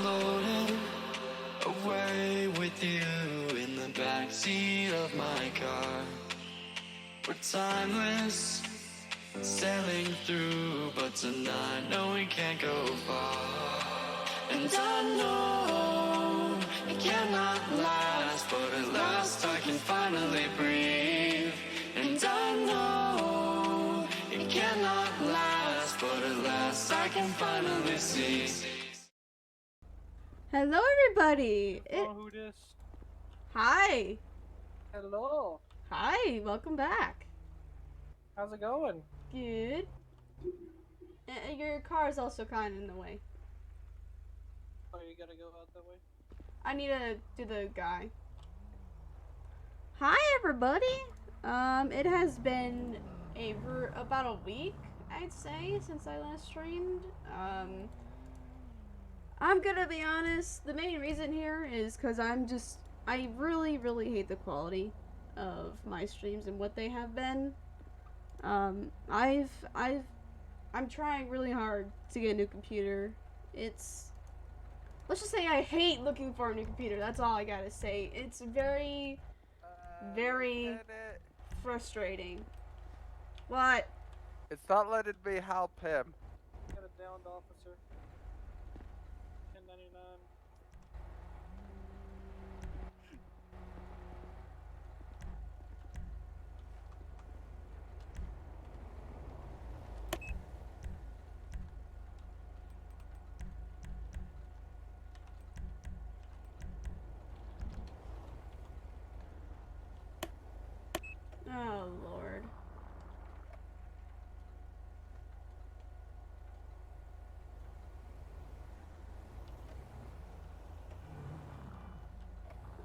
floating away with you in the backseat of my car. We're timeless, sailing through, but tonight, no, we can't go far. And I know it cannot last, but at last I can finally breathe. And I know it cannot last, but at last I can finally see. Hello, everybody. Who this? Hi. Hello. Hi. Welcome back. How's it going? Good. Your car is also kind of in the way. Oh, you gotta go out that way? I need to do the guy. Hi, everybody. It has been about a week, I'd say, since I last streamed. I'm gonna be honest, the main reason here is because I really, really hate the quality of my streams and what they have been. I'm trying really hard to get a new computer. Let's just say I hate looking for a new computer, that's all I gotta say. It's very frustrating. What? It's not letting me help him. Got a downed officer. 1099. Oh, Lord.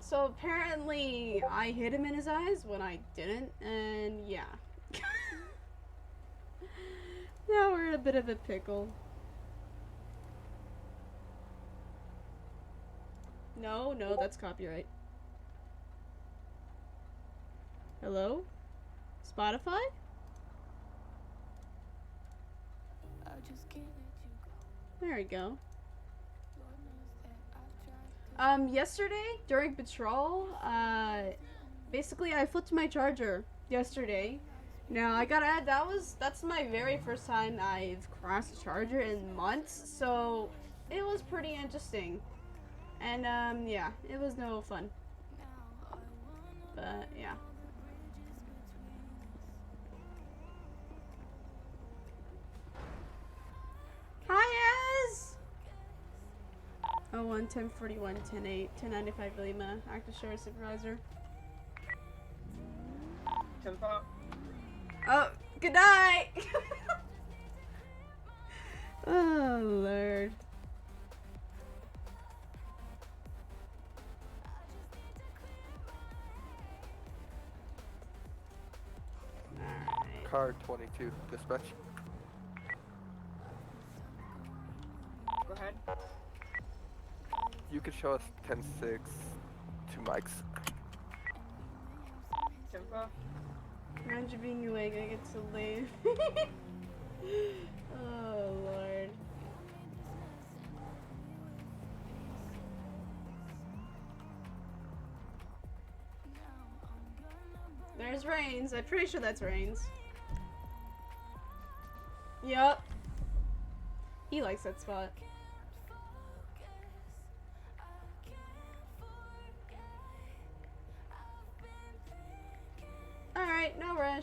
So apparently I hit him in his eyes when I didn't, and yeah. Now we're in a bit of a pickle. No, that's copyright. Hello? Spotify? There we go. Yesterday, during patrol, basically I flipped my charger yesterday. Now, I gotta add, that's my very first time I've crossed a charger in months, so it was pretty interesting. And, yeah, it was no fun. But, yeah. Hi, Ez! 01, 1041, 108, 1095 Lima, active sheriff supervisor. 10-5. Oh, good night! Oh, Lord. Alright. Car 22, dispatch. Go ahead. You can show us 10-6 to Mike's. 10-5. Imagine being awake, I get to leave. Oh, Lord. There's Reigns. I'm pretty sure that's Reigns. Yup. He likes that spot. Alright, no rush.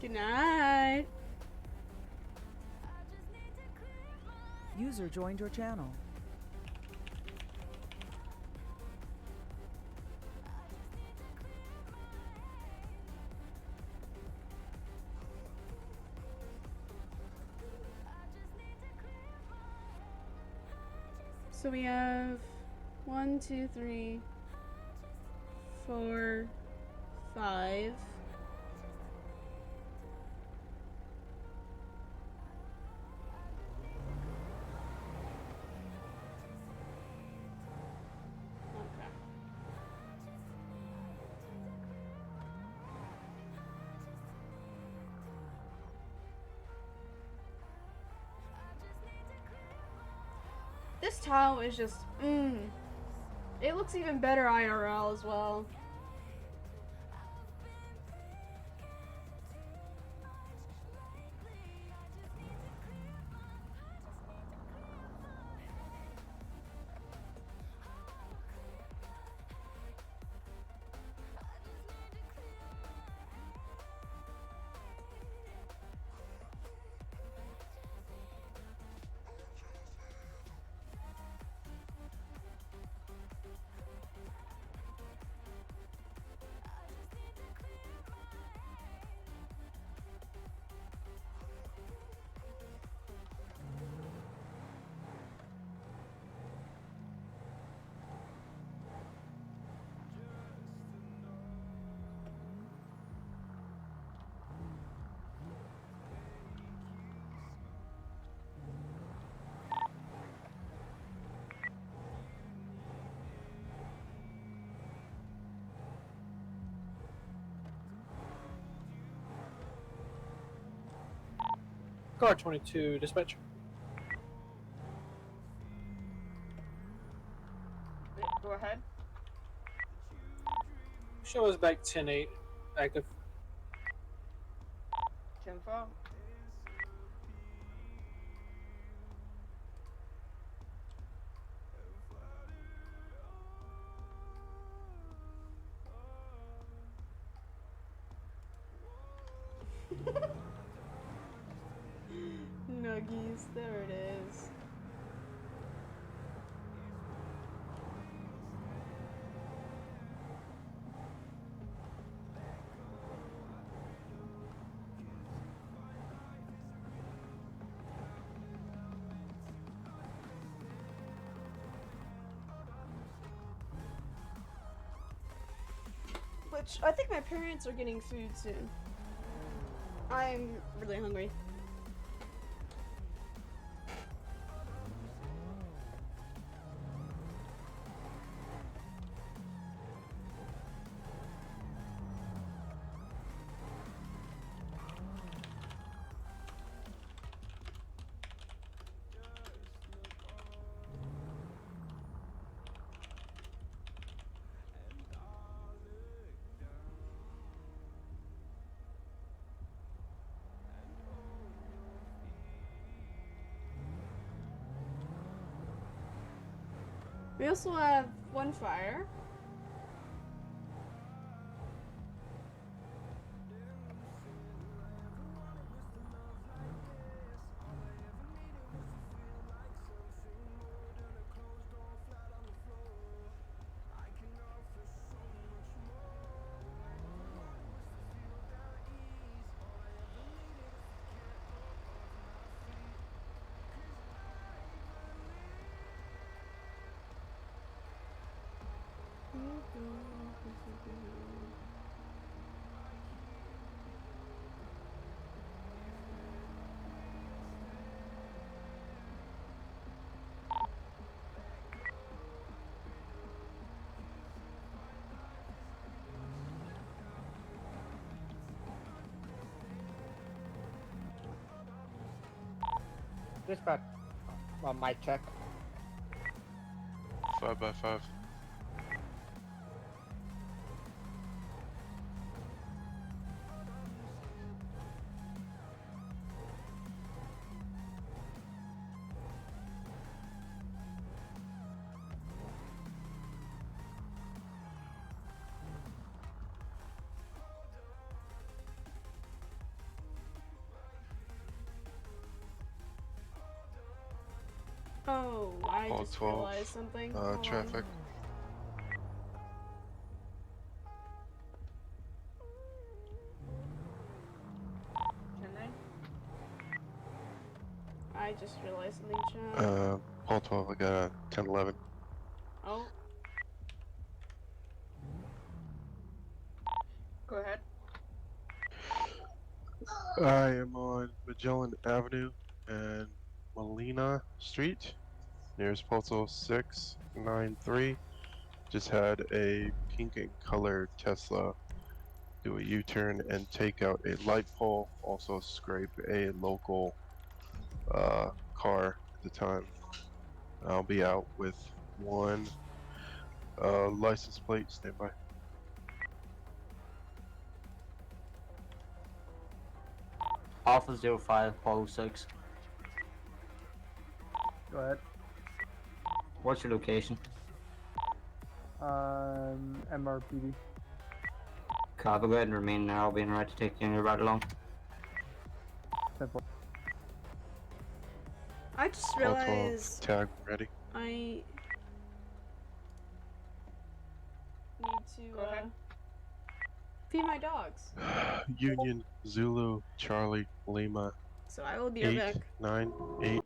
Good night. User joined your channel. So we have 1, 2, 3, 4, 5. This town is just, It looks even better IRL as well. Car 22, dispatch. Go ahead. Show us back 10-8, active. 10-4. Nuggies, there it is. Which, I think my parents are getting food soon. I'm really hungry. We also have one fire. Dispatch. Mic check. 5x5. Oh, I All just 12, realized something. Hold on. traffic. I just realized something, chat. All 12, I got a 1011. Oh, Go ahead. I am on Magellan Avenue and Molina Street. Nearest postal 693. Just had a pink and colored Tesla do a U-turn and take out a light pole. Also scrape a local car at the time. I'll be out with one license plate. Stand by. Alpha 05, Apollo 6. Go ahead. What's your location? MRPD. Copy, go ahead and remain there. I'll be in right to take you on your ride along. 10-4. I just 12-12, realized tag ready. I need to Go ahead. feed my dogs. Union Zulu Charlie Lima So I will be right 8 back. 9 8.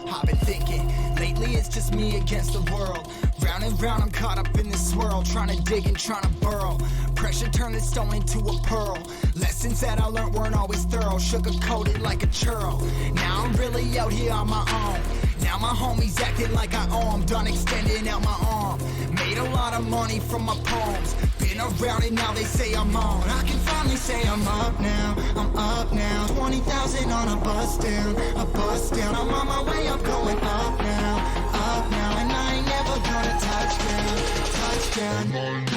I've been thinking, lately it's just me against the world. Round and round I'm caught up in this swirl, trying to dig and trying to burrow. Pressure turned the stone into a pearl. Lessons that I learned weren't always thorough, sugar-coated like a churl. Now I'm really out here on my own. Now my homies acting like I owe 'em, done extending out my arm. Made a lot of money from my poems. Been around and now they say I'm on. I can finally say I'm up now, I'm up now. 20,000 on a bus down, a bus down. I'm on my way up, going up now, and I ain't never gonna touchdown, touchdown. I ain't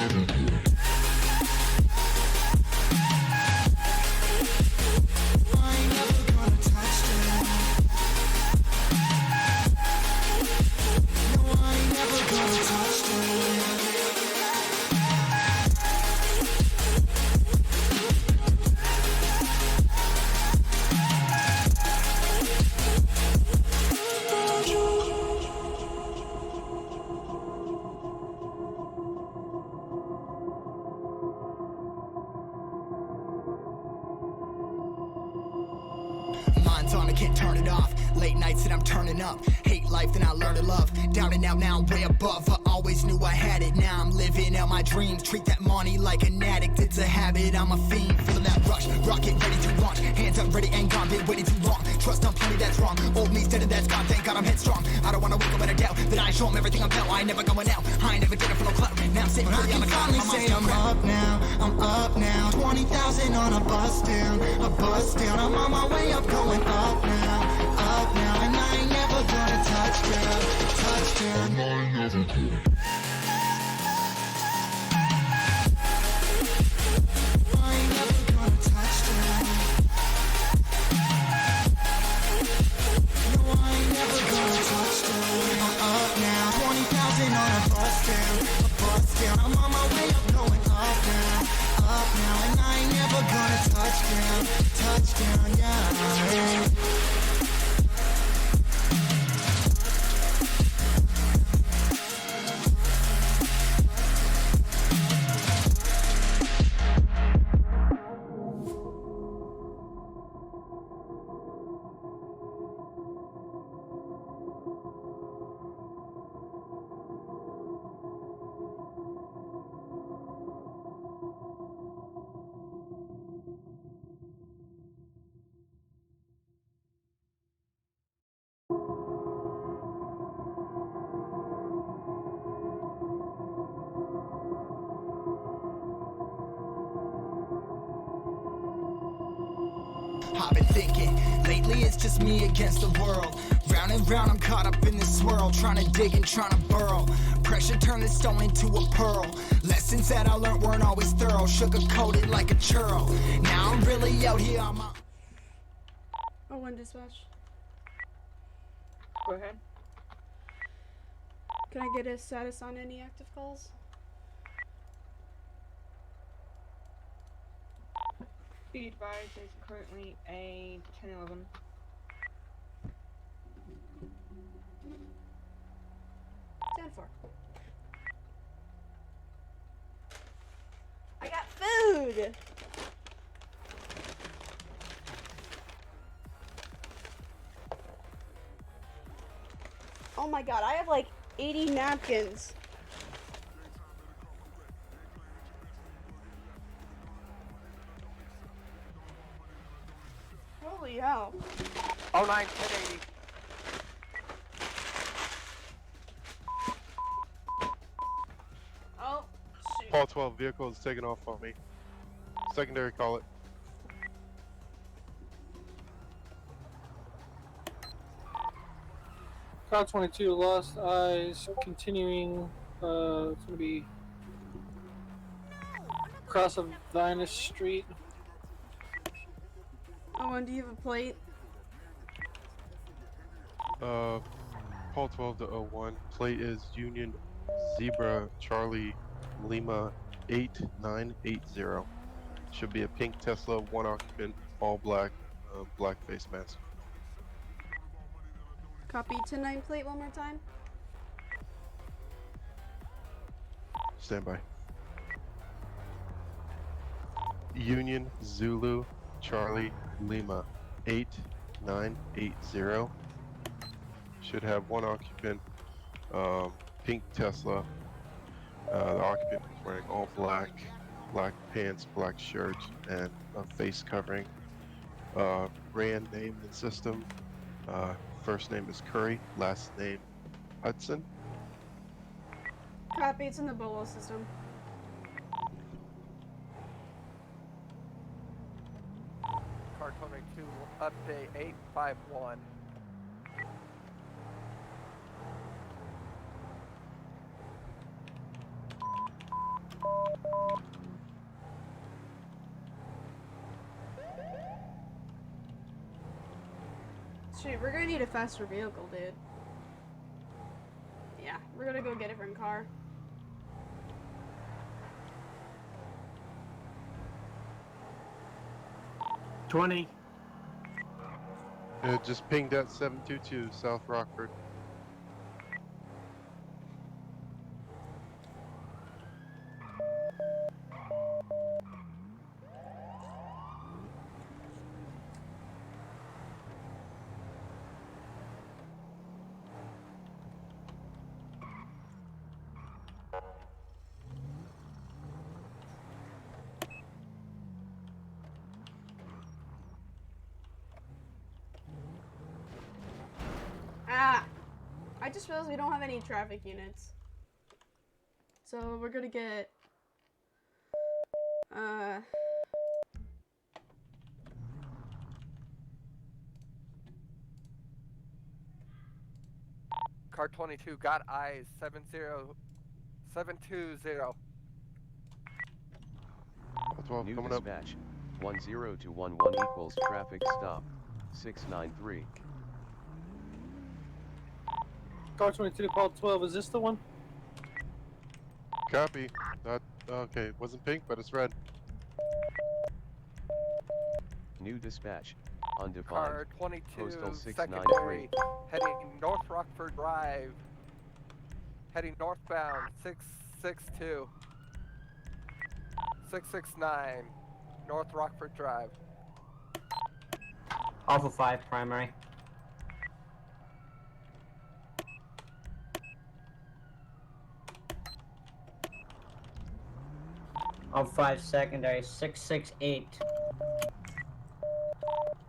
never gonna touchdown. No, I ain't never gonna touchdown. Mind's on, I can't turn it off. Late nights and I'm turning up. Hate life, then I learn to love. Down and out, now I'm way above. I always knew I had it. Now I'm living out my dreams. Treat that money like an addict. It's a habit, I'm a fiend. Feeling that rush. Rocket ready to launch. Hands up, ready and gone. Been waiting too long. Trust on plenty, that's wrong. Old me's dead and that's gone. Thank God I'm headstrong. I don't wanna wake up in a doubt that I show 'em everything I'm about. I ain't never going out. I ain't never getting for no clout. Now I'm sitting pretty on the cloud. I'm up now. I'm up now. 20,000 on a bus down. A bus down. I'm on my way up, going up now. Up now. And I ain't never gonna touchdown. Touchdown. I ain't never gonna. I ain't never gonna touchdown. No, I ain't never gonna touchdown. I'm up now. 20,000 on a bus down. A bus down. I'm on my way up, going up now. Up now. And I ain't never gonna touchdown. Touchdown, yeah. I've been thinking, lately it's just me against the world. Round and round I'm caught up in this swirl, trying to dig and trying to burrow. Pressure turned the stone into a pearl. Lessons that I learned weren't always thorough, sugar-coated like a churl. Now I'm really out here on my... Oh, one dispatch. Go ahead. Can I get a status on any active calls? Be advised, there's currently a 1011. Stand for. I got food! Oh my god, I have like 80 napkins. Holy hell. 09 1080. Oh, shoot. Paul 12 vehicle is taking off on me. Secondary, call it. Car 22 lost eyes. Continuing. It's gonna be across of Vinus Street. Oh, and do you have a plate? Paul 12 to 01. Plate is Union Zebra Charlie Lima 8980. Should be a pink Tesla, 1 occupant, all black, black face mask. Copy 10-9 plate one more time. Stand by. Union Zulu Charlie Lima 8980. Should have 1 occupant, pink Tesla. The occupant is wearing all black, black pants, black shirt, and a face covering. Brand name and system. First name is Curry, last name Hudson. Copy, it's in the Bolo system. Car 22, update 851. Shoot, we're gonna need a faster vehicle, dude. Yeah, we're gonna go get a different car. Just pinged at 722 South Rockford. Ah! I just realized we don't have any traffic units. So we're gonna get... Car 22, got eyes, 720. Paul 12 New coming up. dispatch. 10-11 equals traffic stop. 693. Car 22 Paul 12. Is this the one? Copy. Okay, wasn't pink, but it's red. New dispatch. Undefined. Car 22, Postal secondary, 693. heading North Rockford Drive. Heading northbound, 662. 669, North Rockford Drive. Alpha 5 primary. Alpha 5 secondary, 668.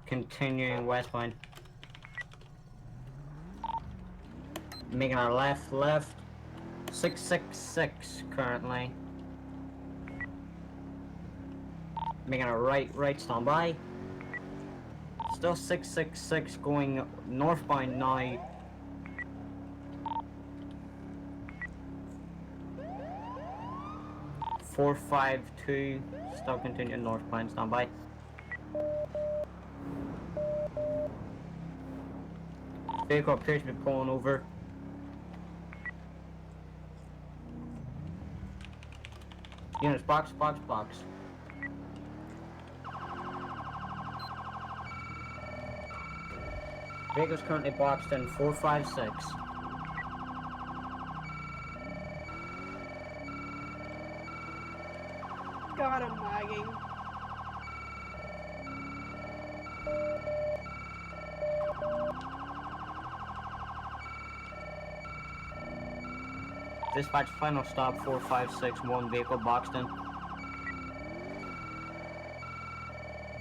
Continuing westbound. Making our left. 666 currently. Making a right standby. Still 666 going northbound now. .452 still continuing northbound standby. Vehicle appears to be pulling over. Units box. Vehicle's currently boxed in 456. God, I'm lagging. Dispatch final stop 4561 vehicle boxed in.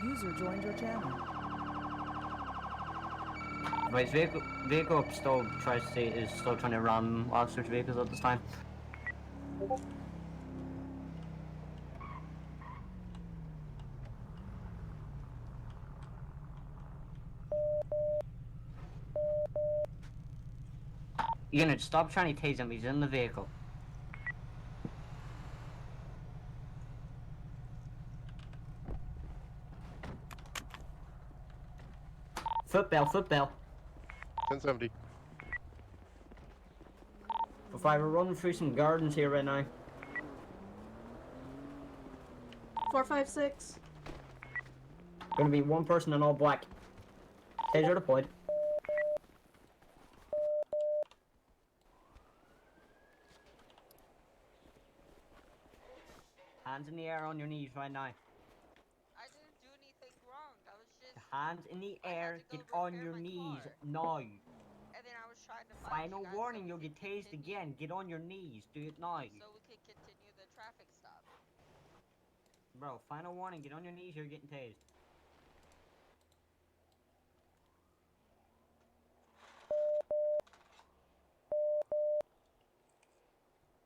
User joined your channel. Right, vehicle still is still trying to run officers' vehicles at this time. Unit, stop trying to tase him. He's in the vehicle. Footbell, footbell. 1070. If I were running through some gardens here right now. 456. Gonna be one person in all black. Taser deployed. Hands in the air on your knees right now. I didn't do anything wrong. I was just. Hands in the I had air, to go get on repair your my knees car. now. And then I was trying to find Final you guys warning, so you'll we get could tased continue- again. Get on your knees, do it now. So we could continue the traffic stop. Bro, final warning, get on your knees, you're getting tased.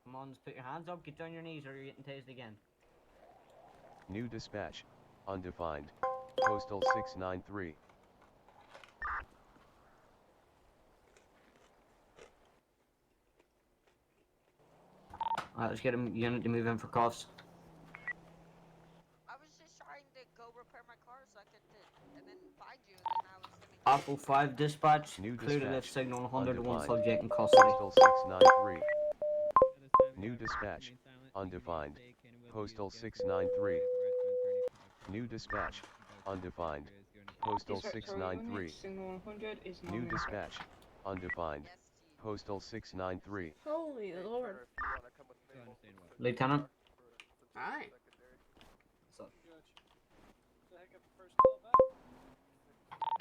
Come on, just put your hands up, get on your knees or you're getting tased again. New dispatch. Undefined. Postal 693. Alright, let's get a unit to move in for cuffs. I was just trying to go repair my car so I could and then find you, and then I was gonna. Apple 5 dispatch, New clear to lift dispatch. signal 101 Undefined. subject in custody. Postal 693. New dispatch. Undefined. Postal 693. New dispatch. Undefined. Postal Dispatch, 693. Signal 100 is New non-dispatch. dispatch. Undefined. Yes, Chief. Postal 693. Holy lord. Lieutenant? Alright.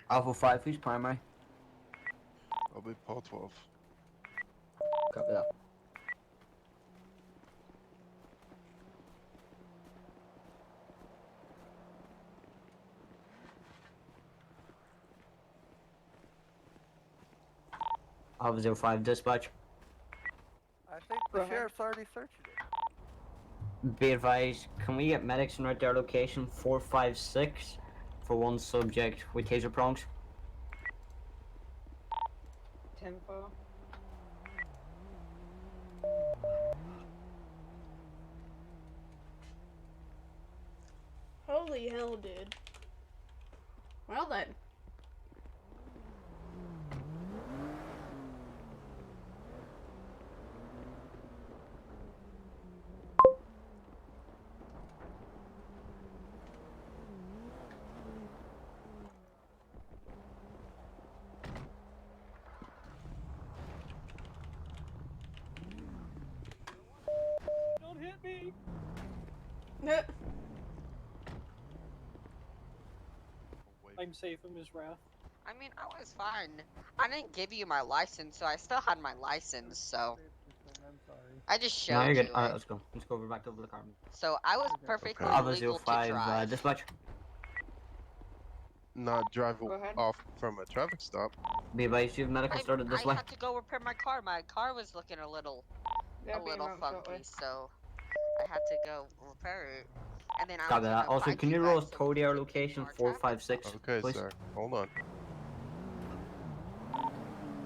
Alpha 5, who's primary? I'll be Paul 12. Copy that. Alpha 05 dispatch. I think the sheriff's already searched it. Be advised, can we get medics in right their location 456 for one subject with taser prongs? 10-4. Holy hell, dude. Well then. Don't hit me! I'm safe in Ms. Wrath. I mean, I was fine. I didn't give you my license, so I still had my license. So I'm sorry. I just No, showed you're you. good. Alright, let's go. Let's go back over the car. So I was perfectly Alpha legal to 05 drive. dispatch. Not drive Go ahead. off from a traffic stop. Be advised, you have medical started this I way. had to go repair my car. My car was looking a little funky, so I had to go repair it. And then I Copy was that. gonna Also, find can you guys roll so we code could air continue location our traffic 456, Okay, please? sir. Hold on.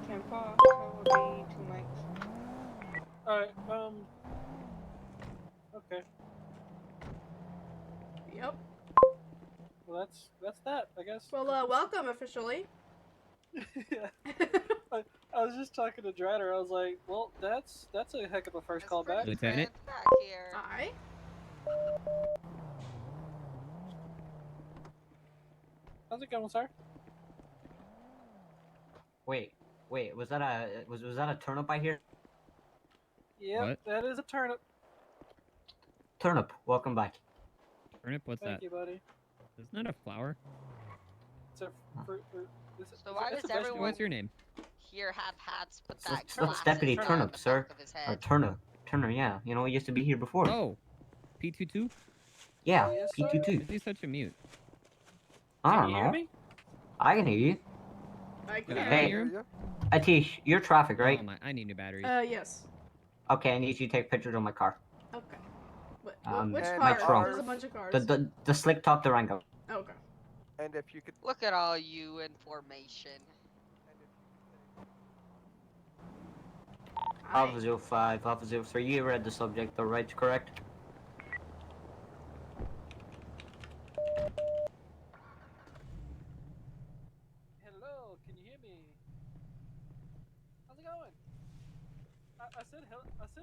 10-4, so will be 2 mics. Alright, okay. Yep. Well, that's that, I guess. Well, welcome officially. Yeah. I was just talking to Dratter. I was like, well, that's a heck of a first call back. Lieutenant? Back here. Aye. How's it going, sir? Wait, was that a turnip I hear? Yep, What? that is a turnip. Turnip, welcome back. Turnip, what's Thank that? you, buddy. Isn't that a flower? It's a fruit. So why does everyone What's your name? here have hats but that That's glasses Deputy on Turnip, the sir. back of his Or head? Turner, yeah. You know, he used to be here before. Oh, P22? Yeah, Yes, sir. P22. Is he such a mute? I Can don't you hear know. me? I can hear you. I can. Yeah, Hey. hear him? Atish, you're traffic, right? Oh, I need new batteries. Yes. Okay, I need you to take pictures of my car. Okay. Which and car? my trunk. There's a bunch of cars. The slick top Durango. Okay. And if you could, Look at all you information. Alpha 05, Alpha 03, you read the subject, though, right? Correct? Hello, can you hear me? How's it going? I said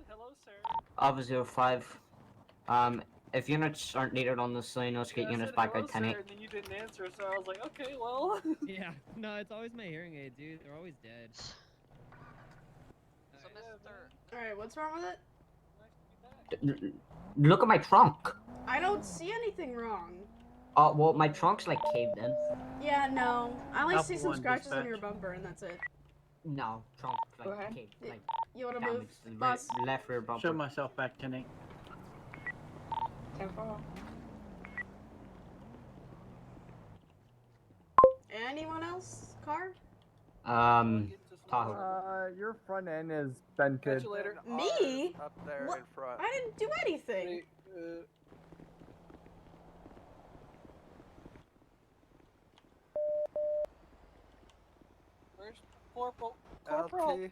hello, sir. Alpha 05, if units aren't needed on the scene, let's get Yeah, I units said back hello, at 10 sir, and then you didn't answer, so I was like, okay, well. Yeah, no, it's always my hearing aid, dude. They're always dead. So, Mr. Alright, what's wrong with it? Look at my trunk! I don't see anything wrong. Oh, well, my trunk's like caved in. Yeah, no. I only Alpha see some 1 scratches on dispatch. your bumper, and that's it. No, trunk, Go like, ahead. caved, like, You wanna move? damaged the Boss? left rear bumper. Show myself back, 10-8. 10-4. Anyone else? Car? Tahoe. Your front end is dented. Catch you later. Me? Up there What? in front. I didn't do anything. Wait, where's Corporal? Corporal! LT,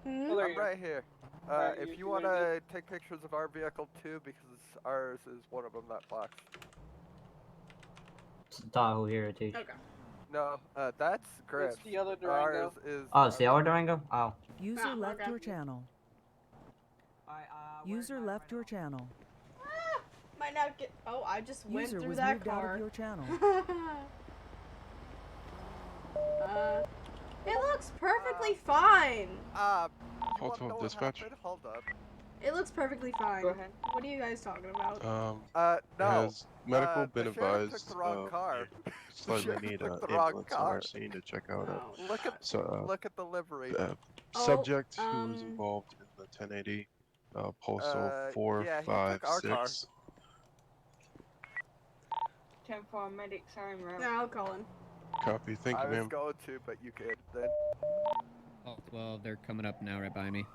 Hmm? Oh, there I'm you go. right here. Alright, If you you want ready? to take pictures of our vehicle too, because ours is one of them that blocks. It's Tahoe Heritage. Okay. No, that's Griff. the other Durango. Ours is. Oh, it's the other Durango? Oh. User Ah, left okay. your channel. User left your channel. Ah, might not get. Oh, I just went User through was that moved out car. of your channel. It looks perfectly fine. You wanna know Hold what dispatch. happened? Hold up. It looks perfectly fine. Go ahead. What are you guys talking about? No. Has medical been the sheriff advised? took the wrong car. We slightly sheriff need took an the wrong ambulance on car. our scene to check out Oh, Look at look at the livery. Oh, subject who was involved in the 1080 postal yeah, he took our car. 456. 10-4 medics are en route. Yeah, I'll call him. Copy. Thank I you, was ma'am. going to, but you could then. Oh, 12, they're coming up now right by me.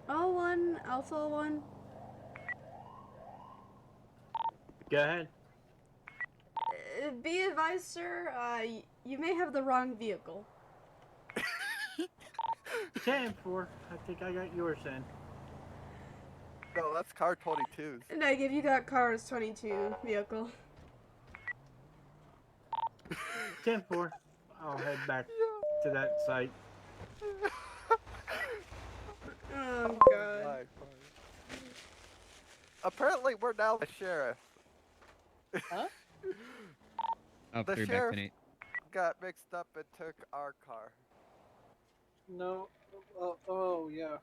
O1, Alpha 1. Go ahead. Be advised, sir. You may have the wrong vehicle. 10-4. I think I got yours then. No, that's car 22's. Negative, you got Cars 22 vehicle. 10-4. I'll head back to that site. Oh, God. My. Apparently, we're now the sheriff. Huh? Oh, The 3 back sheriff 10-8. got mixed up and took our car. No. Oh, yeah.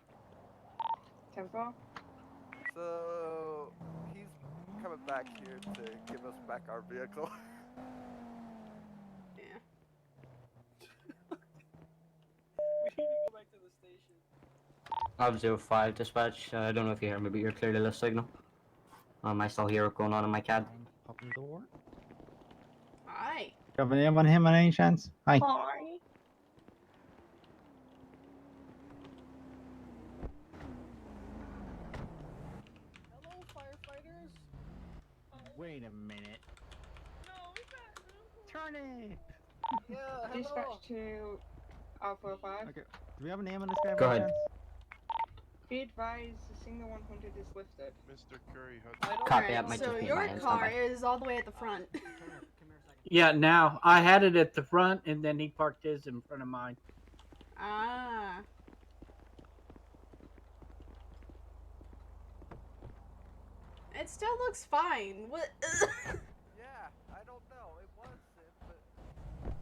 10-4. So he's coming back here to give us back our vehicle. Yeah. We need to go back to the station. Alpha 05 dispatch. I don't know if you hear me, but you're clearly the signal. I still hear it going on in my cab. Open the door. Hi. Have anyone him on any chance? Hi. Hi. Hello, firefighters. Wait a minute. Turn it. Yeah, hello. Dispatch to Alpha 5. Okay. Do we have a name on this guy? Go by ahead. chance? Be advised, the signal 100 is lifted. Mr. Curry, Copy, that Alright, might so just be your my end, car okay. is all the way at the front. Yeah, now I had it at the front, and then he parked his in front of mine. Ah. It still looks fine. What? Yeah, I don't know. It was it, but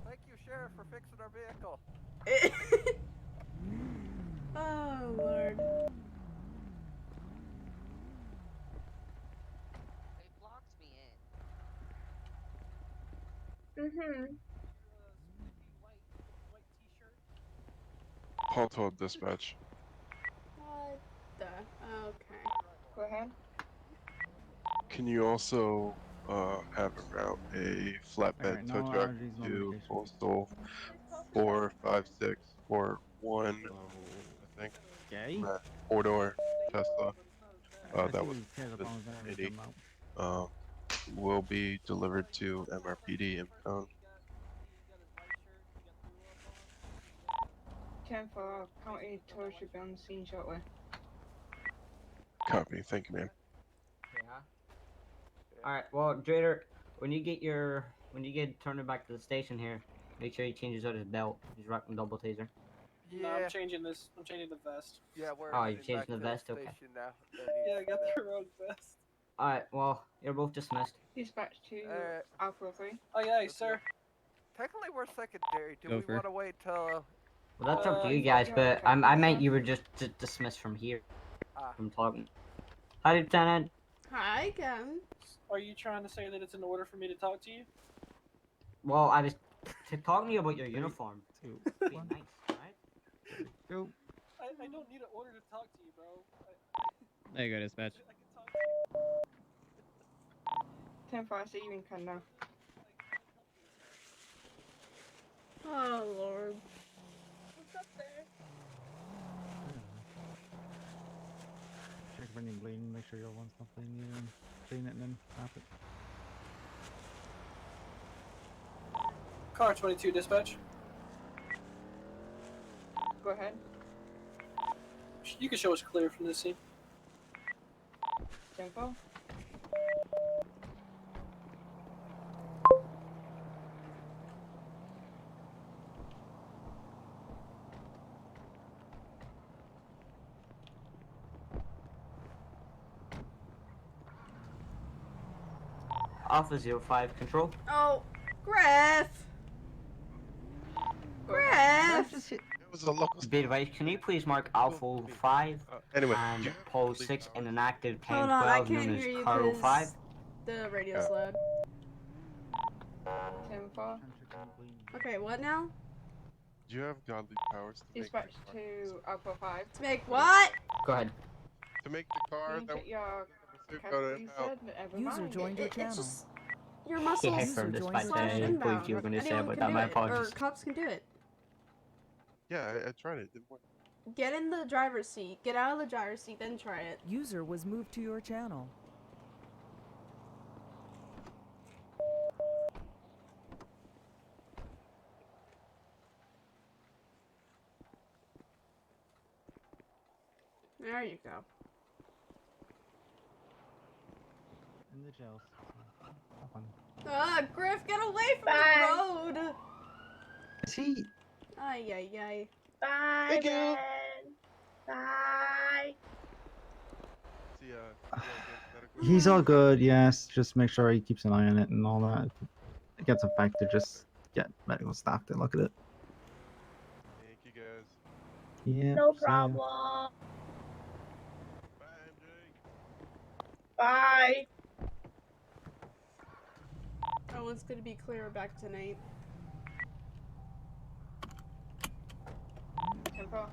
thank you, sheriff, for fixing our vehicle. Oh, Lord. They blocked me in. Mm-hmm. Hold dispatch. What the? Okay. Go ahead. Can you also have around a flatbed Alright, no tow truck allergies, no to medication. postal 45641, I think. Okay. Four-door Tesla. Let's That see was if he has a the phone there, 80. come out. Will be delivered to MRPD impound. 10-4, county tour should be on the scene shortly. Copy. Thank you, man. Yeah. Alright, well, Drader, when you get turned back to the station here, make sure he changes out his belt. He's rocking double taser. No, I'm changing this. I'm changing the vest. Yeah, we're Oh, you heading changed back the to vest? the Okay. station now. Yeah, I got the wrong vest. Alright, well, you're both dismissed. Dispatch to Alpha 3. Oh yeah, sir. Technically, we're secondary. Do we Gopher. want to wait till? Well, that's up to you guys, but I meant you were just dismissed from here. From talking. Hi, Lieutenant. Hi, Ken. Are you trying to say that it's in order for me to talk to you? Well, I was talking to you about your uniform. Be nice, right? I don't need an order to talk to you, bro. There you go, dispatch. 10-4, I see you in Ken now. Oh, Lord. What's up there? Check for any bleeding, make sure your one's not bleeding either, and clean it and then wrap it. Car 22, dispatch. Go ahead. You can show us clear from this scene. 10-4. Alpha 05, control. Oh, Griff! Griff! It was a local. Bit advice, can you please mark Alpha 05 anyway, and Pole 6 in an active Hold on, I 10-12 can't known hear as you Car 05? because the radio's Yeah. loud. 10-4. Okay, what now? Do you have godly powers to make Dispatch to Alpha 5. To make what? Go ahead. the car Can you that check your we card, go to please, help? sir? Never User mind. joined your It's channel. just your muscles Yeah, from dispatch, slash I inbound. believe you were going to say Anyone about can that. do My it, apologies. or cops can do it. Yeah, I tried it. Didn't work. Get in the driver's seat. Get out of the driver's seat, then try it. User was moved to your channel. There you go. In the jails. Have fun. Ah, Griff, get away from the road! See? Ay, ay, ay. Bye, Thank you. Ben. Bye. See, He's all good, yes. Just make sure he keeps an eye on it and all that. If it gets infected, just get medical staff to look at it. Thank you guys. Yeah. No see ya. problem. Bye, MJ. Bye. Oh, it's gonna be clearer back tonight. 10-4.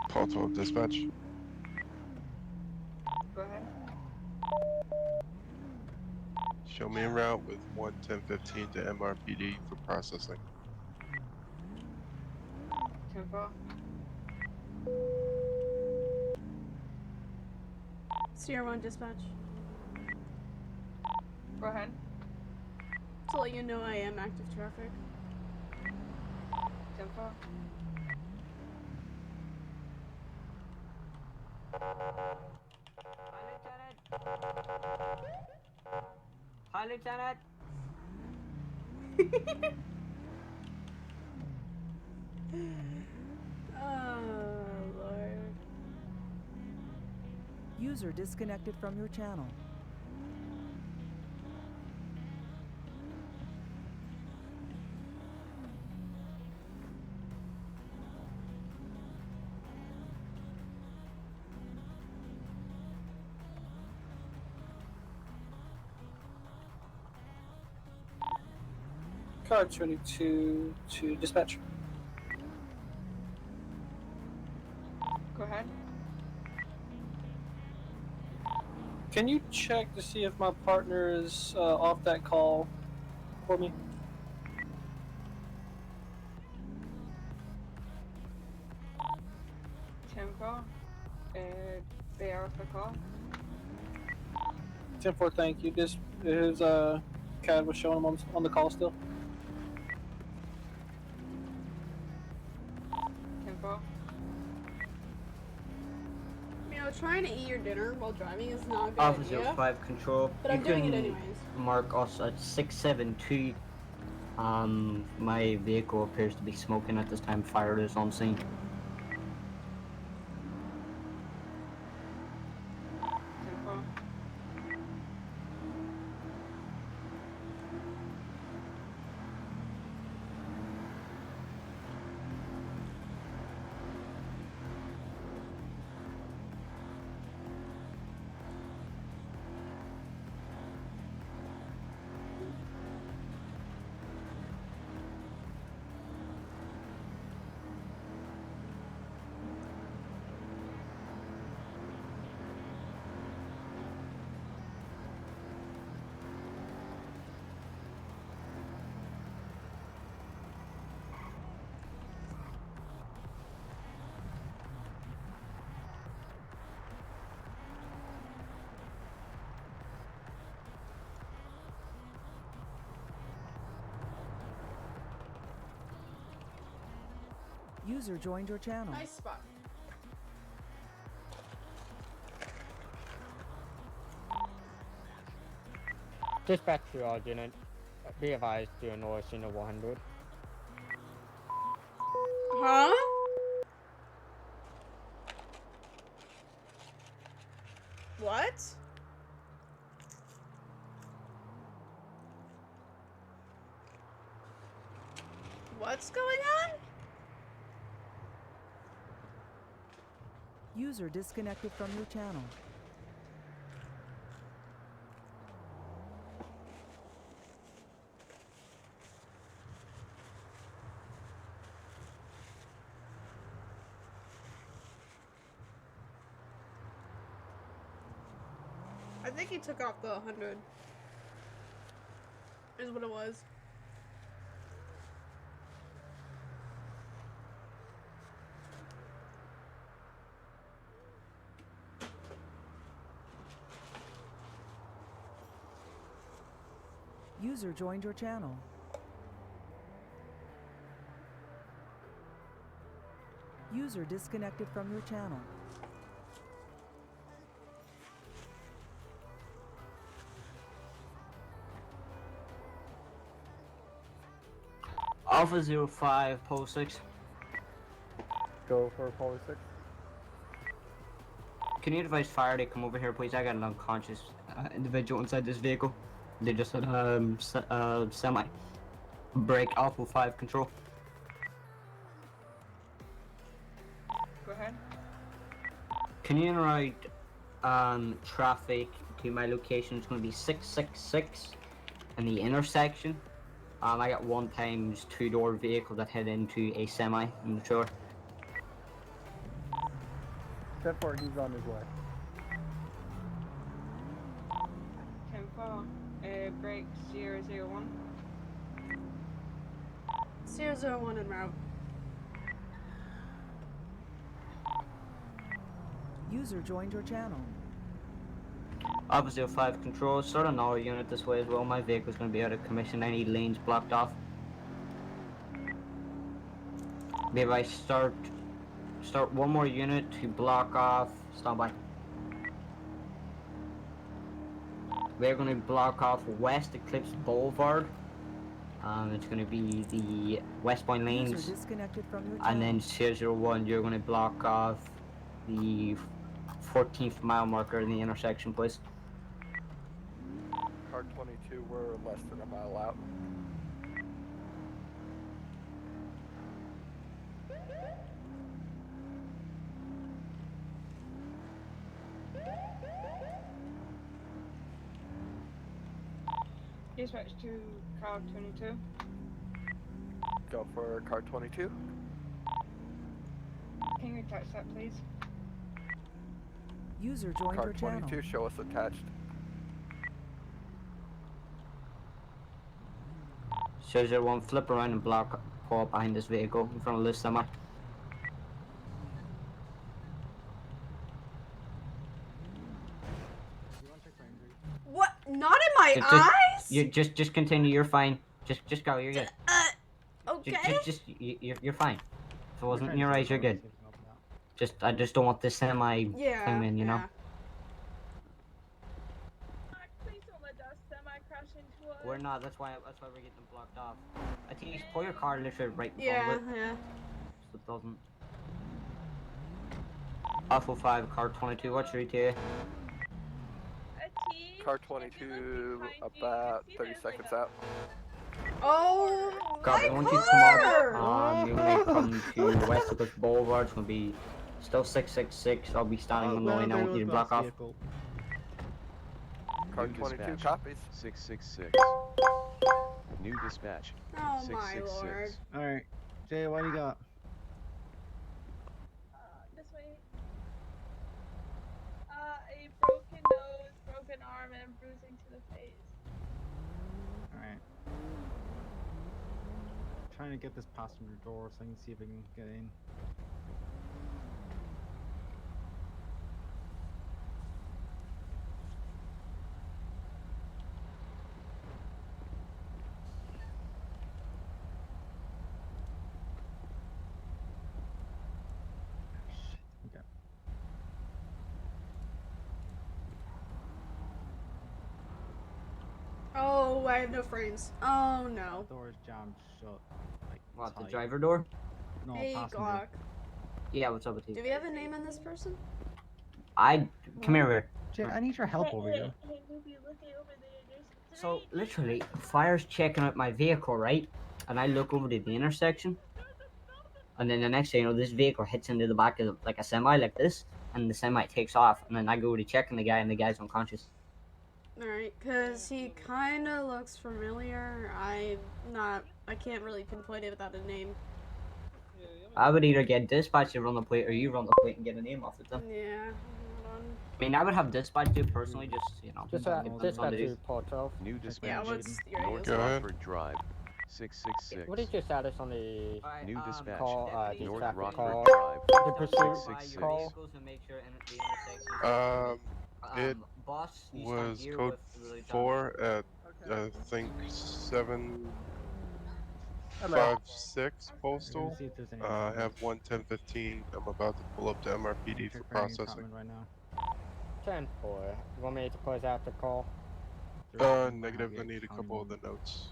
Call 12 dispatch. Go ahead. Show me en route with 11015 to MRPD for processing. 10-4. Sierra 1 dispatch. Go ahead. To let you know I am active traffic. 10-4. Hi, Lieutenant. Oh, Lord. User disconnected from your channel. Car 22 to dispatch. Go ahead. Can you check to see if my partner is off that call for me? Tempo. They are off the call. 10-4, thank you. This is CAD was showing him on the call still. Tempo. You know, trying to eat your dinner while driving is not a good Alpha idea. 05 control. But I'm doing it anyways. Mark us at 672. My vehicle appears to be smoking at this time. Fire is on scene. Tempo. User joined your channel. Nice spot. Dispatch to our unit. Be advised to noise in 100. Huh? What? What's going on? User disconnected from your channel. I think he took off the 100. Is what it was. User joined your channel. User disconnected from your channel. Alpha 05, Pole 6. Go for Pole 6. Can you advise fire to come over here, please? I got an unconscious individual inside this vehicle. They just had semi. Break Alpha 5 control. Go ahead. Can you write traffic to my location? It's going to be 666 in the intersection. I got 1 times 2-door vehicle that head into a semi in the shore. 10-4, he's on his way. Tempo. Break 001. 001 en route. User joined your channel. Alpha 05 control, start another unit this way as well. My vehicle's going to be out of commission. I need lanes blocked off. Maybe I start 1 more unit to block off. Stand by. We're going to block off West Eclipse Boulevard. It's going to be the westbound lanes. User disconnected from your And channel. then 001, you're going to block off the 14th mile marker in the intersection, please. Car 22, we're less than a mile out. Dispatch to car 22. Go for car 22. Can you attach that, please? User joined Car your channel. 22, show us attached. 001, flip around and block pull up behind this vehicle in front of this semi. What? Not in my It's just- eyes? You just continue. You're fine. Just go. You're good. Okay. You're fine. If it wasn't in your eyes, you're good. I just don't want this semi thing in, you know. Please don't let that semi crash into us. We're not. That's why we're getting them blocked off. I think you should pull your car literally right in Yeah, front of it. yeah. So it doesn't. Alpha 5, car 22. What's your ETA? Car 22, about 30 seconds out. Oh, Copy. my Once you car! come up, you're gonna come to West Coast Boulevard. It's gonna be still 666. I'll be standing on the line. I want you to block off. Car New 22 dispatch, copies. 666. New dispatch. Oh, my 666. lord. Alright. Jay, what do you got? This way. A broken nose, broken arm, and bruising to the face. Alright. Trying to get this passenger door so I can see if I can get in. Okay. Oh, I have no frames. Oh, no. That door is jammed shut. Like, What, the tight. driver door? No, Hey, passenger. Glock. Yeah, what's up with you? Do we have a name on this person? Come here. Jay, I need your help over here. Hey, Ruby, look over there. There's So literally, fire's checking out my vehicle, right? And I look over to the intersection, and then the next thing you know, this vehicle hits into the back of like a semi like this, and the semi takes off, and then I go to check on the guy, and the guy's unconscious. Alright, because he kind of looks familiar. I can't really pinpoint it without a name. I would either get dispatch to run the plate, or you run the plate and get a name off it then. Yeah, hold on. I mean, I would have dispatch do personally, just you know. Just depends on dispatch the to dude. Port 12. New Yeah, dispatch. what's your North Go ahead. Rockford Drive. 666. What is your status on the New dispatch. call, the North traffic Rockford call? Drive. The pursuit 666. call? It Boss, you stand was here code with the 4 at I think 756 postal. See if there's any I have 11015. I'm about to pull up to MRPD for processing. right now. 10-4. You want me to close out the call? Negative. I need a couple of the notes.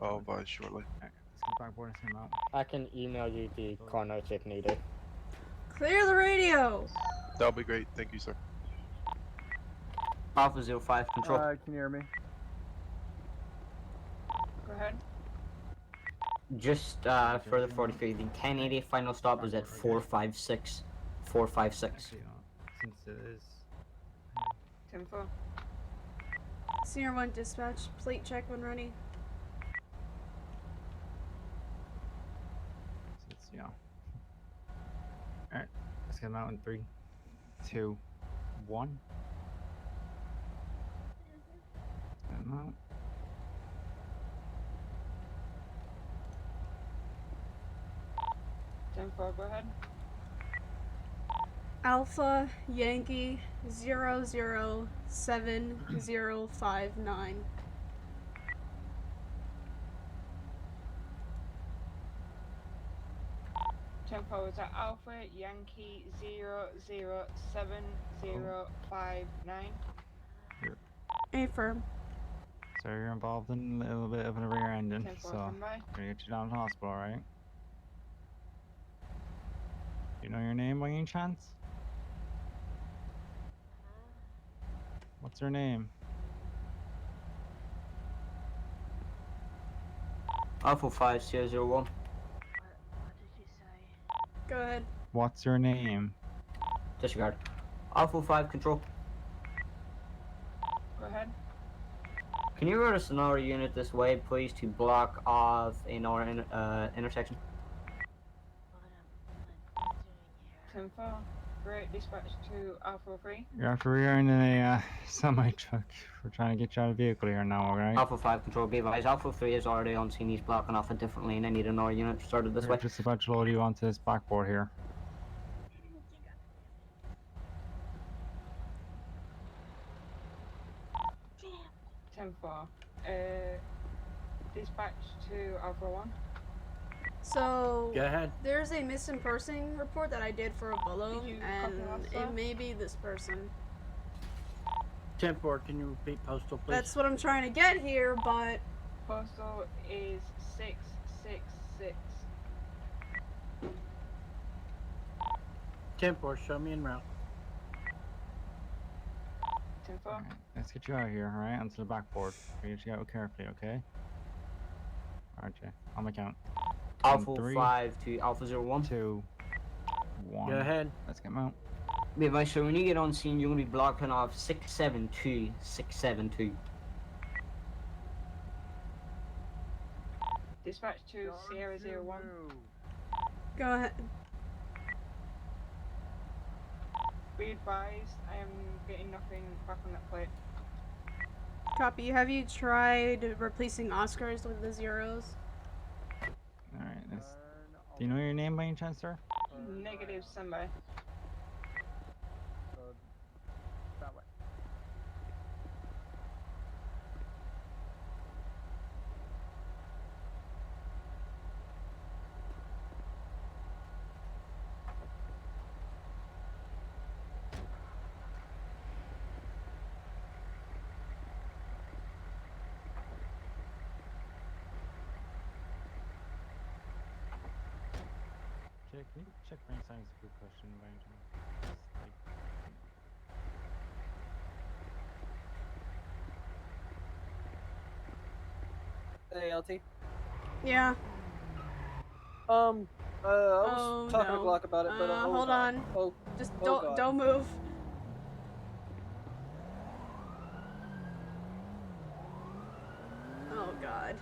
I'll advise shortly. Let's get back board and send them out. I can email you the call notes if needed. Clear the radio! That'll be great. Thank you, sir. Alpha 05 control. Can you hear me? Go ahead. Just for the 43, the 1080 final stop was at 456. 456. Actually, since it is. 10-4. Senior 1 dispatch, plate check when ready. It's, you know. Alright, let's get them out in 3, 2, 1. Get them out. Go ahead. Alpha Yankee 007059. Tempo is at Alpha Yankee 007059. Affirm. So you're involved in a little bit of a rear engine, 10-4 so standby. I'm gonna get you down to the hospital, right? You know your name by any chance? What's her name? Alpha 5001. Go ahead. What's her name? Disregard. Alpha 5 control. Go ahead. Can you run a Sonora unit this way, please, to block off in our intersection? 10-4. Great dispatch to Alpha 3. You're after rear-ending a semi truck. We're trying to get you out of the vehicle here now, alright? Alpha 5 control, be advised. Alpha 3 is already on scene. He's blocking off a different lane. I need another unit started this We're way. just about to load you onto this backboard here. Dispatch to Alpha 1. So Go ahead. there's a missing person report that I did for a balloon, Did you and copy that, it sir? may be this person. 10-4, can you repeat postal, please? That's what I'm trying to get here, but Postal is 666. 10-4, show me en route. 10-4. Alright, let's get you out of here, alright? Onto the backboard. We get you out carefully, okay? Alright, Jay. On my count. Alpha 3, 5 to Alpha 01. 2, 1. Go ahead. Let's get him out. Be advised, so when you get on scene, you're going to be blocking off 672. 672. Dispatch to Sierra 01. go ahead. Be advised, I am getting nothing back on that plate. Copy. Have you tried replacing Oscars with the zeros? Alright, let's... Do you know your name by any chance, sir? Negative Sunday. That way. Jay, can you check for any signs of good question by any chance? Like, Hey, LT. Yeah. I was Oh, talking no. to Glock about it, but Hold on. Oh, Just oh don't God. don't move. Oh God.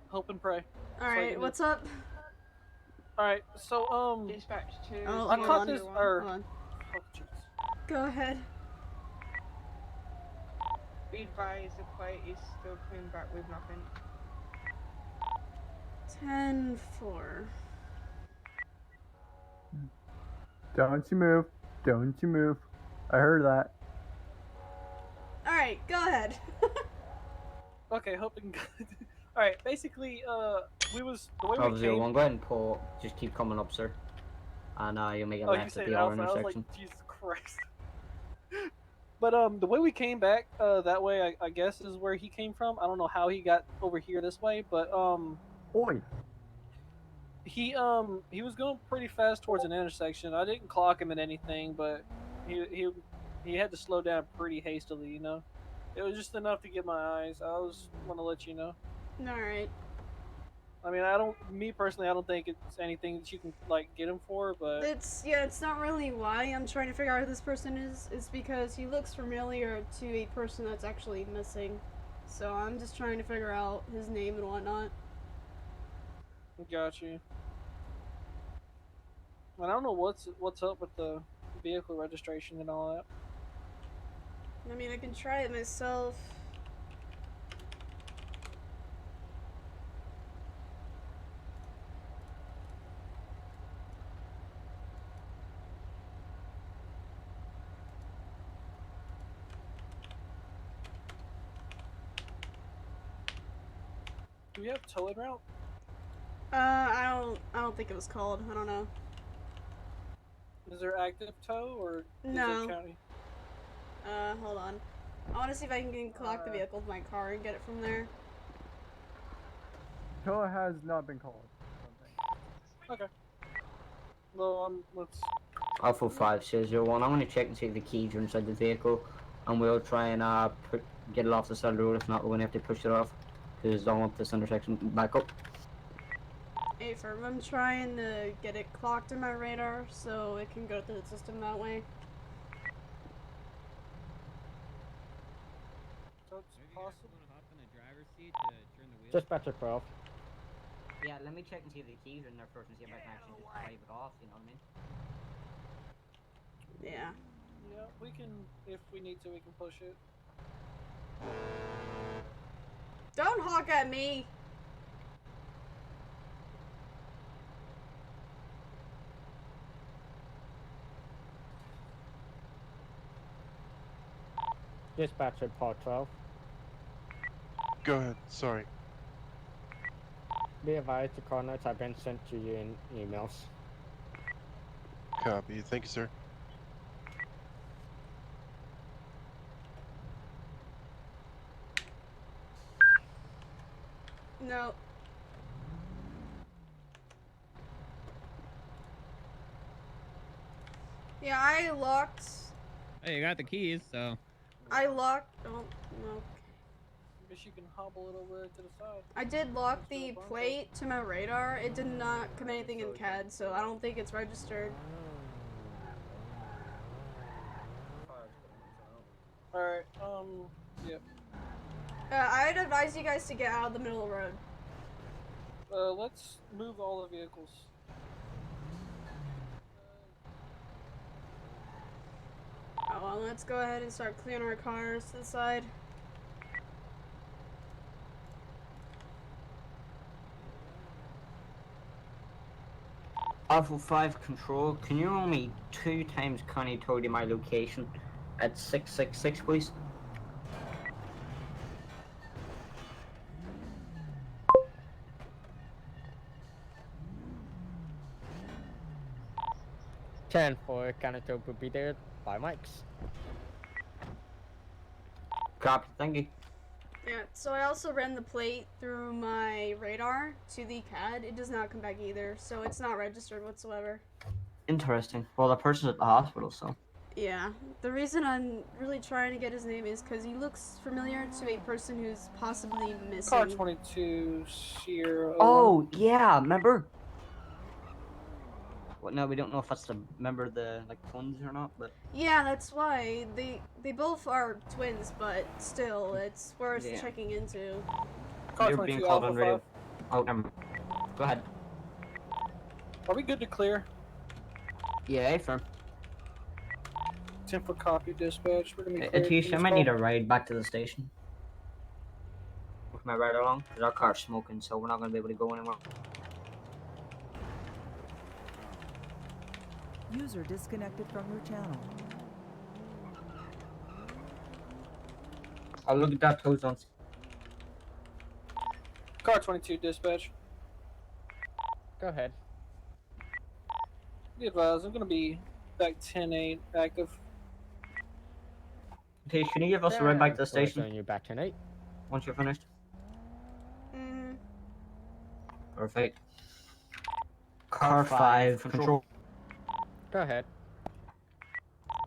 hope and pray. All right, what's up? All right, so Dispatch to Oh, I hold caught on. this. Hold Or on. oh, jeez. Go ahead. be advised, the plate is still coming back with nothing. 10-4. Don't you move. Don't you move. I heard that. All right, go ahead. Okay, hoping. All right, basically, we was the way we Alpha came. 01, go ahead and pull. Just keep coming up, sir. And you'll make a Oh, you left at said the other Alpha. I was intersection. like, Jesus Christ. But the way we came back, that way, I guess is where he came from. I don't know how he got over here this way, but Oi. he was going pretty fast towards an intersection. I didn't clock him at anything, but he had to slow down pretty hastily. You know, it was just enough to get my eyes. I was want to let you know. All right. I mean, me personally, I don't think it's anything that you can like get him for, but It's not really why I'm trying to figure out who this person is. It's because he looks familiar to a person that's actually missing. So I'm just trying to figure out his name and whatnot. got you. And I don't know what's up with the vehicle registration and all that. I mean, I can try it myself. Do we have tow en route? I don't think it was called. I don't know. Is there active tow or is No. it county? Hold on. I want to see if I can clock the vehicle with my car and get it from there. Toa has not been called. Okay. Well, let's. Alpha 5 says 01. I'm going to check and see if the keys are inside the vehicle, and we'll try and get it off the side of the road. If not, we're going to have to push it off, because I don't want this intersection back up. Hey, firm, I'm trying to get it clocked in my radar so it can go through the system that way. So it's possible. Dispatcher 12. Yeah, let me check and see if the keys are in there first and see if I can actually just drive it off, you know what I mean? Yeah. Yeah, we can. If we need to, we can push it. Don't honk at me! Dispatcher Part 12. Go ahead. Sorry. Be advised, the call notes have been sent to you in emails. Copy. Thank you, sir. No. Yeah, I locked. Hey, you got the keys, so. I locked. Oh no. Guess you can hobble it over to the side. I did lock the plate to my radar. It did not come anything in CAD, so I don't think it's registered. Alright, yep. I'd advise you guys to get out of the middle of the road. Let's move all the vehicles. Oh, well, let's go ahead and start clearing our cars to the side. Alpha 5 Control, can you roll me 2 times Connie told you my location at 666, please? Ten for Canada will be there by Mike's. Copy, thank you. Yeah, so I also ran the plate through my radar to the CAD. It does not come back either, so it's not registered whatsoever. Interesting. Well, the person's at the hospital, so. Yeah, the reason I'm really trying to get his name is because he looks familiar to a person who's possibly missing. Car 22, Sierra. Oh, yeah, remember? Well, no, we don't know if that's the member of the, like, twins or not, but. Yeah, that's why. They both are twins, but still, it's worth Yeah. checking into. Car They're being 22, called Alpha on radio. 5. Oh, never mind. Go ahead. Are we good to clear? Yeah, firm. 10 for copy, dispatch. We're gonna be cleared. Atish, I might need a ride back to the station. With my ride along, because our car's smoking, so we're not going to be able to go anywhere. User disconnected from your channel. I'll look at that toes on. Car 22, dispatch. Go ahead. Be advised, I'm gonna be back 10-8, active. Atish, can you give us a ride back to the station? You back tonight. Once you're finished. Mm. Perfect. Car 5, control. Go ahead.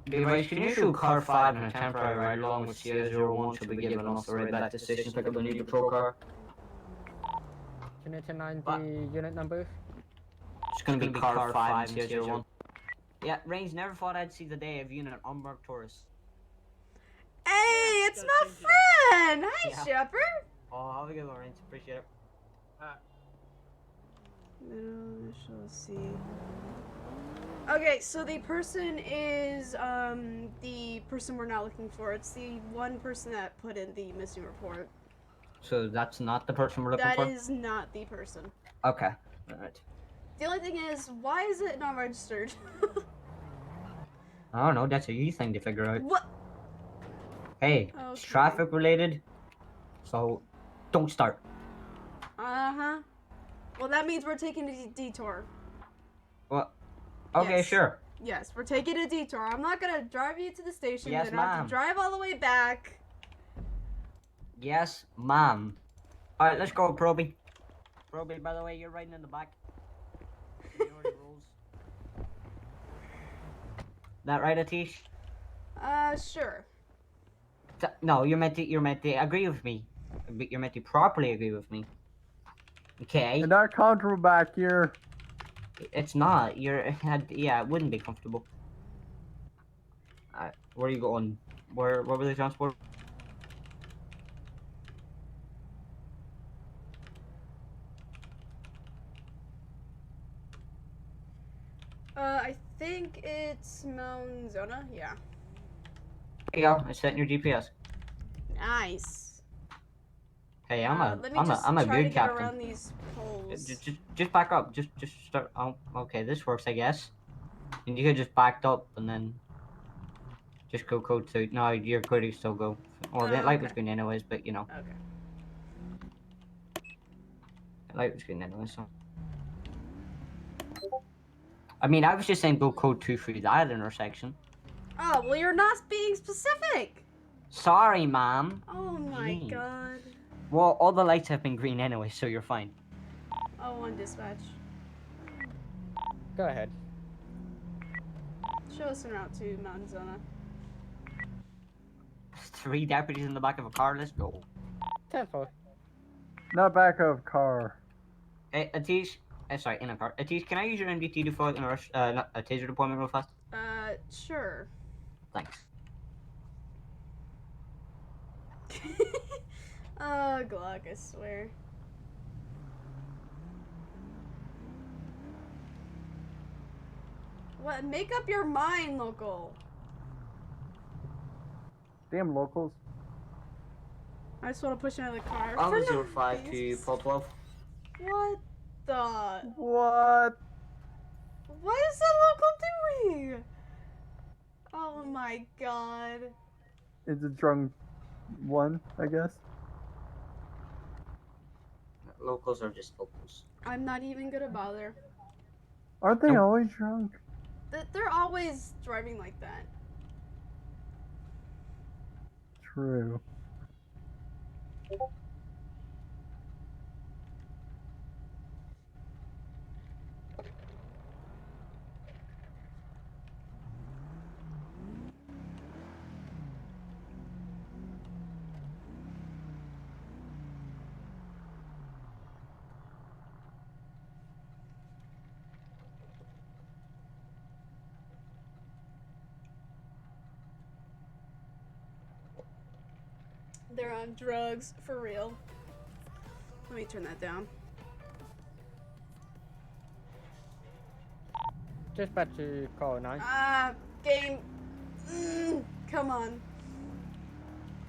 Device, can you shoot car 5 and a temporary ride along with CA01 should be given us a ride back to the station, pick up the new patrol car? Can you turn on the unit number? It's gonna be car 5 and CA01. Yeah, Reigns never thought I'd see the day of unit unmarked tourists. Hey, it's my friend! Hi, Yeah. Shepard! Oh, have a good one, Reigns. Appreciate it. Middle initial C. Okay, so the person is the person we're not looking for. It's the one person that put in the missing report. So that's not the person we're looking for? That is not the person. Okay. Alright. The only thing is, why is it not registered? I don't know, that's a you thing to figure out. What? Hey, it's Okay. traffic related, so don't start. Uh-huh. Well, that means we're taking a detour. What? Okay, Yes. sure. Yes, we're taking a detour. I'm not gonna drive you to the station. Yes, Then have ma'am. to drive all the way back. Yes, ma'am. Alright, let's go, Proby. Proby, by the way, you're riding in the back. Majority rules. That right, Atish? Sure. No, you're meant to agree with me. You're meant to properly agree with me. Okay? You're not comfortable back here. It's not. Yeah, it wouldn't be comfortable. Where are you going? Where were they transport? I think it's Mount Zona. Yeah. There you go. I set in your GPS. Nice. Hey, let me just I'm a try to good get around captain. these poles. Just back up. Just start. Oh, okay. This works, I guess. And you could just backed up and then just go code 2. No, you're good to still go. Or the light was green anyways, but you know. Okay. Light was green anyway, so. I mean, I was just saying go code 2 through that intersection. Oh, well, you're not being specific. Sorry, ma'am. Oh my Jeez. god. Well, all the lights have been green anyway, so you're fine. Oh, on dispatch. Go ahead. Show us en route to Mountain Zona. 3 deputies in the back of a car, let's go. 10-4. Not back of car. Hey, Atish. Sorry, in a car. Atish, can I use your MDT to fight a taser deployment real fast? Sure. Thanks. Oh, Glock, I swear. What? Make up your mind, local. Damn locals. I just want to push another car. I'll For no 05 to reason. Paul 12. What the? What? What is that local doing? Oh my god. It's a drunk one, I guess. Locals are just locals. I'm not even gonna bother. Aren't they always drunk? They're always driving like that. True. They're on drugs, for real. Let me turn that down. Dispatch to call 9. Game. Come on.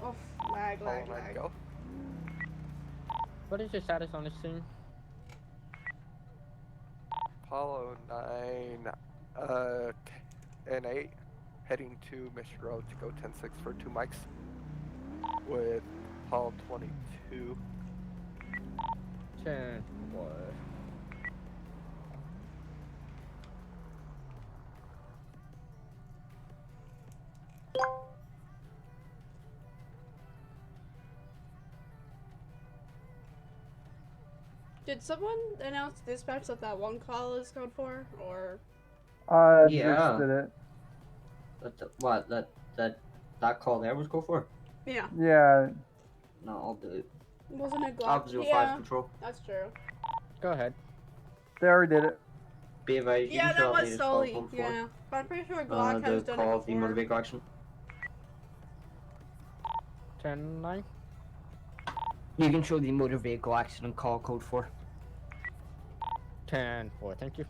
Oh, lag. Go. What is your status on this scene? Apollo 9, and 8, heading to Mission Road to go 10-6 for 2 mics. With Apollo 22. 10-4. Did someone announce dispatch that one call is code for, or? Yeah. Just did it. What? That call there was go for? Yeah. Yeah. No, I'll do it. Wasn't it Glock? Officer 5 Yeah, Patrol. that's true. Go ahead. They already did it. Be advised, you Yeah, can that fill out was the Sully. response form Yeah, but I'm pretty sure for, Glock has the done call it of the before. motor vehicle accident. 10-9. You can show the motor vehicle accident call code 4. 10-4, thank you.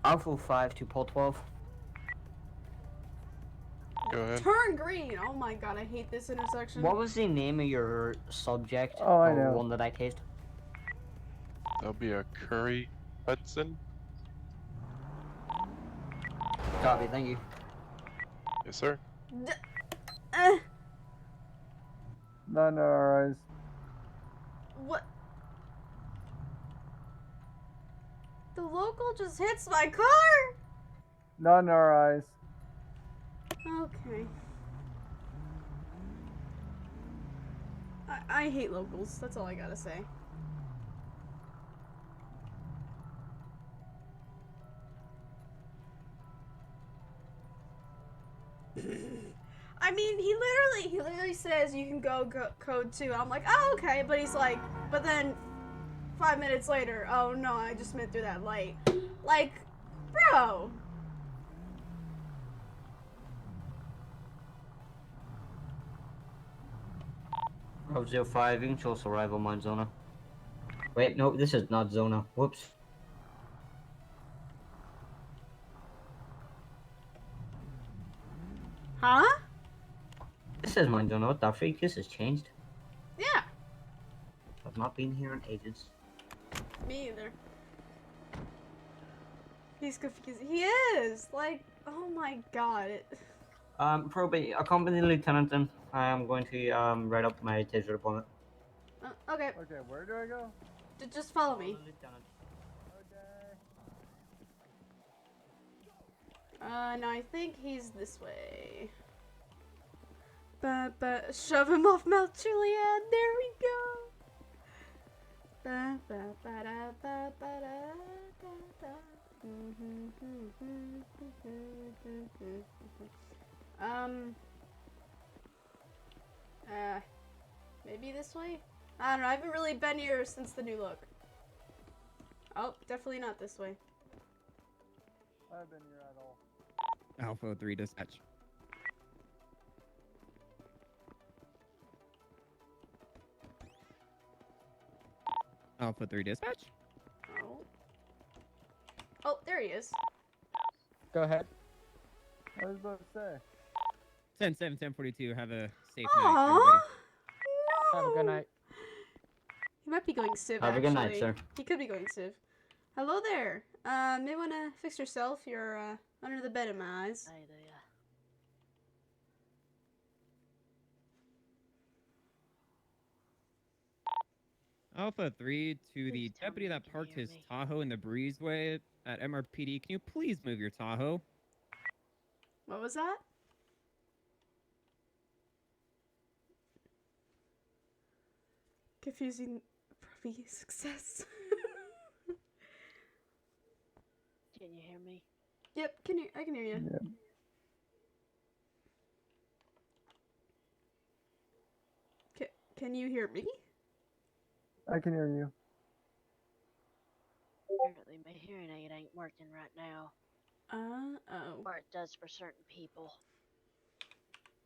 Alpha 5 to Paul 12. Go ahead. Turn green! Oh my god, I hate this intersection. What was the name of your subject? Oh, I or know. one that I tased? That'll be a Curry Hudson. Copy, thank you. Yes, sir. Not in our eyes. What? The local just hits my car? Not in our eyes. Okay. I hate locals, that's all I gotta say. I mean, he literally says you can go code 2. I'm like, oh, okay, but he's like, but then 5 minutes later, oh no, I just went through that light. Like, bro. Bravo 05, you can show us arrival mine Zona. Wait, no, this is not Zona. Whoops. Huh? This is mine Zona. What the freak? This has changed. Yeah, I've not been here in ages. me either. He's confused. He is! Like, oh my god. Probate, accompany the lieutenant then. I am going to write up my taser deployment. Okay. Okay, where do I go? Just follow me. No, I think he's this way. Shove him off Mount Juliet. There we go. Maybe this way? I don't know, I haven't really been here since the new look. Oh, definitely not this way. I haven't been here at all. Alpha 3 dispatch. Alpha 3 dispatch. Oh. Oh, there he is. Go ahead. I was about to say. 10-7, 1042. Have a safe Aww. night, everybody. Have a good night. He might be going Civ, Have a good night, actually. sir. He could be going Civ. Hello there. May wanna fix yourself. You're, under the bed in my eyes. Hey there. Alpha 3 to the deputy that parked his Tahoe in the breezeway at MRPD. Can you please move your Tahoe? What was that? Confusing probably success. Can you hear me? Yep, I can hear you. Yep. Can you hear me? I can hear you. Apparently my hearing aid ain't working right now. Oh. Or it does for certain people.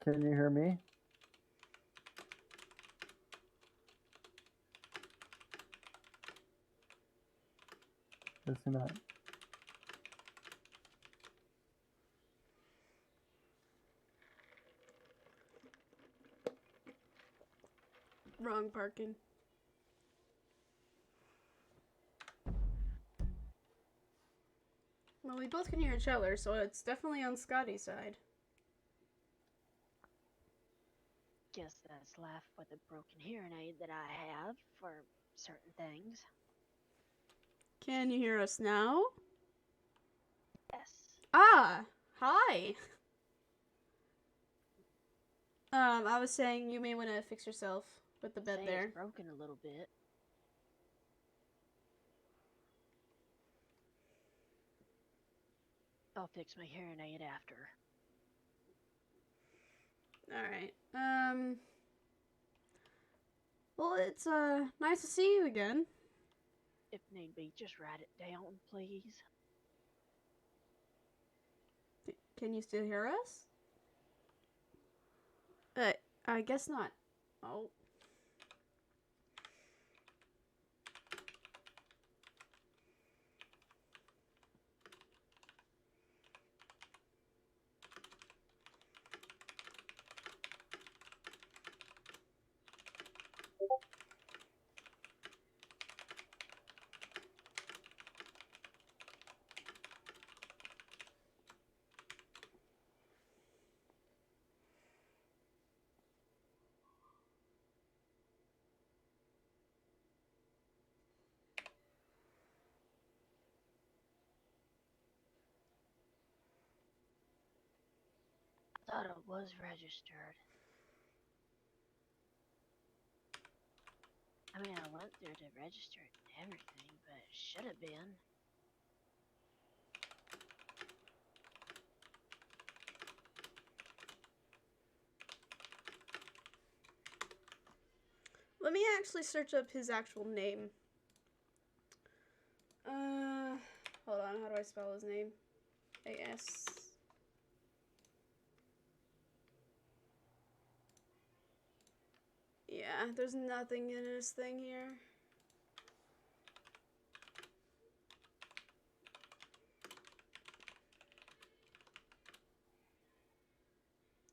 Can you hear me? Yes or not? Wrong parking. Well, we both can hear each other, so it's definitely on Scotty's side. Guess that's life with a broken hearing aid that I have for certain things. Can you hear us now? Yes. Ah! Hi! I was saying you may want to fix yourself with the bed Say there. It's broken a little bit. I'll fix my hearing aid after. Alright. Well, it's, nice to see you again. If need be, just write it down, please. Can you still hear us? I guess not. Oh. I thought it was registered. I mean, I went there to register it and everything, but it should have been. Let me actually search up his actual name. Hold on, how do I spell his name? A-S... Yeah, there's nothing in his thing here.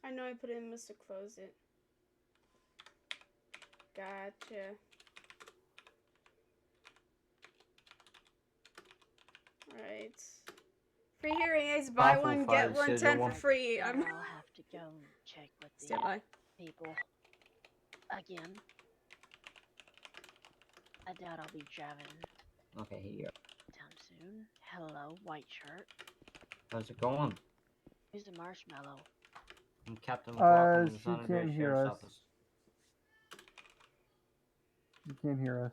I know I put it in, must have closed it. Gotcha. Alright. Free hearing aids, buy Apple one, get five, one, scissor 10 for one. free. I'll I'm have to go and check with the stand by. people again. I doubt I'll be driving Okay, here. time soon. Hello, white shirt. How's it going? Who's the marshmallow? I'm Captain McLaughlin. I'm the She San can't Andreas hear Sheriff's us. Office. You can't hear us.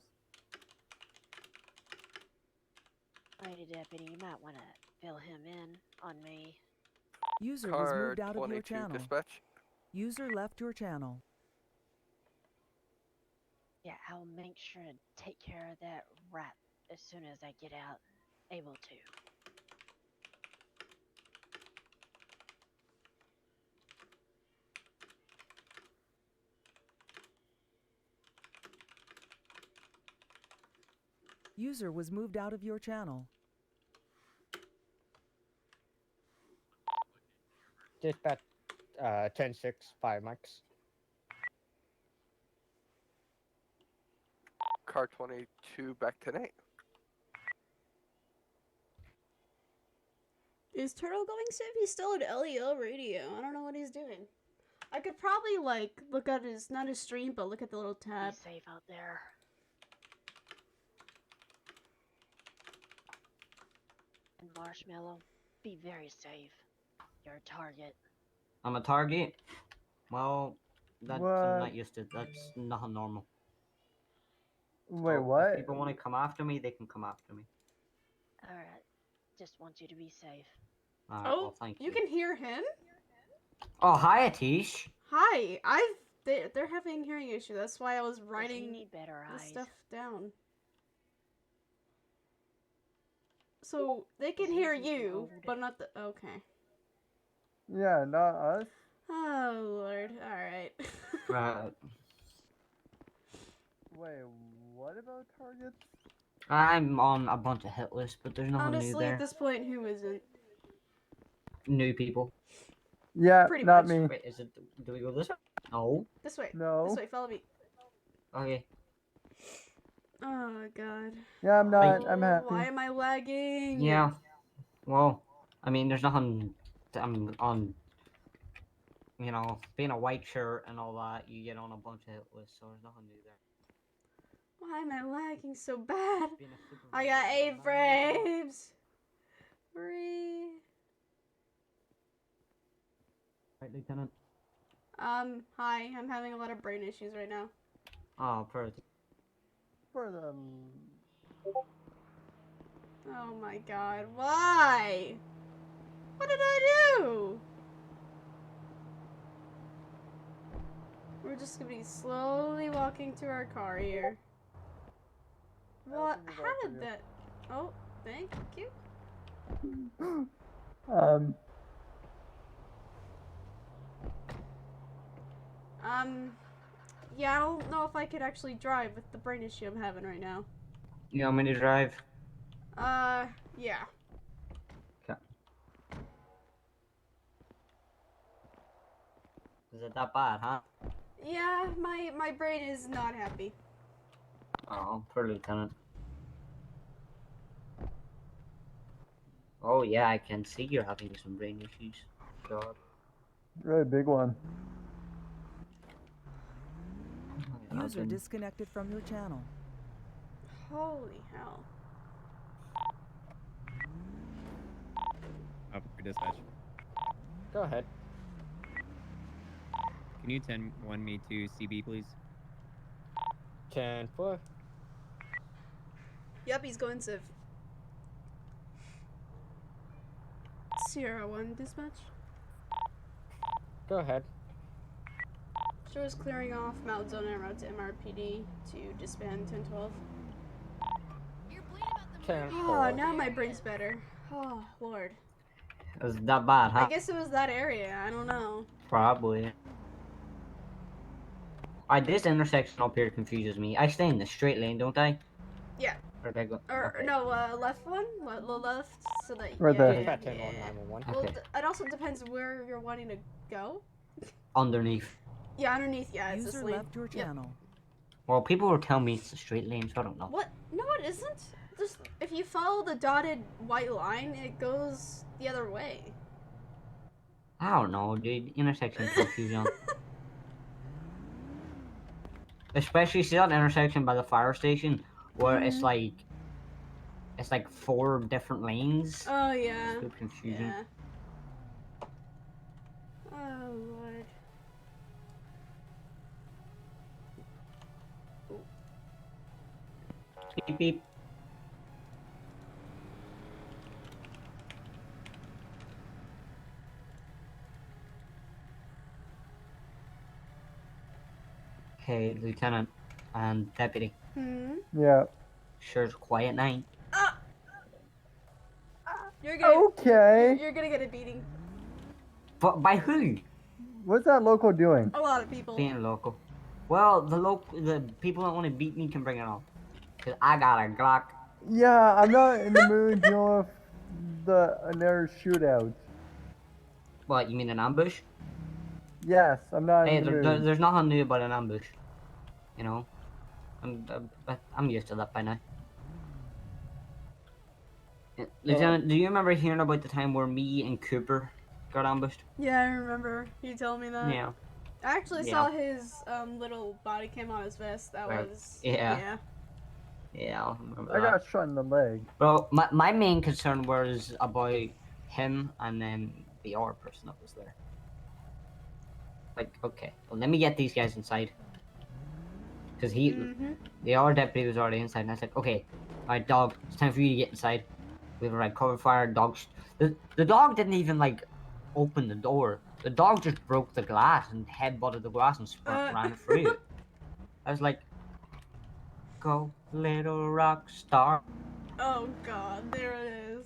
Lady deputy, you might want to fill him in on me. User was Car moved out of your 22 channel. dispatch. User left your channel. Yeah, I'll make sure to take care of that rat as soon as I get out, able to. User was moved out of your channel. Dispatch 10-6, 5 mics. Car 22 back tonight. Is Turtle going safe? He's still at LEO radio. I don't know what he's doing. I could probably like look at his, not his stream, but look at the little tab. Be safe out there. And Marshmallow, be very safe. You're a target. I'm a target? Well, that's What? I'm not used to. That's not normal. Wait, So, what? If people want to come after me, they can come after me. Alright. Just want you to be safe. Alright, Oh, well, thank you. you can hear him? Oh, hi, Atish. Hi, they're having hearing issue. That's why I was writing need better the eyes? stuff down. So they can Does he hear need to you, hold but not the. Okay. Yeah, not us. Oh Lord. All right. Right. Wait, what about targets? I'm on a bunch of hit lists, but there's nothing new Honestly, there. at this point, who isn't? New people. Yeah, Pretty not much. me. Wait, is it? Do we go this way? No. This way. No. This way. Follow me. Okay. Oh God. Yeah, I'm not. Oh, I'm happy. why am I lagging? Yeah. Well, I mean, there's nothing. I'm on. You know, being a white shirt and all that, you get on a bunch of hit lists, so there's nothing new there. Why am I lagging so bad? Being a supervisor, I got 8 nothing new there. frames. 3. Right, Lieutenant? Hi. I'm having a lot of brain issues right now. Oh, perfect. For them. Oh my God. Why? What did I do? We're just gonna be slowly walking to our car here. What? opened the How door for did you. that? Oh, thank you. Yeah, I don't know if I could actually drive with the brain issue I'm having right now. You want me to drive? Yeah. Okay. Is it that bad, huh? Yeah, my brain is not happy. Oh, poor Lieutenant. Oh yeah, I can see you're having some brain issues. God. Really big one. User disconnected from your channel. Holy hell. Up for dispatch. Go ahead. Can you 10-1 me to CB, please? 10-4. Yep, he's going Civ. Sierra 1 dispatch. Go ahead. Sure is clearing off Mount Zone en route to MRPD to disband 1012. 10-4. Oh, now my brain's better. Oh, Lord. Is that bad, huh? I guess it was that area. I don't know. Probably. This intersection up here confuses me. I stay in the straight lane, don't I? Yeah. Or do I go? Or Okay. no, left one, left, so that Right yeah, there. yeah, Dispatch yeah, 10-1, yeah. 911. Well, Okay. it also depends where you're wanting to go. Underneath. Yeah, underneath. Yeah, it's User this lane. left your Yep. channel. Well, people were telling me it's the straight lane, so I don't know. What? No, it isn't. just if you follow the dotted white line, it goes the other way. I don't know, dude. Intersection confusion. Especially see that intersection by the fire station where it's like 4 different lanes. Oh yeah. So confusing. Yeah. Oh lord. Beep beep. Hey, Lieutenant and Deputy. Yeah. Sure it's a quiet night. You're gonna. Okay. You're gonna get a beating. But by who? What's that local doing? A lot of people. Being local. Well, the people that want to beat me can bring it on. Cause I got a Glock. Yeah, I'm not in the mood dealing with another shootout. What, you mean an ambush? Yes, I'm not Hey, in the mood. there's nothing new about an ambush. You know? I'm used to that by now. Lieutenant, do you remember hearing about the time where me and Cooper got ambushed? Yeah, I remember. You told me that. Yeah. I actually saw his little body cam on his vest. That was. Yeah. Yeah, I remember I that. got shot in the leg. Well, my main concern was about him and then the other person that was there. Like, okay, well, let me get these guys inside. Because the other deputy was already inside, and I said, okay, alright, dog, it's time for you to get inside. We have a right cover fire, dogs. The dog didn't even, like, open the door. The dog just broke the glass and headbutted the glass and ran through it. I was like, go, little rock star. Oh god, there it is.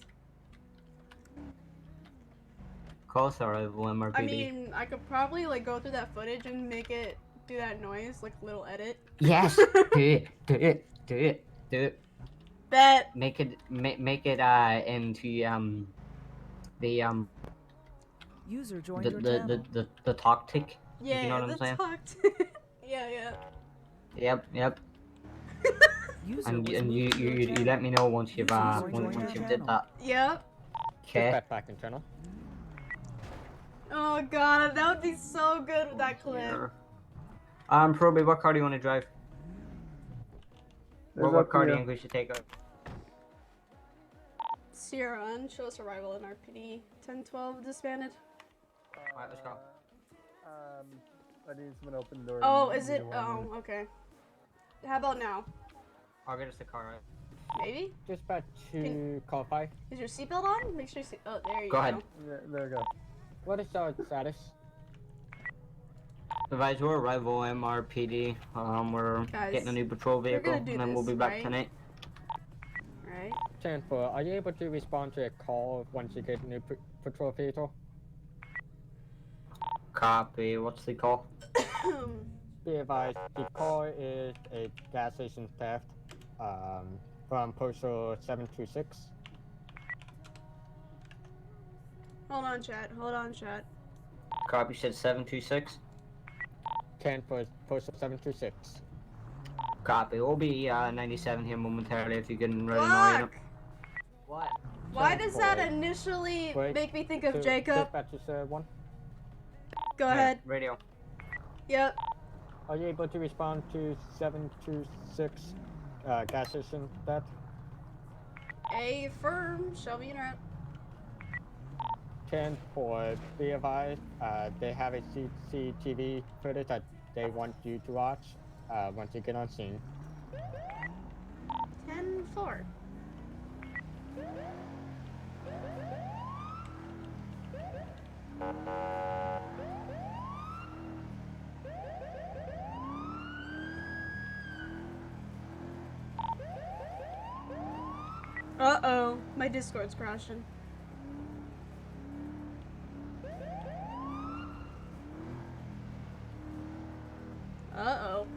Call survival MRPD. I mean, I could probably like go through that footage and make it do that noise, like a little edit. Yes, do it. Bet. Make it into the User joined your channel. the tactic. Yeah, if you know what I'm saying. Yeah. Yep. User And was you moved to your you channel. let me know once you've User once joined you your did that. Yep. Okay. Backpacking channel. Oh god, that would be so good with that clip. Sure. Proby, what car do you want to drive? What car do you think we should take out? Sierra on show survival in RPD 1012 disbanded. Alright, let's go. I need someone to open the door. Oh, is it? Oh, okay. How about now? I'll get us the car, right? Maybe? Dispatch to call 5. Is your seatbelt on? Make sure you see. Oh, there you Go ahead. There we go. What is our status? Advise, we're arrival MRPD. We're Guys, getting a new patrol vehicle, gonna do and then we'll this, be back right? tonight. Right. 10-4, are you able to respond to a call once you get a new patrol vehicle? Copy. What's the call? Be advised, the call is a gas station theft from postal 726. Hold on, chat. Copy. Said 726. 10 for postal 726. Copy. We'll be 97 here momentarily if you can ready Fuck! What? Why does that initially make me think of Jacob? Dispatch is 1. Go ahead. Radio. Yep. Are you able to respond to 726 gas station theft? A firm. Show me your 10-4, be advised, they have a CCTV footage that they want you to watch once you get on scene. 10-4. Uh-oh, my Discord's crashing. Uh-oh.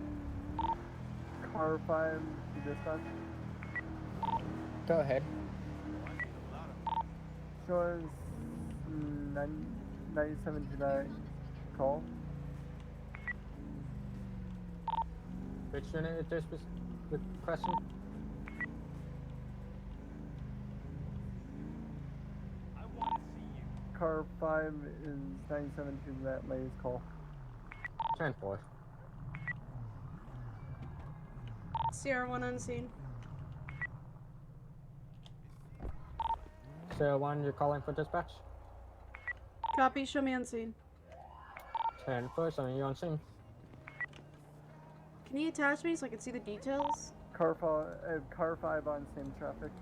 Car 5 to dispatch. Go ahead. Shows 97 July call. Which unit is this requesting? car 5 is 97 to that Lay's call. 10-4. Sierra 1 unseen. Sierra 1, you're calling for dispatch? Copy, show me unseen. 10-4, so you're on scene. Can you attach me so I can see the details? Car 5 on same traffic.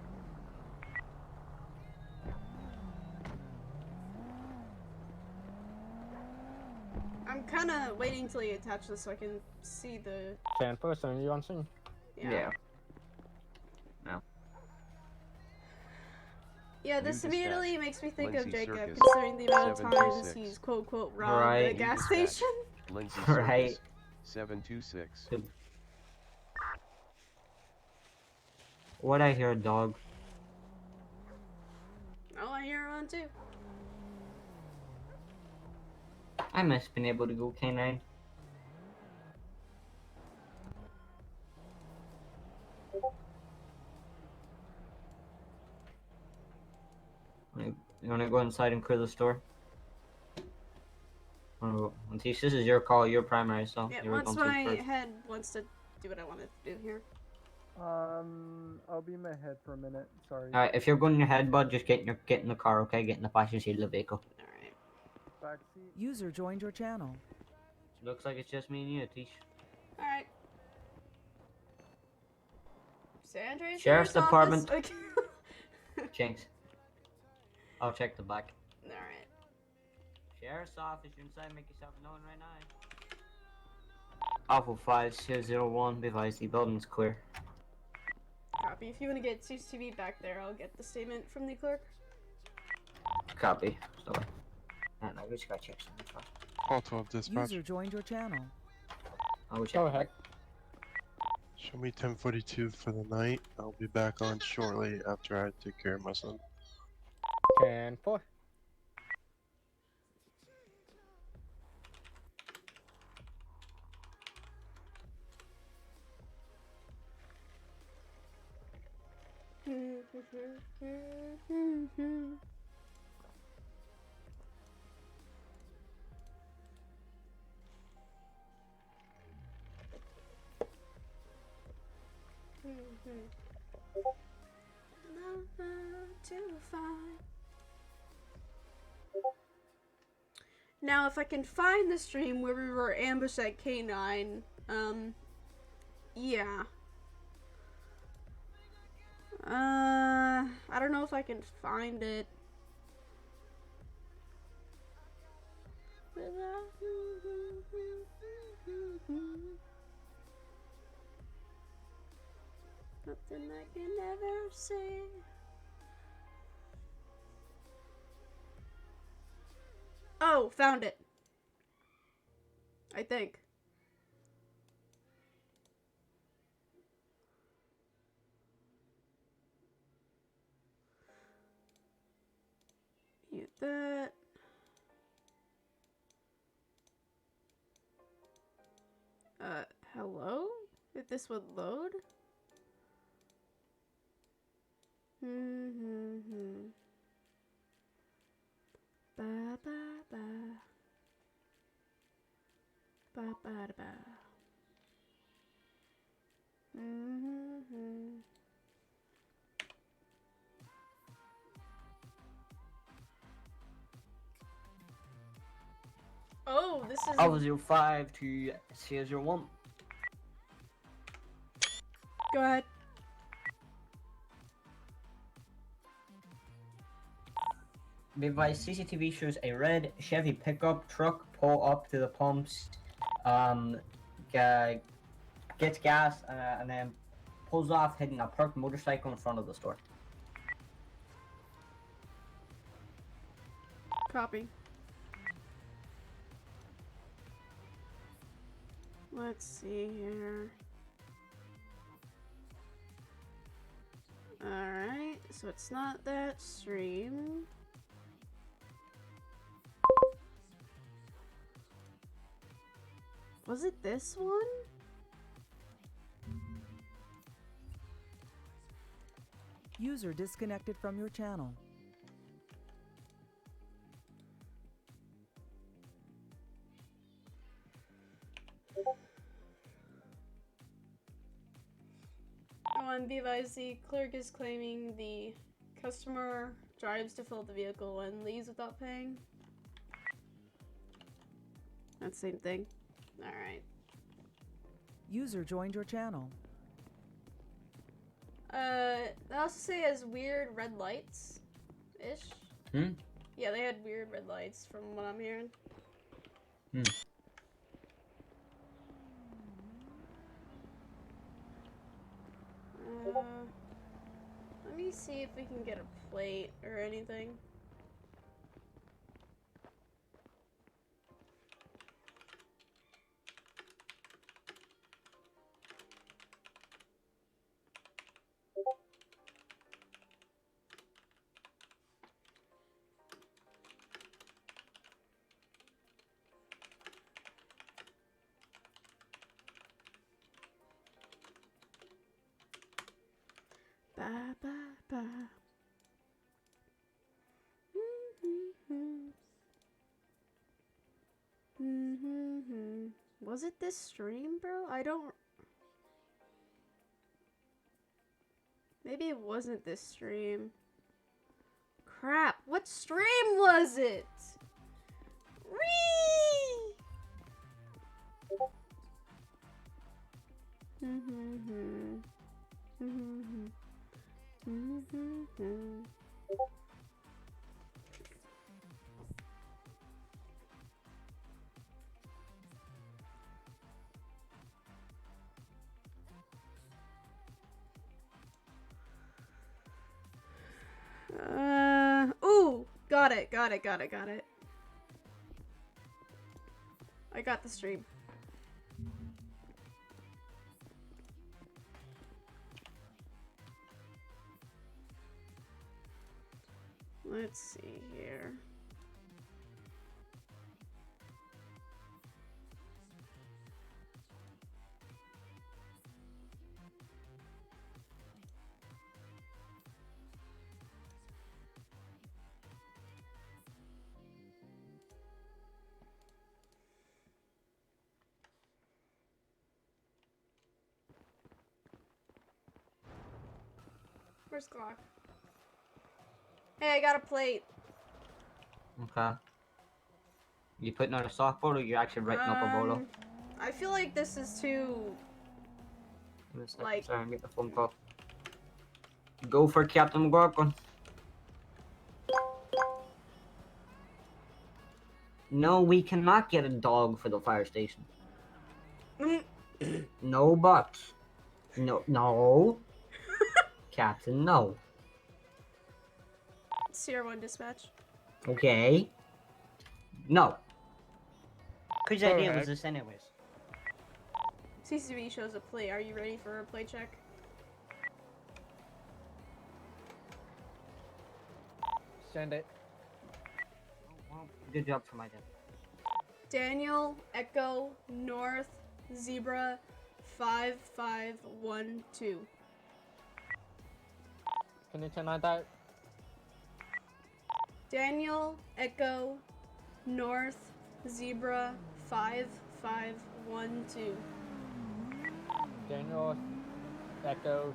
I'm kind of waiting till you attach this so I can see the... 10-4, so you're on scene. Yeah. No. Yeah, this New immediately dispatch. makes me think Lindsay of Jacob, Circus, considering the amount of times 726. he's quote robbed Right. the gas New dispatch. station. Lindsay Right. Circus, 726. What I hear, dog? Oh, I hear one too. I miss being able to go K9. You wanna go inside and clear the store? Matisse, this is your call, your primary, so Yeah, you're once going to my first. head wants to do what I want to do here. I'll be in my head for a minute. Sorry. Alright, if you're going in your head, bud, just get in the car, okay? Get in the passenger seat of the vehicle. Backseat. User joined your channel. Looks like it's just me and you, Atish. Alright. San Andreas Sheriff's Department. Office? Okay. Jinx. I'll check the back. Alright. Sheriff's office, you're inside, make yourself known right now. Alpha 5001, be advised, the building's clear. Copy. If you want to get CCTV back there, I'll get the statement from the clerk. Copy. Sorry. Man, I just gotta check something first. Call 12 dispatch. User joined your channel. I'll check. Go ahead. Show me 1042 for the night. I'll be back on shortly after I take care of my son. 10-4. Now, if I can find the stream where we were ambushed at K9, yeah. I don't know if I can find it. Something I can never say. Oh, found it. I think. Mute that. Hello? If this would load? Ba ba ba. Ba ba da ba. Oh, this is. Alpha 05 to C01. Go ahead. Be advised, CCTV shows a red Chevy pickup truck pull up to the pumps, gets gas, and then pulls off, hitting a parked motorcycle in front of the store. Copy. Let's see here. Alright, so it's not that stream. Was it this one? User disconnected from your channel. 1, be advised, the clerk is claiming the customer drives to fill the vehicle and leaves without paying. That's the same thing. Alright. User joined your channel. They also say it has weird red lights. Ish. Yeah, they had weird red lights from what I'm hearing. Let me see if we can get a plate or anything. Ba ba ba. Was it this stream, bro? I don't. Maybe it wasn't this stream. Crap! What stream was it? Ooh! Got it. I got the stream. Let's see here. Where's Glock? Hey, I got a plate. Okay. You putting on a softboard or you actually writing up a bolo? I feel like this is too. Like. Sorry, make the phone call. Go for Captain McGuarkin. No, we cannot get a dog for the fire station. No bucks. No. Captain, no. Sierra 1 dispatch. Okay. No. Whose Go idea ahead. was this anyways? CCTV shows a plate. Are you ready for a plate check? Send it. Good job for my dad. Daniel Echo North Zebra 5512. Can you turn on that? Daniel Echo North Zebra 5512. Daniel Echo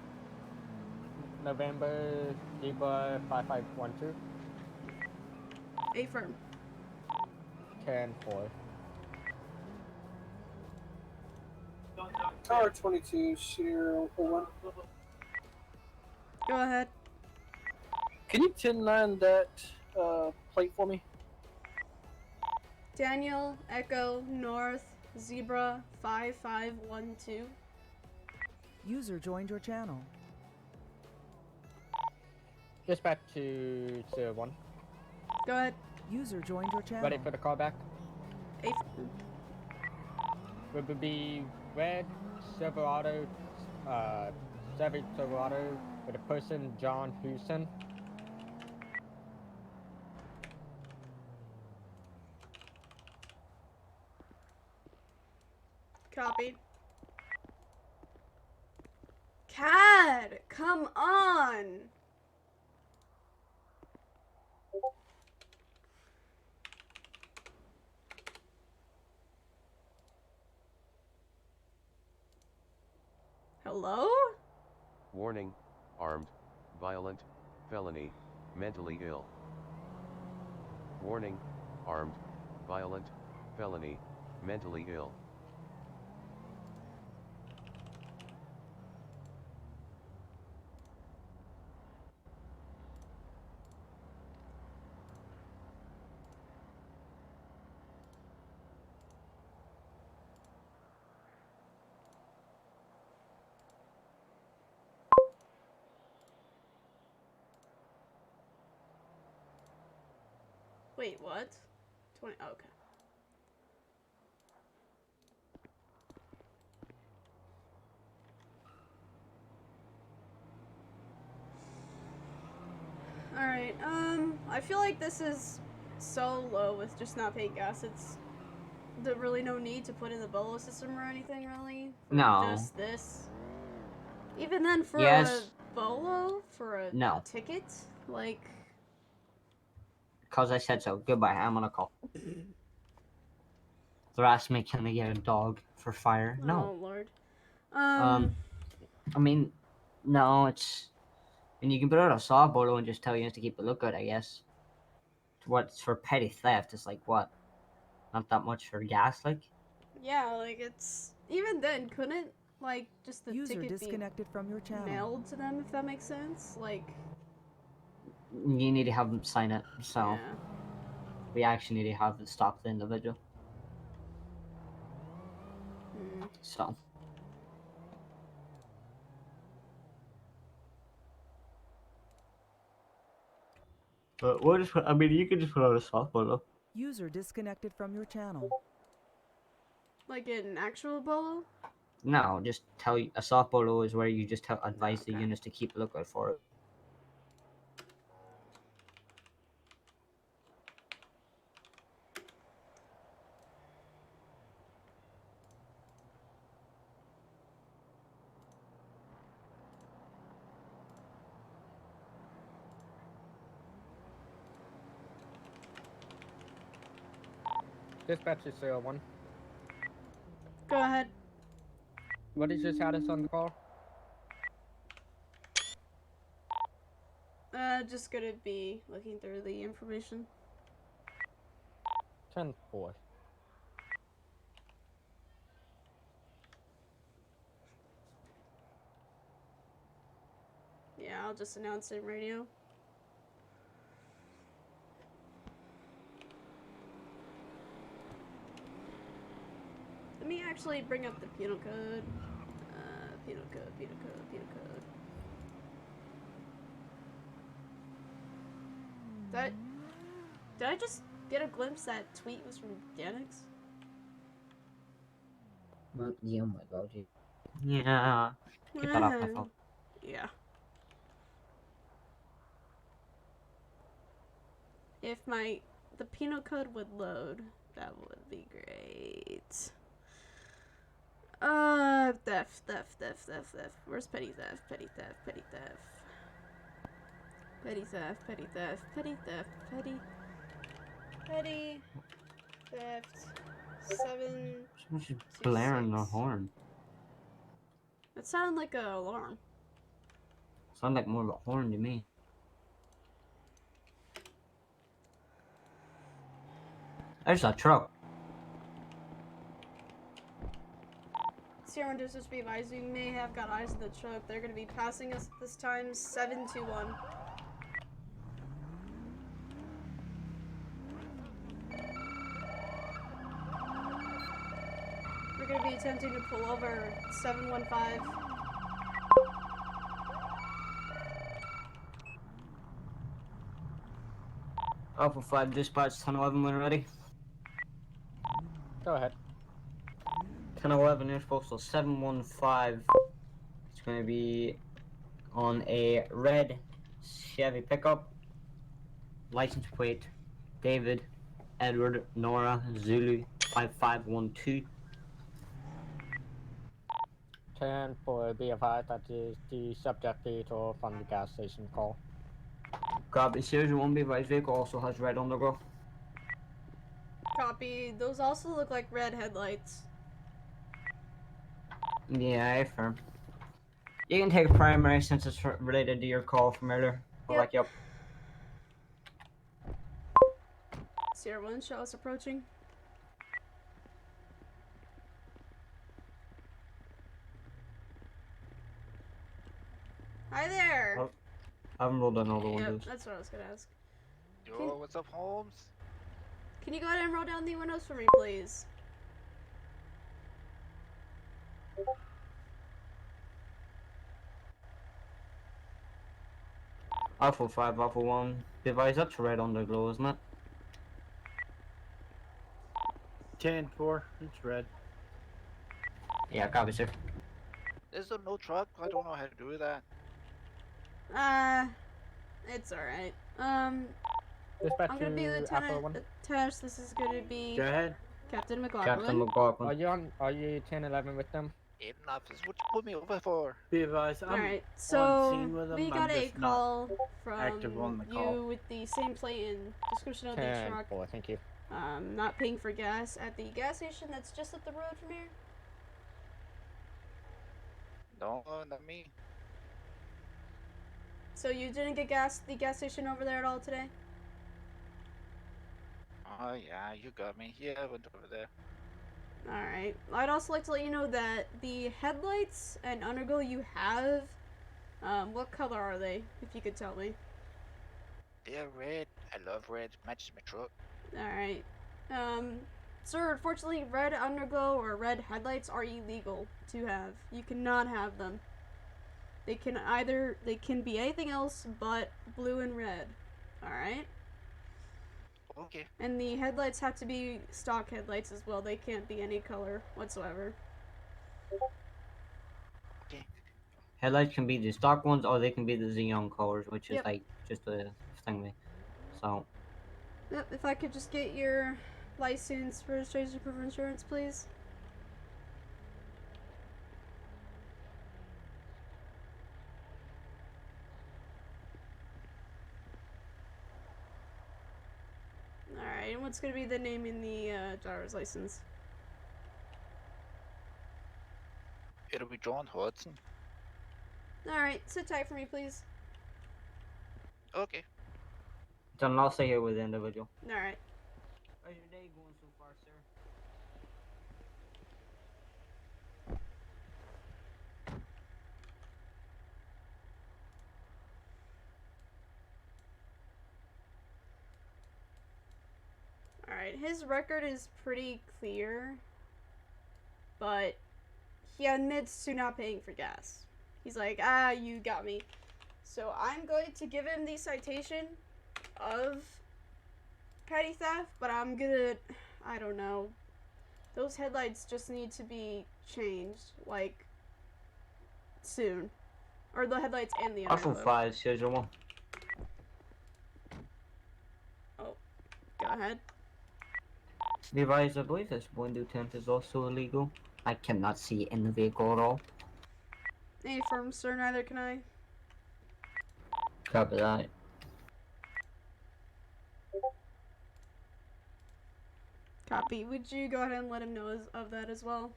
November Zebra 5512. Affirm. 10-4. Tower 22, Sierra 1. Go ahead. Can you 10-9 that plate for me? Daniel Echo North Zebra 5512. User joined your channel. Dispatch to Sierra 1. Go ahead. User joined your channel. Ready for the call back? Affirm. Would be red Silverado, Chevy Silverado with a person John Houston. Copy. CAD! Come on! Hello? Warning, armed, violent, felony, mentally ill. Warning, armed, violent, felony, mentally ill. Wait, what? 20. Oh, okay. Alright, I feel like this is so low with just not paying gas. There's really no need to put in the bolo system or anything, really. For No. Just this. Even then, for Yes. a bolo, for a No. ticket, like... Because I said so. Goodbye, I'm on a call. They're asking me, can I get a dog for fire? Oh, No. Lord. I mean, no, it's... And you can put out a saw bolo and just tell you to keep a lookout, I guess. What's for petty theft is like, what? Not that much for gas, like? Yeah, like, it's... Even then, couldn't, like, just the User ticket disconnected from your be channel. mailed to them, if that makes sense? Like... You need to have them sign it, so... Yeah. We actually need to have it stop the individual. So... But what is? I mean, you could just put out a soft bolo. User disconnected from your channel. Like an actual bolo? No, just tell you a soft bolo is where you just advise the units to keep a lookout for it. Dispatch is 01. Go ahead. What is your status on the call? Just gonna be looking through the information. 10-4. Yeah, I'll just announce it in radio. Let me actually bring up the penal code. Penal code, penal code, penal code. Did I just get a glimpse that tweet was from Danix? Well, yeah, oh my god, dude. Yeah. Get that off my phone. Yeah. If the penal code would load, that would be great. Theft. Where's petty theft? Petty theft. Petty theft. Petty theft. Petty theft. Petty theft. Petty theft. 7. Someone's just blaring their horn. That sounded like an alarm. Sound like more of a horn to me. There's a truck. Sierra and Deuces be advised, we may have got eyes on the truck. They're going to be passing us at this time, 721. We're going to be attempting to pull over 715. Alpha 5 dispatch 1011 when ready. Go ahead. 1011 Air Postal 715. It's going to be on a red Chevy pickup. License plate David Edward Nora Zulu 5512. 10-4, be advised that is the subject vehicle from the gas station call. Copy. Series 1 be advised vehicle also has red underglow. Copy. Those also look like red headlights. Yeah, I affirm. You can take a primary since it's related to your call from earlier. I'll Yep. back you up. Sierra 1, show us approaching. Hi there! I haven't rolled down all the Yep, windows. that's what I was gonna ask. Yo, what's up, Holmes? Can you go ahead and roll down the windows for me, please? Alpha 5, Alpha 1. Device, that's red underglow, isn't it? 10-4. It's red. Yeah, copy, sir. There's no truck. I don't know how to do that. It's alright. I'm gonna be Lieutenant Tash. This is gonna be Go ahead. Captain McLaughlin. Captain McLaughlin. Are you 10-11 with them? Enough is what you put me over for. Be advised, I'm Alright, on so scene with them. we got I'm a just not call active on from the call. you with the same plate and description of the 10-4, truck. thank you. Not paying for gas at the gas station that's just up the road from here. No, not me. So you didn't get gas at the gas station over there at all today? Oh yeah, you got me. Yeah, I went over there. Alright. I'd also like to let you know that the headlights and underglow you have, what color are they, if you could tell me? They're red. I love red. Matches my truck. Alright. Sir, unfortunately, red underglow or red headlights are illegal to have. You cannot have them. They can be anything else but blue and red. Alright? Okay. And the headlights have to be stock headlights as well. They can't be any color whatsoever. Okay. Headlights can be the stock ones or they can be the Xeon colors, which is Yep. like just a thing. So, Yep, if I could just get your license, registration, proof of insurance, please. Alright, and what's gonna be the name in the driver's license? It'll be John Hudson. Alright, sit tight for me, please. Okay. then I'll stay here with the individual. Alright. How's your day going so far, sir? Alright, his record is pretty clear, but he admits to not paying for gas. He's like, you got me. So I'm going to give him the citation of petty theft, but I don't know. Those headlights just need to be changed, like, soon. Or the headlights and the Alpha underglow. 5, schedule 1. Oh, go ahead. Device, I believe this window tint is also illegal. I cannot see in the vehicle at all. Any firm, sir, neither can I. Copy that. Copy. Would you go ahead and let him know of that as well?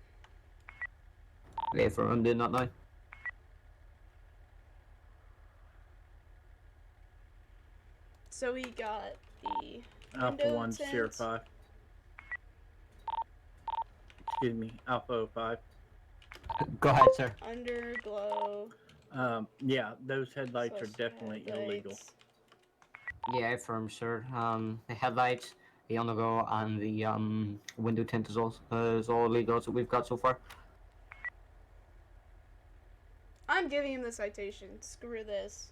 Wait for him, did not know. So we got the Alpha window 1, Sierra tint. 5. Excuse me, Alpha 05. Go ahead, sir. Underglow. Yeah, those headlights are Such definitely illegal. headlights. Yeah, firm, sir. The headlights, the underglow, and the window tint is all illegal that we've got so far. I'm giving him the citation. Screw this.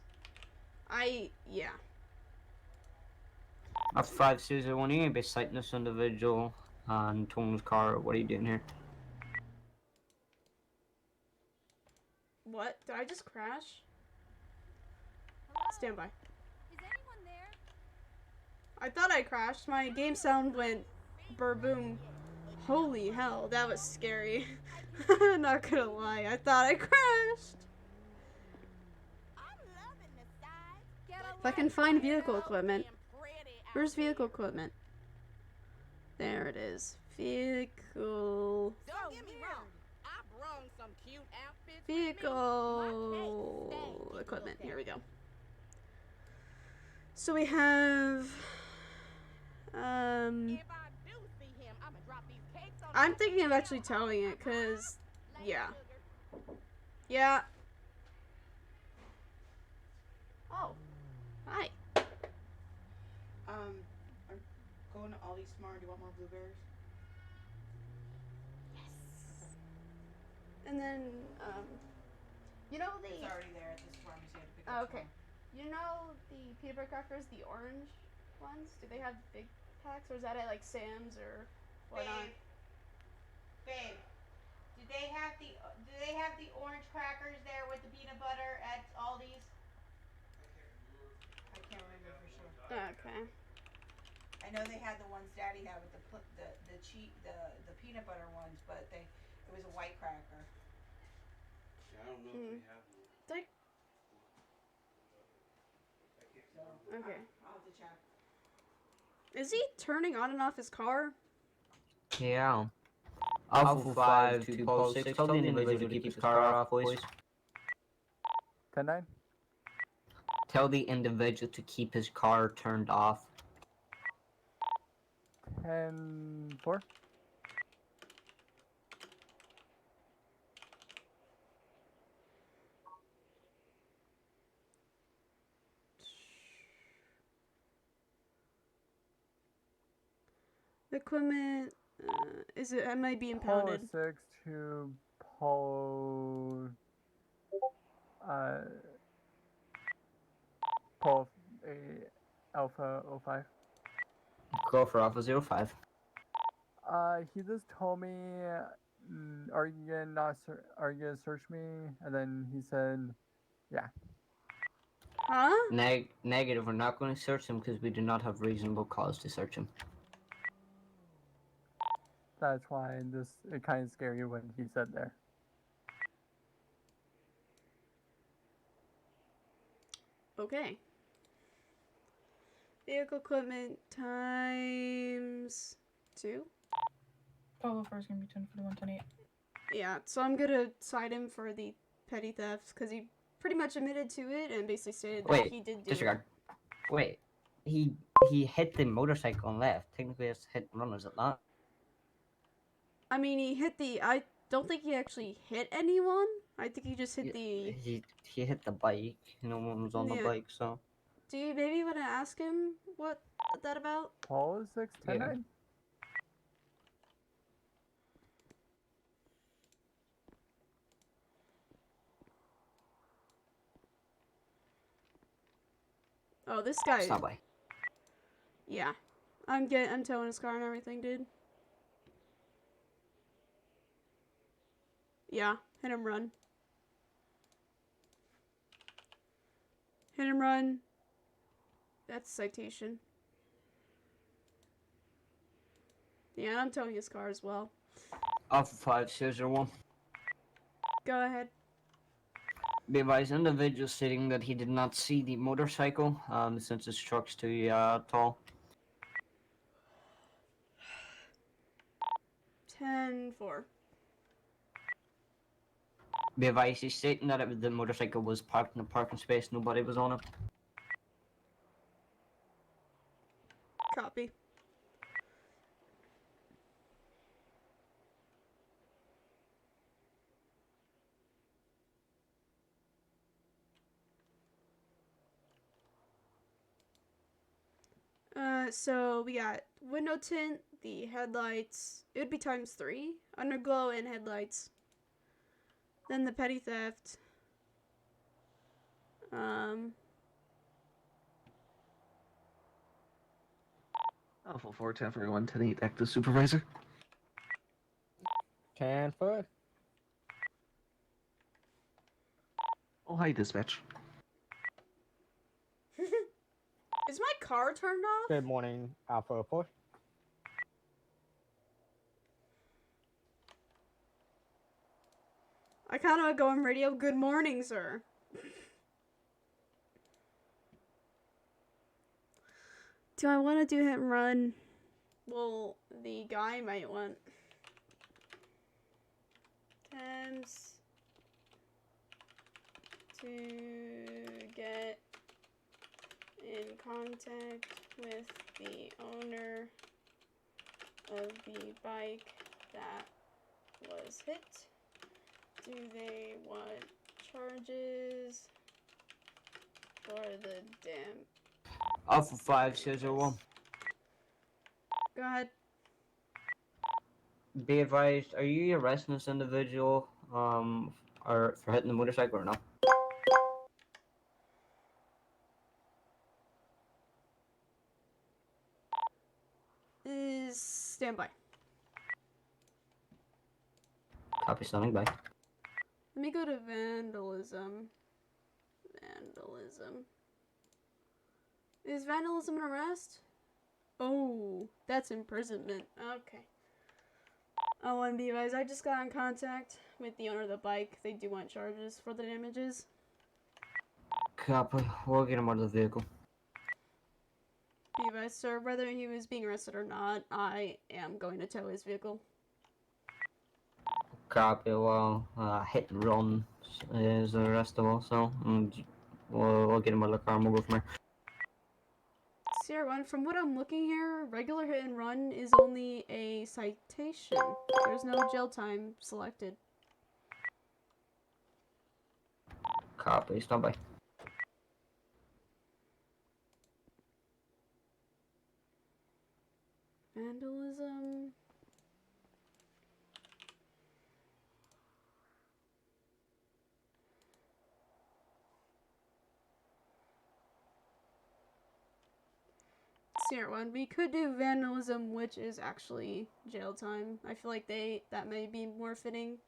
Yeah. Alpha 5, Susan 1, you're gonna be citing this individual and towing his car. What are you doing here? What? Did I just crash? Stand by. Is anyone there? I thought I crashed. My game sound went burboom. Holy hell, that was scary. Not gonna lie, I thought I crashed. If I can find vehicle equipment. Where's vehicle equipment? There it is. Vehicle. Don't get me wrong. I brung some cute outfits Vehicle equipment. Here we go. So we have. I'm thinking of actually towing it, cause, yeah. Yeah. Oh. Hi. I'm going to Aldi tomorrow. Do you want more blueberries? Yes. And then, you know the. It's already there at this pharmacy. I had to pick it Oh, up okay. You know the peanut butter crackers, the orange ones? Do they have big packs, or is that at like Sam's or whatnot? Babe, do they have the orange crackers there with the peanut butter at Aldi's? I can't remember for sure. Okay. I know they had the ones Daddy had with the peanut butter ones, but it was a white cracker. I don't know if we have them. Okay. I'll have to check. Is he turning on and off his car? Yeah. Alpha 5 to Pulse 6. Tell the individual to keep his car off, please. 10-9. Tell the individual to keep his car turned off. 10-4. Equipment. Is it? It might be Polo impounded. 6 to Polo. Polo Alpha 05. Go for Alpha 05. He just told me, are you gonna search me? And then he said, yeah. Huh? Negative. We're not going to search him because we do not have reasonable cause to search him. That's why it kind of scary when he said there. Okay. Vehicle equipment times 2. Polo 4 is gonna be 1041, 10-8. Yeah, so I'm gonna cite him for the petty theft because he pretty much admitted to it and basically stated that he did do disregard. it. Wait, he hit the motorcycle and left. Technically, it's hit and run, is it not? I mean, he hit the. I don't think he actually hit anyone. I think he just hit the. He hit the bike. No one was on the Yeah. bike, so. Do you maybe want to ask him what that about? Polo 6, 10-9. Oh, this guy. Stop by. Yeah, I'm towing his car and everything, dude. Yeah, hit him run. Hit him run. That's a citation. Yeah, I'm towing his car as well. Alpha 5, 001. Go ahead. Be advised, individual stating that he did not see the motorcycle, since his truck's too tall. 10-4. Be advised, he's stating that the motorcycle was parked in a parking space, nobody was on it. Copy. So we got window tint, the headlights, it would be times 3, underglow and headlights. Then the petty theft. Alpha 4, 10 for 1, 10 8, active supervisor. 10-4. Oh, hi, dispatch. Is my car turned off? Good morning, Alpha 4. I kind of go on radio. Good morning, sir. Do I want to do hit and run? Well, the guy might want. Times to get in contact with the owner of the bike that was hit. Do they want charges for the damn? Alpha 501. Go ahead. Be advised, are you arresting this individual or for hitting the motorcycle or no? Stand by. Copy, standing by. Let me go to vandalism. Vandalism. Is vandalism an arrest? Oh, that's imprisonment. Okay. Oh, and be advised, I just got in contact with the owner of the bike. They do want charges for the damages. Copy. We'll get him out of the vehicle. Be advised, sir, whether he was being arrested or not, I am going to tow his vehicle. Copy. Well, hit and run is arrestable, so we'll get him out of the car and we'll go from there. Sierra 1, from what I'm looking here, regular hit and run is only a citation. There's no jail time selected. Copy. Stand by. Vandalism. Sierra 1, we could do vandalism, which is actually jail time. I feel like that may be more fitting,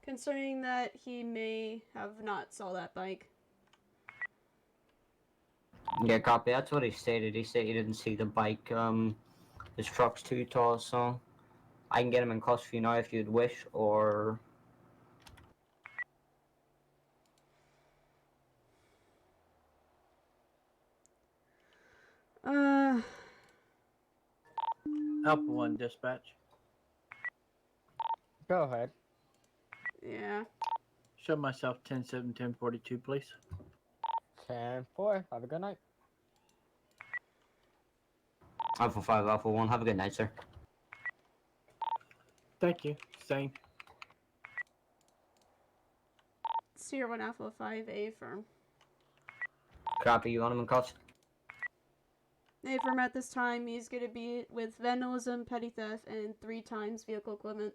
concerning that he may have not saw that bike. Yeah, copy. That's what he stated. He said he didn't see the bike. His truck's too tall, so I can get him in custody now if you'd wish, or Alpha 1 dispatch. Go ahead. Yeah. Show myself 10-7, 10-42, please. 10-4. Have a good night. Alpha 5, Alpha 1. Have a good night, sir. Thank you. Same. Sierra 1 Alpha 5, A firm. Copy. You want him in custody? A firm at this time, he's going to be with vandalism, petty theft, and 3 times vehicle equipment.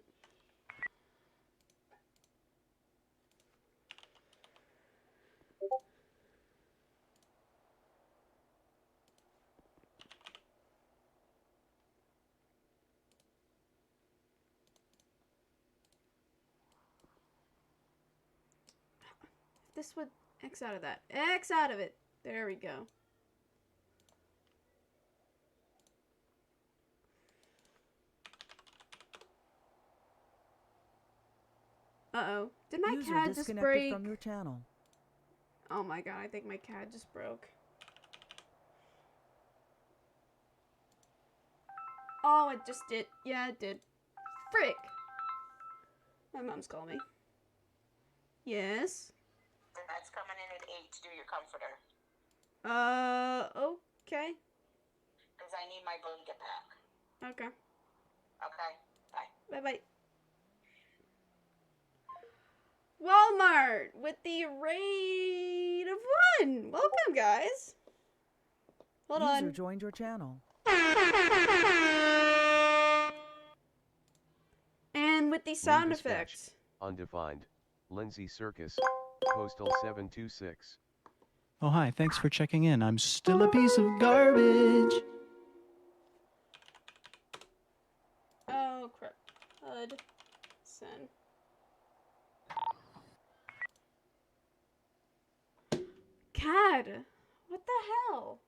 This would X out of that. X out of it. There we go. Uh-oh. Did my User CAD just disconnected break? from your channel. Oh my god, I think my CAD just broke. Oh, it just did. Yeah, it did. Frick! My mom's calling me. Yes? That's coming in at 8 to do your comforter. Okay. Because I need my blanket back. Okay. Okay, bye. Bye-bye. Walmart with the rate of 1. Welcome, guys. Hold User on. joined your channel. And with the sound Dispatch. effects. Undefined. Lindsay Circus. Postal 726. Oh, hi. Thanks for checking in. I'm still a piece of garbage. Oh, crap. Hudson. CAD. What the hell?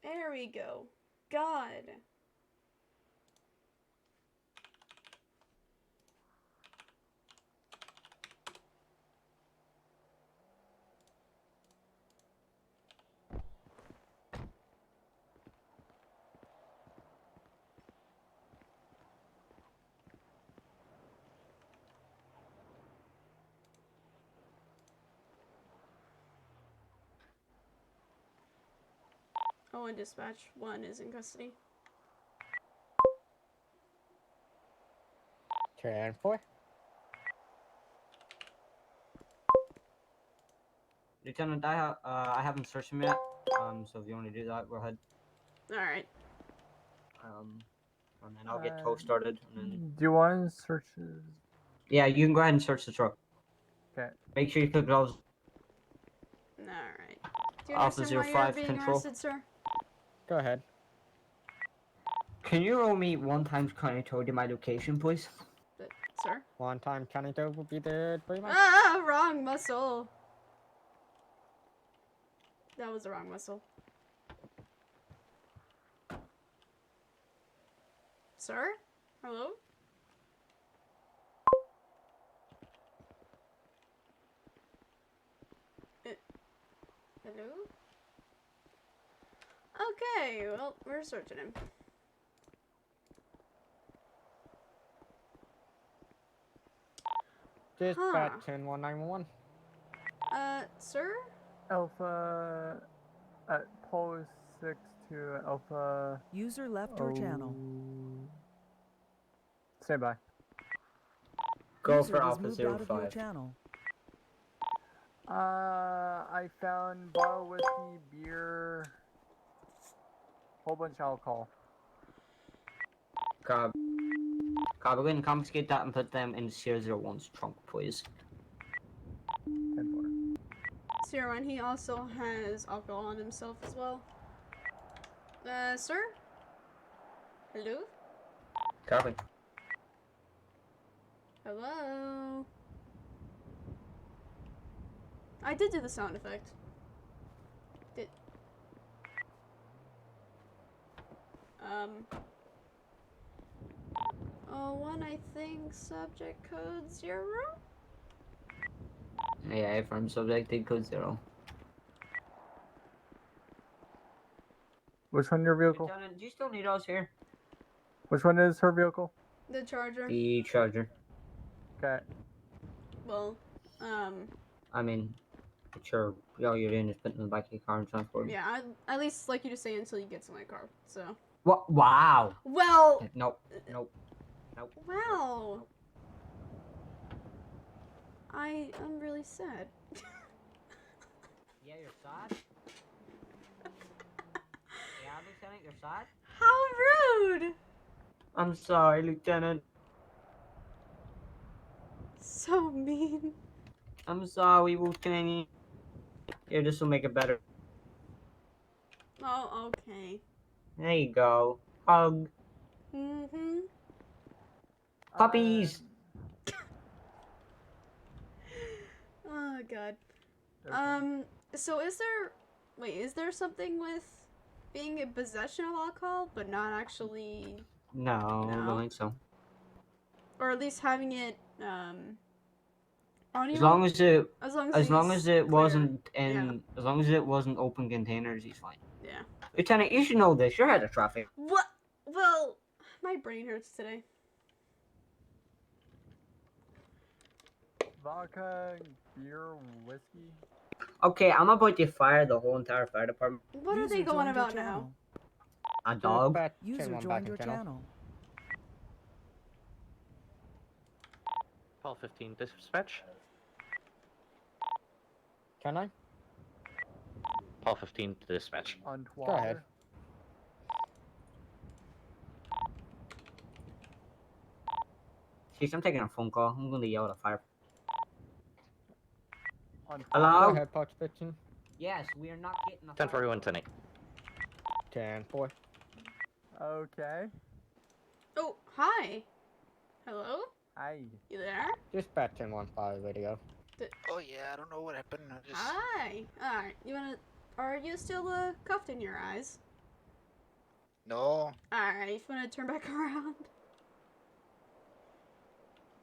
There we go. God. Oh, and dispatch 1 is in custody. 10-4. Lieutenant, I haven't searched him yet. So if you want to do that, go ahead. All right. And then I'll get tow started. And then... Do you want to search his... Yeah, you can go ahead and search the truck. Okay. Make sure you put gloves. All right. Do you Alpha understand why 05 you're being control. arrested, sir? Go ahead. Can you roll me 1 times county tow to my location, please? Sir? 1 time county tow will be the 3 months. Ah, wrong muscle. That was the wrong muscle. Sir? Hello? Hello? Okay, well, we're searching him. Dispatch 10-191. Sir? Alpha at pole 6 to Alpha. User left your channel. Stand by. Go User for was Alpha moved out of your 05. channel. I found bottle whiskey, beer, whole bunch of alcohol. Cobb, go ahead and confiscate that and put them in Sierra 01's trunk, please. 10-4. Sierra 1, he also has alcohol on himself as well. Sir? Hello? Copy. Hello? I did do the sound effect. Did... Oh, 1, I think, subject code 0? Yeah, from subjected code 0. Which one your vehicle? Lieutenant, do you still need us here? Which one is her vehicle? The Charger. The Charger. Okay. Well, I mean, sure, all you're doing is putting in the back of your car and transporting. yeah, I'd at least like you to stay until you get to my car, so. What? Wow. Well. Nope. Nope. Nope. Wow. I am really sad. Yeah, you're sad? Yeah, Lieutenant, you're sad? How rude! I'm sorry, Lieutenant. So mean. I'm sorry, Lieutenant. Here, this will make it better. Oh, okay. There you go. Hug. Mm-hmm. Puppies! Oh, God. So is there something with being in possession of alcohol, but not actually... No, I don't think so. Or at least having it, on As you? long as it, As long as he's it clear. wasn't in, as long as it wasn't open containers, he's fine. Yeah. Lieutenant, you should know this. You're head of traffic. What? Well, my brain hurts today. Vodka, beer, whiskey. Okay, I'm about to fire the whole entire fire department. What are they going about now? A dog. Dispatch User 10-1 joined back your in channel. channel. Paul 15 dispatch. Can I? Paul 15 to dispatch. On Go ahead. Jeez, I'm taking a phone call. I'm going to yell at a fire. On Hello? Go ahead, Pox 15. Yes, we are not getting a 10 for everyone tonight. 10-4. Okay. Oh, hi. Hello? Hi. You there? Dispatch 10-1-5, way to go. Oh yeah, I don't know what happened. I just... Hi. Alright, are you still, cuffed in your eyes? No. Alright, you wanna turn back around?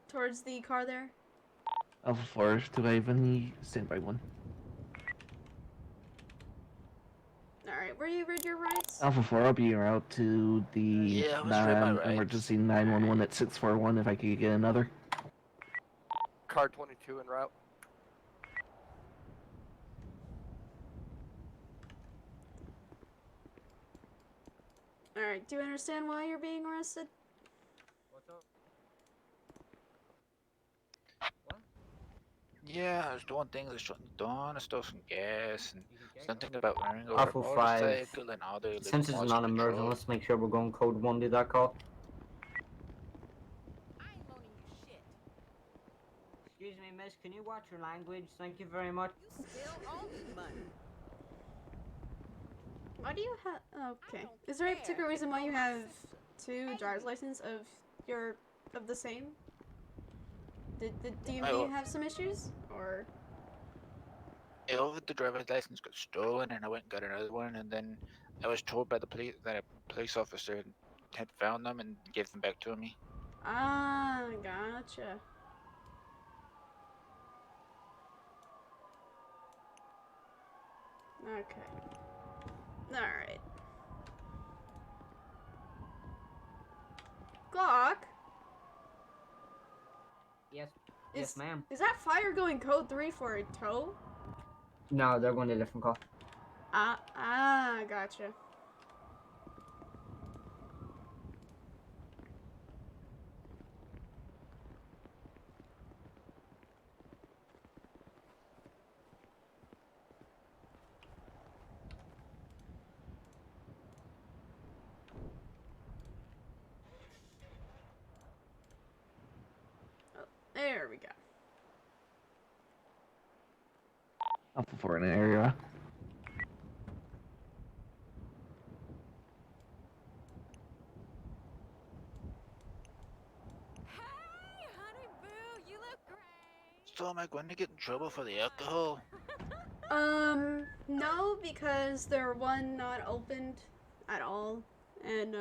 Towards the car there? Alpha 4 to Ivan, standby 1. Alright, where you read your rights? Alpha 4, I'll be out to the Yeah, I was read my rights. emergency 911 at 641 if I could get another. Car 22 en route. Alright, do you understand why you're being arrested? What's up? Yeah, I was doing things like shutting the door and stole some gas and something about running over Alpha a 5. motorcycle and all the Since it's not emergent, let's make sure we're going code 1 to that call. Excuse me, miss, can you watch your language? Thank you very much. Why do you have... Okay. Is there a particular reason why you have two driver's licenses of the same? Did the DMV have some issues? Or... The driver's license got stolen and I went and got another one, and then I was told by the police that a police officer had found them and gave them back to me. Ah, gotcha. Okay. Alright. Glock? Yes. Yes, ma'am. Is that fire going code 3 for a tow? No, they're going to a different call. Gotcha. There we go. Alpha 4 in an area. So am I going to get in trouble for the alcohol? No, because they're not opened at all, and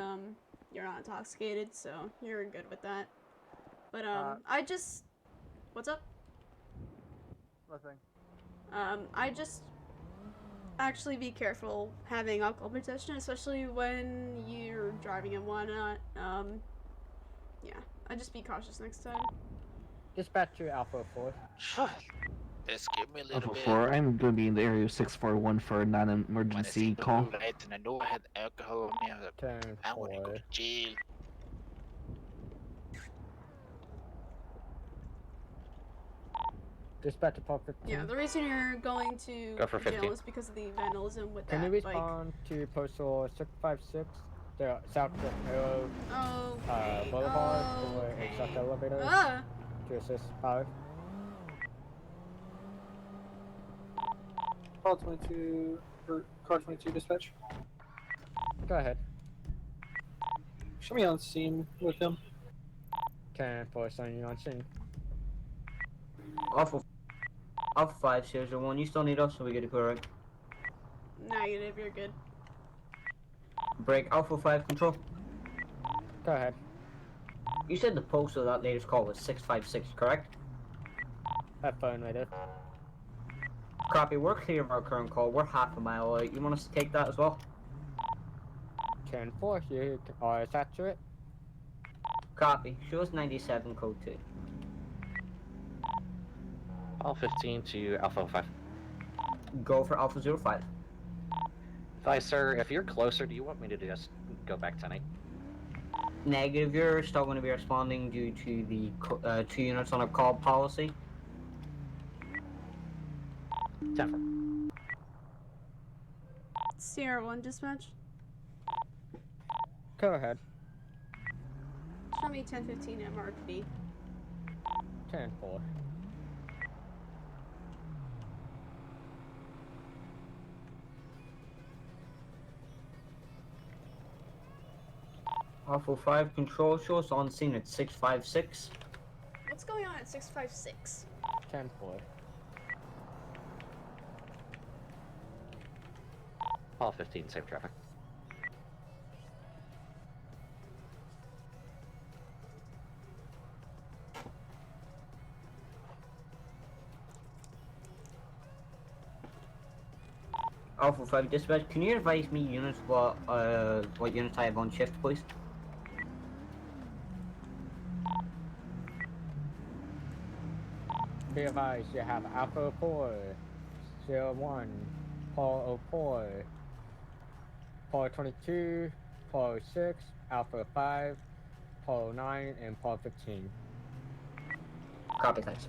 you're not intoxicated, so you're good with that. But I just, what's up? Nothing. I just actually be careful having alcohol possession, especially when you're driving and whatnot. Yeah, I just be cautious next time. Dispatch to Alpha 4. This give me a little Alpha bit. 4, I'm going to be in the area 641 for a When I non-emergency see the call. blue lights and I know I had alcohol on me, I was like, I want to go to jail. Dispatch to Park 15. Yeah, the reason you're going to Go for jail 15. is because of the vandalism with Can that you bike. respond to postal 656, the South Arrow Boulevard for a suck elevator to assist 5? Call 22 or car 22 dispatch. Go ahead. Show me on scene with him. 10-4, sending you on scene. Alpha 5, Series 1, you still need us, so we get to go right. Negative, you're good. Break Alpha 5 control. Go ahead. You said the post of that latest call was 656, correct? Affirmative. Copy, we're clear of our current call. We're half a mile out. You want us to take that as well? 10-4, you are accurate. Copy. Show us 97 code 2. All 15 to Alpha 5. Go for Alpha 05. Hi, sir. If you're closer, do you want me to just go back tonight? Negative, you're still going to be responding due to the 2 units on a call policy. 10-4. Sierra 1 dispatch. Go ahead. Show me 1015 MRPD. 10-4. Alpha 5 control, show us on scene at 656. What's going on at 656? 10-4. All 15, safe traffic. Alpha 5 dispatch, can you advise me units what units I have on shift, please? Be advised, you have Alpha 4, 01, Paul 04, Paul 22, Polo 6, Alpha 5, Polo 9, and Polo 15. Copy, thanks.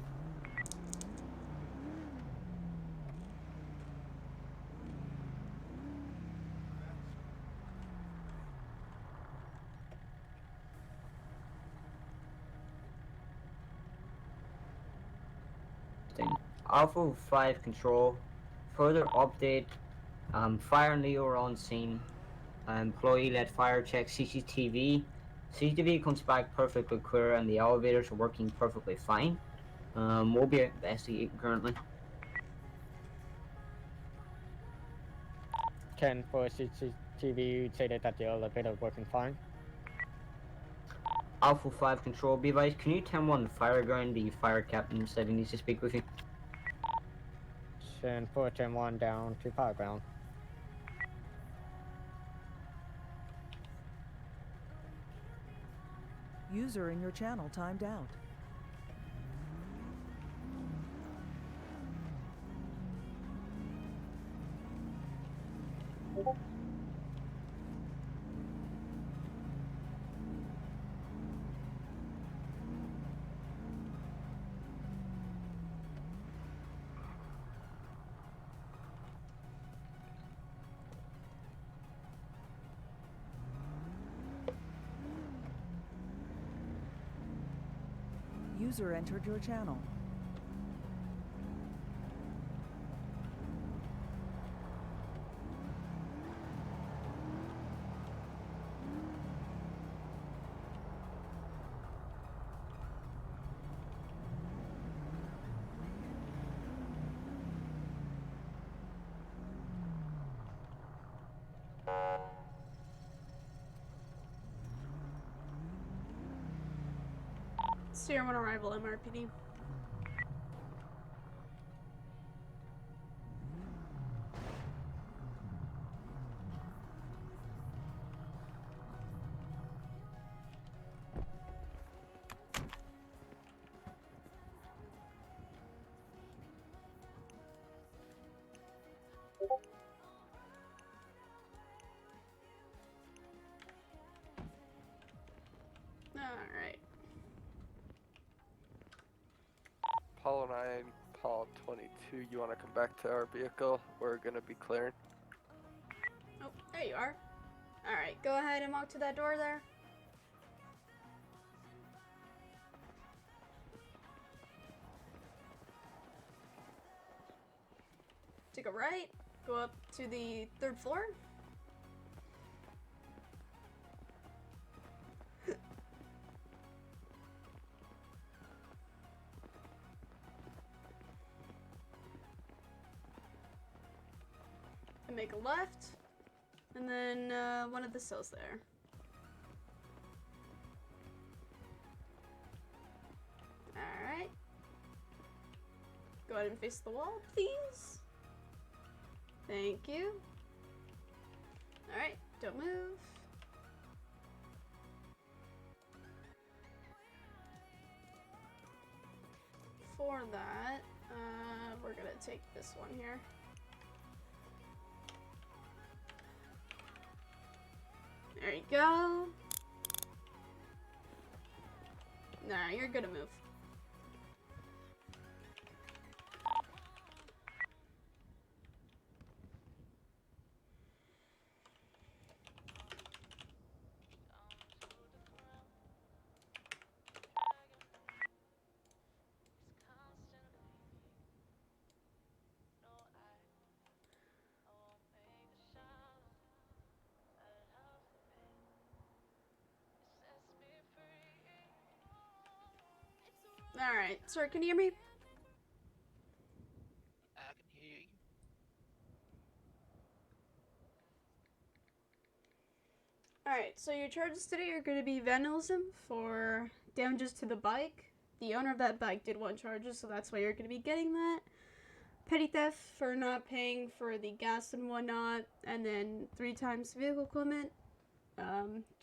Alpha 5 control. Further update. Fire and Leo are on scene. Employee-led fire check CCTV. CCTV comes back perfectly clear and the elevators are working perfectly fine. We'll be investigating currently. 10 for CCTV stated that the elevator is working fine. Alpha 5 control, be advised, can you tell one fire ground the fire captain said he needs to speak with you? 10 for 10-1 down to fire ground. User in your channel timed out. User entered your channel. Sierra 1 arrival, MRPD. Alright. Apollo 9, Apollo 22, you want to come back to our vehicle? We're going to be clearing. Oh, there you are. Alright, go ahead and walk to that door there. Take a right, go up to the 3rd floor. And make a left, and then one of the cells there. Alright. Go ahead and face the wall, please. Thank you. Alright, don't move. For that, we're gonna take this one here. There you go. Nah, you're gonna move. Alright, sir, can you hear me? I can hear you. Alright, so your charges today are going to be vandalism for damages to the bike. The owner of that bike did want charges, so that's why you're going to be getting that. Petty theft for not paying for the gas and whatnot, and then 3 times vehicle equipment.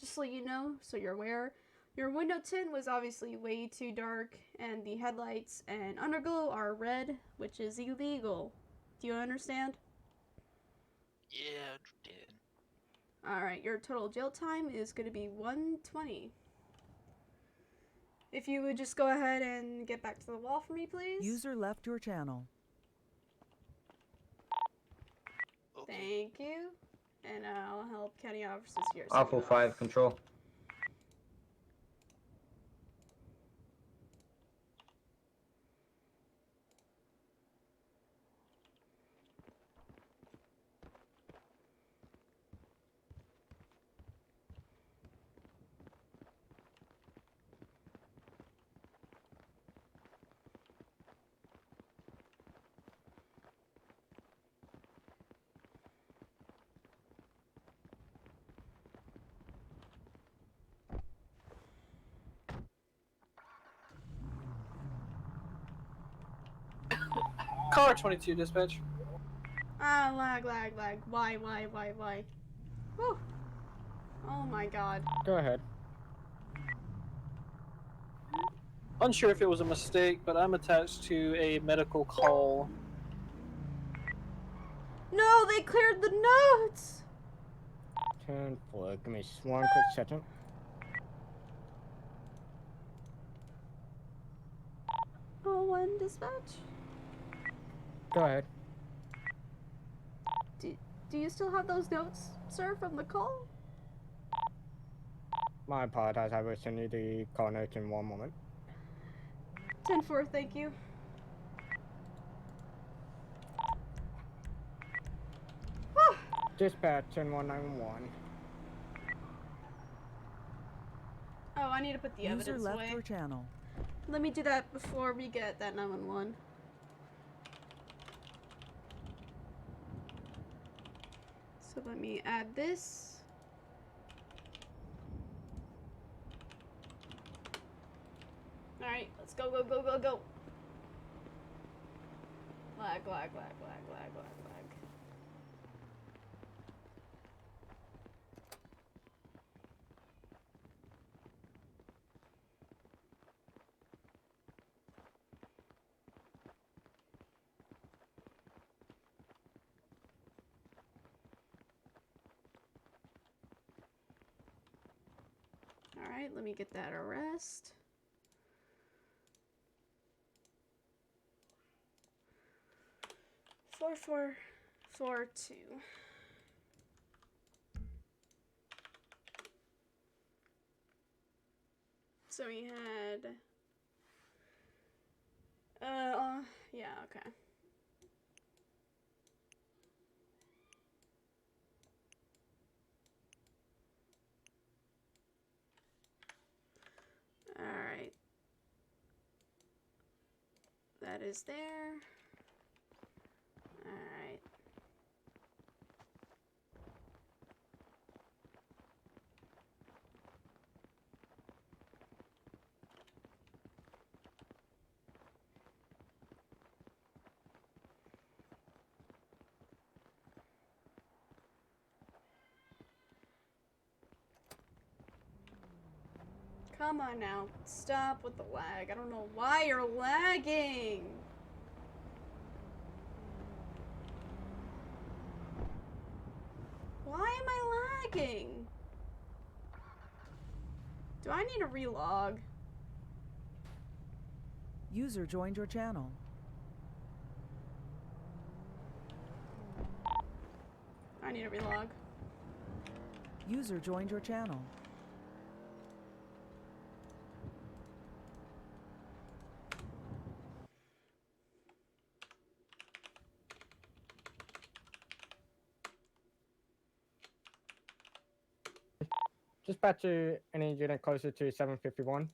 Just so you know, so you're aware. Your window tint was obviously way too dark, and the headlights and underglow are red, which is illegal. Do you understand? Yeah, I did. Alright, your total jail time is going to be 120. If you would just go ahead and get back to the wall for me, please. User left your channel. Thank you. And I'll help county officers here. Alpha 5 control. Car 22, dispatch. Ah, lag. Why? Whew. Oh my god. Go ahead. Unsure if it was a mistake, but I'm attached to a medical call. No, they cleared the notes! 10-4, give me just one quick second. Oh, one dispatch? Go ahead. Do you still have those notes, sir, from the call? My apologies, I will send you the call notes in one moment. 10-4, thank you. Dispatch 10191. Oh, I need to put the User evidence left away. your channel. Let me do that before we get that 911. So let me add this. Alright, let's go. Lag. Alright, let me get that arrest. Four, 2. So we had yeah, okay. Alright. That is there. Alright. Come on now. Stop with the lag. I don't know why you're lagging. Why am I lagging? Do I need to relog? User joined your channel. I need to relog. User joined your channel. Dispatch any unit closer to 751.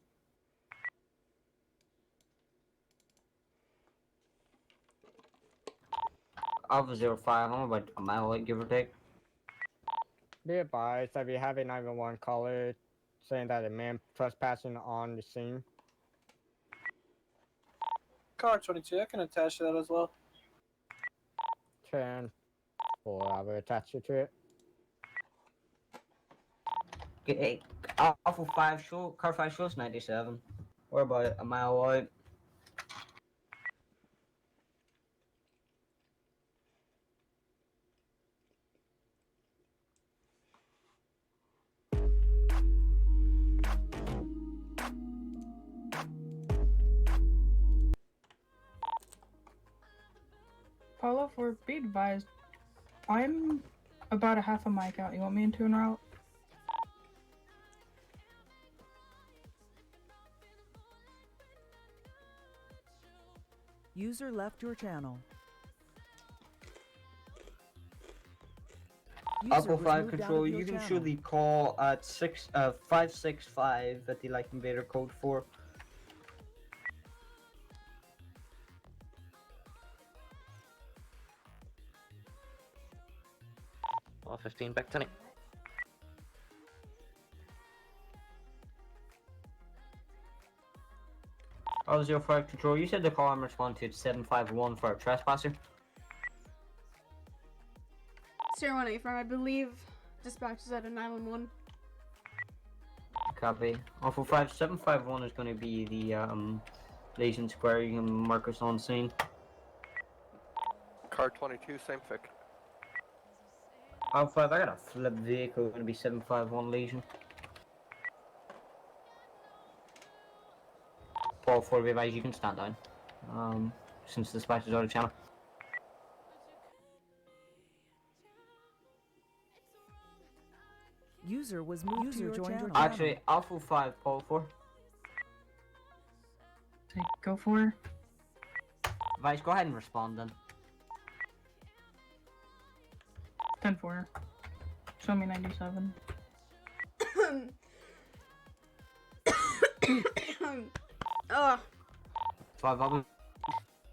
Alpha 05, I'm about a mile away, give or take. Be advised that we have a 911 caller saying that a man trespassing on the scene. Car 22, I can attach to that as well. 10-4, I will attach you to it. Okay, Alpha 5 show, car 5 shows 97. We're about a mile away. Paulo, for be advised, I'm about a half a mic out. You want me into en route? User left your channel. Apple was 5 moved out control, of your you can channel. surely call at 565 at the Light Invader code 4. Well, 15 back to me. Oh, 05 control, you said the call I'm responding to 751 for a trespasser. 018 firm, I believe dispatch is at a 911. Copy. Alpha 5 751 is going to be the Legion Square. You can mark us on scene. Car 22, same fic. Alpha 5, I got a flip vehicle. Going to be 751 Legion. Paul 4, be advised, you can stand down. Since dispatch is out of channel. User was moved to your channel. Actually, Alpha 5, Paul 4. Go for. Vice, go ahead and respond then. 10-4. Show me 97. Ugh. 5, I'll be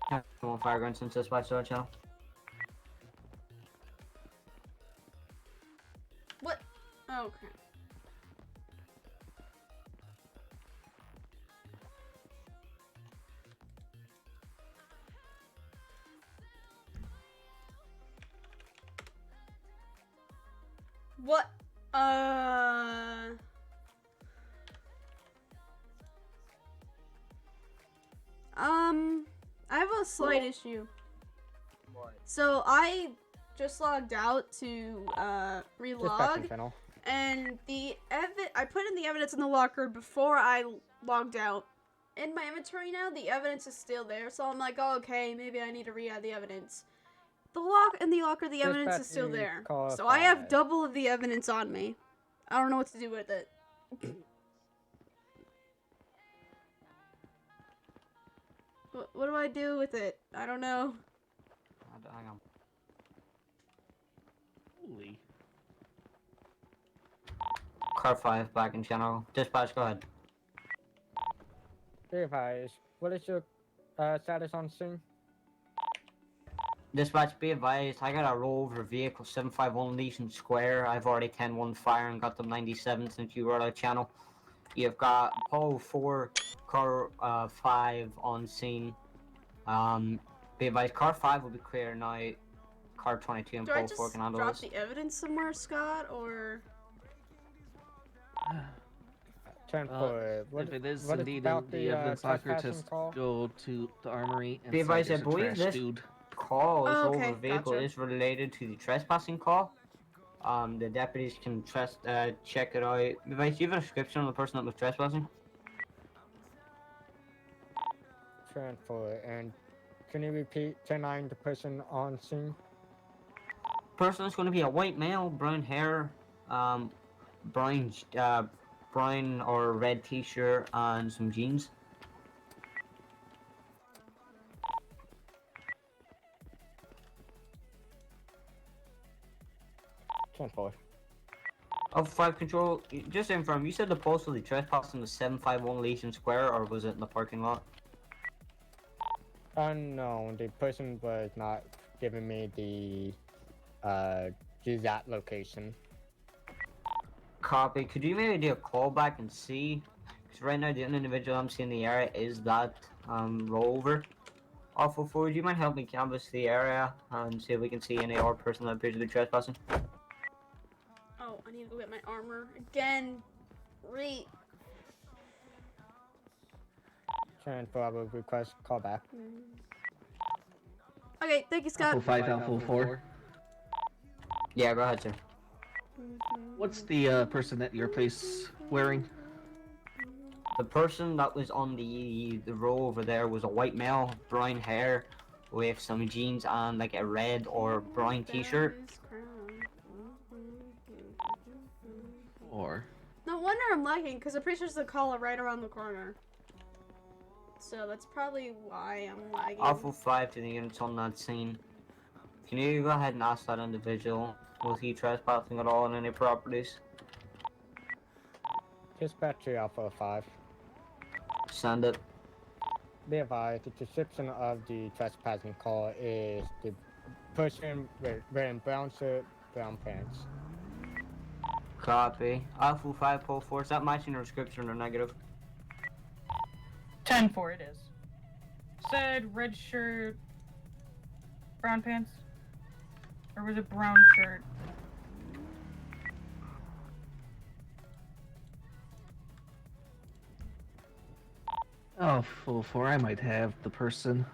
on fireground since dispatch is out of channel. What? Okay. What? I have a slight issue. So I just logged out to relog, and I put in the evidence in the locker before I logged out. In my inventory now, the evidence is still there, so I'm like, oh, okay, maybe I need to re-add the evidence. The locker, the evidence is still there. So I have double of the evidence on me. I don't know what to do with it. What do I do with it? I don't know. Hang on. Holy. Car 5 back in channel. Dispatch, go ahead. Be advised, what is your status on scene? Dispatch, be advised, I got a rollover vehicle 751 Legion Square. I've already 10-1 fire and got them 97 since you were out of channel. You've got Pole 4, car 5 on scene. Be advised, car 5 will be clear now. Car 22 and Do I Pole just 4 can handle drop this. the evidence somewhere, Scott, or? What, if it is what indeed about the evidence locker, trespassing just call? go to the armory and Be say advised, I there's a believe trash this dude. call is Oh, over okay, vehicle gotcha. is related to the trespassing call. The deputies can check it out. Be advised, do you have a description of the person that was trespassing? Transfer, and can you repeat 10-9 the person on scene? Person is going to be a white male, brown hair, brown or red t-shirt and some jeans. Transfer. Of 5 control, just to inform, you said the postal the trespassing was 751 Legion Square, or was it in the parking lot? No, the person was not giving me the exact location. Copy. Could you maybe do a call back and see? Because right now the only individual I'm seeing in the area is that rollover. Alpha 4, do you mind helping me canvass the area and see if we can see any other person that appears to be trespassing? Oh, I need to go get my armor again. Transfer, I will request callback. Okay, thank you, Scott. Alpha 5, Alpha 4. Yeah, go ahead, sir. What's the person at your place wearing? The person that was on the row over there was a white male, brown hair, with some jeans and like a red or brown t-shirt. Or No wonder I'm lagging, because I'm pretty sure there's a caller right around the corner. So that's probably why I'm lagging. Alpha 5 to the units on that scene. Can you go ahead and ask that individual, was he trespassing at all on any properties? Dispatch to Alpha 5. Send it. Be advised, the description of the trespassing call is the person wearing brown shirt, brown pants. Copy. Alpha 5 pull 4, is that matching the description or negative? 10-4 it is. Said red shirt, brown pants? Or was it brown shirt? Oh, full 4, I might have the person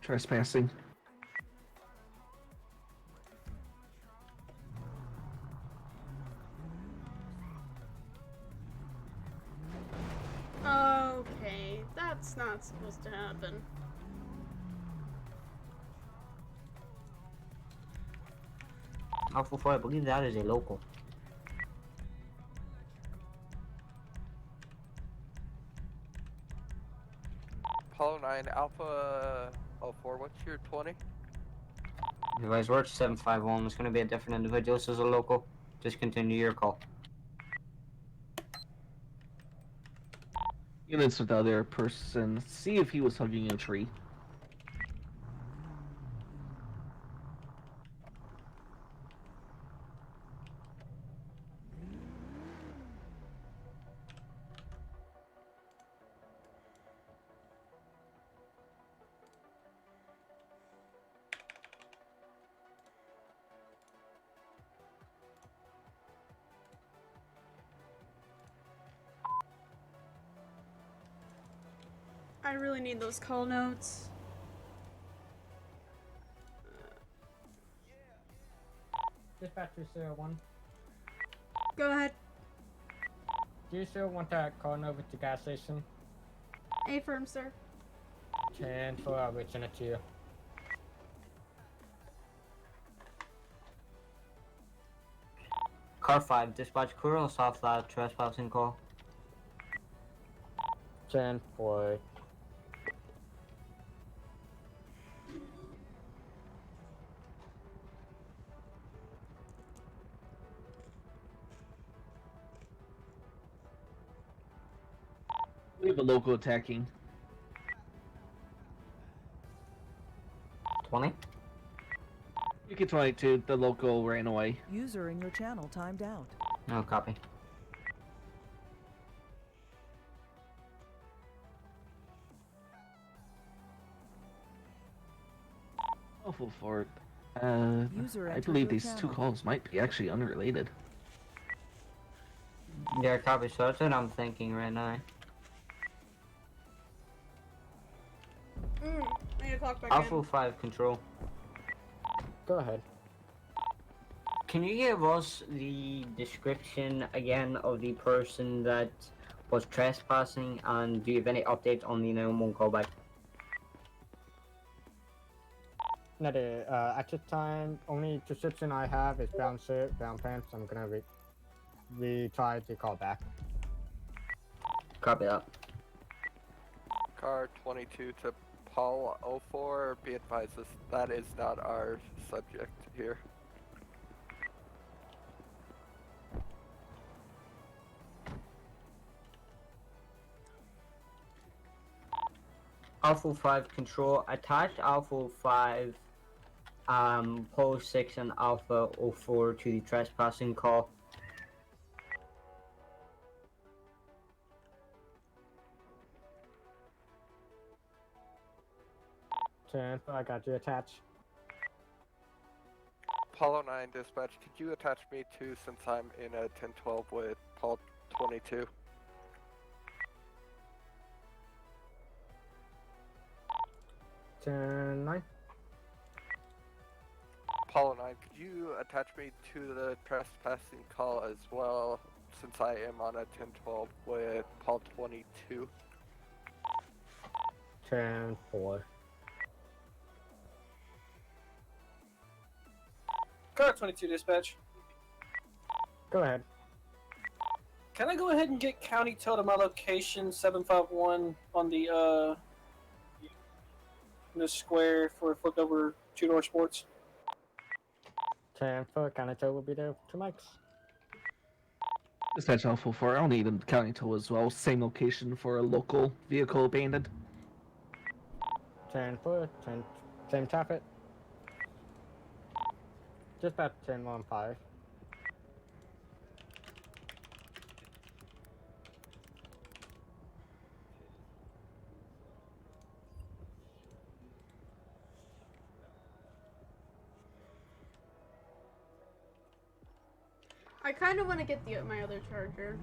trespassing. Okay, that's not supposed to happen. Alpha 4, I believe that is a local. Apollo 9, Alpha 04, what's your 20? Advise Roach 751, it's going to be a different individual, this is a local. Just continue your call. Units with the other person, see if he was hugging a tree. I really need those call notes. Dispatch to 01. Go ahead. Do you still want that calling over to the gas station? Affirm, sir. 10-4, I'll return it to you. Car 5, dispatch Coral South Lab trespassing call. 10-4. We have a local attacking. 20? You can 22, the local ran away. User in your channel timed out. No copy. Awful for User I entered believe your these two channel. calls might be actually unrelated. Yeah, copy, so that's what I'm thinking right now. I need to clock back Alpha in. 5 control. Go ahead. Can you give us the description again of the person that was trespassing, and do you have any updates on the 911 callback? Not at this time, only description I have is brown shirt, brown pants. I'm gonna retry to call back. Copy that. Car 22 to Paul 04, be advised that is not our subject here. Alpha 5 control, attach Alpha 5, Pole 6 and Alpha 04 to the trespassing call. I got you attached. Apollo 9 dispatch, could you attach me to, since I'm in a 1012 with Paul 22? Nine. Apollo 9, could you attach me to the trespassing call as well, since I am on a 1012 with Paul 22? 10-4. Car 22 dispatch. Go ahead. Can I go ahead and get county tow to my location 751 on the in the square for flipped over two-door sports? 10 foot, county tow will be there. 2 mics. Dispatch Alpha 4, I'll need a county tow as well. Same location for a local vehicle abandoned. 10 foot, 10, same traffic. Dispatch 1015. I kind of want to get my other charger.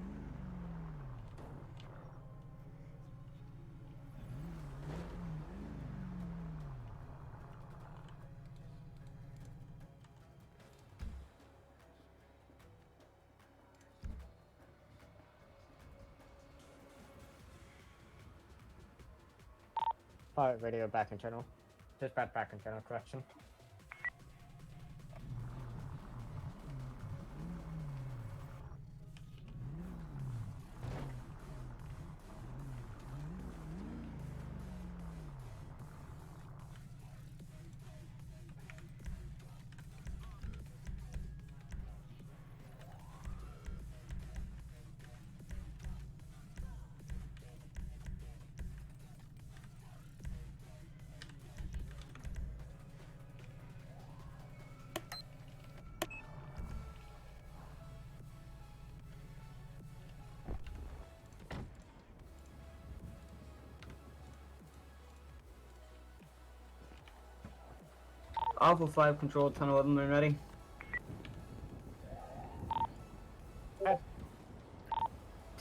Alright, radio back in channel. Dispatch back in channel, correction. Alpha 5 control 1011 when ready. Okay.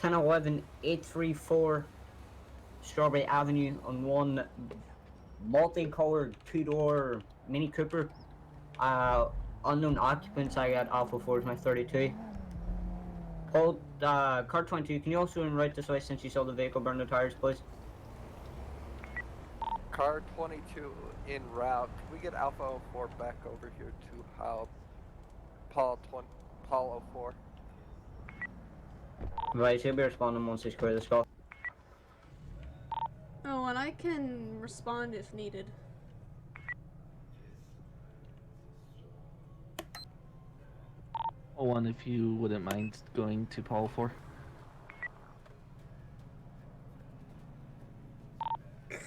1011 834 Strawberry Avenue on one multicolored two-door Mini Cooper. Unknown occupants. I got Alpha 4 is my 32. Hold car 22. Can you also write this way since you saw the vehicle burn the tires, please? Car 22 en route. Can we get Alpha 04 back over here to how Paul 04? Right, he'll be responding once they square this call. Oh, and I can respond if needed. One, if you wouldn't mind going to Paul 4.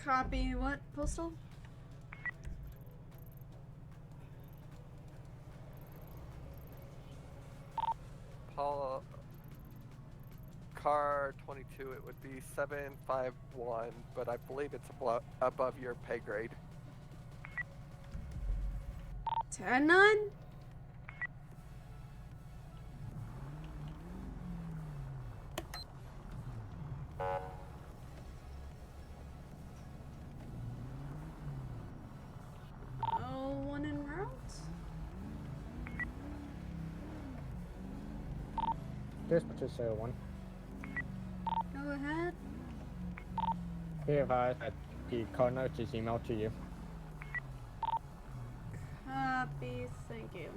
Copy what, Postal? Paul, car 22, it would be 751, but I believe it's above your pay grade. 10-9? One en route? Dispatch 01. Go ahead. Be advised that the call notes is emailed to you. Copy, thank you.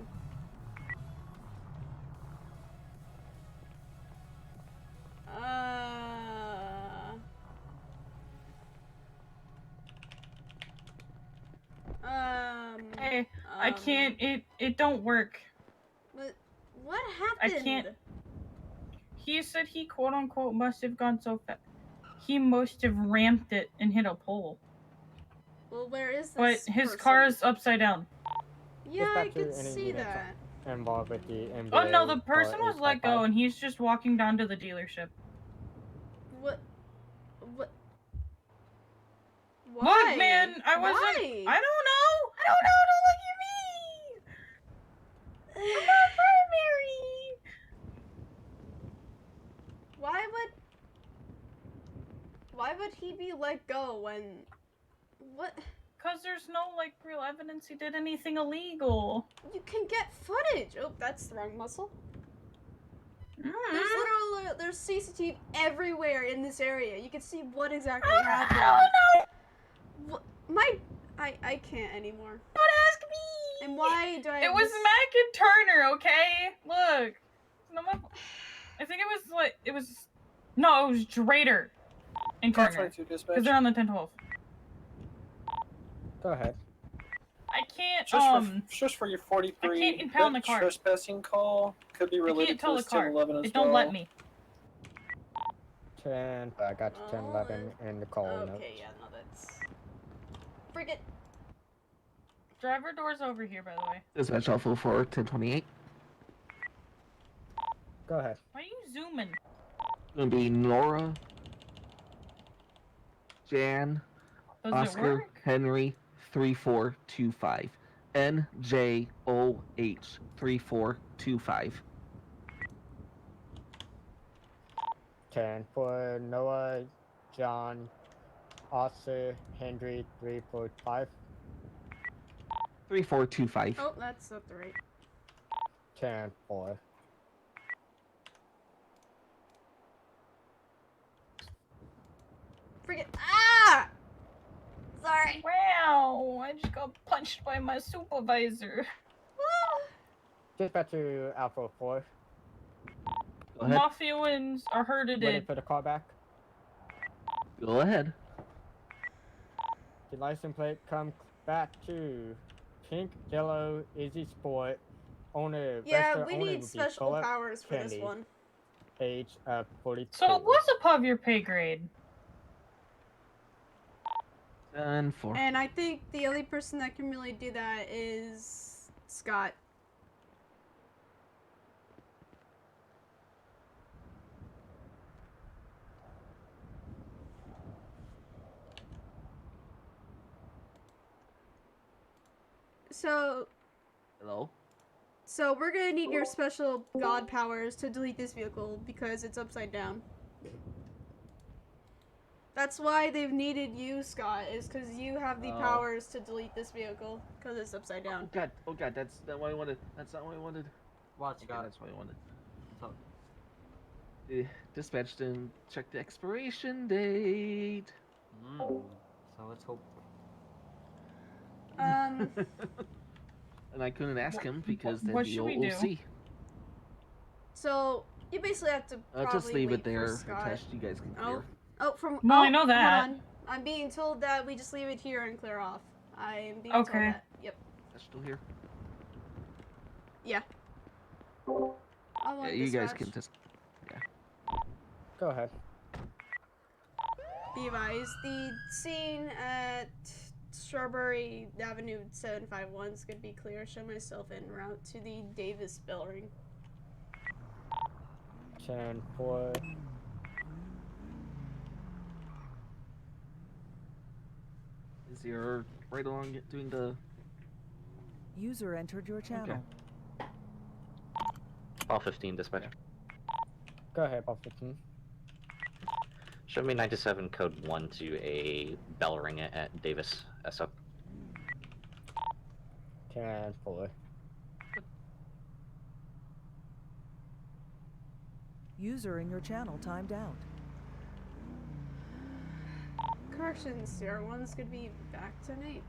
Hey, I can't. It don't work. What happened? I can't. He said he quote unquote must have gone so fast. He must have ramped it and hit a pole. Well, where is this? But his person? car is upside down. Yeah, I could see that. Involved with the NBA. Oh no, the person was let go and he's just walking down to the dealership. What? Why? Look, man, I wasn't. Why? I don't know. Don't look at me. I'm not primary. Why would he be let go when? What? Cause there's no like real evidence he did anything illegal. You can get footage. Oh, that's the wrong muscle. There's CCTV everywhere in this area. You can see what exactly happened. I don't know. I can't anymore. Don't ask me. And why do I? It was Mac and Turner, okay? Look. No, I think it was like it was. No, it was Drader and Car Turner 22 because dispatch. they're on the 1012. Go ahead. I can't. Just for your 43. I can't impound that the car. Trespassing call could be I related can't to tow this the car. 1011 as It don't well. let me. 10. I got you 1011 in the call notes. Okay, yeah, no, that's. Freak it. Driver door's over here, by the way. Dispatch Alpha 4, 1028. Go ahead. Why are you zooming? Gonna be Nora, Jan, Does it Oscar, work? Henry, 3425. NJOH 3425. 10 for Noah, John, Oscar, Henry, 345. 3425. Oh, that's not the right. 10 for. Freak it. Ah! Sorry. Wow, I just got punched by my supervisor. Dispatch to Alpha 4. Go ahead. Mafians are herded Ready in. for the call back. Go ahead. The license plate comes back to pink, yellow, easy sport. Owner, Yeah, registered we owner need would be special Philip powers for this Kennedy, one. Age of 42. So it was above your pay grade. 10-4. And I think the only person that can really do that is Scott. So, Hello? so we're gonna need your special god powers to delete this vehicle because it's upside down. That's why they've needed you, Scott, is because you have the Oh. powers to delete this vehicle because it's upside down. Oh god, that's not what I wanted. That's not what I wanted. What's Okay, got? that's what I wanted. So, Dispatched and check the expiration date. so let's hope. Um, And I couldn't ask him because what that'd be should we do? OOC. so you basically have to I'll probably just leave wait it there for Scott. attached. You guys can clear. No, I know hold that. on. I'm being told that we just leave it here and clear off. I'm being Okay. told that. Yep. That's still here. Yeah. I Yeah, want you guys dispatch. can just. Yeah. Go ahead. Be advised, the scene at Strawberry Avenue 751 is going to be clear. Show myself en route to the Davis bell ring. 10 for. Is your right along doing the. User entered your channel. All 15 dispatch. Go ahead, Bob 15. Show me 97 code 1 to a bell ring at Davis SO. 10 for. User in your channel timed out. Corrections, CR1's going to be back tonight.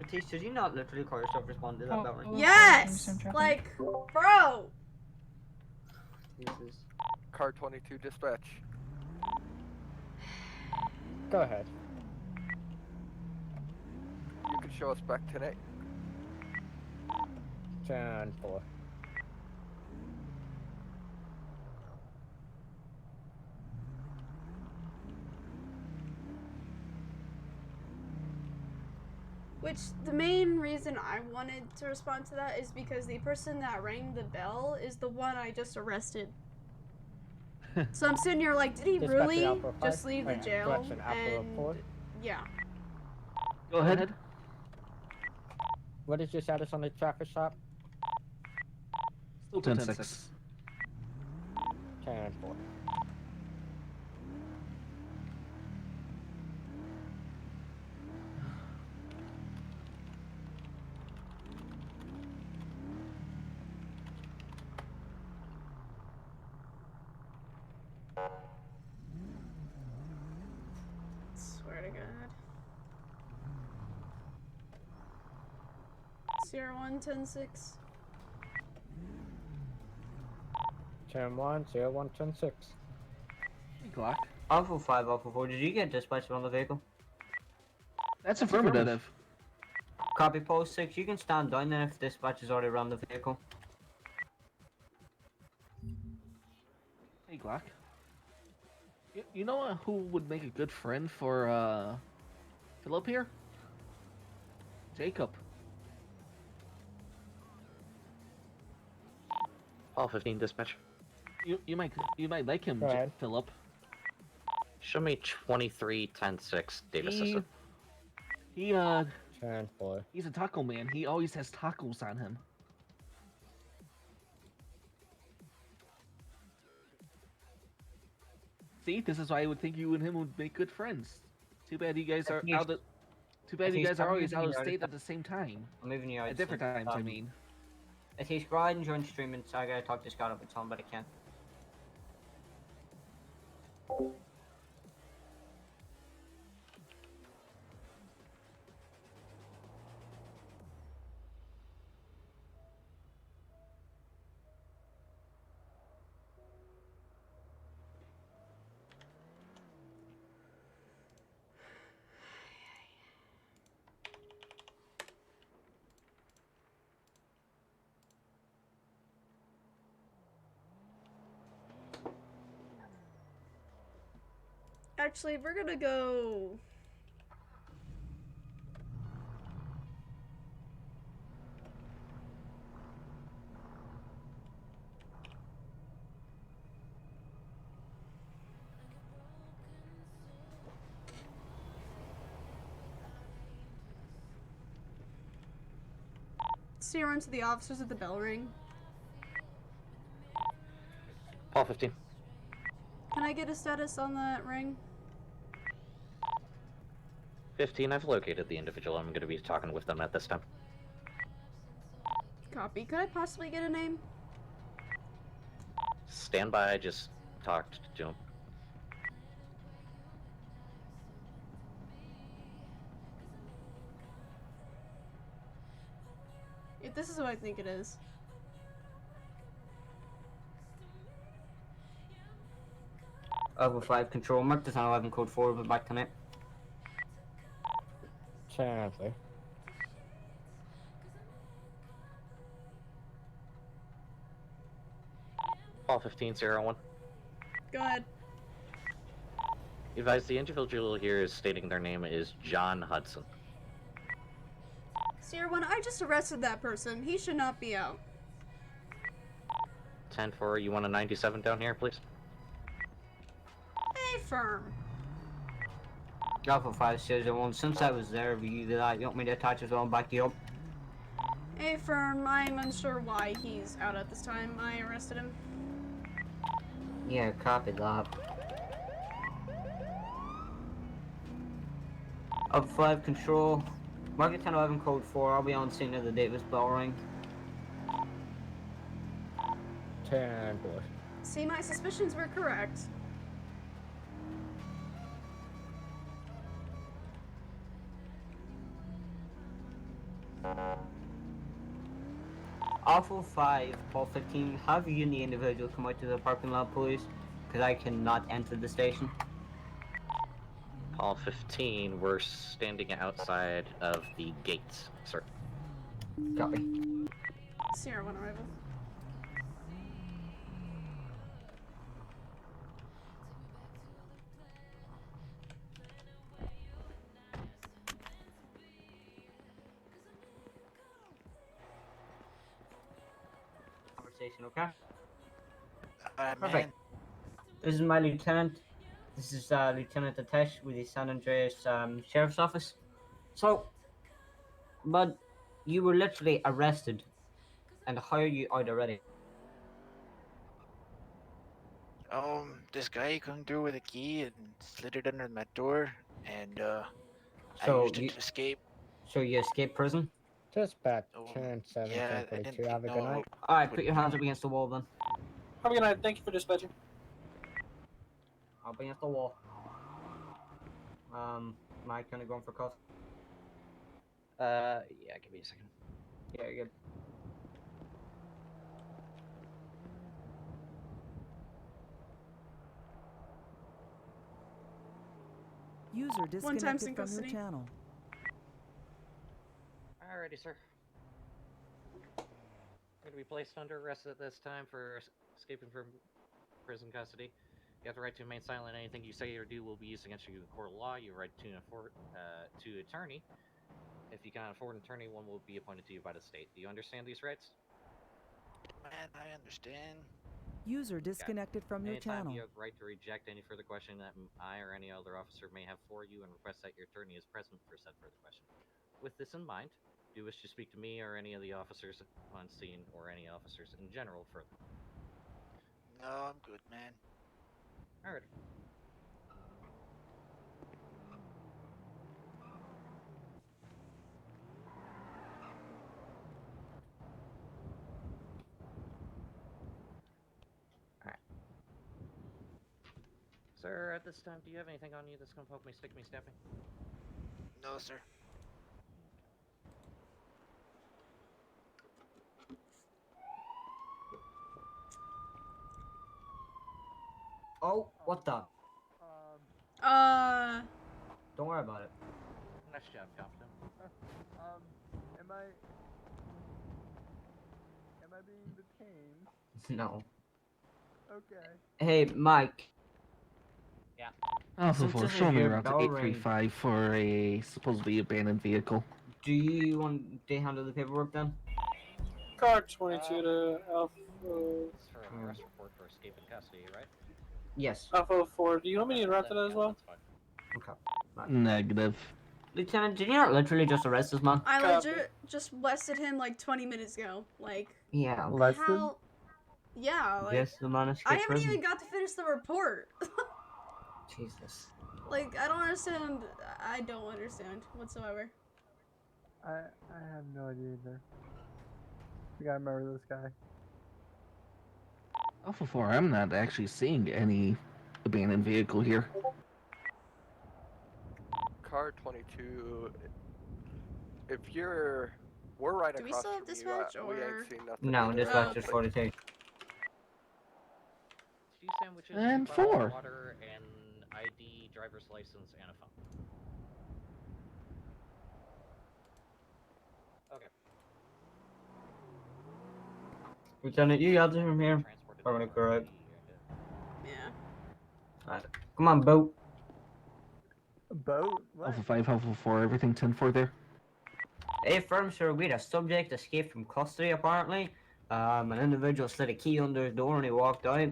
Matisse, did you not literally call yourself respond to that bell ring? Yes! Like, bro! Jesus. Car 22 dispatch. Go ahead. You can show us back tonight. 10 for. Which, the main reason I wanted to respond to that is because the person that rang the bell is the one I just arrested. So I'm sitting here like, did he Dispatch really Alpha just 5. leave the Okay, jail? correction, Alpha And 4. yeah. Go ahead. What is your status on the traffic stop? Still 10-6. 10 for. Swear to God. Sierra 1, 10-6. 10-1, 0-1, 10-6. Glock. Alpha 5, Alpha 4, did you get dispatched on the vehicle? That's affirmative. Copy, post 6, you can stand down there if dispatch is already around the vehicle. Hey, Glock. You know who would make a good friend for, Philip here? Jacob. All 15 dispatch. You might like him, Go ahead. Philip. Show me 23-10-6, Davis Sissa. He boy. He's a taco man. He always has tacos on him. See, this is why I would think you and him would make good friends. Too bad you guys are out. Too bad you guys are always out of state at the same time. I'm moving you out. At different times, I mean. If he's go ahead and join streaming, so I gotta talk to Scott over time, but I can't. Actually, we're gonna go. So you run to the officers at the bell ring. Paul 15. Can I get a status on that ring? 15, I've located the individual. I'm going to be talking with them at this time. Copy. Could I possibly get a name? Stand by, I just talked to him. If this is what I think it is. Alpha 5 control, mark the 10-11 code 4, but back tonight. Sadly. Paul 15-01. Go ahead. Advise the individual here is stating their name is John Hudson. Sierra 1, I just arrested that person. He should not be out. 10-4, you want a 97 down here, please? Hey, firm. Alpha 5 says that one. Since I was there, you did that. You want me to attach as well and back you up? Hey, firm. I'm unsure why he's out at this time. I arrested him. Yeah, copy that. Alpha 5 control. Market 1011 code 4. I'll be on scene at the Davis bell ring. 10 boy. See, my suspicions were correct. Alpha 5, Paul 15, have you and the individual come out to the parking lot, please? Because I cannot enter the station. Paul 15, we're standing outside of the gates, sir. Copy. Sierra 1 arrival. Conversation, okay? Man. Perfect. This is my lieutenant. This is Lieutenant Atesh with the San Andreas Sheriff's Office. So, but you were literally arrested, and how are you out already? This guy come through with a key and slid it under my door, and I So used it you- to escape. So you escaped prison? Dispatch Oh, 10-7, yeah, 10-42. Have a good night. Alright, put your hands up against the wall then. Have a good night. Thank you for dispatching. Up against the wall. Mike, gonna go in for cuff. Yeah, give me a second. Yeah, you're good. User One time's disconnected in from your custody. channel. Alrighty, sir. Going to be placed under arrest at this time for escaping from prison custody. You have the right to remain silent. Anything you say or do will be used against you in court of law. You have the right to an attorney. If you cannot afford an attorney, one will be appointed to you by the state. Do you understand these rights? Man, I understand. User disconnected from your Anytime channel. you have the right to reject any further question that I or any other officer may have for you and request that your attorney is present for said further question. With this in mind, do you wish to speak to me or any of the officers on scene or any officers in general further? No, I'm good, man. Alright. Alright. Sir, at this time, do you have anything on you that's gonna poke me, stick me, stab me? No, sir. Oh, what the? Don't worry about it. Nice job, Captain. Am I being detained? No. Okay. Hey, Mike. Yeah. Alpha Since 4, this is show me your around to bell 835 for a supposedly abandoned vehicle. Do you want to handle the paperwork then? Car 22 to Alpha. It's for an arrest report for escaping custody, right? Yes. Alpha 4. Do you want me to interrupt it as well? Okay. Negative. Lieutenant, did you not literally just arrest this man? I legit just arrested him like 20 minutes ago. Like, Yeah. how? Yeah, like, Yes, the man I escaped haven't prison. even got to finish the report. Jesus. Like, I don't understand. I don't understand whatsoever. I have no idea either. You gotta remember this guy. Alpha 4, I'm not actually seeing any abandoned vehicle here. Car 22, if we're right Do we across still have from dispatch, you, we or? ain't seen nothing. No, either. dispatch is 42. Few sandwiches, And a bottle of 4. water, and ID, driver's license, and a phone. Okay. Lieutenant, you got this from here. I'm gonna go right. Yeah. Alright. Come on, boat. A boat? What? Alpha 5, Alpha 4, everything 10-4 there. Hey, firm, sir, we had a subject escape from custody, apparently. An individual slid a key under his door and he walked out.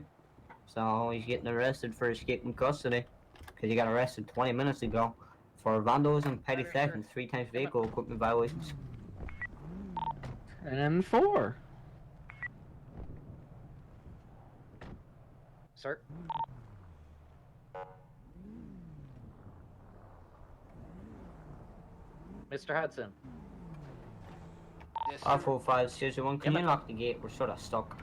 So he's getting arrested for escaping custody. Because he got arrested 20 minutes ago for vandalism, petty theft, and 3 times vehicle equipment violations. 10-4. Sir? Mr. Hudson. Yes, Alpha 5, Series 1, can you lock the gate? We're sort of stuck.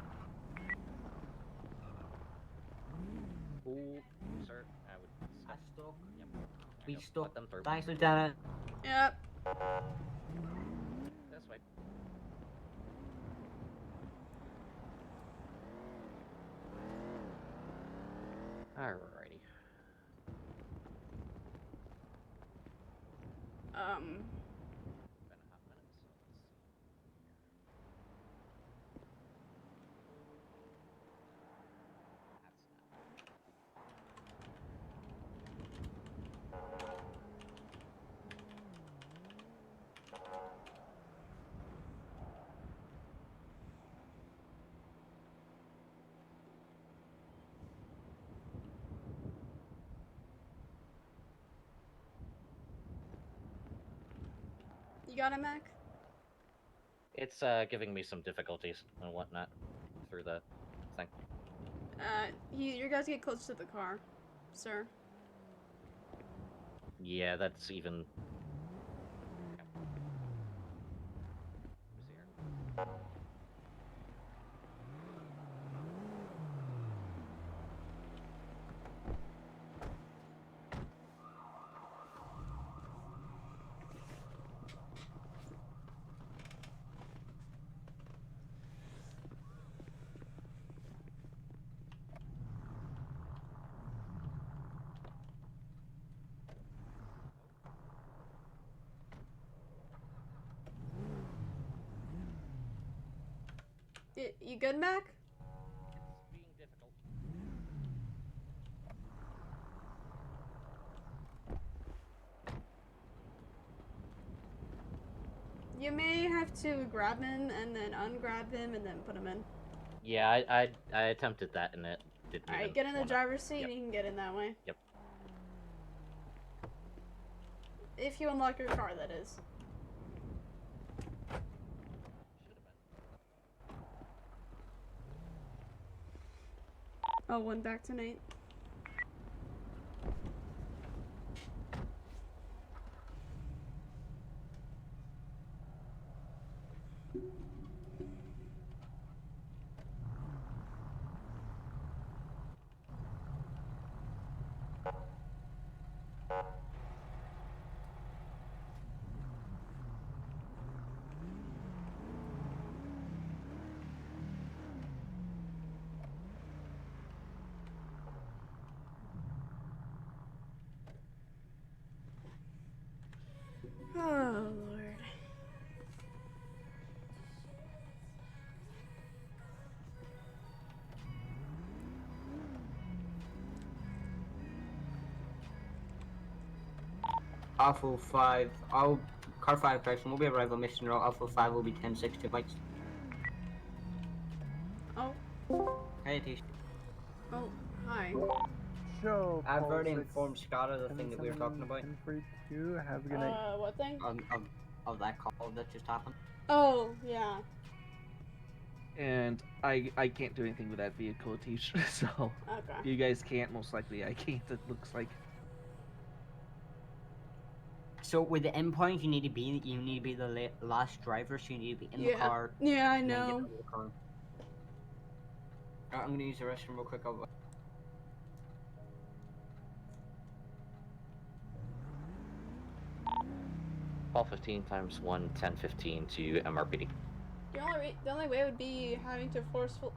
Ooh, sir, I would. I'm stuck. Yep. We Yep, stuck. let them through. Thanks, Lieutenant. Yep. This way. Alrighty. Um. Been a hot minute, so let's see. You got it, Mac? It's giving me some difficulties and whatnot through the thing. You guys get close to the car, sir. Yeah, that's even. You good, Mac? Being difficult. You may have to grab him and then ungrab him and then put him in. Yeah, I attempted that and it didn't. Alright, even get in the wanna- driver's seat Yep. and you can get in that way. Yep. If you unlock your car, that is. Oh, one back tonight. Oh, Lord. Alpha 5, car 5 correction, will be arrival on mission route. Alpha 5 will be 1062 bikes. Oh. Hey, Tish. Oh, hi. Show. I've Paul already 6, informed Scott of the thing that we were talking about. 1042. Have a good night. What thing? Of that call that just happened. Oh, yeah. And I can't do anything with that vehicle, Tish. So Okay. you guys can't. Most likely, I can't. It looks like. So with the endpoint, you need to be the last driver, so you need to be in the car. Yeah, I and then get know. out of the car. I'm gonna use the restroom real quick. I'll... 1215 times 1, 1015 to MRPD. The only way would be having to forceful.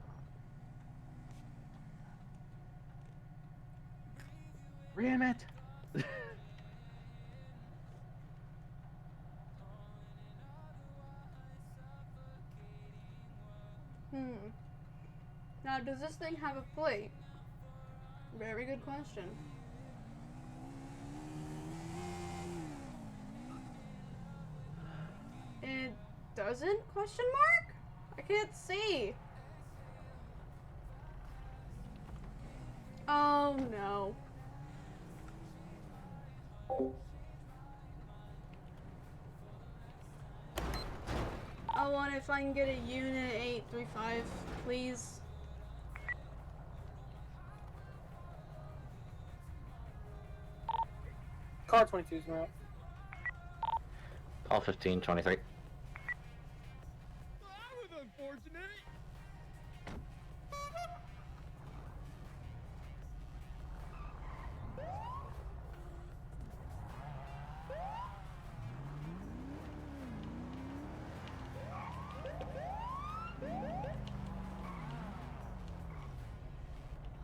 Ram it. Now, does this thing have a plate? Very good question. It doesn't? Question mark? I can't see. Oh no. I want if I can get a unit 835, please. Car 22's route. 1215, 23.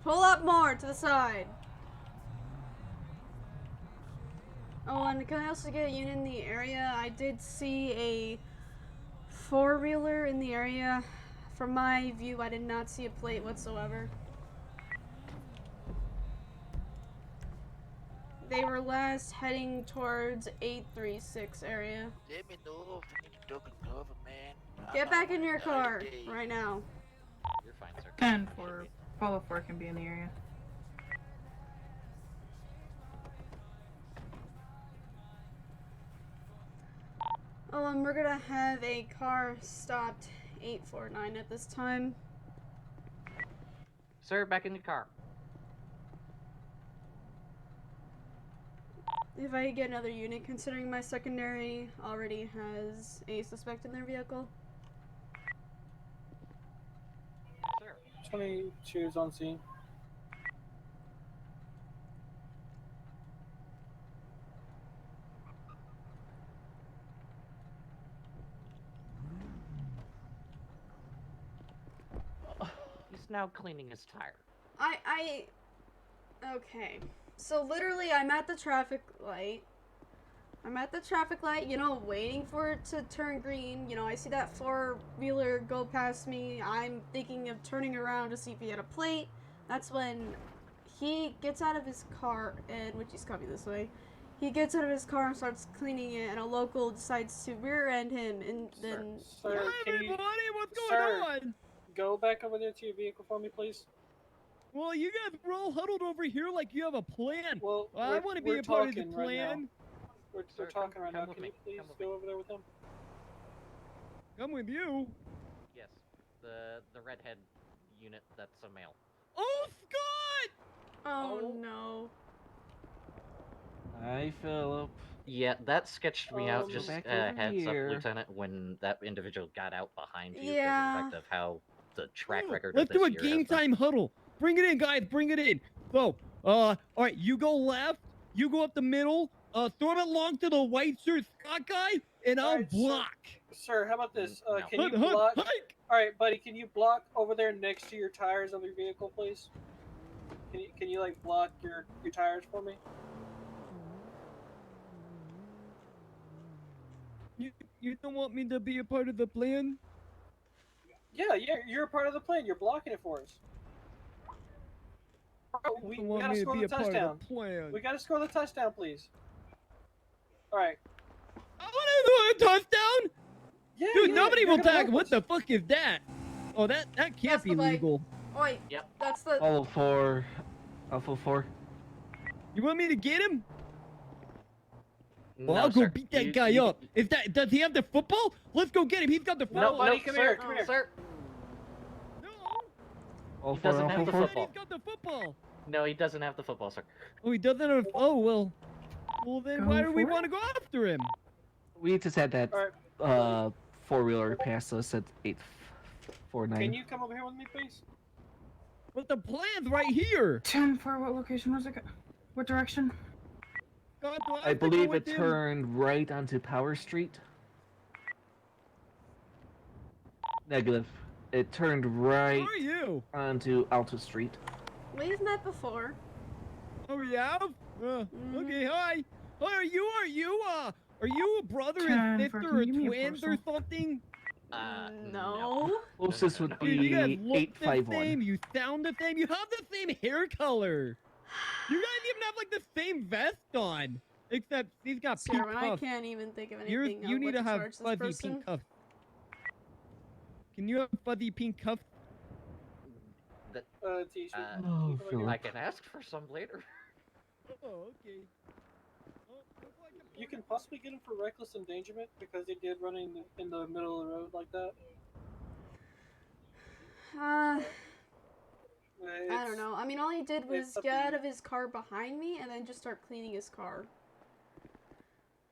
Pull up more to the side. Oh, and can I also get a unit in the area? I did see a four-wheeler in the area. From my view, I did not see a plate whatsoever. They were last heading towards 836 area. Let me know if you need to duck and cover, man. Get back in your car right now. You're fine, sir. 10-4. Apollo 4 can be in the area. Oh, and we're gonna have a car stopped 849 at this time. Sir, back in your car. If I get another unit, considering my secondary already has a suspect in their vehicle. Sir. 22's on scene. He's now cleaning his tire. Okay. So literally, I'm at the traffic light. I'm at the traffic light, you know, waiting for it to turn green. You know, I see that four-wheeler go past me. I'm thinking of turning around to see if he had a plate. That's when he gets out of his car, and which he's coming this way. He gets out of his car and starts cleaning it, and a local decides to rear-end him, and then... Sir, what's going on? Go back over there to your vehicle for me, please. Well, you guys were all huddled over here like you have a plan. Well, I want to be a part of the talking right now. plan. We're talking right now. Can you please go over there with them? Come with you. Yes, the redhead unit. That's a male. Oh, Scott! Oh no. Hi, Philip. Yeah, that sketched me out. Just back heads over here. up, Lieutenant, when that individual got out behind you. Yeah. Because of the fact of how the track record Let's of do this a year game has been. time huddle. Bring it in, guys. Bring it in. So, all right, you go left. You go up the middle. Throw it along to the white shirt Scott guy, and I'll Alright, block. Sir, how about this? No. Can you block? Alright, buddy, can you block over there next to your tires of your vehicle, please? Can you like block your tires for me? You don't want me to be a part of the plan? Yeah, you're a part of the plan. You're blocking it for us. Bro, we don't want gotta me to score be the a part of touchdown. the plan. We gotta score the touchdown, please. Alright. I want to do a touchdown. Yeah, Dude, yeah, nobody you're will gonna tag. help What us. the fuck is that? Oh, that can't That's be the bike. legal. Oi, Yep. that's the... Alpha 4. Alpha 4. You want me to get him? Well, No, I'll go sir. beat that You- guy you- up. Does he have the football? Let's go get him. He's got the No, football. buddy, come sir, here, come here. Sir, Alpha doesn't have Alpha the 4. football. He's got the football. no, he doesn't have the football, sir. Oh, he doesn't have. Oh well. Well then, why do we want to go after him? We just had that Alright. four-wheeler pass us at 849. Can you come over here with me, please? But the plan's right here. 10-4, what location was it? What direction? God, do I have to go believe with it him? turned right onto Power Street. Negative. It turned right Who are you? onto Alta Street. We've met before. Oh yeah. Okay. Hi. Hi. Are you a brother 10, and sister 14, or give me a twins or parcel. something? No. Closest would Dude, you guys be look the 851. same. You sound the same. You have the same hair color. You guys even have like the same vest on, except he's got pink Sarah, I cuffs. can't even think of You anything. need to have charge this fuzzy person. pink cuffs. Can you have fuzzy pink cuffs? T-shirt. Oh, Philip. I can ask for some later. Oh, okay. You can possibly get him for reckless endangerment because they did run in the middle of the road like that. I It's- don't know. I mean, all he did was up to get out you. of his car behind me and then just start cleaning his car.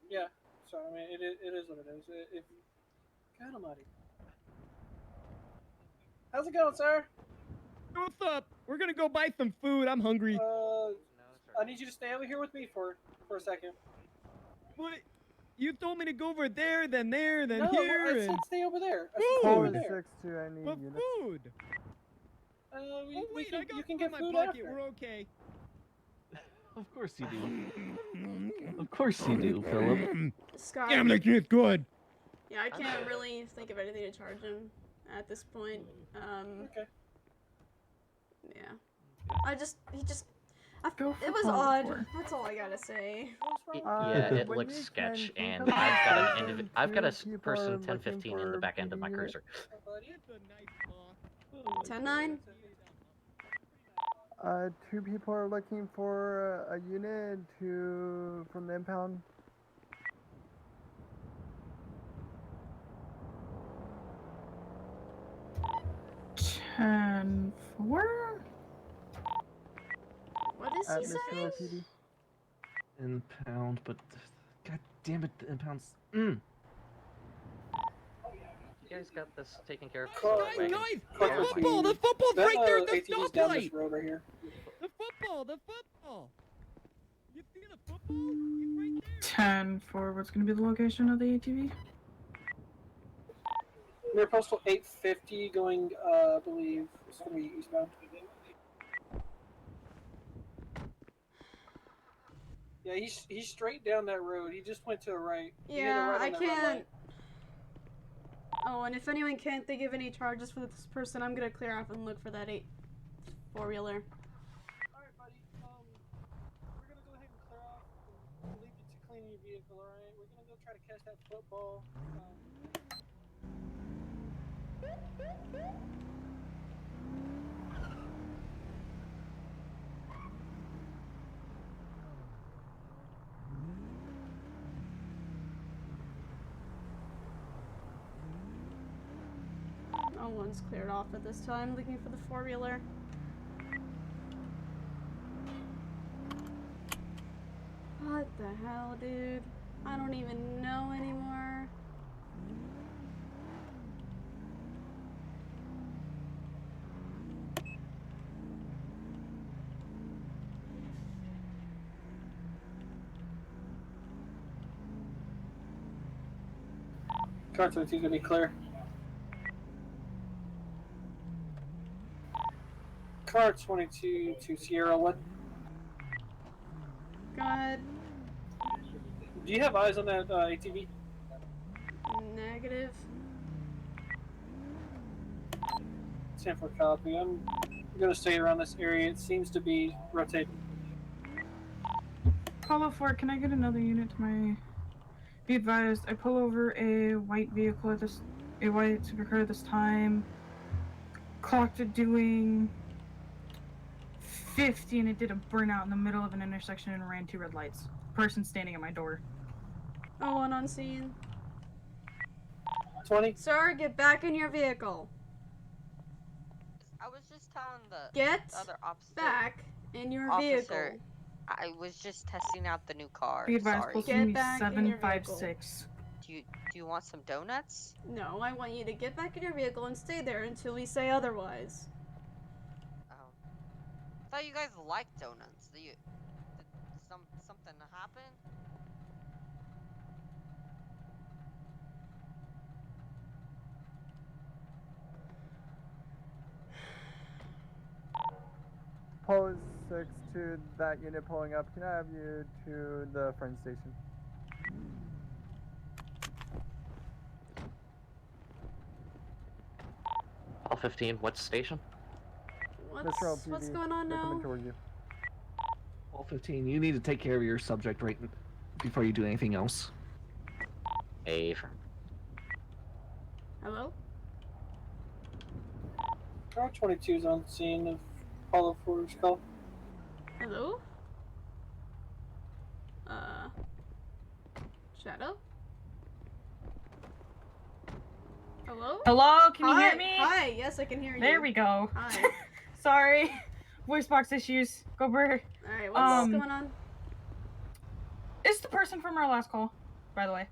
Yeah, so I mean, it is what it is. God almighty. How's it going, sir? What's up? We're gonna go buy some food. I'm hungry. I need you to stay over here with me for a second. What? You told me to go over there, then there, then No, here. I said and... stay over there. I said Food. stay over there. 6-2, I need But units. food. We Wait, can, I got you can food in get my food pocket. after. We're okay. Of course you do. Of course you do, Philip. Scott. Yeah, I'm like, it's good. Yeah, I can't really think of anything to charge him at this point. Okay. Yeah. It was for odd. 4. That's all I gotta say. Yeah, it when looks you sketch, can and come I've got a two people person are 1015 looking in the for back end of my PD. cursor. 10-9? 2 people are looking for a unit from the impound. Ten four. What is At he saying? Mr. PD. Impound, but god damn it, the impound's. Mm. You guys got this taken care of. Guys, the football! The football's right there at the ATV's down this stoplight! road right here. The football! You see the football? He's right there! 10-4. What's gonna be the location of the ATV? Near postal 850 going, I believe, it's gonna be eastbound. Yeah, he's straight down that road. He just went to a right. He hit a Yeah, right I on that red can't. light. Oh, and if anyone can't think of any charges for this person, I'm gonna clear off and look for that 4-wheeler. Alright, buddy. We're gonna go ahead and clear off and leave you to clean your vehicle, alright? We're gonna go try to catch that football. No one's cleared off at this time, looking for the 4-wheeler. What the hell, dude? I don't even know anymore. Car 22 gonna be clear. Car 22 to Sierra 1. Go ahead. Do you have eyes on that ATV? Negative. Stanford copy. I'm gonna stay around this area. It seems to be rotating. Apollo 4, can I get another unit to my... Be advised, I pull over a white vehicle at this... A white supercar at this time. Clocked it doing... 50 and it did a burnout in the middle of an intersection and ran 2 red lights. Person standing at my door. Oh, one on scene. 20. Sir, get back in your vehicle. I was just telling the Get other officer. back in your Officer, vehicle. I was just testing out the new car. Be advised, Sorry. supposed to Get be back in your 756. Do you want some donuts? No, I want you to get back in your vehicle and stay there until we say otherwise. I thought you guys liked donuts. Did something happen? Pose 6 to that unit pulling up. Can I have you to the friend station? All 15, what station? What's going on they're now? coming toward you. All 15, you need to take care of your subject right before you do anything else. Affirm. Hello? Car 22 is on scene of Apollo 4's call. Hello? Shadow? Hello? Hello, can you Hi. hear me? Hi, yes, I can hear you. There we go. Hi. Sorry. Voice box issues. Go Bird. Alright, what's going on? It's the person from our last call, by the way.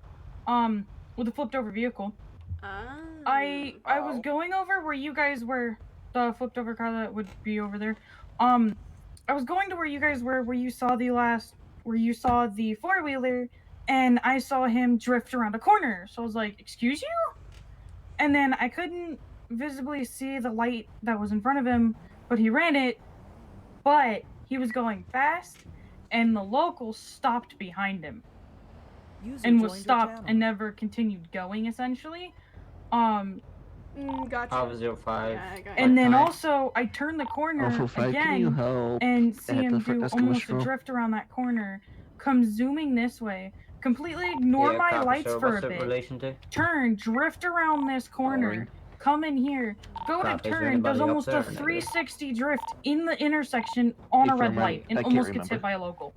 With the flipped over vehicle. I was going over where you guys were, the flipped over car that would be over there. I was going to where you guys were, where you saw the 4-wheeler, and I saw him drift around a corner. So I was like, excuse you? And then I couldn't visibly see the light that was in front of him, but he ran it, but he was going fast, and the local stopped behind him. And was stopped and never continued going, essentially. Gotcha. Alpha 05. Yeah, I got And it. then also, I turned the corner Alpha 5, can you again help and see at the him front do desk almost a commercial? drift around that corner, come zooming this way, completely ignore Yeah, my copy, lights sir. for What's a it bit, relation to? turn, drift around this corner, come in here, go Copy. to Is there turn, anybody does up almost there a or negative? 360 drift in the intersection on a If red I'm light right, and I can't almost gets hit remember. by a local.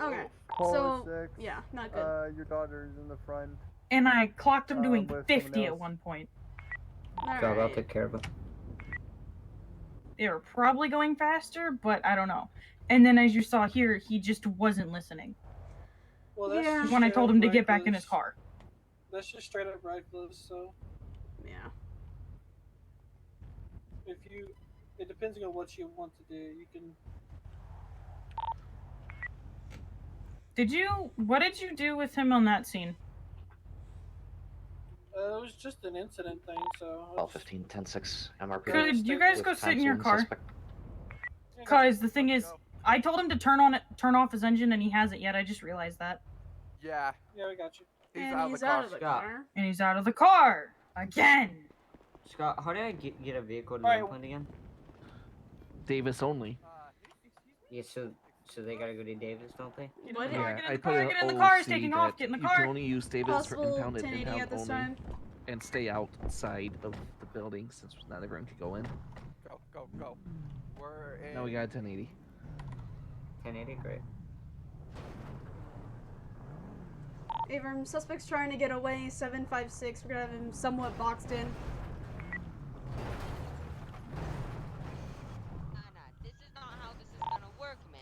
Okay. Pose So, 6. yeah, not good. Your daughter's in the front. And I clocked him doing with 50 someone at else. one point. So I'll take care of it. They were probably going faster, but I don't know. And then as you saw here, he just wasn't listening. Well, that's Yeah. just When I straight told up him to get back in his reckless. car. That's just straight up reckless, so Yeah. it depends on what you want to do. You can. What did you do with him on that scene? It was just an incident thing, so. All 15, 10-6, MRP. Could you guys go sit in your car? Cause the thing is, I told him to turn off his engine, and he hasn't yet. I just realized that. Yeah. Yeah, we got you. He's And out he's of out the of the car. car. And he's out of the car again. Scott, how did I get a vehicle to Alright. Oakland again? Davis only. Yeah, so they gotta go to Davis, don't they? What? Yeah, I put car, an get in the car, it's OC taking that off, get in the you car. can only use Davis for Possible impounded 1080 at this only, time. and stay outside of the building since not everyone can go in. Go, go, go. We're in. Now we got a 1080. 1080, great. Avram, suspect's trying to get away. 756. We're gonna have him somewhat boxed in. This is not how this is gonna work, man.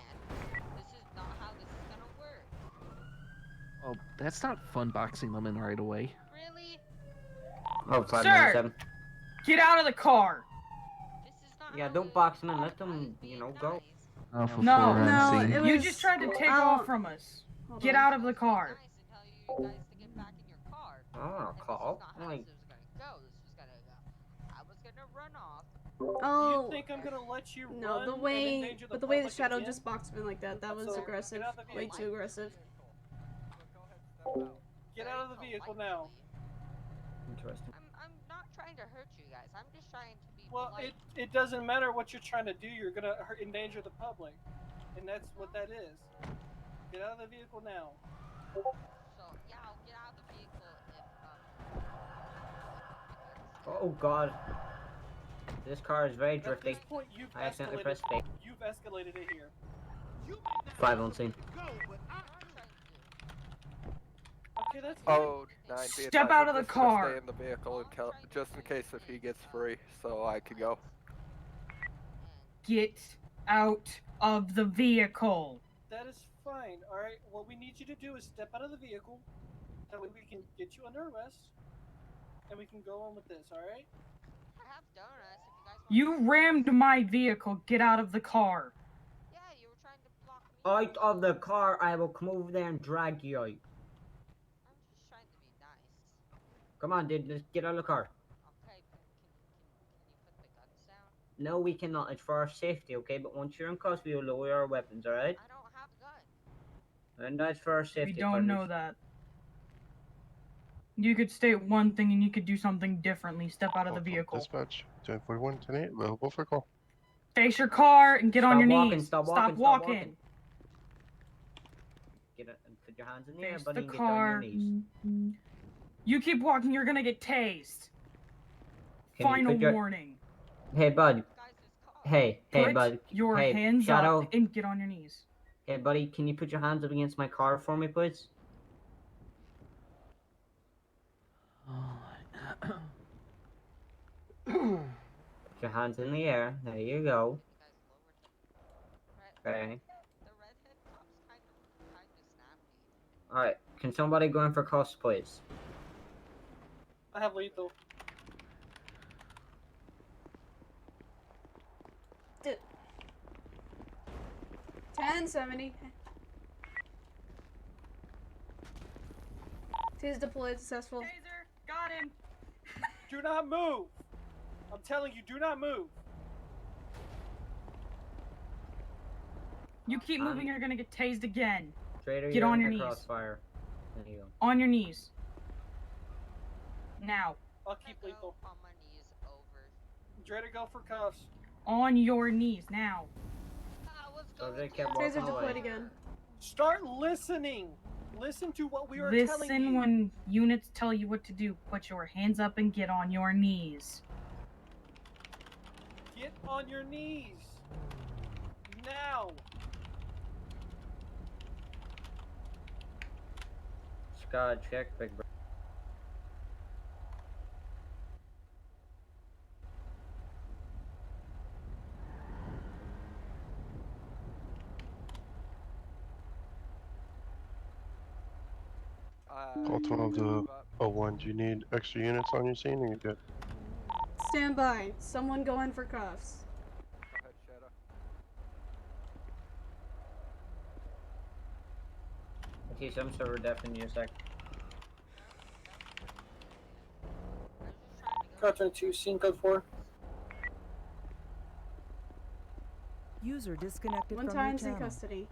This is not how this is gonna work. Oh, that's not fun boxing them in right away. Really? Oh, Sir, 597. get out of the car. Yeah, don't box them in. Let them, go. Oh, for No, forensic. no, you just tried to take off from us. Get out of the car. Oh, call. Like, I was gonna run off. Oh. You think I'm gonna let you No, run the and way, endanger but the way the public shadow again? just boxed me like that was So, aggressive. get out of the Way vehicle. too aggressive. Get out of the vehicle now. interesting. I'm not trying to hurt you guys. I'm just trying to be Well, polite. it doesn't matter what you're trying to do. You're gonna endanger the public, and that's what that is. Get out of the vehicle now. So yeah, I'll get out of the vehicle if oh god. This car is very At drifty. this point, you've I accidentally pressed escalated. fake. You've escalated it here. 5 on scene. Okay, that's Oh, 9. Be Step advised, out I'm of the just gonna car. Stay in the vehicle until, just in case if he gets free, so I can go. Get out of the vehicle. That is fine. All right. What we need you to do is step out of the vehicle. That way we can get you under arrest, and we can go on with this. All right. I have donuts if you guys want. You rammed my vehicle. Get out of the car. Yeah, you were trying to block me. Out of the car, I will come over there and drag you out. I'm just trying to be nice. Come on, dude, just get out of the car. Okay, but can you put the guns down? No, we cannot. It's for our safety, okay? But once you're in custody, we'll lower our weapons, alright? I don't have a gun. And that's for our safety. We don't know that. You could state one thing and you could do something differently. Step out of the vehicle. Dispatch 1041 10-8, available for call. Face your car and get on Stop your walking, knees. stop Stop walking, stop walking. walking. Get it and put your hands in the air, Face buddy, the and get down on your car. knees. You keep walking, you're gonna get tased. Can you Final put your- warning. Hey, bud. Hey, Put bud. your hey, hands Shadow. up and get on your knees. Hey, buddy, can you put your hands up against my car for me, please? Put your hands in the air. There you go. Okay. Alright, can somebody go in for cuffs, please? I have lethal. Dude. 1070. Tase deployed, successful. Taser, got him. Do not move. I'm telling you, do not move. You keep moving, you're gonna get tased again. Trader, Get you're on in your the knees. crossfire. There you go. On your knees. Now. I'll keep lethal. On my knees over. Try to go for cuffs. On your knees, now. So they kept walking Taser deployed away. again. Start listening. Listen to what we are telling Listen you. when units tell you what to do. Put your hands up and get on your knees. Get on your knees. Now. Scott, check, big bro. Call 12 to 01. Do you need extra units on your scene or you good? Stand by. Someone go in for cuffs. Go ahead, Shadow. Okay, some server def in you a sec. Code 22, scene code 4. User disconnected One from your time's in channel. custody.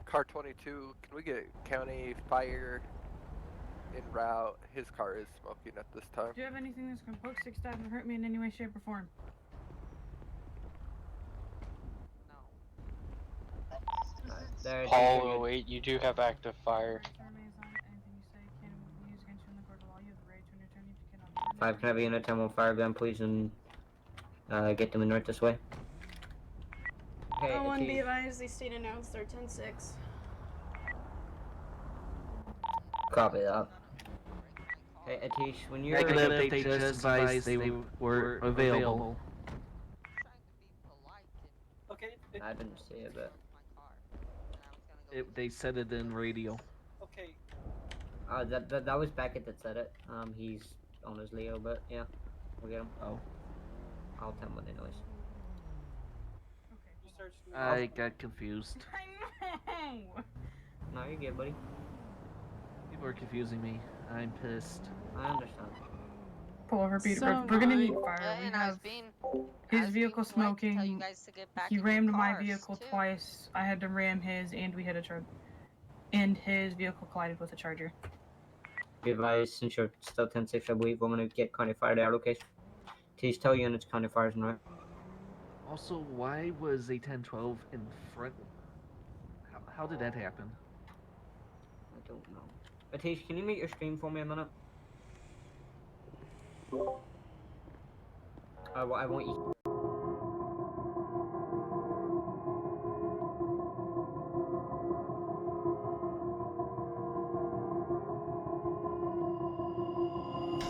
Car 22, can we get county fire en route? His car is smoking at this time. Do you have anything that's gonna poke, stick, stab, and hurt me in any way, shape, or form? Apollo 8, you do have active fire. 5, can I have a unit 10 on fire gun, please, and get them in right this way. Okay, Oh, one Atish. be advised, they state announced they're 10-6. Copy that. Okay, Atish, when you're Negative, they just advised they were available. Okay. I didn't see it, but They said it in radio. Okay. that was Beckett that said it. He's on his Leo, but yeah, we'll get him. Oh. I'll tell him what the noise. You searched me. I got confused. No, you're good, buddy. People are confusing me. I'm pissed. I understand. Pull over, Peter. So We're gonna annoying. need fire. We And I was have being his vehicle polite to tell you smoking. guys to get back He in your rammed my cars, vehicle too. twice. I had to ram his, and we hit a charge. And his vehicle collided with a charger. Be advised, since you're still 10-6, I believe, I'm gonna get county fire to our location. Please tell units county fire's in right. Also, why was a 1012 in front? How did that happen? I don't know. Atish, can you mute your stream for me a minute? I want you.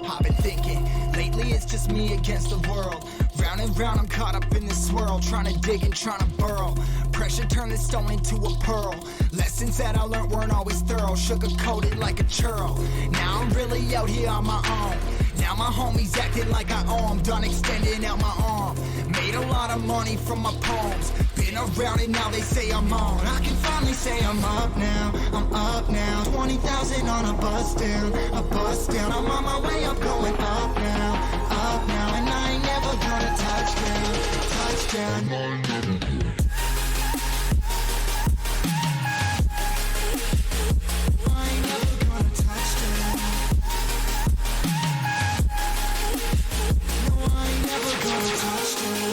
I've been thinking, lately it's just me against the world. Round and round I'm caught up in this swirl, trying to dig and trying to burrow. Pressure turned this stone into a pearl. Lessons that I learned weren't always thorough, sugar-coated like a churl. Now I'm really out here on my own. Now my homies acting like I owe 'em, done extending out my arm. Made a lot of money from my poems. Been around it, now they say I'm on. I can finally say I'm up now, I'm up now. 20,000 on a bus down, a bus down. I'm on my way up, going up now, and I ain't never gonna touchdown, touchdown. I ain't never gonna touchdown. No, I ain't never gonna touchdown.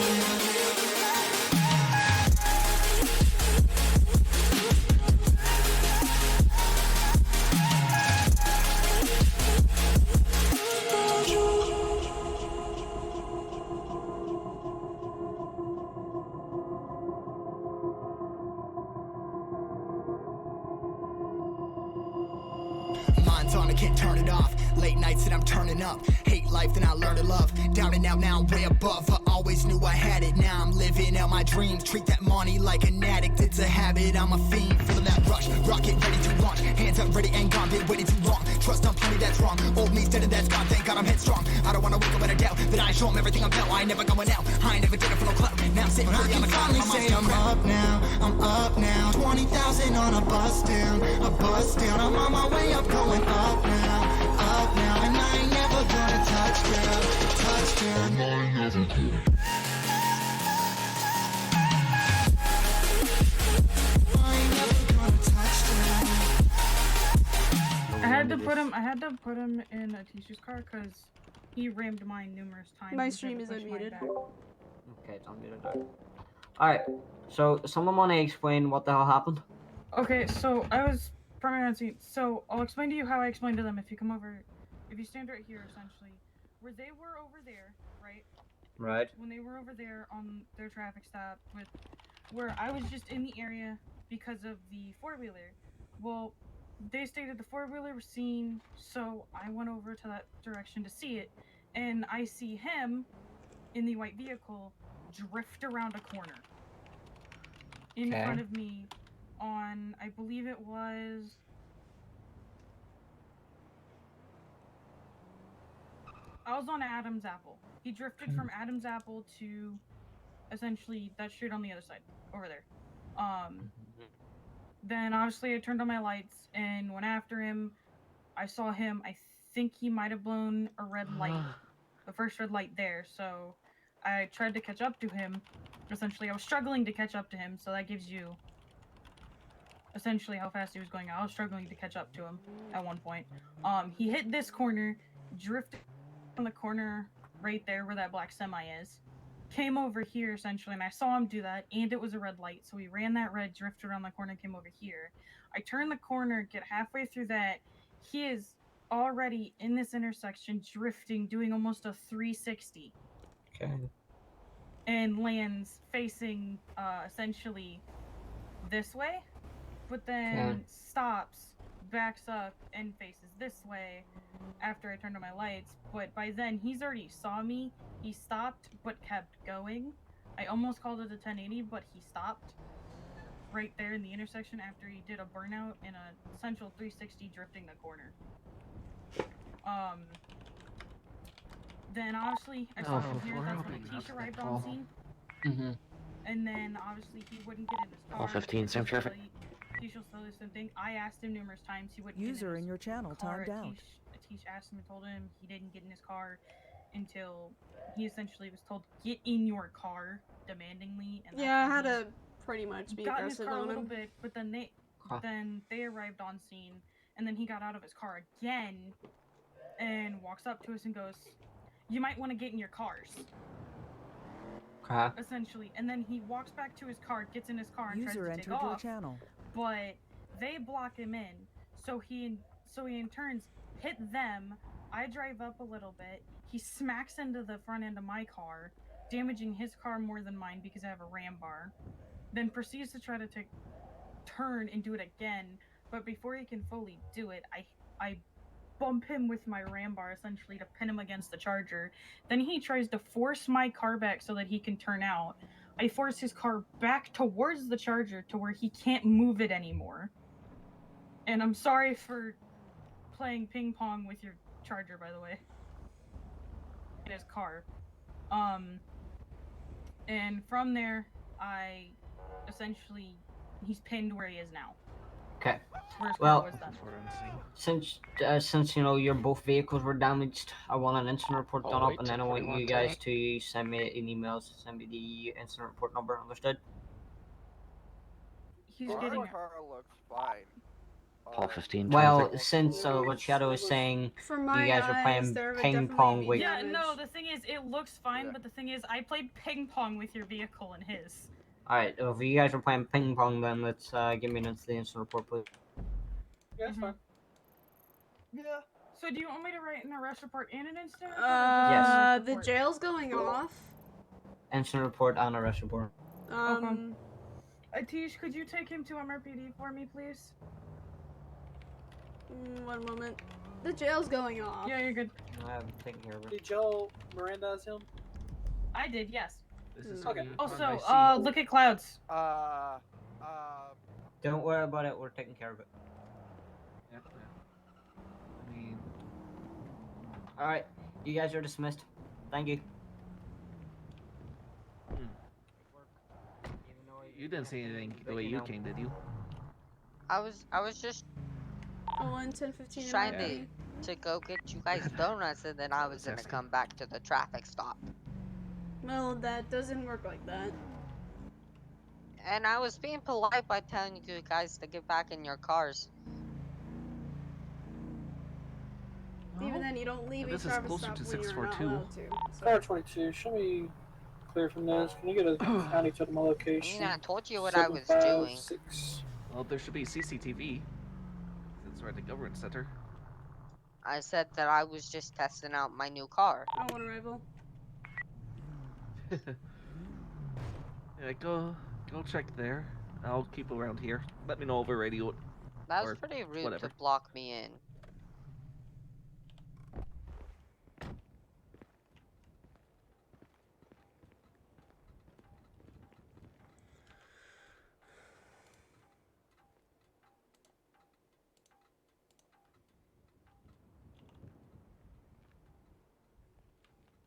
Mine's on, I can't turn it off. Late nights and I'm turning up. Hate life, then I learn to love. Down and out, now I'm way above. I always knew I had it, now I'm living out my dreams. Treat that money like an addict, it's a habit, I'm a fiend. Feeling that rush, rocket ready to launch. Hands up, ready and gone, been waiting too long. Trust on plenty, that's wrong. Old me's dead and that's gone, thank God I'm headstrong. I don't wanna wake up in a doubt that I show 'em everything I'm about. I ain't never going out, I ain't never did it for no clout. Now I'm sitting pretty on the cloud. Say I'm up now, I'm up now. 20,000 on a bus down, a bus down. I'm on my way up, going up now, and I ain't never gonna touchdown, touchdown. I ain't never gonna. I ain't never gonna touchdown. I had to put him in Atish's car because he rammed mine numerous times. My and had stream to is push mine unmuted. back. Okay, it's unmuted. Alright, so someone wanna explain what the hell happened? Okay, so I was permanently. So I'll explain to you how I explained to them. If you come over, if you stand right here, essentially, where they were over there, right? Right. When they were over there on their traffic stop, with where I was just in the area because of the four-wheeler. Well, they stated the four-wheeler was seen, so I went over to that direction to see it, and I see him in the white vehicle drift around a corner in Okay. front of me on, I believe it was, I was on Adam's Apple. He drifted from Adam's Apple to essentially that street on the other side, over there. Then obviously I turned on my lights and went after him. I saw him. I think he might have blown a red light, the first red light there. So I tried to catch up to him. Essentially, I was struggling to catch up to him. So that gives you essentially how fast he was going. I was struggling to catch up to him at one point. He hit this corner, drifted on the corner right there where that black semi is. Came over here essentially, and I saw him do that, and it was a red light. So he ran that red, drifted around the corner, came over here. I turned the corner, get halfway through that. He is already in this intersection, drifting, doing almost a 360. Okay. And lands facing essentially this way, but then stops, backs up, and faces this way after I turned on my lights. But by then, he's already saw me. He stopped, but kept going. I almost called it a 1080, but he stopped right there in the intersection after he did a burnout and a central 360 drifting the corner. Then obviously, I saw him here. That's when Atish arrived on scene. And then obviously he wouldn't get in his car. All 15, same traffic. Atish will tell you something. I asked him numerous times. He wouldn't User get in your channel car. timed out. Atish asked him and told him he didn't get in his car until he essentially was told, "Get in your car," demandingly. And Yeah, I had to pretty much be got in his aggressive car a on little him. bit, but then they arrived on scene, and then he got out of his car again, and walks up to us and goes, "You might want to get in your cars." Essentially, and then he walks back to his car, gets in his car, and User tries to entered take your off. channel. But they block him in, so he in turns hit them. I drive up a little bit. He smacks into the front end of my car, damaging his car more than mine because I have a ram bar. Then proceeds to try to turn and do it again. But before he can fully do it, I bump him with my ram bar essentially to pin him against the charger. Then he tries to force my car back so that he can turn out. I force his car back towards the charger to where he can't move it anymore. And I'm sorry for playing ping pong with your charger, by the way. In his car. And from there, I essentially, he's pinned where he is now. Okay. Where his car Well, was done. since you know your both vehicles were damaged, I want an incident report done up, wait and then I till want 41 you guys tonight. to send me an email, send me the incident report number. Understood? He's Our getting car looks fine. All 15. Well, traffic. since what Shadow was saying, From you my guys are eyes, playing there would ping definitely pong be with. Yeah, damage. no, the thing is, it looks fine, but the thing is, I played ping pong with your vehicle and his. Alright, if you guys are playing ping pong, then let's give me an incident report, please. Yeah, that's fine. Yeah. So do you want me to write an arrest report and an incident? Yes. The jail's going off. Incident report and arrest report. Atish, could you take him to MRPD for me, please? One moment. The jail's going off. Yeah, you're good. I'm taking care of it. Did Joe Miranda's him? I did, yes. This is Okay. on Also, my seat. look at clouds. Don't worry about it, we're taking care of it. Yeah. I mean, Alright, you guys are dismissed. Thank you. you didn't say anything the way you came, did you? I was just 1, 10, 15. trying to go get you guys donuts, and then I was gonna come back to the traffic stop. Well, that doesn't work like that. And I was being polite by telling you guys to get back in your cars. Even then, you don't leave This a is traffic closer stop to when you're not 642. allowed to. Car 22, show me clear from this. Can you get a county to my location? I told you what I was doing. 756. Well, there should be CCTV. Since we're at the government center. I said that I was just testing out my new car. I want a rival. Yeah, go check there. I'll keep around here. Let me know over radio. That was or pretty rude whatever. to block me in.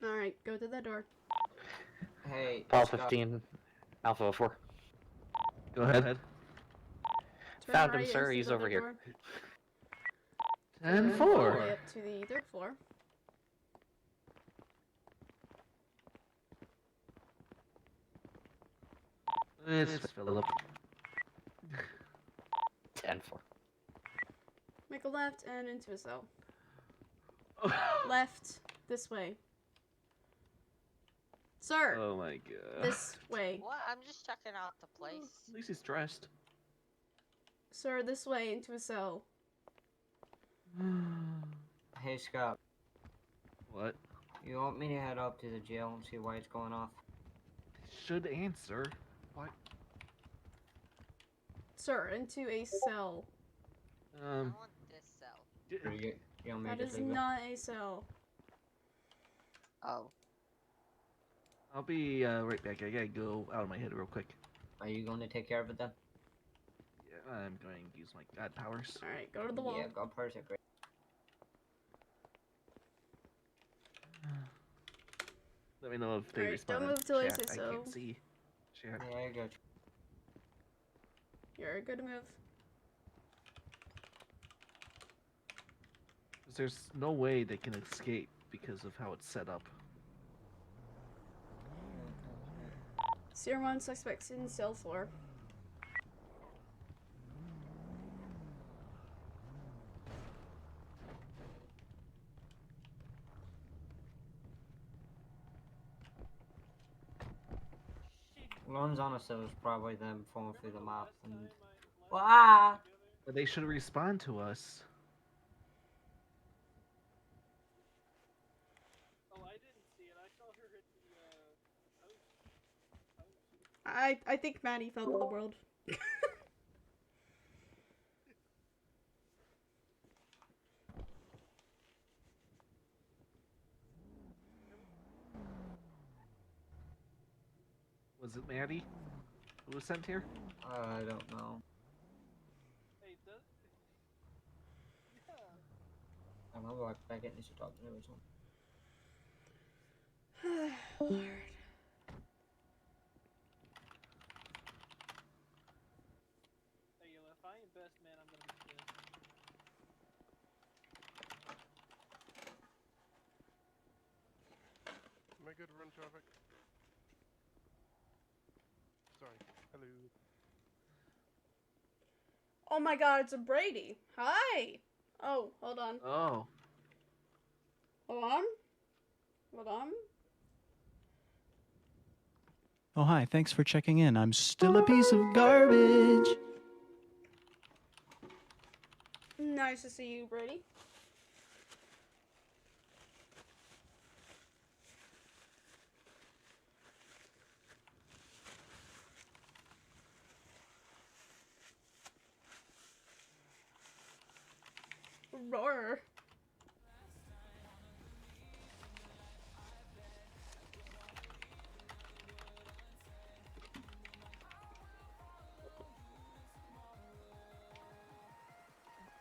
Alright, go to that door. Hey, Paul Scott. 15, Alpha 4. Go ahead. Turn Found him, right sir. into He's the over other here. door. 10 All the 4. way up to the 3rd floor. It's Philip. 10-4. Make a left and into a cell. Left. This way. Sir. Oh my god. This way. What? I'm just checking out the place. At least he's dressed. Sir, this way into a cell. Hey, Scott. What? You want me to head up to the jail and see why it's going off? Should answer. What? Sir, into a cell. I want this cell. You want me That to is leave it? not a cell. Oh. I'll be right back. I gotta go out of my head real quick. Are you going to take care of it then? Yeah, I'm going to use my god powers. Alright, go to the wall. Yeah, God powers are great. Let me know if they Alright, respond. don't in move till I chat. say so. I can't see. Chat. Yeah, I got you. You're good to move. 'Cause there's no way they can escape because of how it's set up. Sierra 1 suspects in cell floor. Lonzano is probably them falling through the map and. Wow! But they should respond to us. Oh, I didn't see it. I saw her hit the post. I think Maddie fell to the world. Was it Maddie who was sent here? I don't know. Hey, does... Yeah. I'm gonna walk back in and should talk to her or something. Lord. Hey, yo, if I ain't best man, I'm gonna be pissed. Am I good to run traffic? Sorry. Hello. Oh my god, it's a Brady. Hi. Oh, hold on. Oh. Hold on. Hold on. Oh, hi. Thanks for checking in. I'm still a piece of garbage. Nice to see you, Brady. Roar.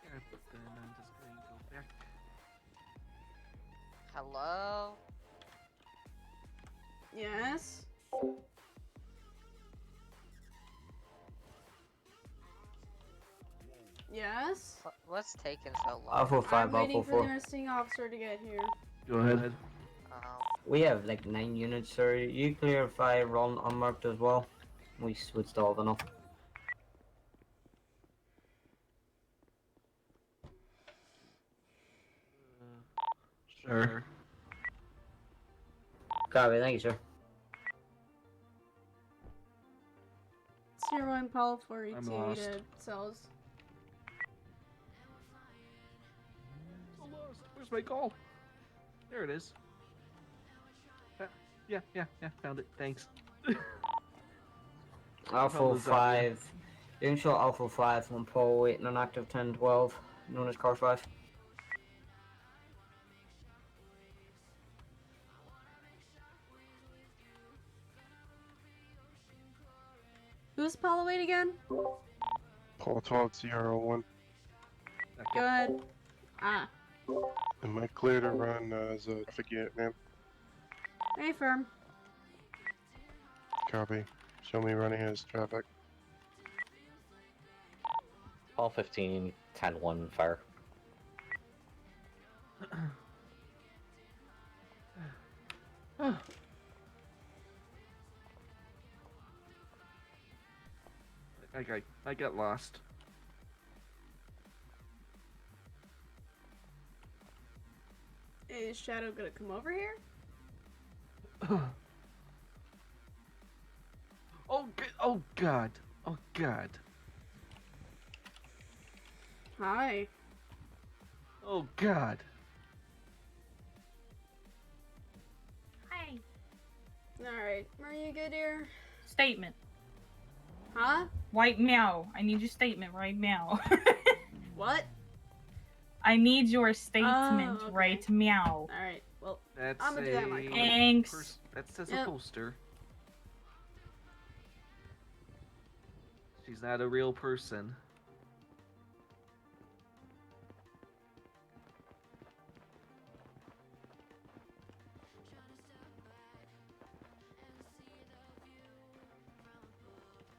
Yeah, but then I'm just going to go back. Hello? Yes. Yes. What's taking so long? Alpha 5, I'm waiting Alpha for 4. the nursing officer to get here. Go ahead. We have like 9 units, sir. You clear if I run unmarked as well? We would still have enough. Sure. Copy, thank you, sir. Sierra 1 Paul I'm 482 lost. to cells. So lost. Where's my call? There it is. Yeah, found it. Thanks. Alpha was that? 5. You can show Alpha 5 on pole 8 and an active 10-12, known as Car 5. Who's Paul Wait again? Paul 12 Sierra 1. Good. Ah. Am I clear to run as a traffic unit, ma'am? Hey, firm. Copy. Show me running as traffic. Paul 15, 10-1 fire. I got lost. Is Shadow gonna come over here? Oh god. Oh god. Hi. Oh god. Hi. Alright, are you good here? Statement. Huh? White meow. I need your statement right now. What? I need your statement okay. right meow. Alright, well, That's I'm gonna do that, Michael. Thanks. That says Yep. a poster. She's not a real person.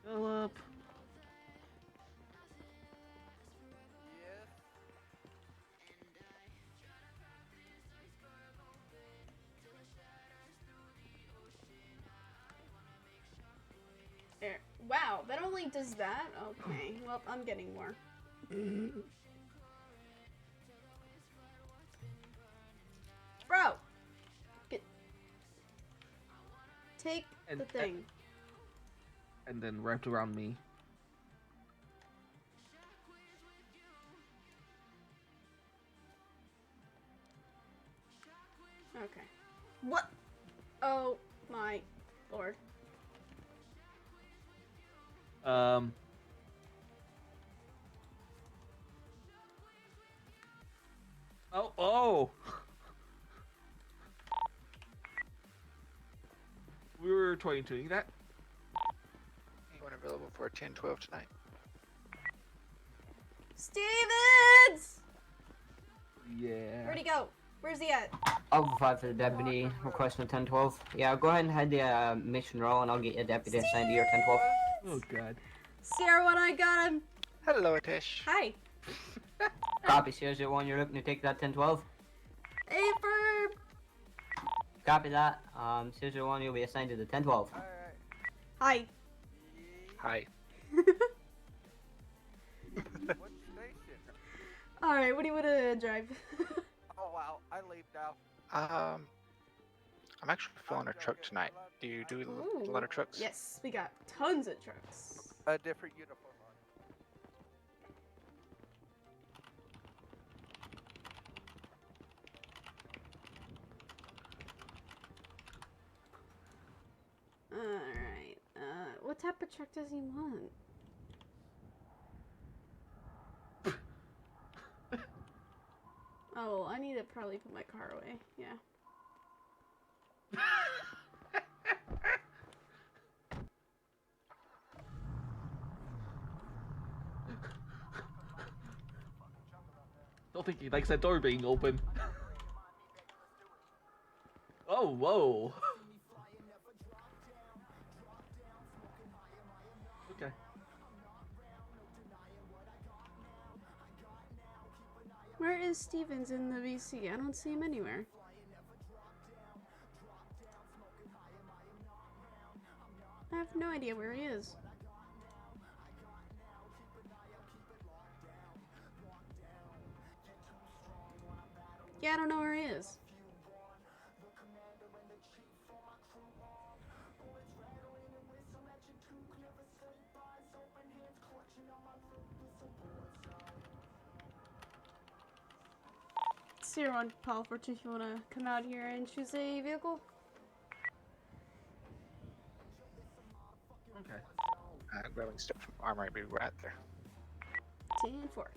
Philip. There. Wow, that only does that? Okay, well, I'm getting more. Bro! Take the thing. And then wrapped around me. Okay. What? Oh my lord. Oh! We were trying to do that. Anyone available for a 10-12 tonight? Stevens! Yeah. Where'd he go? Where's he at? I'll 5 for the deputy, requesting a 10-12. Yeah, go ahead and head the mission roll and I'll get you a deputy assigned to your 10-12. Oh god. Sierra One, I got him. Hello, Atish. Hi. Copy, Sierra 1, you're looking to take that 10-12. Hey, Ferb. Copy that. Sierra 1, you'll be assigned to the 10-12. Hi. Hi. Alright, what do you want to drive? Oh wow, I leave now. I'm actually filling a truck tonight. Do you do a lot of trucks? Yes, we got tons of trucks. A different uniform on. Alright, what type of truck does he want? Oh, I need to probably put my car away, yeah. Don't think he likes that door being open. Oh, whoa. Okay. Where is Stevens in the VC? I don't see him anywhere. I have no idea where he is. Yeah, I don't know where he is. Sierra 1, Paul 42, if you want to come out here and choose a vehicle. Okay. Grabbing stuff from armory, be right there. 10-4.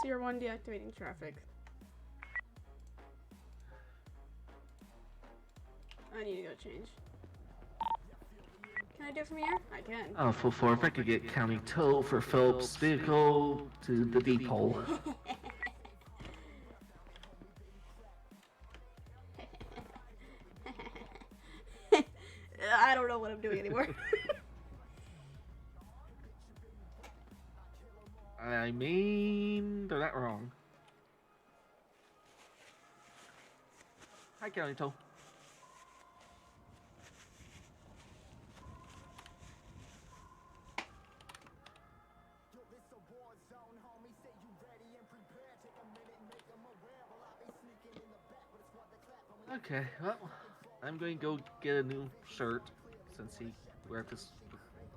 Sierra 1 deactivating traffic. I need to go change. Can I do it from here? I can. Oh, full 4, if I could get county tow for Phillips' vehicle to the depot. anymore. I mean, they're not wrong. Hi, County Toll. Okay, well, I'm going to go get a new shirt since he wrapped this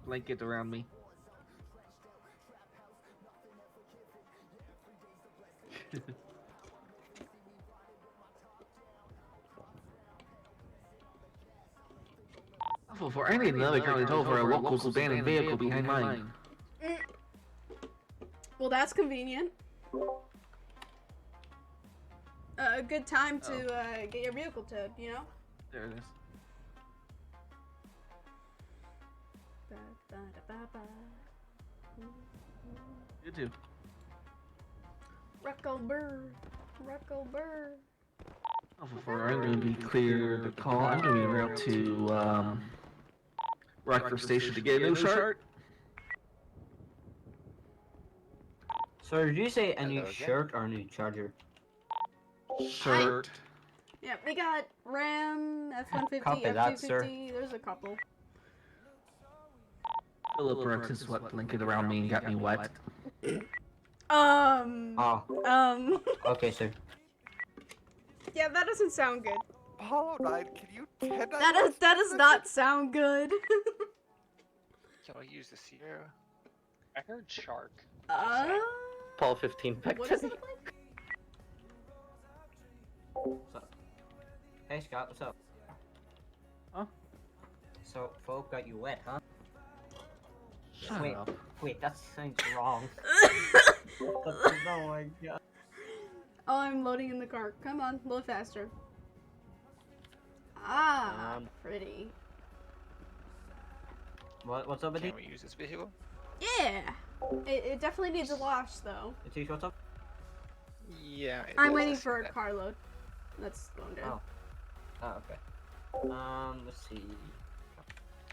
blanket around me. For any another county toll for a local's abandoned vehicle behind mine. Well, that's convenient. A good time to get your vehicle towed, you know? There it is. You too. Rucko Burr. Rucko Burr. For I'm going to be clear the call. I'm going to be route to Rockford Station to get a new shirt. So did you say a new shirt or a new charger? Shirt. Yeah, we got Ram, F-150, Copy that, sir. F-250. There's a couple. Philip wrapped his wet blanket around me and got me wet. Oh. Okay, sir. Yeah, that doesn't sound good. Hollow Knight, can That does not sound good. Can I use the Sierra? I heard shark. Paul 15 back What to does me. it look like? What's up? Hey Scott, what's up? Huh? So, folk got you wet, huh? Shut wait, up. wait, that sounds wrong. Oh my god. Oh, I'm loading in the car. Come on, load faster. Ah, pretty. What's up with Can we use this vehicle? Yeah. It definitely needs a wash, though. Atish, what's up? Yeah. it I'm does, waiting I see for a that. car load. That's going down. Oh, okay. Let's see.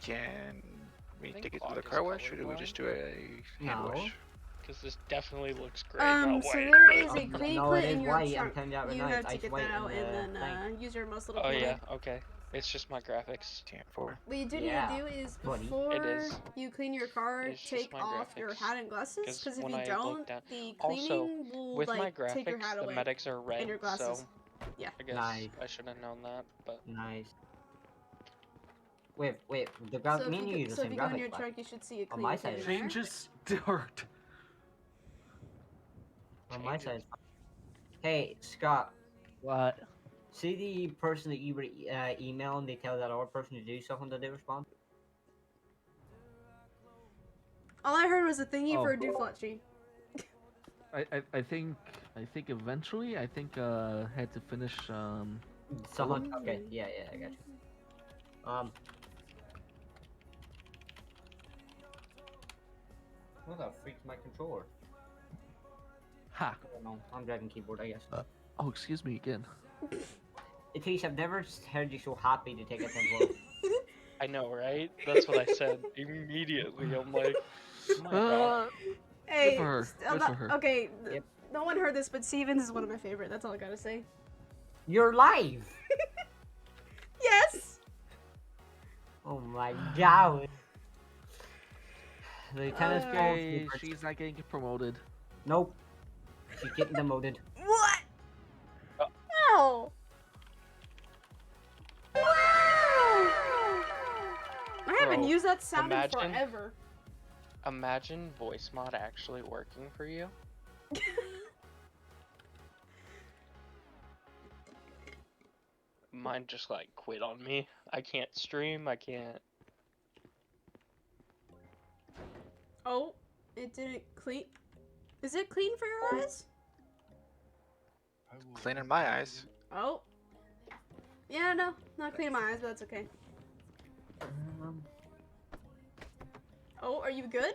Can we think take it to clock the is car wash, or do we colorblind. just do a hand No. wash? Because this definitely looks great. So white. there is a clean no, clip it in is your white. I'm trunk. telling you that right You now, have it's to ice get white that out in and the then use your mouse little Oh keyboard. yeah, okay. It's just my graphics. Four. What you do Yeah, need to do is buddy. before It is. you clean your car, It's just take my off your graphics. hat and glasses. 'Cause Because if when you I don't, looked at- the Also, cleaning will with my like take your graphics, hat the away medics are red, and your glasses. so Yeah. I guess Nice. I should have known that, but Nice. Wait, the So if me and you, you use go, the so if same you go in graphics your pack. truck, you should see a On clean my clip side. in there. Changes dirt. On my side. Hey, Scott. What? See the person that you were emailing, they tell that other person to do something, did they respond? All I heard was a thingy Oh. for a dooflachi. I think eventually had to finish Someone, okay, yeah, I got you. What the freak's my controller? Ha. I don't know. I'm driving keyboard, I guess. Oh, excuse me again. Atish, I've never heard you so happy to take a tempo. I know, right? That's what I said immediately. I'm like, oh my God. Hey, Good for her. st- Good for her. okay, no one heard this, but Stevens is one of my favorite. That's all I gotta say. You're live! Yes! Oh my god. The tennis Okay, ball. she's not getting promoted. Nope. She's getting demoted. What? No! I haven't Bro, used that sound in imagine- forever. Imagine voice mod actually working for you. Mine just like quit on me. I can't stream. I can't. Oh, it didn't clean. Is it clean for your eyes? Clean in my eyes. Oh. Yeah, no, not clean in my eyes, but that's okay. Oh, are you good?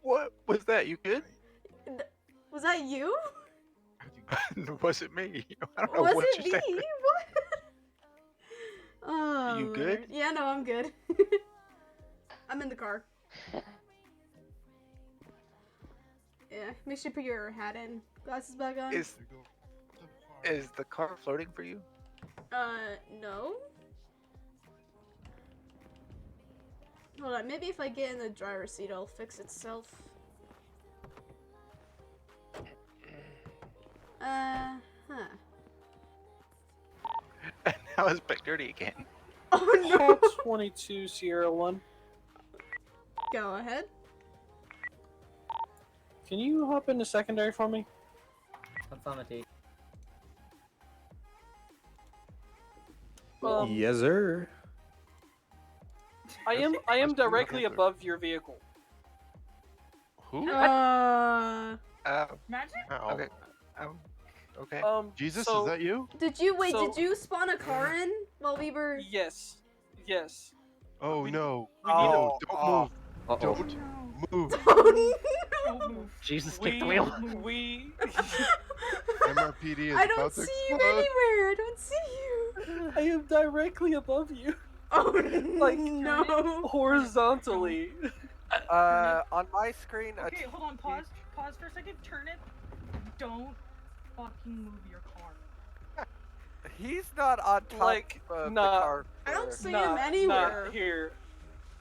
What was that? You good? Was that you? Was it me? I don't know Was what it you me? said. What? Oh, You good? Lord. Yeah, no, I'm good. the car. Yeah, make sure you put your hat in. Glasses back on. Is the car floating for you? No. Hold on, maybe if I get in the driver's seat, it'll fix itself. Huh. Now it's back dirty again. Oh no! 22 Sierra 1. Go ahead. Can you hop into secondary for me? Affirmative. Yes, sir. I am directly above your vehicle. Who? Magic? Okay. Okay. Jesus, so- is that you? Did you spawn a car in while we were? Yes. Yes. Oh no! Oh, No! Don't move! Don't move! Don't move. Jesus, take the wheel. We. MRPD is I don't about to see you explode. anywhere. I don't see you. I am directly above you. Oh Like no! horizontally. On my screen, Okay, hold on. Pause for a second. Turn it. Don't fucking move your car. he's not on top Like, of nah. the car. I don't see Nah, him anywhere. Nah, here.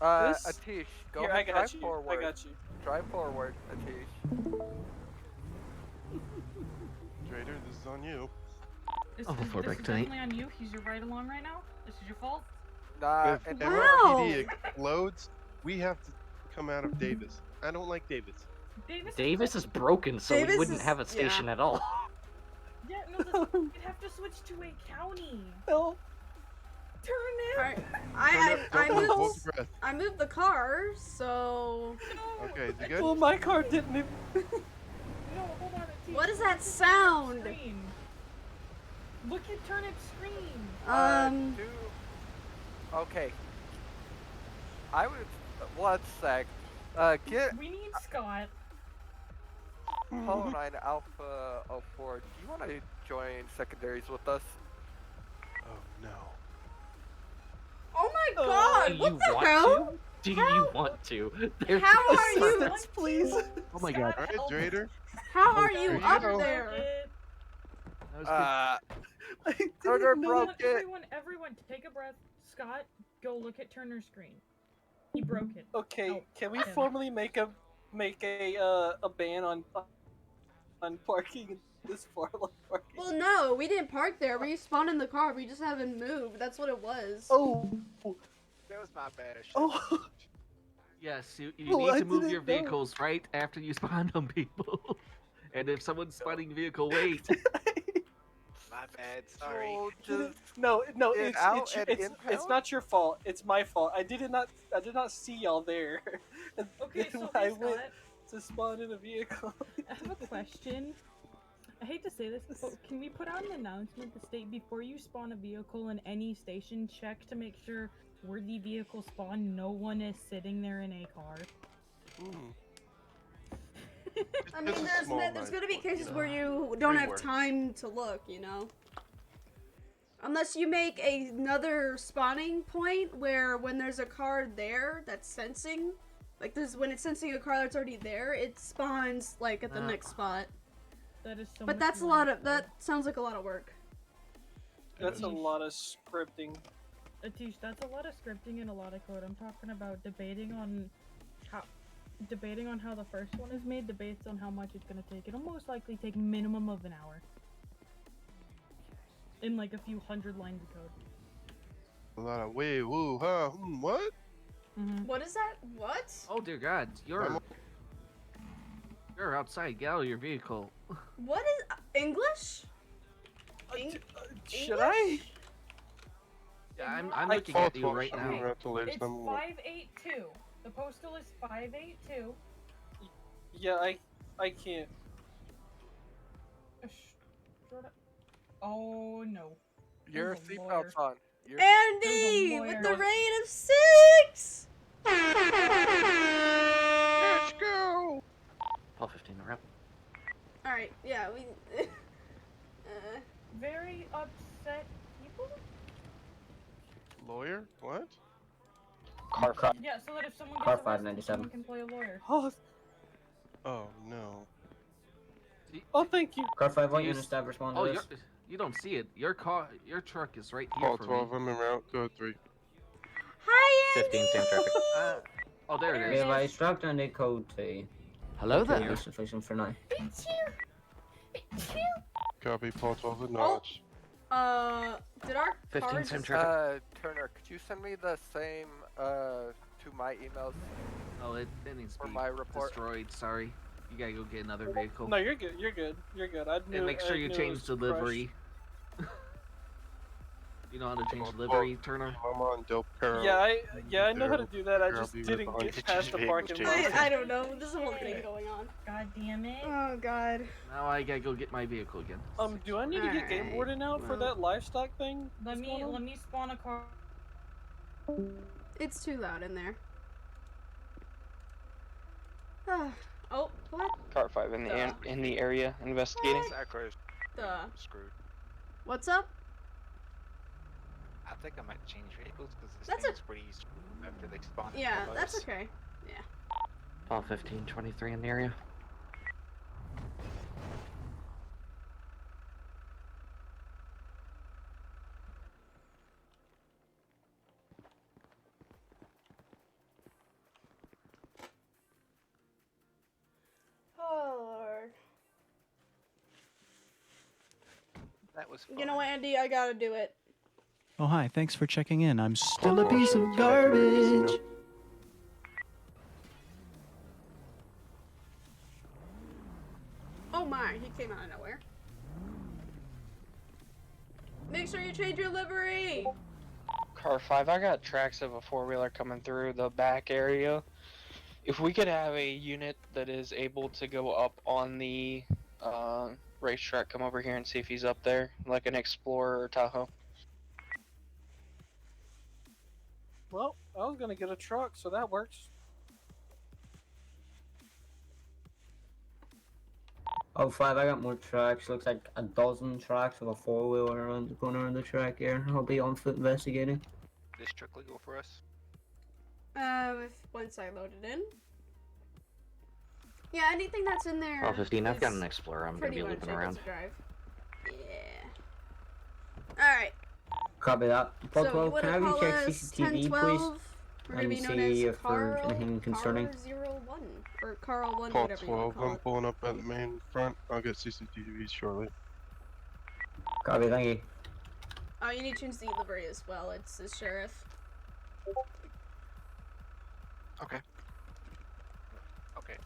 This- Atish, go Here, ahead, I got drive you. forward. I got you. Drive forward, Atish. Trader, this is on you. This, Oh, is, for this back is tonight. definitely on you. He's your right along right now. This is your fault. Nah, If and MRPD explodes, we have to come out of Davis. I don't like Davis. Davis is broken, so Davis we wouldn't is- have a station at all. Yeah, no, you'd have to switch to a county. No. Turn it. Alright, I moved the car, so. Okay, is it good? Well, my car didn't even. No, hold on. What is that sound? Screen. Look at Turnip's screen. Okay. I would. One sec. Get. We need Scott. Apollo 9 Alpha 04. Do you want to join secondaries with us? Oh no. Oh my god! Do What you the want hell? to? Do you want to? There's How no are you? sense. Please. Oh my god. Alright, Trader. How are you There you up go. there? Turner No, broke it. everyone, take a breath. Scott, go look at Turner's screen. He broke it. Okay, Oh, can we yeah. formally make a ban on parking in this far left parking? Well, no, we didn't park there. We spawned in the car. We just haven't moved. That's what it was. Oh. That was my bad. Oh. Yes, you Oh, need I to move didn't your know. vehicles right after you spawn on people. And if someone's spawning a vehicle, wait. My bad. Sorry. Oh, Just no, get it's out it's, and it's, impound? it's not your fault. It's my fault. I did not see y'all there. And Okay, then so I hey, went Scott, to spawn in a vehicle. I have a question. I hate to say this, but can we put out an announcement to state before you spawn a vehicle in any station, check to make sure where the vehicle spawn, no one is sitting there in a car. I mean, It's a small there's gonna be knife, cases you know. where you don't have Framework. time to look, you know? Unless you make another spawning point where when there's a car there that's sensing, like when it's sensing a car that's already there, it spawns like at the next spot. That is so But much that's a more lot of, that sounds like a lot of work. That's a lot of scripting. Atish, that's a lot of scripting and a lot of code. I'm talking about debating on how the first one is made, debates on how much it's gonna take. It'll most likely take minimum of an hour. In like a few hundred lines of code. A lot of wee woo huh what? What is that? What? Oh dear God, you're outside. Get out of your vehicle. What is English? Should I? Yeah, I'm looking at you right now. It's 582. The postal is 582. Yeah, I can't. Oh no. Your There's a seatbelt's on. Your Andy, There's a with the lawyer. rate of 6! Let's go! Paul 15 around. Alright, yeah, we... Very upset people? Lawyer? What? Car five. Yeah, so that if someone Car gets arrested, 597. someone can play a lawyer. Oh no. Oh, thank you. Car 5, what You unit s- staff respond Oh, to this? you don't see it. Your truck is right here Paul for 12, me. I'm en route. Go 3. Hi, 15, same traffic. Oh, there We it have is. a struct and a code T. Hello Okay, there. that's sufficient for now. Copy, Paul 12 acknowledged. Did our 15, cars... same traffic. Turner, could you send me the same to my emails? Oh, it needs to For be my report. destroyed. Sorry. You gotta go get another vehicle. No, you're good. You're good. You're good. I knew. And make sure I you knew it change was the crushed. livery. You know how to change the livery, Turner? I'm on Del Perro. Yeah, I know how to do that. I I'll just be right didn't behind get you. past the parking lot. I don't know. There's a whole thing going on. God damn it. Oh, God. Now I gotta go get my vehicle again. Do I need to get game boarding out for that livestock thing? Let me spawn a car. It's too loud in there. Oh, what? Car 5 in the area investigating. The... Screwed. What's up? I think I might change vehicles because this That's thing's pretty screwed after they spawn. in Yeah, Clubhouse. that's okay. Yeah. Paul 15, 23 in the area. Oh, Lord. That was fun. You know what, Andy? I gotta do it. Oh, hi. Thanks for checking in. I'm still a piece of garbage. Oh my, he came out of nowhere. Make sure you change your livery! Car 5, I got tracks of a 4-wheeler coming through the back area. If we could have a unit that is able to go up on the racetrack, come over here and see if he's up there, like an Explorer or Tahoe. Well, I was gonna get a truck, so that works. Oh, 5, I got more tracks. Looks like a dozen tracks with a 4-wheeler around the corner of the track here. I'll be on foot investigating. This truck legal for us? Once I load it in. Yeah, anything that's in there. Paul 15, I've got is an Explorer. I'm gonna pretty be much looping able around. to drive. Yeah. Alright. Copy that. Paul So 12, you can I wanna recheck call us CCTV, 1012? please? We're gonna be known see as if there's Carl, anything concerning. Carl 01, or Carl 1, Paul whatever you want 12, to call I'm it. pulling up at the main front. I'll get CCTVs shortly. Copy, thank you. Oh, you need to change the livery as well. It's the sheriff. Okay. Okay.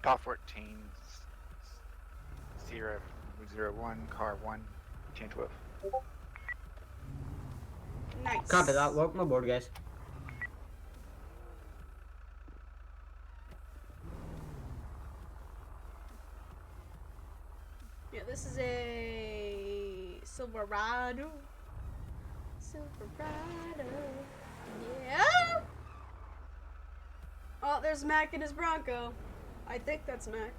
Car 14, 001, car 1, 1012. Nice. Copy that. Welcome aboard, guys. Yeah, this is a Silverado. Silverado. Yeah. Oh, there's Mac in his Bronco. I think that's Mac.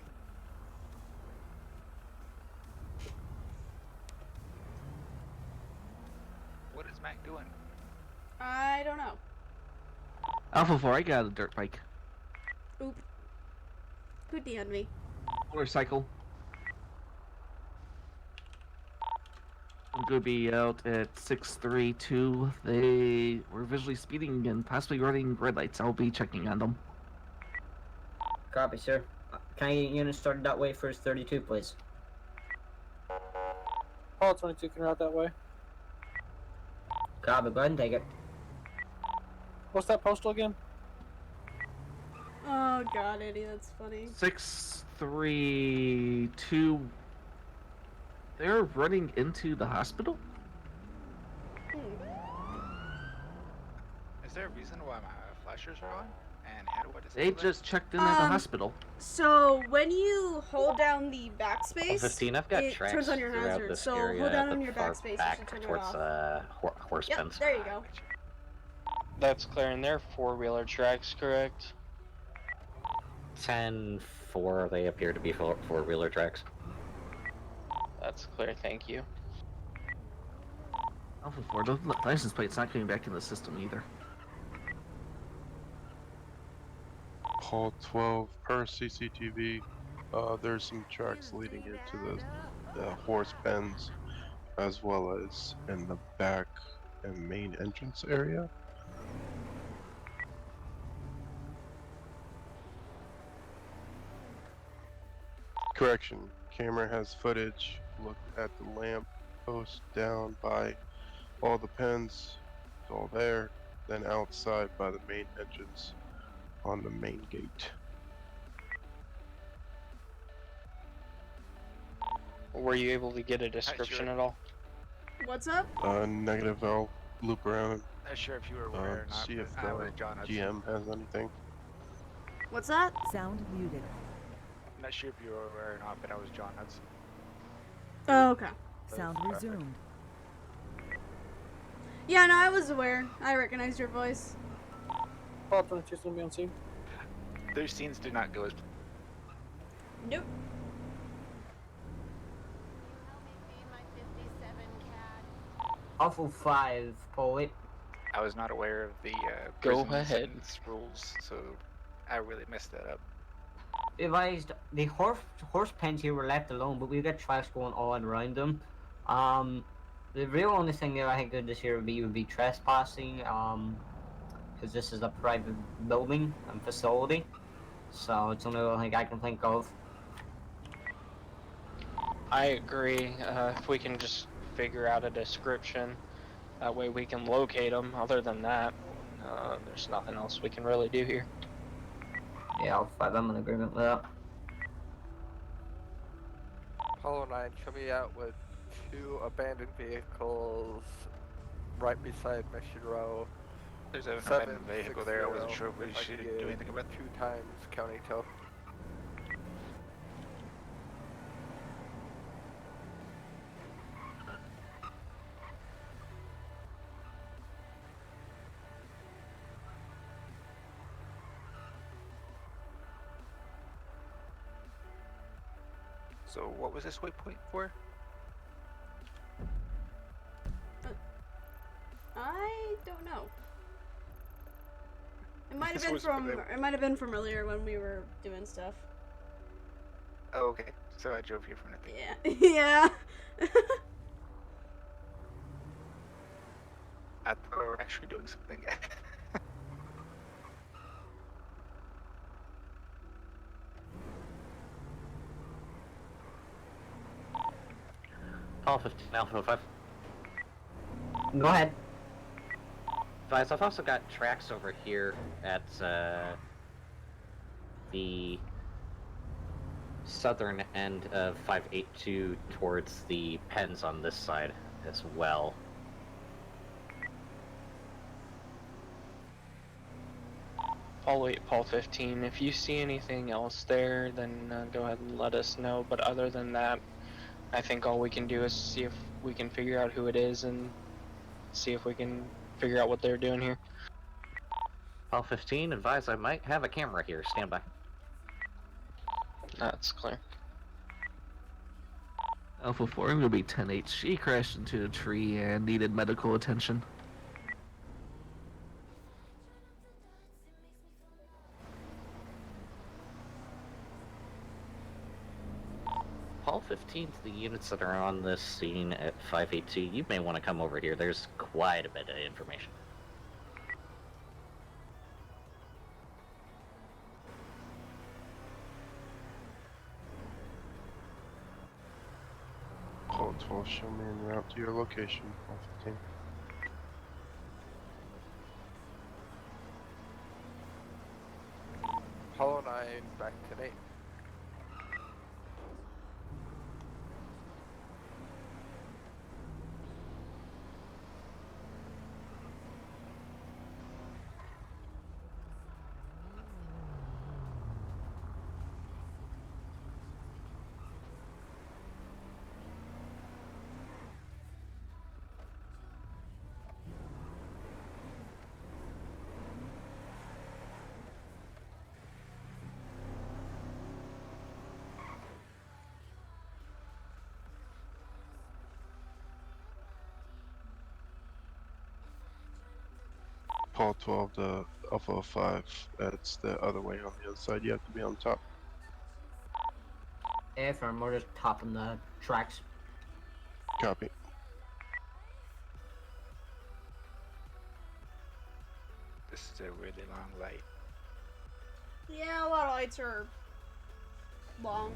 What is Mac doing? I don't know. Alpha 4, I got a dirt bike. Oop. Who DM'd me? Motorcycle. I'm gonna be out at 632. They were visually speeding and possibly running red lights. I'll be checking on them. Copy, sir. Can I get units started that way first 32, please? Paul 22 can route that way. Copy, go ahead and take it. What's that postal again? Oh god, Eddie, that's funny. 632. They're running into the hospital? Is there a reason why my flashers are on? And how do I disable They that? just checked in at the hospital. So when you hold down the backspace, 15, I've got it tracks turns on your throughout hazard. this So area hold down at on the your far backspace. You back should turn towards it off. horse Yep, pens. there you go. That's clear, and they're 4-wheeler tracks, correct? 10-4, they appear to be four-wheeler tracks. That's clear, thank you. Alpha 4, the license plate's not coming back in the system either. Hall 12 per CCTV. There's some tracks leading into the horse pens, as well as in the back and main entrance area. Correction, camera has footage. Look at the lamp post down by all the pens. It's all there. Then outside by the main entrance on the main gate. Were you able to get a description at all? What's up? Negative. I'll loop around. Not sure if you were aware or not, See if but I was the John Hudson. GM has anything. What's that? Sound muted. I'm not sure if you were aware or not, but I was John Hudson. Oh, okay. Sound resumed. Yeah, no, I was aware. I recognized your voice. Paul 22 is gonna be on scene. Their scenes do not go as. Nope. Awful 5, Poet. I was not aware of the Go prison ahead. sentence rules, so I really messed that up. Advised, the horse pens here were left alone, but we've got tracks going all around them. The real only thing that I think that this here would be trespassing, because this is a private building and facility, so it's the only thing I can think of. I agree. If we can just figure out a description, that way we can locate them. Other than that, there's nothing else we can really do here. Yeah, I'm in agreement with that. Apollo 9, show me out with 2 abandoned vehicles right beside Mission Row. There's an abandoned vehicle there. I wasn't sure if we should do anything about it. 2 times County Tow. So what was this waypoint for? I don't know. It might have This been was from. the- It might have been from earlier when we were doing stuff. Oh, okay. So I drove here for nothing. Yeah. Yeah. I thought we were actually doing something. Call 15 Alpha 5. Go ahead. Guys, I've also got tracks over here at the southern end of 582 towards the pens on this side as well. I'll wait, Paul 15. If you see anything else there, then go ahead and let us know. But other than that, I think all we can do is see if we can figure out who it is and see if we can figure out what they're doing here. Call 15, advise I might have a camera here. Stand by. That's clear. Alpha 4, I'm gonna be 10-8. She crashed into a tree and needed medical attention. Call 15 to the units that are on this scene at 582. You may want to come over here. There's quite a bit of information. Call 12, show me en route to your location. Call 15. Apollo 9, back to 8. Paul 12 to Alpha 5. That's the other way on the other side. You have to be on top. Affirm, we're just topping the tracks. Copy. This is a really long light. Yeah, a lot of lights are long.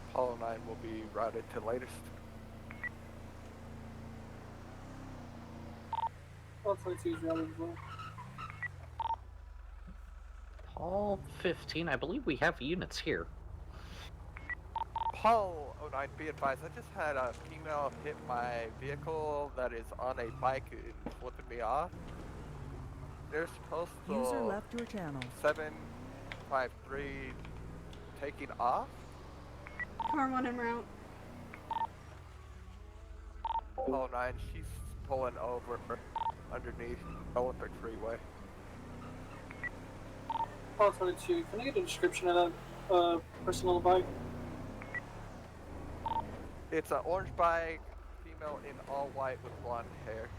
Apollo 9 will be routed to latest. Paul 22 is routed as well. Paul 15, I believe we have units here. Paul 09, be advised, I just had a female hit my vehicle that is on a bike and flipping me off. They're supposed to... User left your channel. 753 taking off. Car 1 en route. Paul 9, she's pulling over underneath Olympic Freeway. Paul 22, can I get a description of that person on the bike? It's an orange bike, female in all white with blonde hair.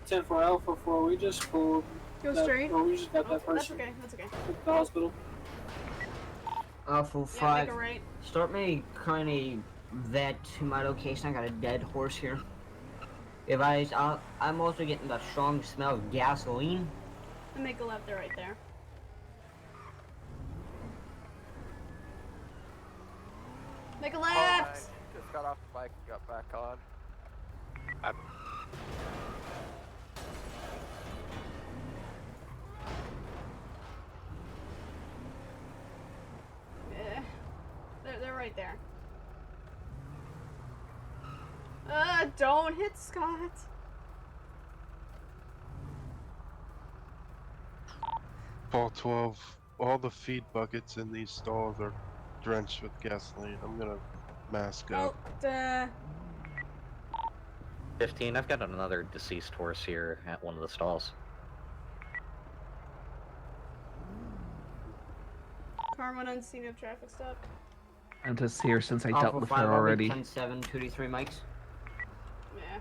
10-4 Alpha 4, we just pulled. Go that, straight. Or we just got that That's person okay, that's okay. at the hospital. Alpha Yeah, 5, make a right. start me kind of that to my location. I got a dead horse here. Advised, I'm also getting the strong smell of gasoline. And make a left, they're right there. Make a Paul left! 9 just got off the bike and got back on. Yeah. They're right there. Don't hit Scott. Paul 12, all the feed buckets in these stalls are drenched with gasoline. I'm gonna mask up. Oh, 15, I've got another deceased horse here at one of the stalls. Car 1 on scene of traffic stop. I'm just here since I dealt Alpha with 5, her already. 10-7, 2-3 mics. Yeah.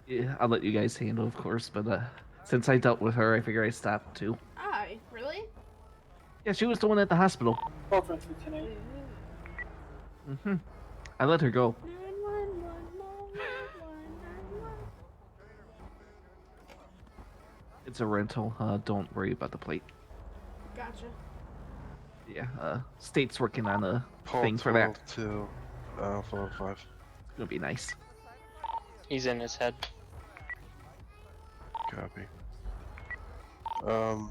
Yeah, I'll let you guys handle, of course, but since I dealt with her, I figure I stopped too. Aye, really? Yeah, she was the one at the hospital. Paul 22, 10-8. Mm-hmm. I let her go. It's a rental. Don't worry about the plate. Gotcha. Yeah, State's working on a Paul thing 12 for that. to Alpha 5. It's gonna be nice. He's in his head. Copy. You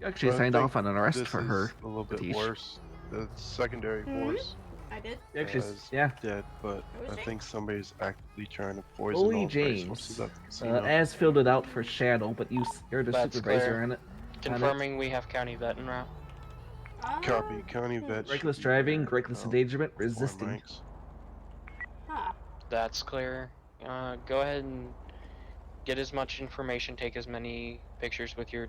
actually I signed think off on an arrest this for is her. a little bit Patish. worse. The secondary horse I did. You actually, is yeah. dead, but was I James. think somebody's actively trying to poison Bully all the James. racehorses at the casino. As filled it out for Shadow, but you're the That's supervisor clear. on it. Confirming we have county vet en route. Copy. County vet. should Reckless be driving, here, reckless oh, endangerment, 4 resisting. mics. Huh. That's clear. Go ahead and get as much information. Take as many pictures with your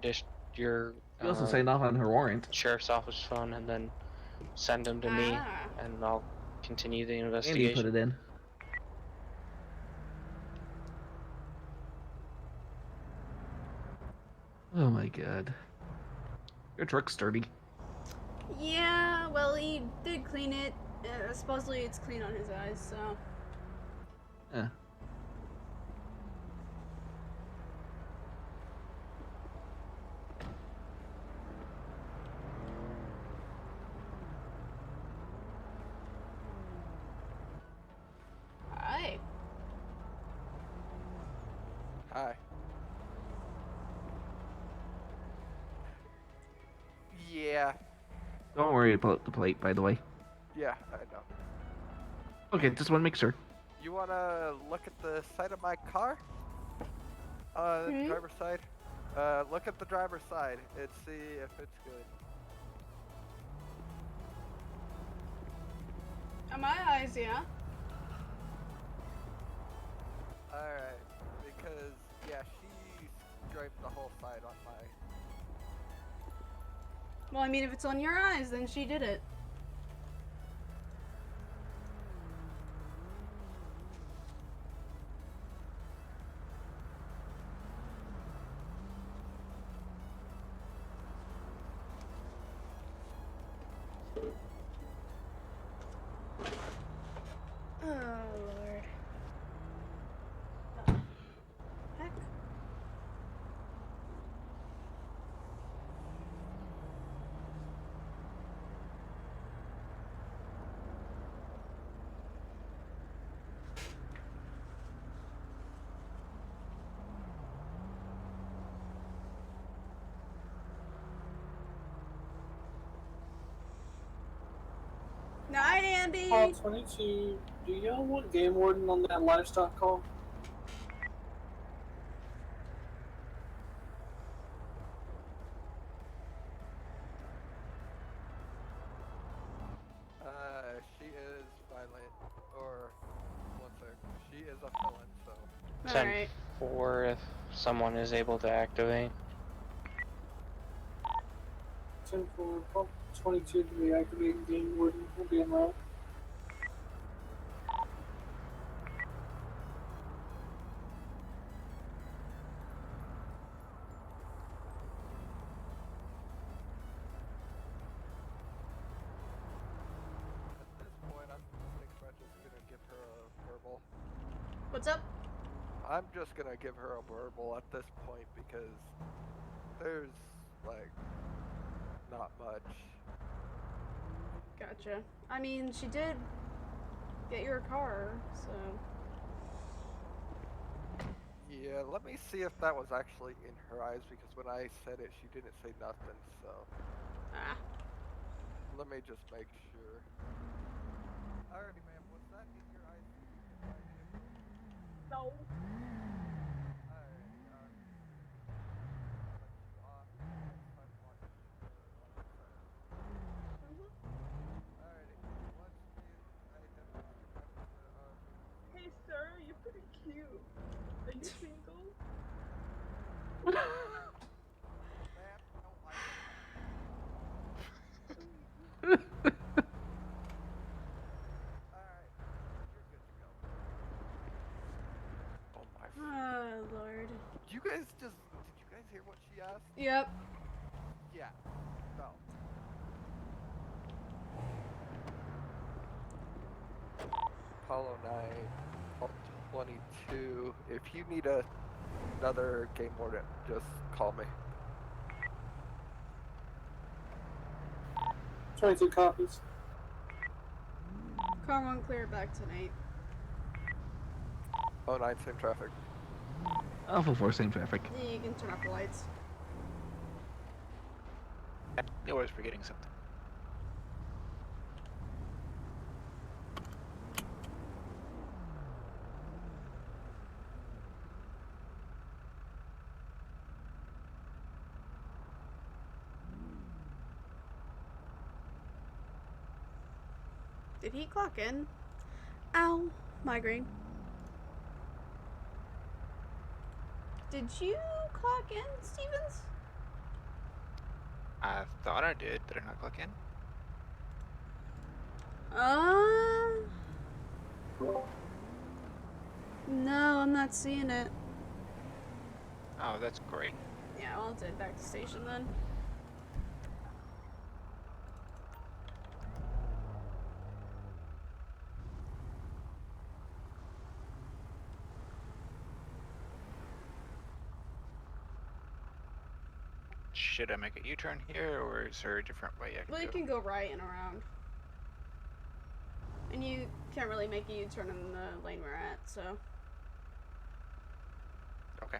You also signed off on her warrant. sheriff's office phone, and then send them to me, and I'll continue the investigation. And you put it in. Oh my god. Your truck's dirty. Yeah, well, he did clean it. Supposedly it's clean on his eyes, so. Eh. Hi. Hi. Yeah. Don't worry about the plate, by the way. Yeah, I know. Okay, just want to make sure. You wanna look at the side of my car? The driver's side? Look at the driver's side and see if it's good. On my eyes, yeah. Alright, because, yeah, she scraped the whole side on my... Well, I mean, if it's on your eyes, then she did it. Oh, Lord. Heck. Night, Andy. Call 22. Do y'all want Game Warden on that livestock call? She is violent, or, one sec, she is a felon, so... 10-4 if someone is able to activate. 10-4. Call 22 to reactivate Game Warden. We'll be en route. What's up? I'm just gonna give her a verbal at this point because there's, like, not much. Gotcha. I mean, she did get your car, so... Yeah, let me see if that was actually in her eyes because when I said it, she didn't say nothing, so... Ah. Let me just make sure. Alrighty, ma'am, was that in your eyes? No. Hey, sir, you're pretty cute. Are you single? Oh, Lord. Did you guys hear what she asked? Yep. Yeah. No. Apollo 9, Apollo 22. If you need another game warden, just call me. 22 copies. Car won't clear back tonight. Oh, 9, same traffic. Alpha 4, same traffic. Yeah, you can turn off the lights. You're always forgetting something. Did he clock in? Ow, migraine. Did you clock in, Stevens? I thought I did. Did I not clock in? No, I'm not seeing it. Oh, that's great. Yeah, I'll head back to station then. Should I make a U-turn here, or is there a different way I can Well, you go? can go right and around. And you can't really make a U-turn in the lane we're at, so... Okay.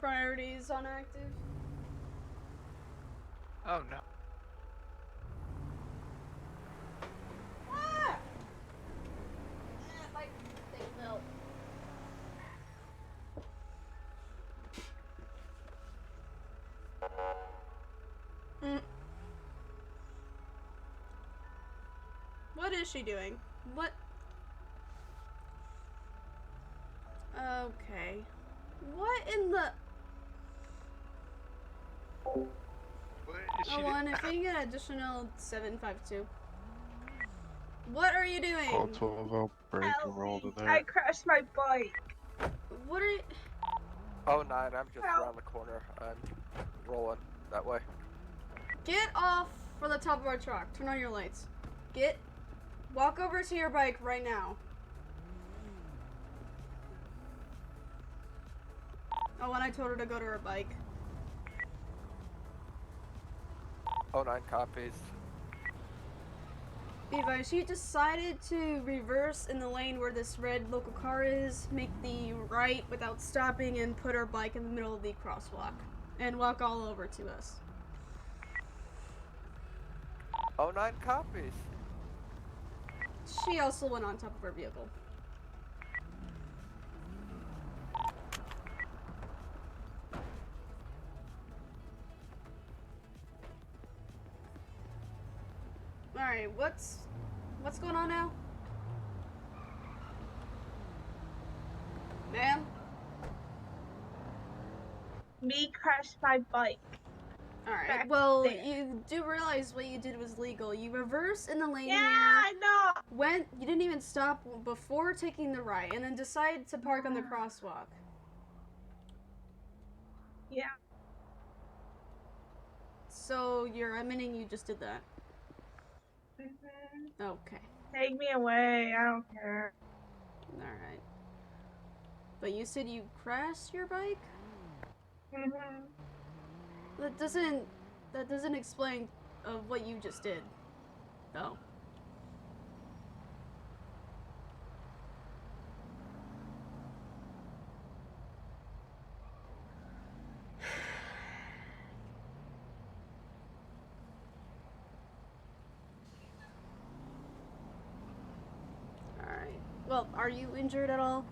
priorities on active. Oh no. Ah! My thing fell. What is she doing? What? Okay. What in the? What is she Oh, and if you get additional 752. What are you doing? Call 12 out, break and roll to I that. crashed my bike. What are you? Oh, 9, I'm just around the corner. I'm rolling that way. Get off for the top of our truck. Turn on your lights. Walk over to your bike right now. Oh, and I told her to go to her bike. Oh, 9 copies. Levi, she decided to reverse in the lane where this red local car is, make the right without stopping, and put her bike in the middle of the crosswalk. And walk all over to us. Oh, 9 copies. She also went on top of her vehicle. Alright, what's going on now? Ma'am? Me crashed my bike. Alright, well, you do realize what you did was legal. You reversed in the lane here. I know. You didn't even stop before taking the right, and then decided to park on the crosswalk. Yeah. So you're admitting you just did that? Okay. Take me away. I don't care. Alright. But you said you crashed your bike? That doesn't explain what you just did, though. Alright. Well, are you injured at all?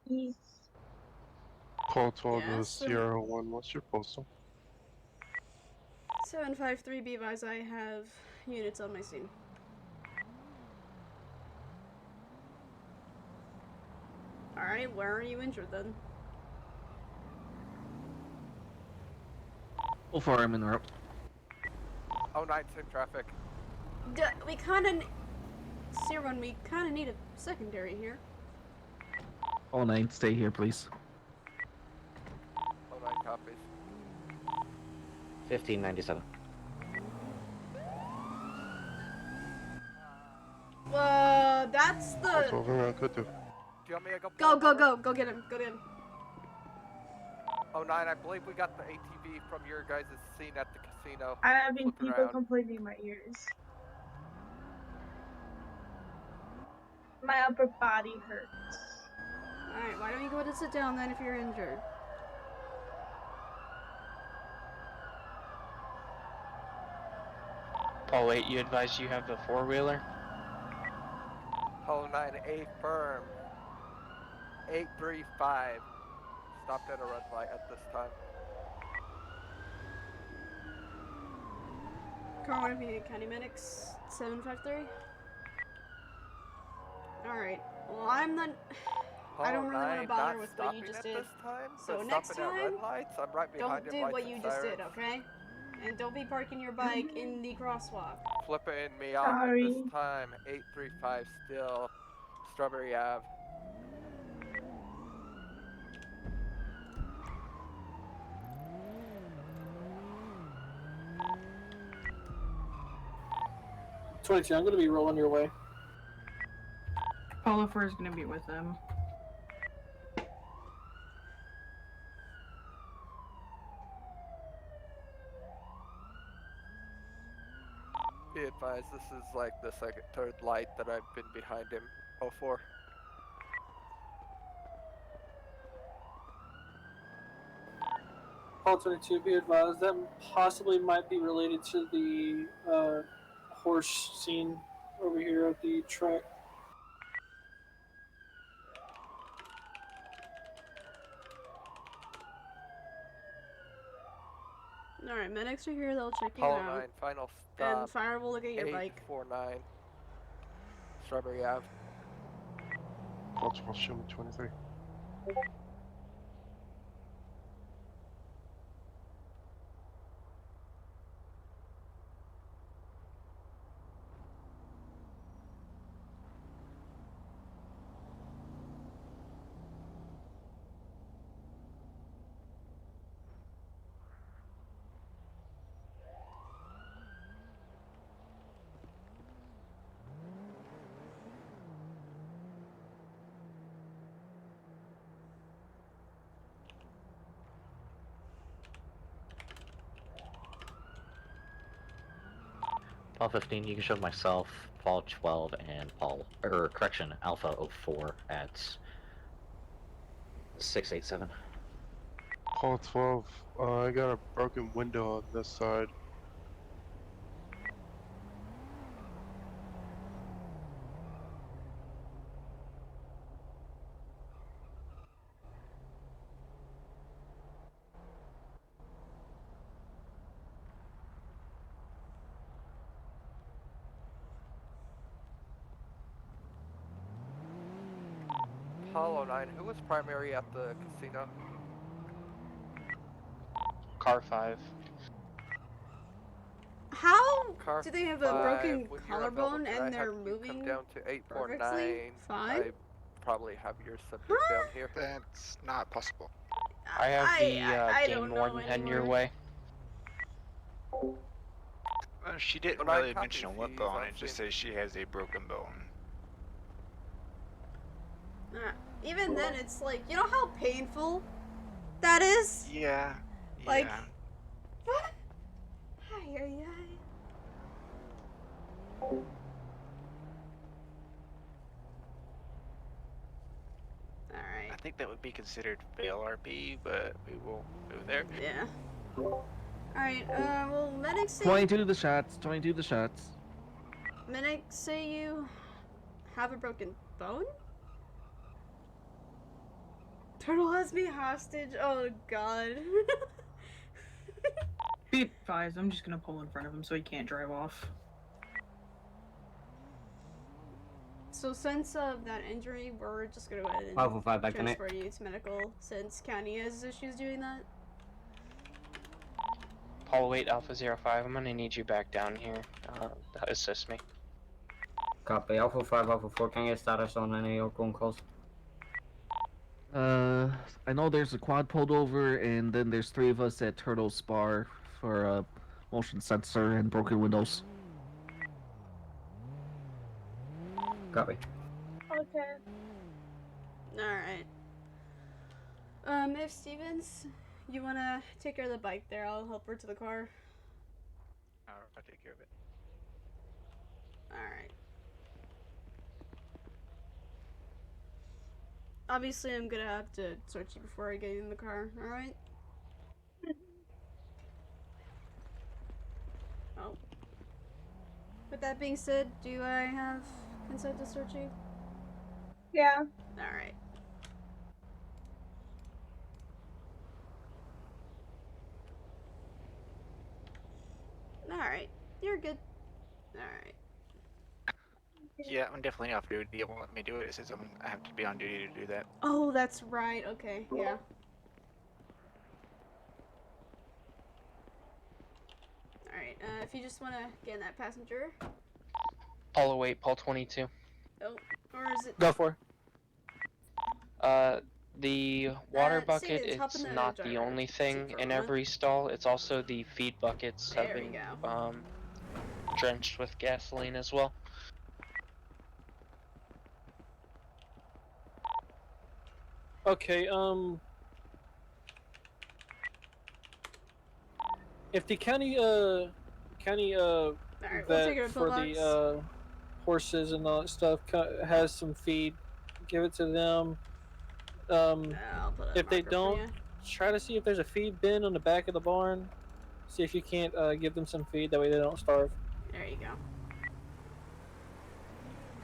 Yes. Call 12 to Yes, Sierra 1. What's your postal? 753, be advised, I have units on my scene. Alright, where are you injured then? How far I'm in route. Oh, 9, same traffic. We kinda... Sirwan, we kinda need a secondary here. All 9, stay here, please. Oh, 9 copies. 1597. That's the... Call 12 around, good to. Do you want me to go? Go get him, go get him. Oh, 9, I believe we got the ATV from your guys' scene at the casino. I'm having Flipping people around. complaining in my ears. My upper body hurts. Alright, why don't you go ahead and sit down then if you're injured? Paul 8, you advise you have the four-wheeler? Oh, 9, A firm. 835. Stopped at a red light at this time. Carmona P. County Medics, 753. Alright, well I'm not... I don't really want to bother with what you just did. So next time, don't do what you just did, okay? And don't be parking your bike in the crosswalk. Flipping me off at this time. 835 still. Strawberry Ave. I'm gonna be rolling your way. Paulo 4 is gonna be with them. Be advised, this is like the third light that I've been behind him before. Paul 22, be advised, that possibly might be related to the horse scene over here at the track. Alright, medics are here, they'll check you Apollo out. 9, final stop. And Fire will look at your bike. 849 Strawberry Ave. Multiple show me 23. Paul 15, you can show myself, Paul 12, and Alpha 04 at 687. Paul 12, I got a broken window on this side. Apollo 9, who was primary at the casino? Car 5. How Car do they have a 5, broken when you're available, collarbone can I and they're have you moving come down to 849. perfectly fine? I probably have your subject down here. That's not possible. I have the I game don't know warden heading your anymore. way. Well, she didn't When I really copy mention what these, bone, I'll it just see. says she has a broken bone. Even then, it's like, you know how painful that is? Yeah. Like, yeah. what? Ay, ay, ay. Alright. I think that would be considered fail RP, but we will move there. Yeah. Alright, well, medics say... 22 the shots, 22 the shots. Medics say you have a broken bone? Turtle has me hostage. Oh god. Be advised, I'm just gonna pull in front of him so he can't drive off. So since of that injury, we're just gonna go ahead and 505 back to me. transfer you to medical since County has issues doing that. Paul 8 Alpha 05, I'm gonna need you back down here. Assist me. Copy. Alpha 5, Alpha 4, can I get status on any outgoing calls? I know there's a quad pulled over, and then there's 3 of us at Turtle Spar for a motion sensor and broken windows. Copy. Okay. Alright. If Stevens, you wanna take care of the bike there, I'll help her to the car. I'll take care of it. Alright. Obviously, I'm gonna have to search you before I get you in the car, alright? Oh. With that being said, do I have consent to search you? Yeah. Alright. Alright. You're good. Alright. Yeah, I'm definitely off duty. It won't let me do it. It says I have to be on duty to do that. Oh, that's right. Okay, yeah. Alright, if you just wanna get in that passenger. Paul 08, Paul 22. Oh, or is it... Go for the water bucket Stevens, hop in is the not the driver only seat thing for a in moment. every stall. It's also the feed buckets have There we been go. drenched with gasoline as well. Okay, if the county Alright, we'll take it vet to for pillbox. the horses and all that stuff has some feed. Give it to them. I'll put a If they marker for don't, ya. try to see if there's a feed bin on the back of the barn. See if you can't give them some feed. That way they don't starve. There you go.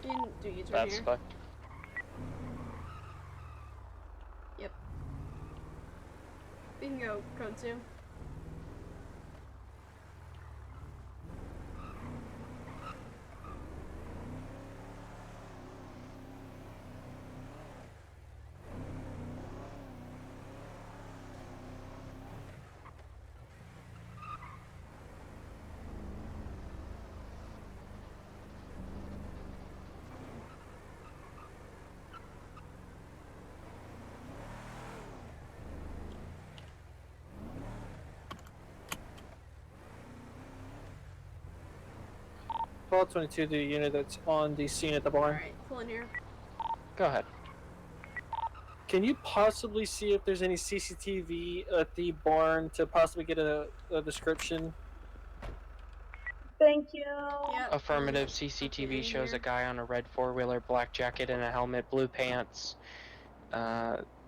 You can do your turn That's here. fine. Yep. We can go code 2. Paul 22, the unit that's on the scene at the barn. Alright, pull in here. Go ahead. Can you possibly see if there's any CCTV at the barn to possibly get a description? Thank you. Yep. Affirmative. CCTV shows a guy on a red 4-wheeler, black jacket and a helmet, blue pants.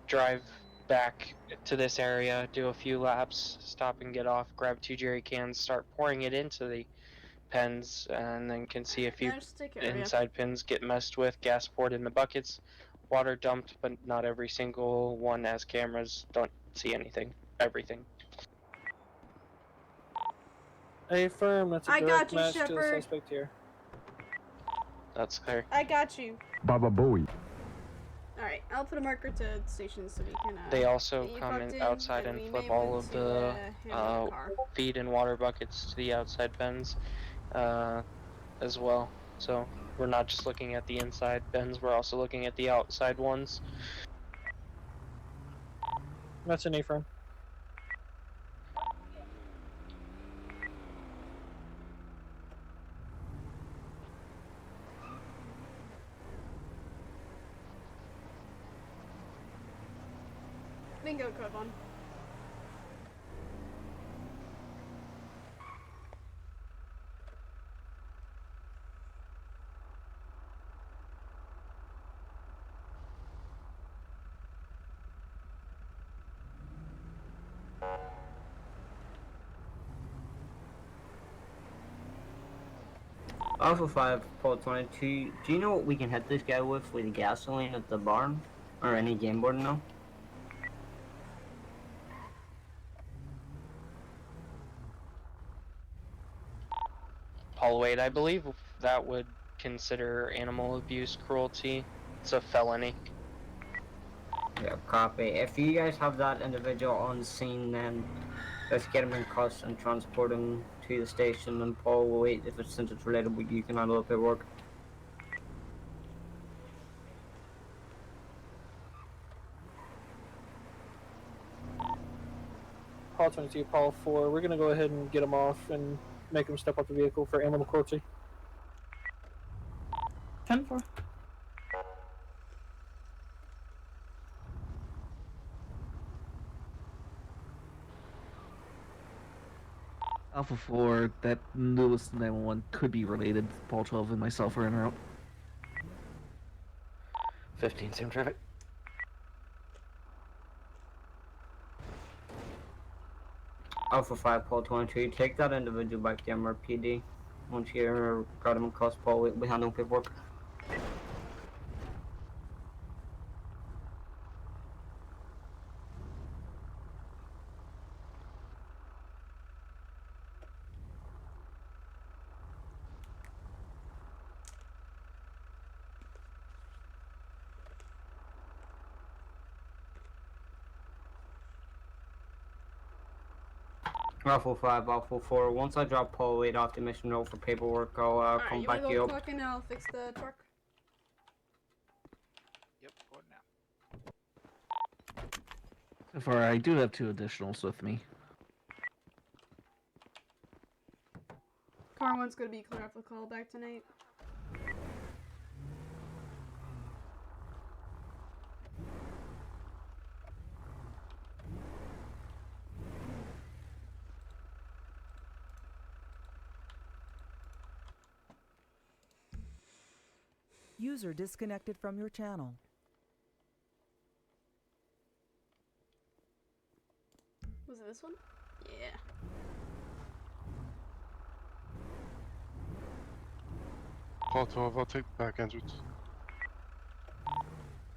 Drive back to this area, do a few laps, stop and get off, grab 2 jerry cans, start pouring it into the pens, and then can see a few Just take care of ya. inside pins get messed with, gas poured in the buckets, water dumped, but not every single one has cameras. Don't see anything. Everything. A firm. That's a I direct got you, match to the Shepard. suspect here. That's clear. I got you. Baba Booey. Alright, I'll put a marker to station so we can. They also get you come fucked in outside and and we flip may all want of to, the handle the car. feed and water buckets to the outside pens as well. So we're not just looking at the inside pens, we're also looking at the outside ones. That's an A firm. Bingo, code 1. Alpha 5, Paul 22, do you know what we can hit this guy with the gasoline at the barn? Or any game board now? Paul Wade, I believe that would consider animal abuse cruelty. It's a felony. Yeah, copy. If you guys have that individual on scene, then let's get him in cuffs and transport him to the station, and Paul will wait. If it's, since it's relatable, you can handle the paperwork. Paul 22, Paul 4. We're gonna go ahead and get him off and make him step off the vehicle for animal cruelty. 10-4. Alpha 4, that newest 911 could be related. Paul 12 and myself are en route. 15, same traffic. Alpha 5, Paul 22, take that individual back to MRPD. Once you got him in cuffs, Paul, we handle paperwork. Alpha 5, Alpha 4. Once I drop Paul Wade off the mission road for paperwork, I'll Alright, come you back wanna to you go up. clock in and I'll fix the truck? Yep, going now. So far, I do have 2 additionals with me. Car 1's gonna be clear off the call back tonight. User disconnected from your channel. Was it this one? Yeah. Paul 12, I'll take back entrance.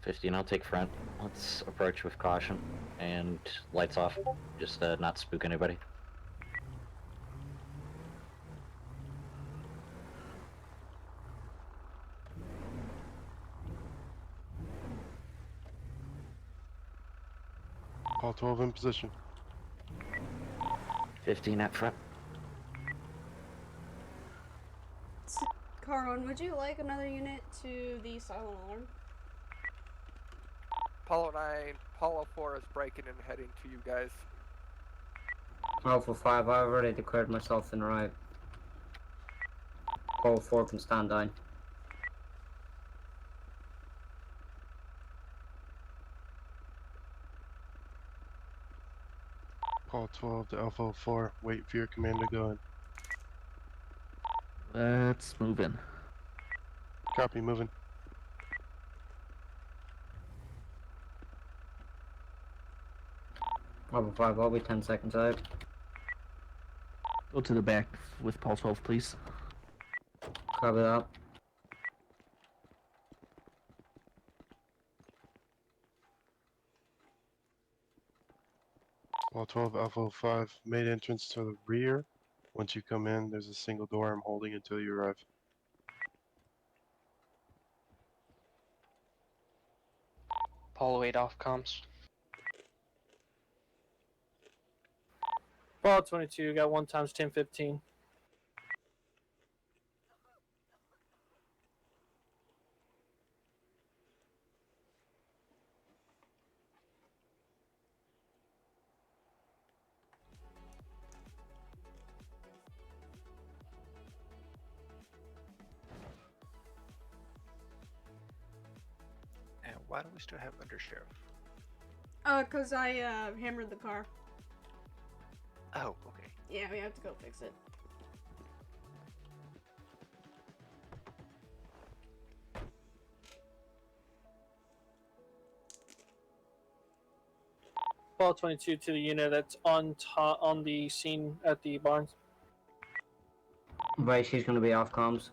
15, I'll take front. Let's approach with caution and lights off. Just not spook anybody. Paul 12 in position. 15 at front. Carwan, would you like another unit to the silent alarm? Apollo 9, Apollo 4 is breaking and heading to you guys. Alpha 5, I already declared myself in right. Apollo 4 can stand down. Paul 12 to Alpha 4, wait for your command to go in. Let's move in. Copy, moving. Alpha 5, I'll be 10 seconds out. Go to the back with Paul 12, please. Copy that. Paul 12 Alpha 5, main entrance to the rear. Once you come in, there's a single door I'm holding until you arrive. Apollo 8 off comms. Apollo 22, got 1 times 1015. And why do we still have undersheriff? Cause I hammered the car. Oh, okay. Yeah, we have to go fix it. Apollo 22 to the unit that's on the scene at the barns. Right, she's gonna be off comms.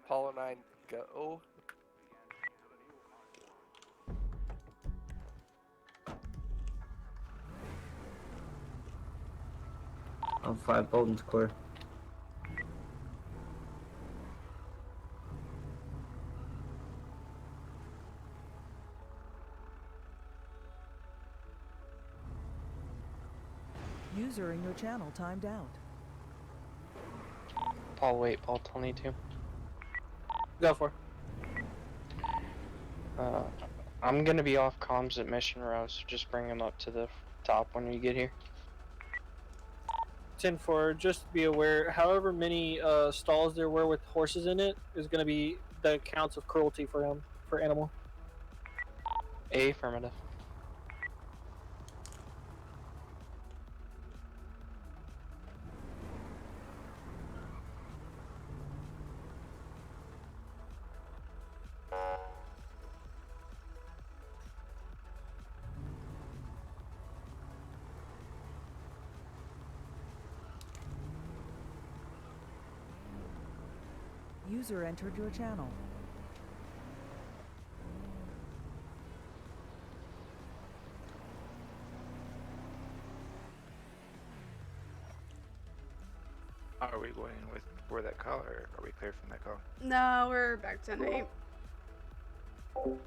Apollo 9, go. Alpha 5, Bolton's clear. User in your channel timed out. Paul 8, Paul 22. Go for it. I'm gonna be off comms at Mission Row, so just bring him up to the top when you get here. 10-4, just be aware, however many stalls there were with horses in it is going to be the counts of cruelty for him, for animal. Affirmative. User entered your channel. Are we going with for that call, or are we clear from that call? No, we're back to 8. Alright.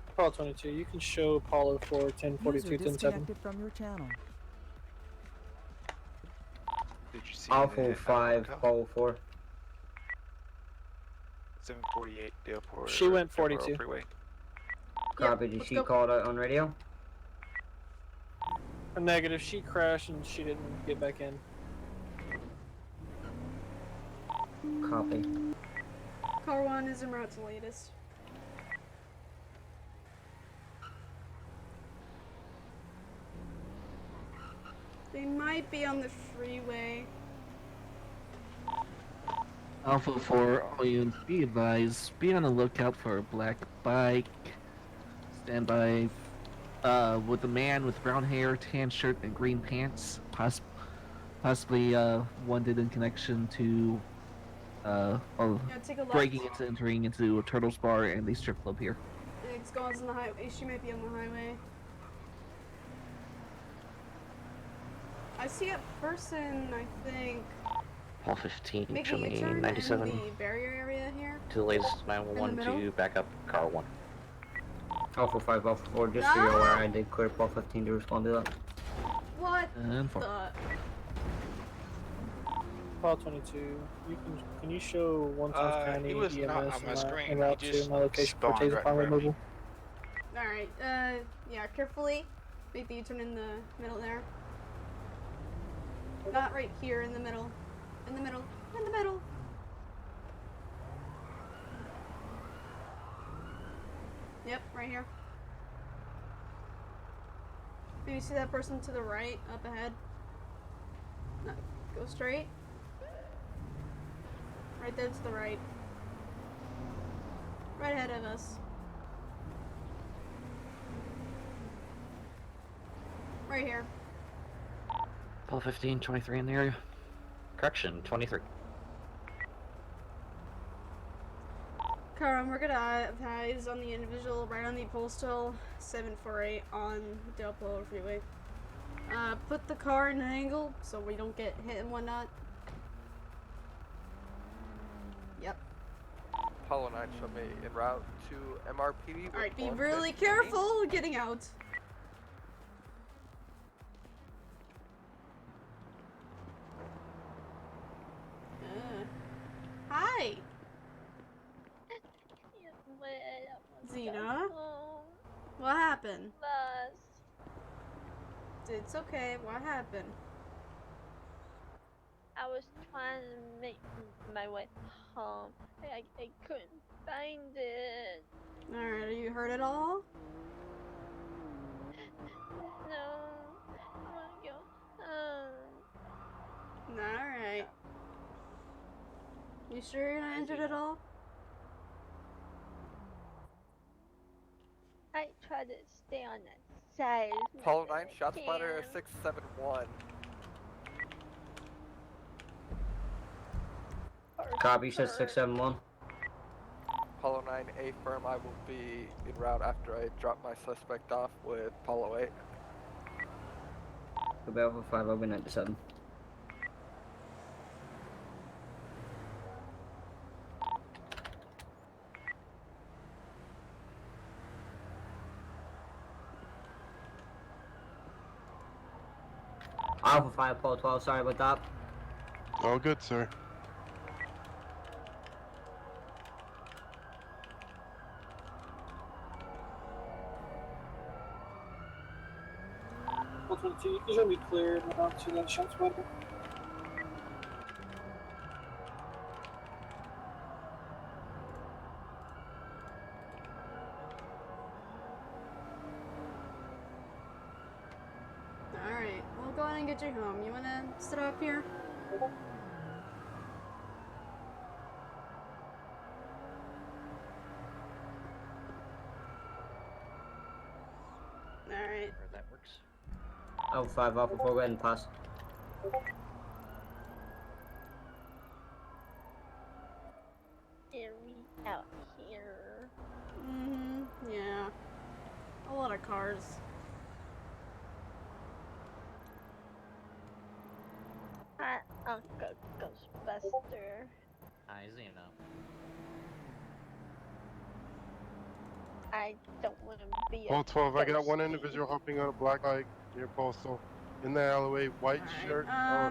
Apollo 22, you can show Apollo 4, 1042, User 107. disconnected from your channel. Did you see Alpha 5, Apollo 4. 748 Daleport. She went Devereaux 42. Freeway. Copy, did she call it out on radio? A negative, she crashed and she didn't get back in. Copy. Car 1 is en route to latest. They might be on the freeway. Alpha 4, all units be advised, be on the lookout for a black bike. Stand by with a man with brown hair, tan shirt, and green pants. Possibly wanted in connection to take a left. breaking into entering into a Turtles bar and the strip club here. It's going on the highway. She might be on the highway. I see a person, I think. Paul 15, show Making a me turn 97. in the barrier area here. To the latest 911 middle? to back up car 1. Alpha 5, Alpha 4, just so you're aware, I did clear Paul 15 to respond to that. What And 4. the? Paul 22. Can you show one South County he was EMS not on my screen, en route he to just my location for spawned taser right fire in front of me. removal? Alright, yeah, carefully. Make the U-turn in the middle there. Not right here, in the middle. In the middle. In the middle. Yep, right here. Do you see that person to the right, up ahead? No, go straight. Right there to the right. Right ahead of us. Right here. Paul 15, 23 in the area. Correction, 23. Karam, we're gonna advise on the individual right on the postal 748 on Del Polo Freeway. Put the car in an angle so we don't get hit and whatnot. Yep. Apollo 9, show me en route to MRPD. Alright, be really careful getting out. Hi! Zena? What happened? It's okay, what happened? I was trying to make my way home. I couldn't find it. Alright, are you hurt at all? No. I want to go home. Alright. You sure you're not injured at all? I tried to stay on that side. Apollo 9, shot spotter 671. Copy, says 671. Apollo 9, A firm, I will be en route after I drop my suspect off with Apollo 8. Copy, Alpha 5, over 97. Alpha 5, Apollo 12, sorry about that. All good, sir. Paul 22, you should be cleared now to that shot spotter. Alright, we'll go ahead and get you home. You wanna sit up here? Alright. That works. Alpha 5, Alpha 4, go ahead and pass. Out here. Yeah. A lot of cars. Hi, Uncle Ghostbuster. Hi, Zeno. I don't want to be a Paul 12, I got ghost. one individual hopping on a black bike near Postal. In the alleyway, white shirt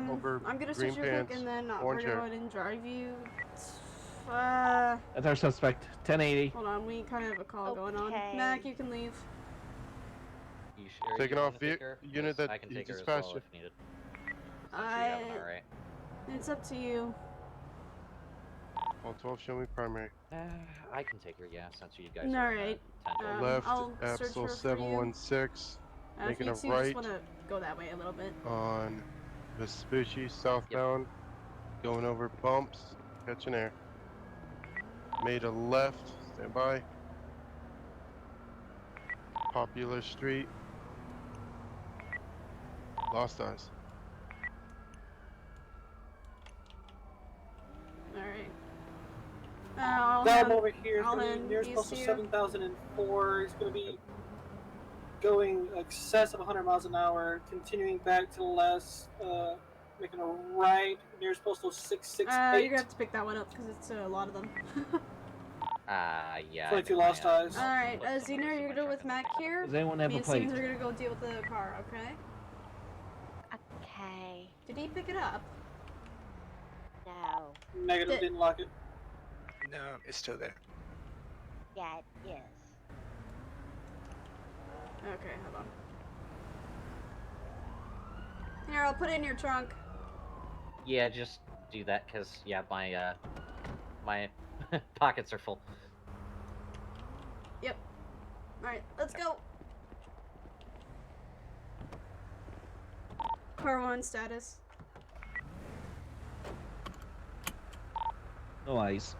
over I'm gonna green switch you pants, quick and then we're orange gonna go hair. ahead and drive you. That's our suspect. 1080. Hold on, we kind of have a call going on. Okay. Mac, you can leave. You sure Taking you off wanna take her? unit Yes, that I can he take her as dispatched well you. if needed. Since you have an RA. It's up to you. Paul 12, show me primary. I can take her, yeah, since you guys All are right. Left, I'll search Absol her for you. 716, If making you a two right just want to go that way a little bit. on Vespucci southbound, going over bumps. Catching air. Made a left. Stand by. Popular Street. Lost eyes. Alright. Now I'm over here. It's I'll going to hand be nearest these postal to you. 7004. It's going to be going excess of 100 miles an hour, continuing back to the last, making a right, nearest postal 668. You're gonna have to pick that one up because it's a lot of them. Yeah. 22 lost eyes. Alright, Xena, you're gonna go with Mac here. Does anyone have Me a and plate? Stevens are gonna go deal with the car, okay? Okay. Did he pick it up? No. Negative, didn't lock it. No, it's still there. Yeah, it is. Okay, hold on. Here, I'll put it in your trunk. Yeah, just do that, cause yeah, my pockets are full. Yep. Alright, let's go. Car 1 status. No eyes.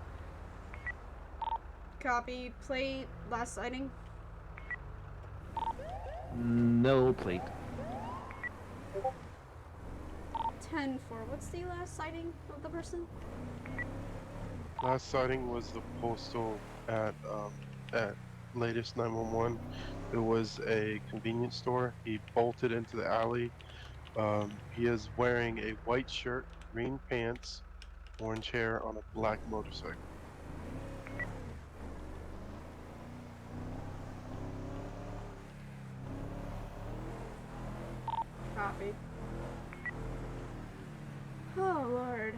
Copy. Plate. Last sighting. No plate. 10-4. What's the last sighting of the person? Last sighting was the postal at latest 911. It was a convenience store. He bolted into the alley. He is wearing a white shirt, green pants, orange hair on a black motorcycle. Copy. Oh, Lord.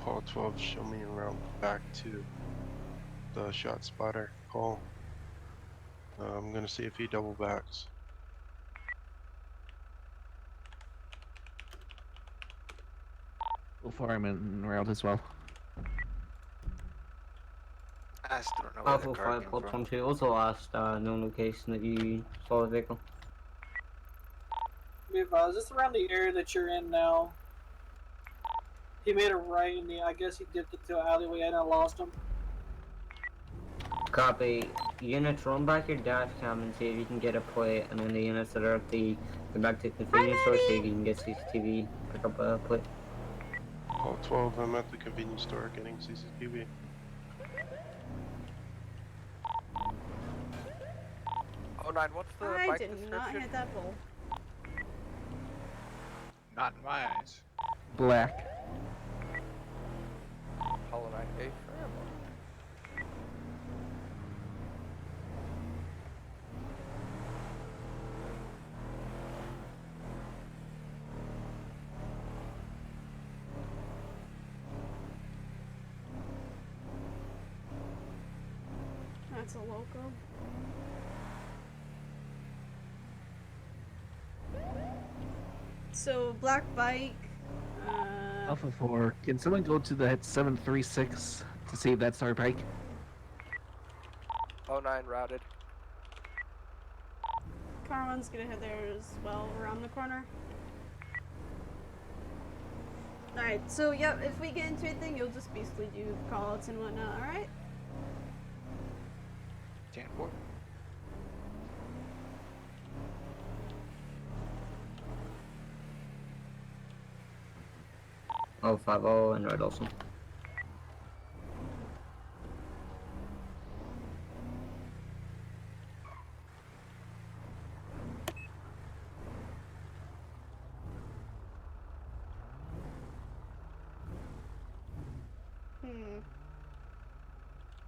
Paul 12, show me around back to the shot spotter. Paul. I'm gonna see if he double backs. So far, I'm en route as well. I still don't know where Alpha the car 5 came Port from. 22 also asked known location that you saw the vehicle. Be advised, it's around the area that you're in now. He made a right in I guess he dipped into an alleyway and I lost him. Copy. Units, run back your dash cam and see if you can get a plate, and then the units that are at the go back to the convenience store, see if you can get CCTV, pick up a plate. Paul 12, I'm at the convenience store getting CCTV. Oh, 09, what's the I bike did description? not hit that pole. Not in my eyes. Black. Hollow 9A firm. That's a loco. So, black bike. Alpha 4. Can someone go to the 736 to see if that's our bike? 09 routed. Car 1's gonna head there as well, around the corner. Alright, so yep, if we get into anything, you'll just basically do call-outs and whatnot, alright? 10-4. Oh, 50 and red also.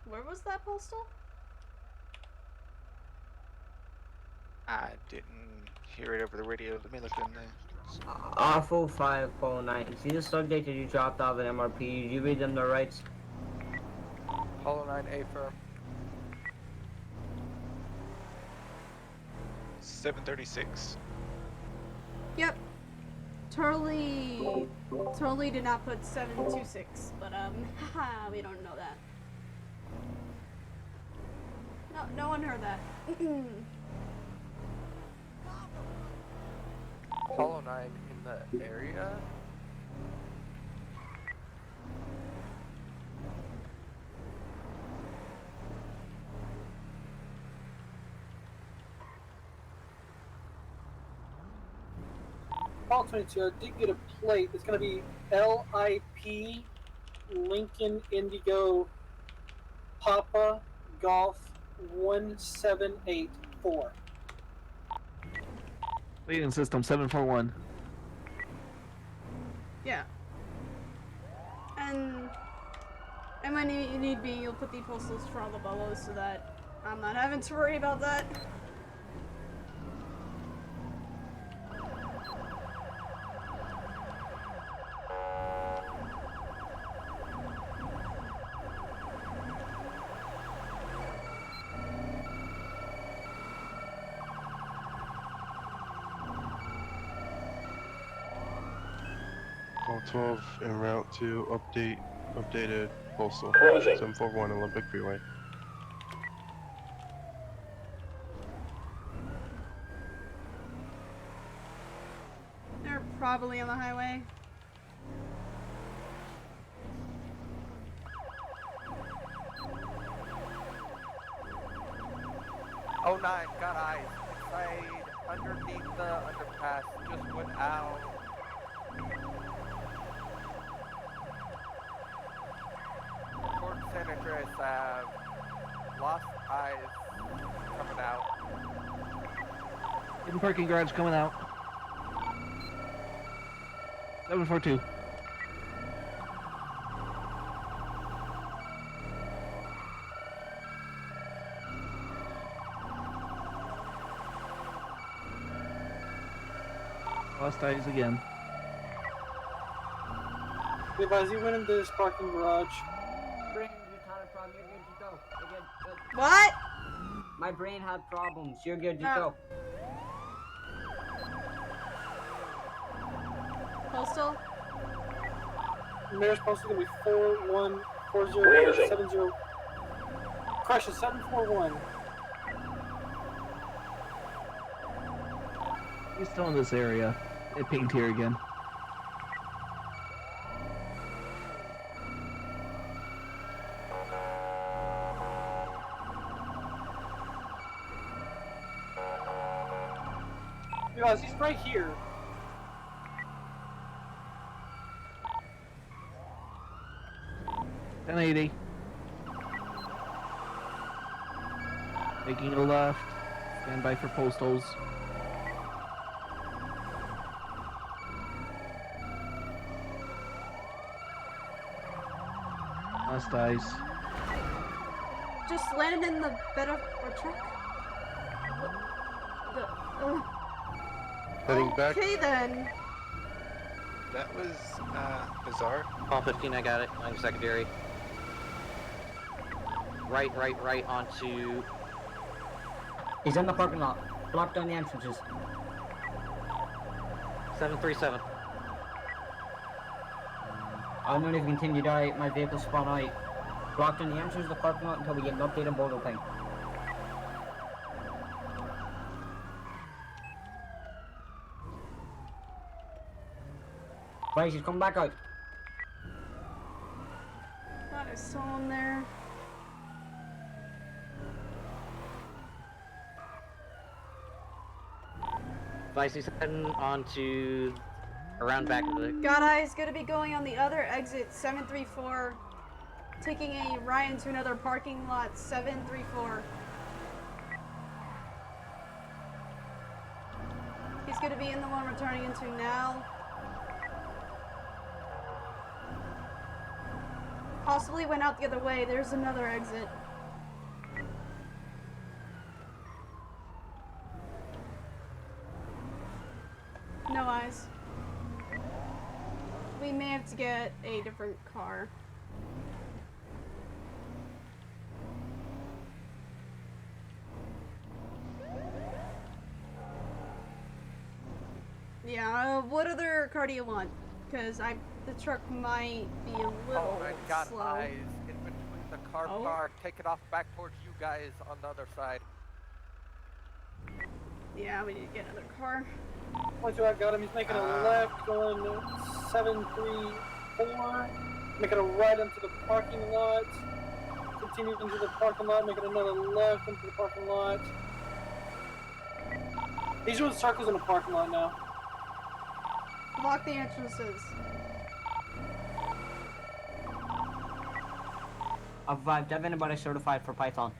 Where was that postal? I didn't hear it over the radio. Let me look in there. Awful 509. See the subject that you dropped off at MRP. Did you read them the rights? Hollow 9A firm. 736. Yep. Totally did not put 726, but haha, we don't know that. No one heard that. Hollow 9 in the area. Apollo 22, I did get a plate. It's going to be LIP Lincoln Indigo Papa Golf 1784. Leading system 741. Yeah. And when you need be, you'll put the postals for all the bubbles so that I'm not having to worry about that. All 12 en route to updated postal. Closing. 741 Olympic Freeway. They're probably on the highway. Oh 9, got eyes. Inside, underneath the underpass, just went out. Towards San Andreas Ave. Lost eyes coming out. Hidden parking garage coming out. 742. Lost eyes again. As he went into this parking garage. Brain, you had a problem. You're good to go. You're good. What? My brain had problems. You're good to No. go. Postal? Mayor's postal going to be 414070. Crush is 741. He's still in this area. It pinged here again. Guys, he's right here. $10.80. Making a left. Stand by for postals. Lost eyes. Just landed in the bed of our truck? Heading back. Okay then. That was bizarre. Paul 15, I got it. I'm secondary. Right onto. He's in the parking lot. Block down the entrances. 737. I'm going to continue to my vehicle spawn out. Blocked in the entrance of the parking lot until we get an update on Boulder Ping. Right, he's coming back out. Thought I saw him there. Vice, he's heading on to around back of the. God Eye's gonna be going on the other exit, 734. Taking a Ryan to another parking lot, 734. He's gonna be in the one we're turning into now. Possibly went out the other way. There's another exit. No eyes. We may have to get a different car. Yeah, What other car do you want? Because the truck might be a little Oh my god, slow. eyes in between the car park. Take it off back towards you guys on the other side. Yeah, we need to get another car. Once I got him, he's making a left, going 734, making a right into the parking lot, continuing into the parking lot, making another left into the parking lot. He's doing circles in the parking lot now. Block the entrances. I've arrived. Have anybody certified for Python?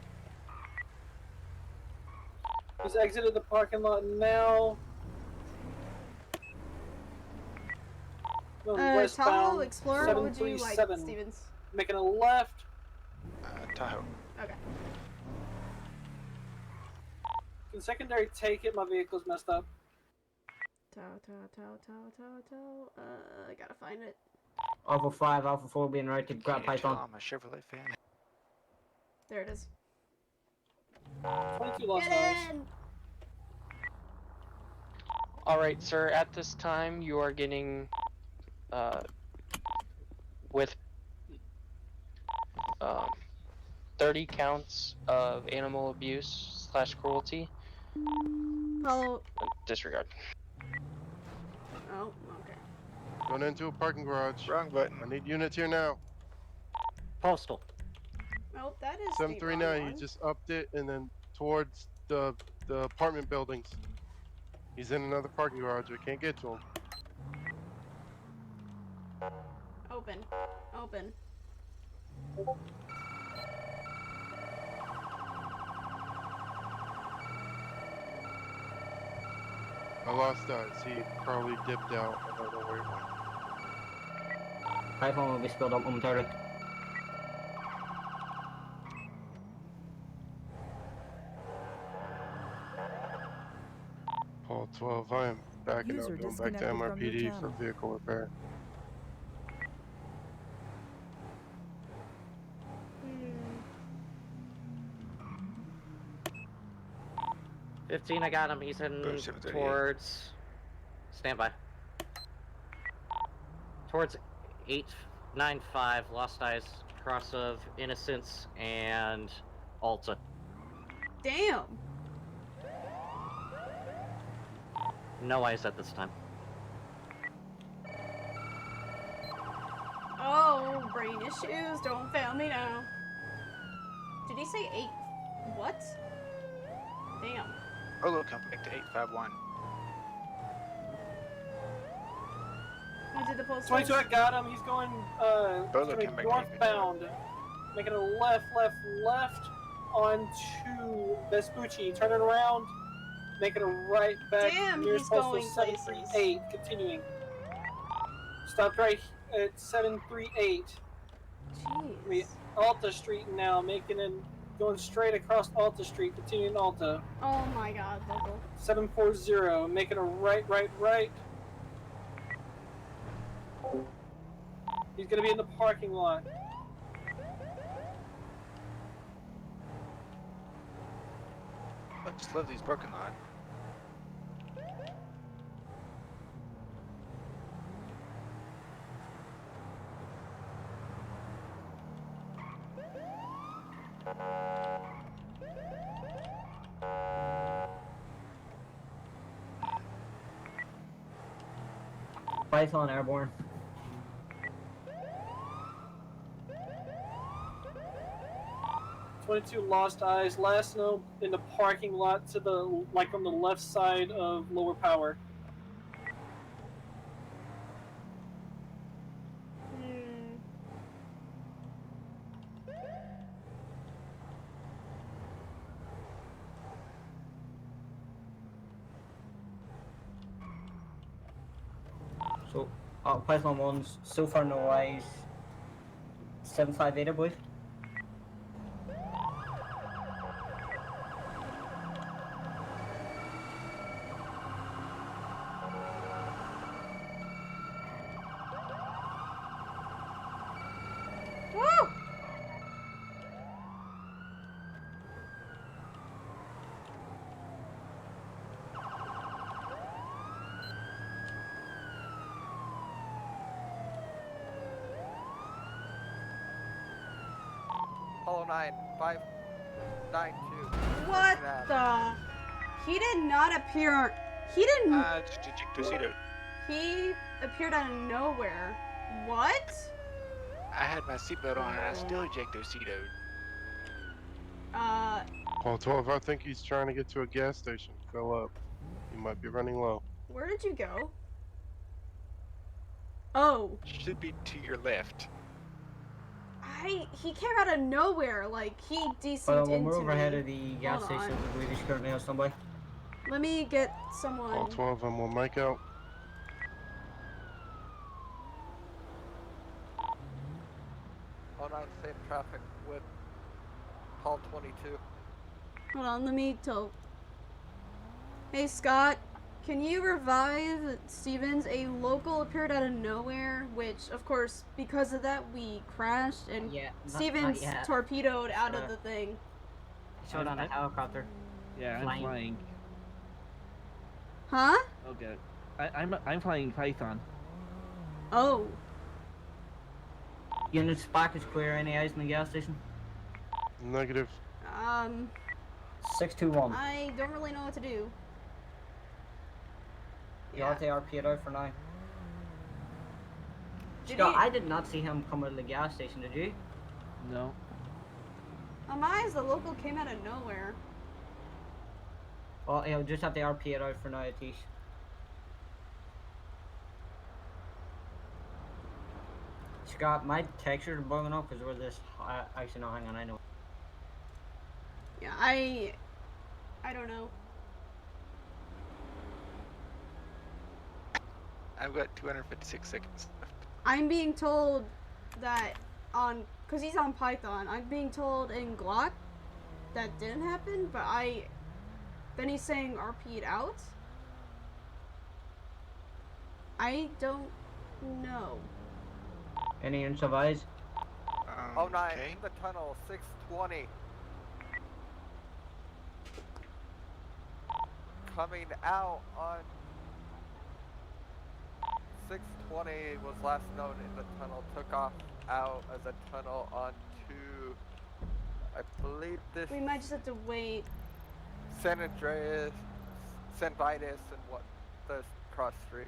He's exited the parking lot now. Going Tahoe, westbound, Explorer, what would you like, 737. Stevens? Making a left. Tahoe. Okay. Can secondary take it? My vehicle's messed up. I gotta find it. Alpha 5, Alpha 4 being right to grab Python. I'm a Chevrolet fan. There it is. 22 lost Get eyes. in! Alright, sir, at this time you are getting with 30 counts of animal abuse / cruelty. Follow. Disregard. Oh, okay. Going into a parking garage. Wrong button. I need units here now. Postal. Nope, that is 739. He just upped it and then towards the apartment buildings. He's in another parking garage. We can't get to him. Open. Open. I lost eyes. He probably dipped out. I don't know where he went. Python will be spilled up momentarily. Paul 12, I am backing User up, going back to disconnected from your MRPD for channel. vehicle repair. Hmm. 15, I got him. He's heading 738. towards. Standby. Towards 895, Lost Eyes, cross of Innocence and Alta. Damn! No eyes at this time. Oh, brain issues, don't fail me now. Did he say 8? What? Damn. Olo come back to 851. I did the post. 22, I got him. He's going Bolo came back to northbound, making a left onto Vespucci, turning around, making a right back. Damn, near he's postal going 738, continuing. Stopped right at 738. We Alta Street now, going straight across Alta Street, continuing Alta. Oh my god, Vocal. 740, making a right. He's gonna be in the parking lot. I just love these parking lot. Python airborne. .22 Lost Eyes, last known in the parking lot to the on the left side of lower power. So, Python 1's so far no eyes. 758, I believe. Woo! Apollo 9, 592. What the? He did not appear. He didn't. He appeared out of nowhere. What? I had my seatbelt on and I still ejectocitoed. Paul 12, I think he's trying to get to a gas station. Fill up. He might be running low. Where did you go? Oh. Should be to your left. He came out of nowhere. Like he DC'd Well, into we're overhead me. of the gas Hold station. on. I believe he's currently on standby. Let me get someone. Paul 12, and we'll mic out. Oh, 9, same traffic with Hall 22. Hold on, let me tell. Hey Scott, can you revive Stevens? A local appeared out of nowhere, which of course because of that we crashed and Stevens torpedoed out of the thing. Showed on a helicopter. Yeah, I'm flying. Huh? Okay. I'm flying Python. Oh. Units back is clear. Any eyes in the gas station? Negative. 621. I don't really know what to do. You ought to RP it out for now. Did Scott, he- I did not see him come out of the gas station, did you? No. On my eyes, the local came out of nowhere. Well, he'll just have to RP it out for now, Atish. Scott, my textures are bugging up because we're this. Actually, no, hang on, I know. Yeah, I don't know. I've got 256 seconds left. I'm being told that cause he's on Python, I'm being told in Glock that didn't happen, but then he's saying RP'd out. I don't know. Any units of eyes? Oh, 9, in the tunnel, 620. Coming out on 620 was last known in the tunnel, took off out as a tunnel onto, I believe this... We might just have to wait. San Andreas, San Vitus, and what, the cross street.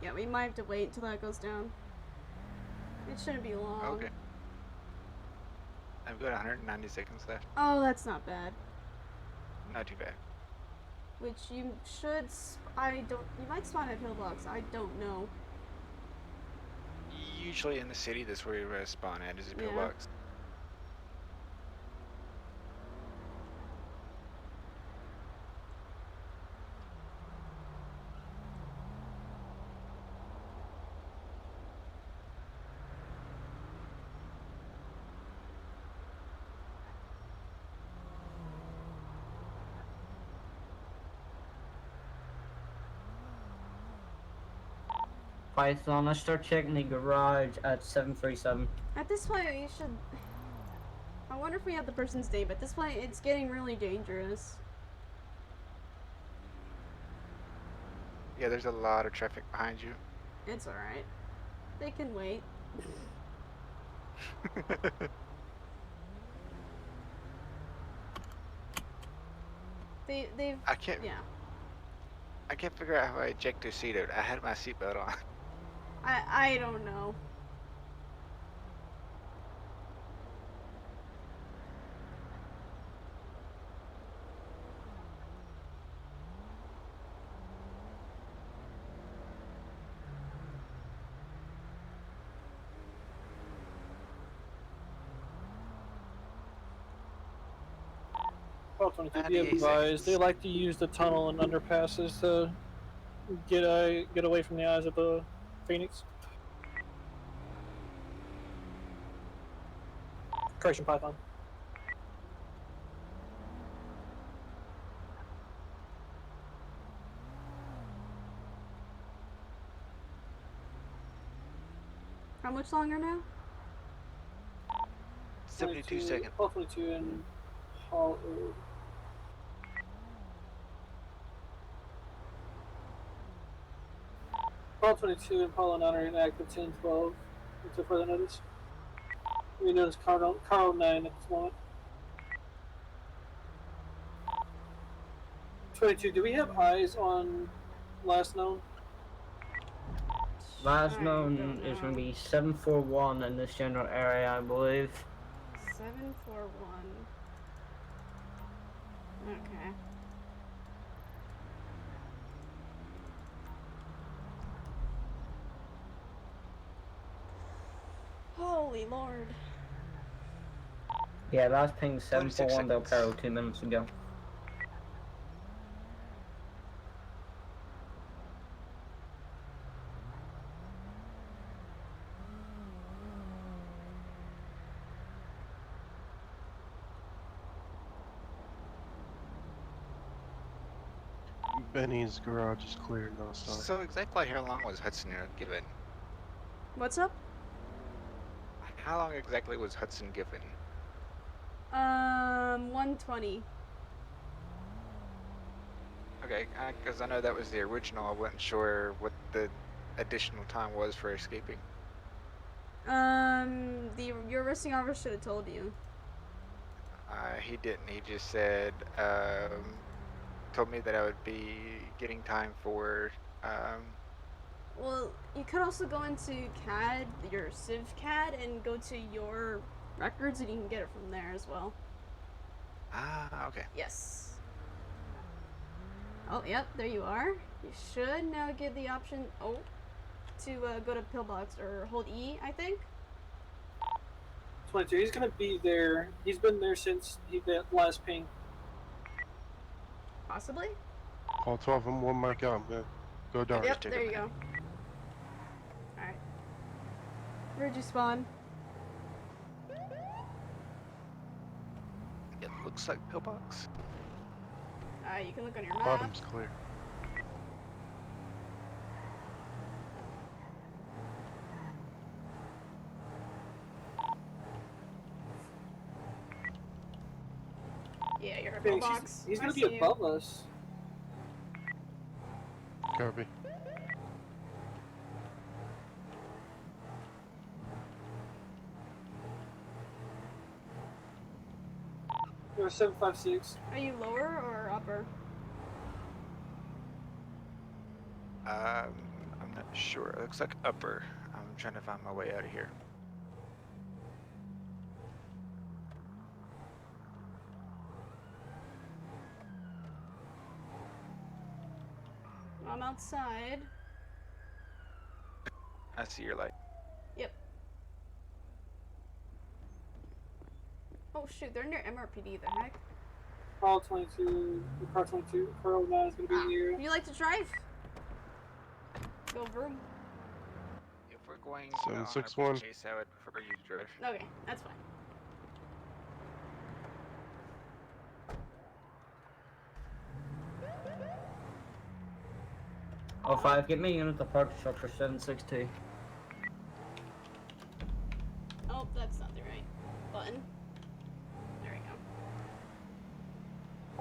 Yeah, we might have to wait until that goes down. It shouldn't be long. Okay. I've got 190 seconds left. Oh, that's not bad. Not too bad. Which you should. You might spawn at Pillbox. I don't know. Usually in the city, that's where you spawn at, is a Yeah. pillbox. Python, let's start checking the garage at 737. At this point, you should. I wonder if we have the person's name. At this point, it's getting really dangerous. Yeah, there's a lot of traffic behind you. It's alright. They can wait. They've. I can't. Yeah. I can't figure out how I ejectocitoed. I had my seatbelt on. I don't know. Well, 22, be advised, they like to use the tunnel and underpasses to get away from the eyes of the Phoenix. Correction, Python. How much longer now? 72 seconds. Paul 22 and Paul. Paul 22 and Paul 9 are inactive 10-12 until further notice. We know it's Carl 9 at this moment. 22, do we have eyes on last known? Last known is going to be 741 in this general area, I believe. 741. Okay. Holy Lord. Yeah, last ping 741 Del Perro 2 minutes ago. Benny's garage is clear now, so. So exactly how long was Hudson given? What's up? How long exactly was Hudson given? 120. Okay, because I know that was the original. I wasn't sure what the additional time was for escaping. Your arresting officer should have told you. He didn't. He just said, told me that I would be getting time for, Well, you could also go into CAD, your Civ CAD, and go to your records, and you can get it from there as well. Ah, okay. Yes. Oh, yep, there you are. You should now get the option, to go to Pillbox, or hold E, I think. 22, he's gonna be there. He's been there since that last ping. Possibly? Paul 12, I'm 1 mark out. I'm gonna go down. Yep, there you go. Alright. Where'd you spawn? It looks like Pillbox. You can look on your map. Bottom's clear. Yeah, you're a Phoenix, Pillbox. he's gonna I be see you. above us. Copy. You're 756. Are you lower or upper? I'm not sure. It looks like upper. I'm trying to find my way out of here. I'm outside. I see your light. Yep. Oh shoot, they're near MRPD, the heck? Carl 22, Carl 22, Carl 9 is gonna be in the area. You like to drive? Go vroom. If we're going 761. chase, I would prefer you to drive. Okay, that's fine. Oh, 05, get me unit to park structure 762. Oh, that's not the right button. There we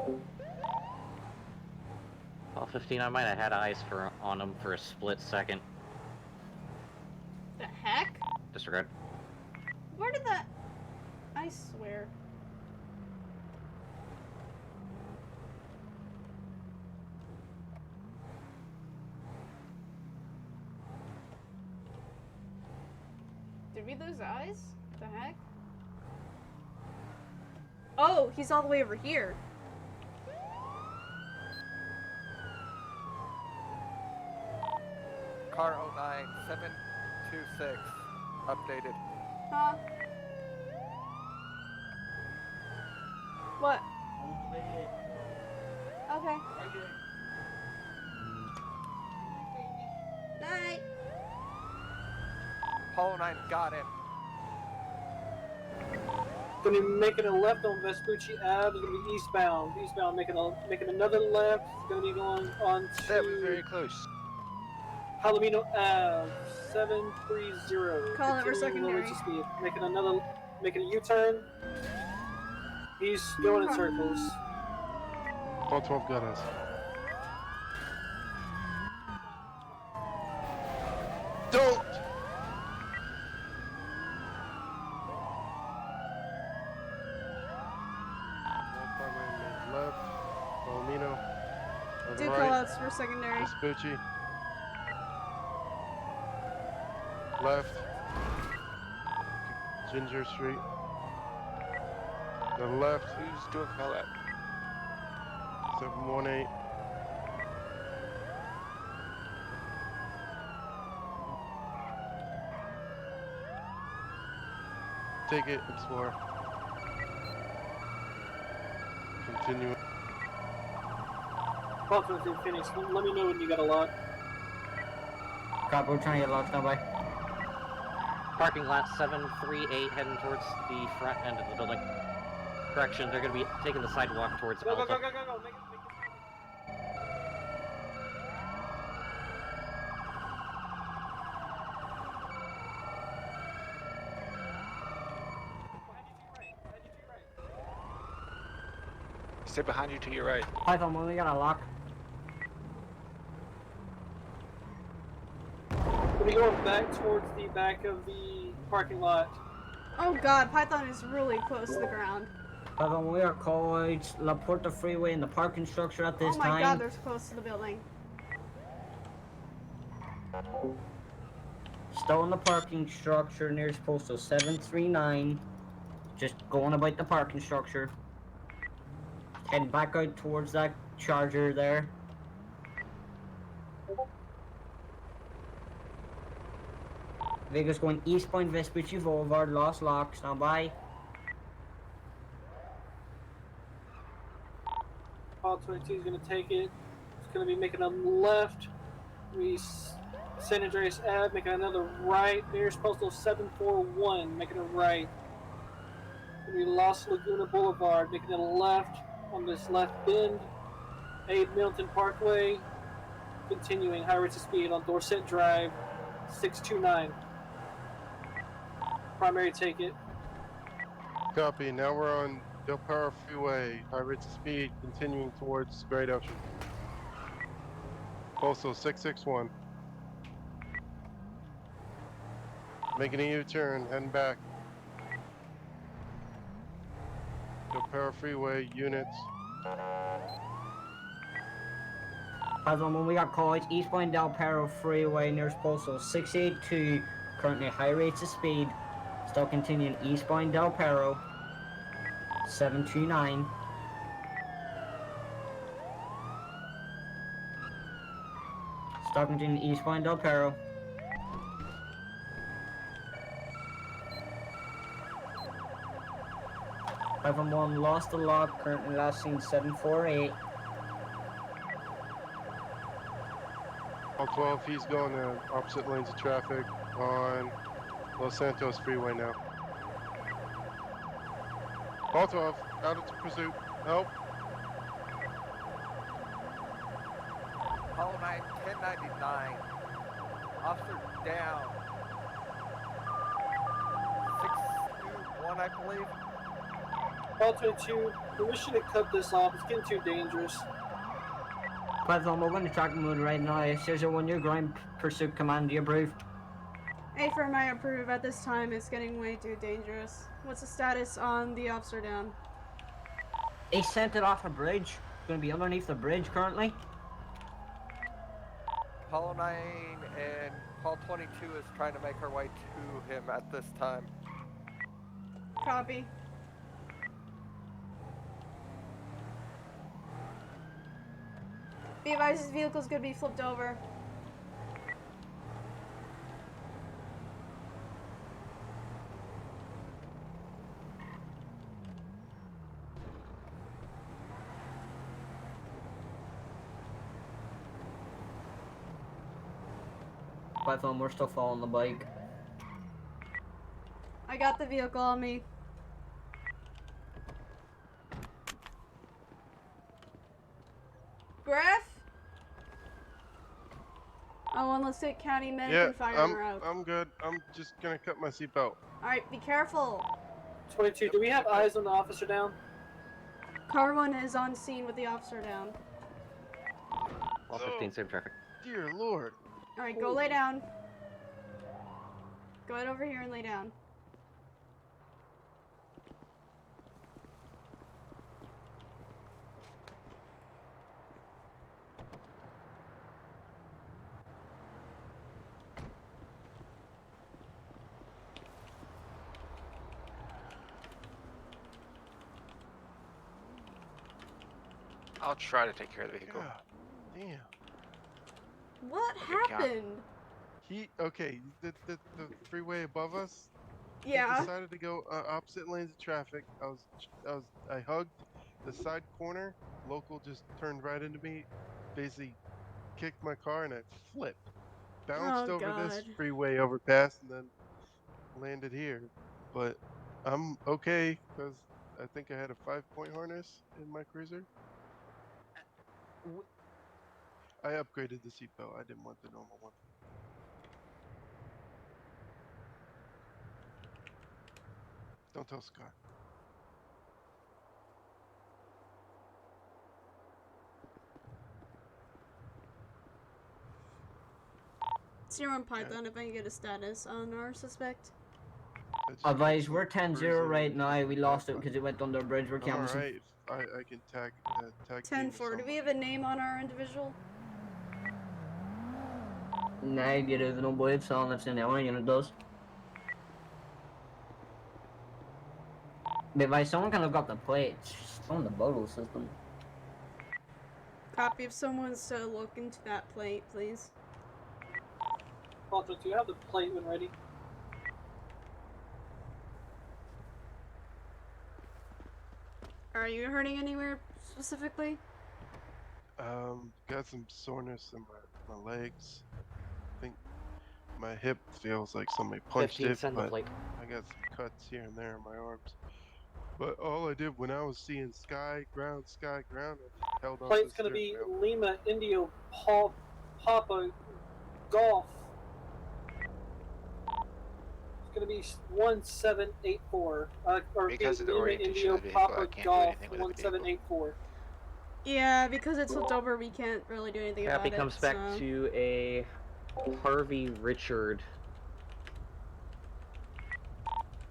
go. Paul 15, I might have had eyes on him for a split second. The heck? Disregard. Where did that... I swear. Did we lose eyes? The heck? Oh, he's all the way over here. Car 09 726 updated. Huh? What? Okay. Night. Paul 09 got him. Gonna be making a left on Vespucci Ave. It's gonna be eastbound. Eastbound, making another left. It's gonna be going on to. That was very close. Palomino Ave 730. Calling it for Continuing lower secondary. to speed. Making another making a U-turn. He's going in circles. All 12 got us. Don't! Left. Palomino. On the Do right. callouts for secondary. Vespucci. Left. Ginger Street. The left. Who's doing call out? 718. Take it, explore. Continue. Paul 22 Phoenix, let me know when you got a lock. Crap, we're trying to get locked down by. Parking lot 738 heading towards the front end of the building. Correction, they're going to be taking the sidewalk towards Go, Alpha. go, go, go, go, go. Make it. Stay behind you to your right. Python, when we got a lock. We'll be going back towards the back of the parking lot. Oh god, Python is really close to the ground. Python, we are called La Puerta Freeway in the parking structure at this Oh my time. god, they're close to the building. Still in the parking structure near postal 739. Just going about the parking structure. Heading back out towards that charger there. Vegas going eastbound Vespucci Boulevard, lost lock, stand by. Paul 22 is going to take it. It's going to be making a left. San Andreas Ave, making another right. Nearest postal 741, making a right. It's going to be Los Laguna Boulevard, making a left on this left bend. Abe Milton Parkway, continuing high rates of speed on Dorset Drive, 629. Primary ticket. Copy. Now we're on Del Perro Freeway. High rates of speed continuing towards Great Ocean. Postal 661. Making a U-turn, heading back. Del Perro Freeway units. Python, when we got called, eastbound Del Perro Freeway near postal 682. Currently high rates of speed. Still continuing eastbound Del Perro 729. Still continuing eastbound Del Perro. Python 1 lost the lock, currently last seen 748. All 12, he's going to opposite lanes of traffic on Los Santos Freeway now. All 12, out of pursuit. Help. Hollow 9, 1099. Officer down. 621, I believe. Paul 22, we should have cut this off. It's getting too dangerous. Python, we're going to track mode right now. Caesar, when your ground pursuit command, do you approve? A firm, I approve. At this time, it's getting way too dangerous. What's the status on the officer down? He sent it off a bridge. Going to be underneath the bridge currently. Hollow 9 and Paul 22 is trying to make her way to him at this time. Copy. Be advised, his vehicle's gonna be flipped over. Python, we're still following the bike. I got the vehicle on me. Griff? Oh, and let's take County Medic Yeah, and fire her out. I'm good. I'm just gonna cut my seatbelt. Alright, be careful. 22. Do we have eyes on the officer down? Car 1 is on scene with the officer down. All 15, same traffic. Dear Lord. Alright, go lay down. Go ahead over here and lay down. I'll try to take care of the vehicle. God damn. What count. happened? Okay, the freeway above us. Yeah. He decided to go opposite lanes of traffic. I hugged the side corner. Local just turned right into me, basically kicked my car, and I flipped, bounced over this freeway overpass, and then landed here. But I'm okay because I think I had a 5-point harness in my cruiser. I upgraded the seatbelt. I didn't want the normal one. Don't tell Scott. Zero on Python if I can get a status on our suspect. Advise, we're 10-0 right now. We lost it because it went under a bridge. We're canvassing. Alright, I can tag 10-4. Do we have a name on our individual? Negative, no boy, it's on. That's in the only unit does. But if someone kind of got the plates on the bottle system. Copy if someone's to look into that plate, please. Walter, do you have the plate when ready? Are you hurting anywhere specifically? Got some soreness in my legs. I think my hip feels like somebody punched 15, it, send the but plate. I got some cuts here and there in my arms. But all I did when I was seeing sky, ground, I held on Plate's to the gonna be steering wheel. Lima Indio Papa Golf. It's gonna be 1784. Or Because of the Lima orientation Indio of the vehicle, I Papa can't do Golf anything with the vehicle. 1784. Yeah, because it's flipped over, we can't really do anything about Happy it. comes back so. to a Harvey Richard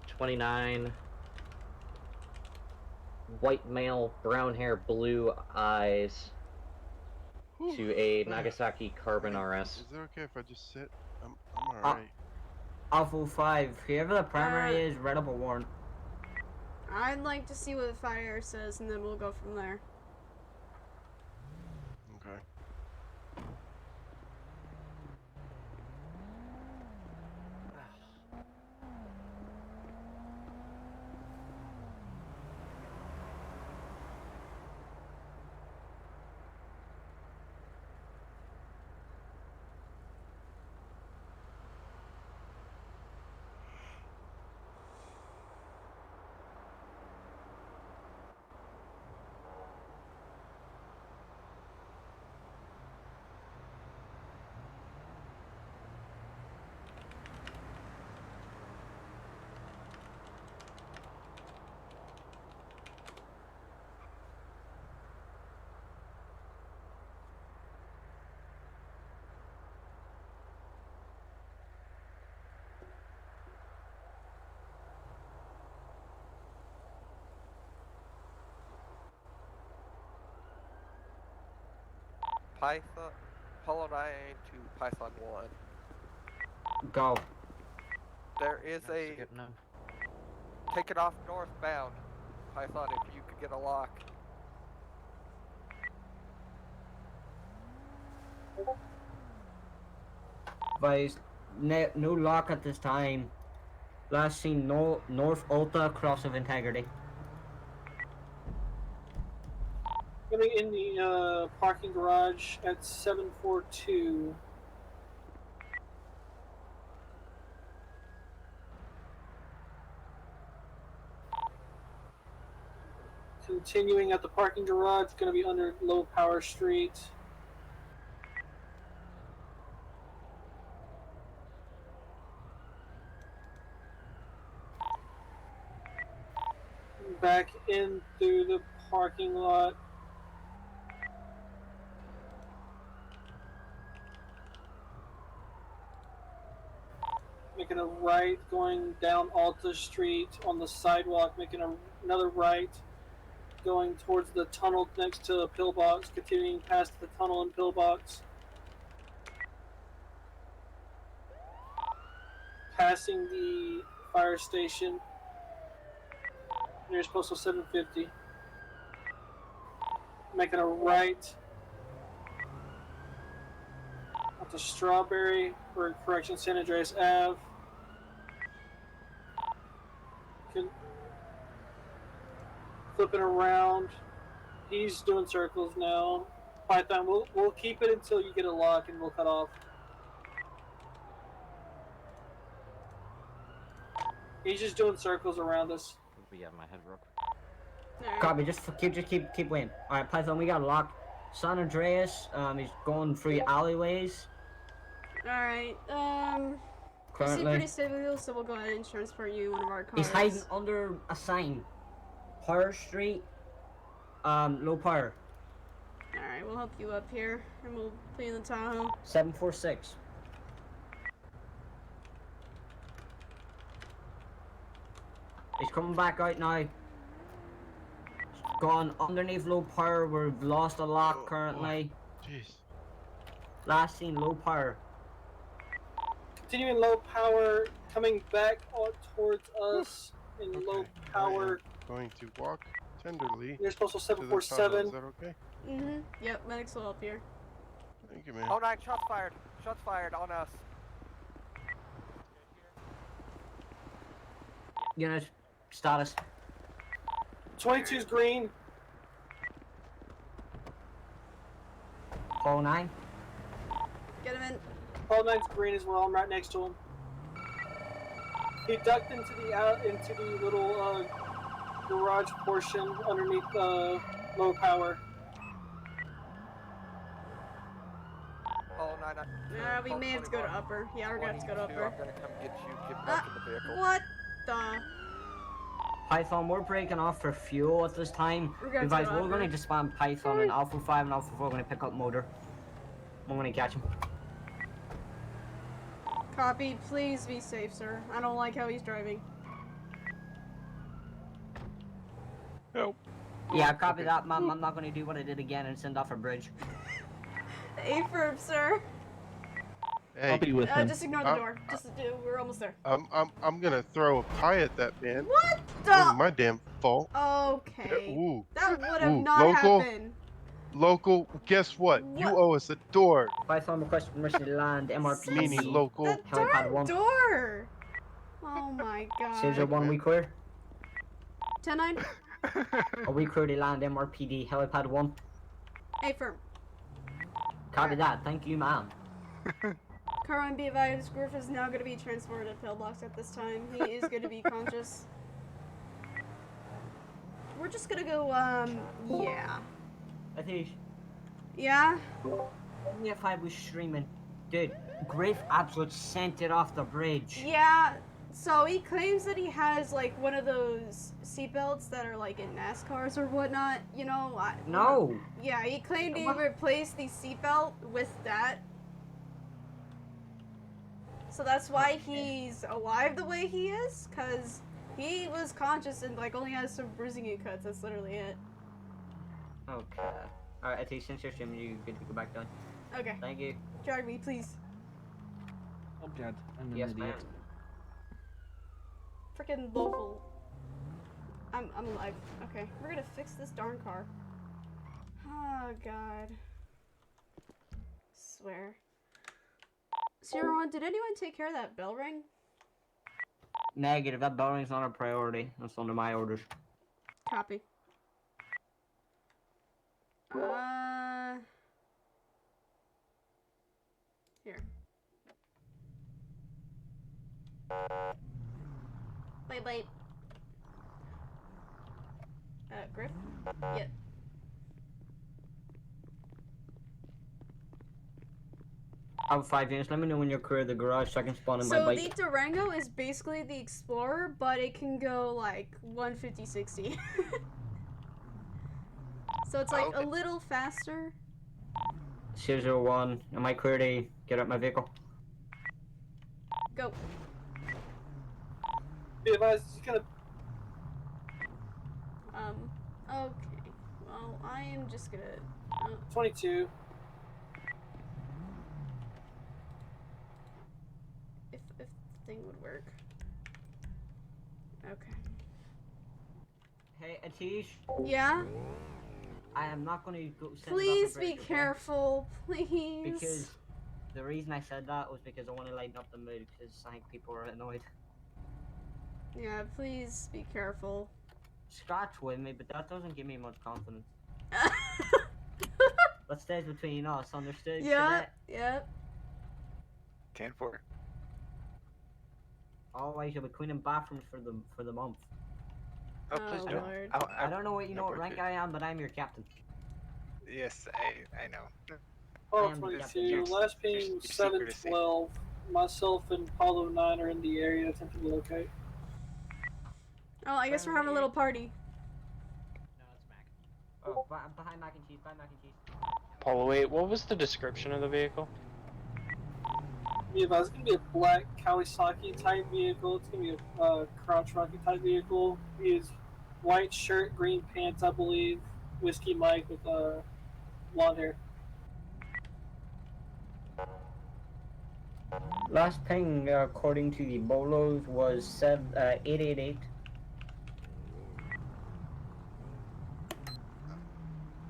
29, white male, brown hair, blue eyes, to a Nagasaki Carbon RS. Is it okay if I just sit? I'm alright. Alpha 5, whoever the primary is, red up or worn. I'd like to see what the fire says, and then we'll go from there. Okay. Python, Apollo 9 to Python 1. Go. There is a take it off northbound. Python, if you could get a lock. Advise, no lock at this time. Last seen North Ulta, cross of integrity. Gonna be in the parking garage at 742. Continuing at the parking garage, gonna be under Low Power Street. back in through the parking lot. Making a right, going down Alta Street on the sidewalk, making another right, going towards the tunnel next to the pillbox, continuing past the tunnel and pillbox. Passing the fire station. Nearest postal 750. Making a right. Up to Strawberry, or correction, San Andreas Ave. Flipping around. He's doing circles now. Python, we'll keep it until you get a lock and we'll cut off. He's just doing circles around us. Be out of my head real quick. Copy, just keep waiting. Alright, Python, we got a lock. San Andreas, he's going through alleyways. Alright, you seem Currently. pretty stable, so we'll go ahead and transport you in one of our cars. He's hiding under a sign. Power Street, low power. Alright, we'll help you up here, and we'll put you in the Tahoe. 746. He's coming back out now. Gone underneath low power. We've lost a lock currently. Jeez. Last seen low power. Continuing low power, coming back on towards us in low power. Going to walk tenderly. Nearest postal to the tunnel. 747. Is that okay? Yep, medics will help here. Thank you, man. Oh, 9, shots fired. Shots fired on us. Unit status. 22's green. Call 9. Get him in. Paul 9's green as well. I'm right next to him. He ducked into the little garage portion underneath low power. Oh, 9. We may have to go to upper. Yeah, we're gonna have to go to upper. I'm gonna come get you. Get back in the vehicle. What the? Python, we're breaking off for fuel at this time. We're gonna Advise, go we're over. going to spam Python and Alpha 5 and Alpha 4 are going to pick up motor. I'm going to catch him. Copy. Please be safe, sir. I don't like how he's driving. Help. Yeah, copy that, ma'am. I'm not going to do what I did again and send off a bridge. A-firm, sir. Hey, I'll be with him. Just ignore the door. We're almost there. I'm gonna throw a pie at that man. What the? That was my damn fault. Okay. Ooh. That would have Ooh, not local? happened. Local, guess what? You owe us a door. Python request permission to land MRP. Meaning local. Helipad Darn 1. door. Oh my god. Caesar 1, we clear. 10-9. A we clear to land MRPD. Helipad 1. A-firm. Copy that. Thank you, ma'am. Carmine, be advised, Griff is now going to be transported to pillbox at this time. He is going to be conscious. We're just going to go, yeah. Atish. Yeah? Only if I was streaming. Dude, Griff absolutely sent it off the bridge. Yeah, so he claims that he has, like, one of those seatbelts that are, like, in NASCARs or whatnot, you know? No. Yeah, he claimed he replaced the seatbelt with that. So that's why he's alive the way he is, because he was conscious and, like, only has some bruising and cuts. That's literally it. Okay. Alright, Atish, since you're streaming, you get to go back down. Okay. Thank you. Drag me, please. Oh god, I'm an Yes, idiot. ma'am. Freaking local. I'm alive. Okay, we're gonna fix this darn car. Oh god. Swear. Sierra 1, did anyone take care of that bell ring? Negative, that bell ring's not a priority. That's under my orders. Copy. Here. Wait. Griff? Yep. Have 5 units. Let me know when you're clear of the garage so I can spawn in my So bike. the Durango is basically the Explorer, but it can go like 150, 60. So it's like a little faster. 001, am I clear to get out my vehicle? Go. Be advised, he's gonna. Okay. Well, I am just gonna. 22. If the thing would work. Okay. Hey, Atish. Yeah? I am not going to go. Please be careful, please. Because the reason I said that was because I want to lighten up the mood because I think people are annoyed. Yeah, please be careful. Scratch with me, but that doesn't give me much confidence. That stays between us, understood? Yeah, yeah. 10-4. Always, you'll be cleaning bathrooms for the month. Oh, please don't. Lord. I don't know what rank I am, but I'm your captain. Yes, I know. Apollo 22, last ping 712. Myself and Apollo 9 are in the area attempting to locate. Oh, I guess we're having a little party. Oh, behind mac and cheese, Apollo 8, what was the description of the vehicle? Yeah, but it's gonna be a black Kawasaki type vehicle. It's gonna be a crotch rocket type vehicle. He is white shirt, green pants, I believe. Whiskey Mike with blonde hair. Last ping, according to the Bolos, was 888.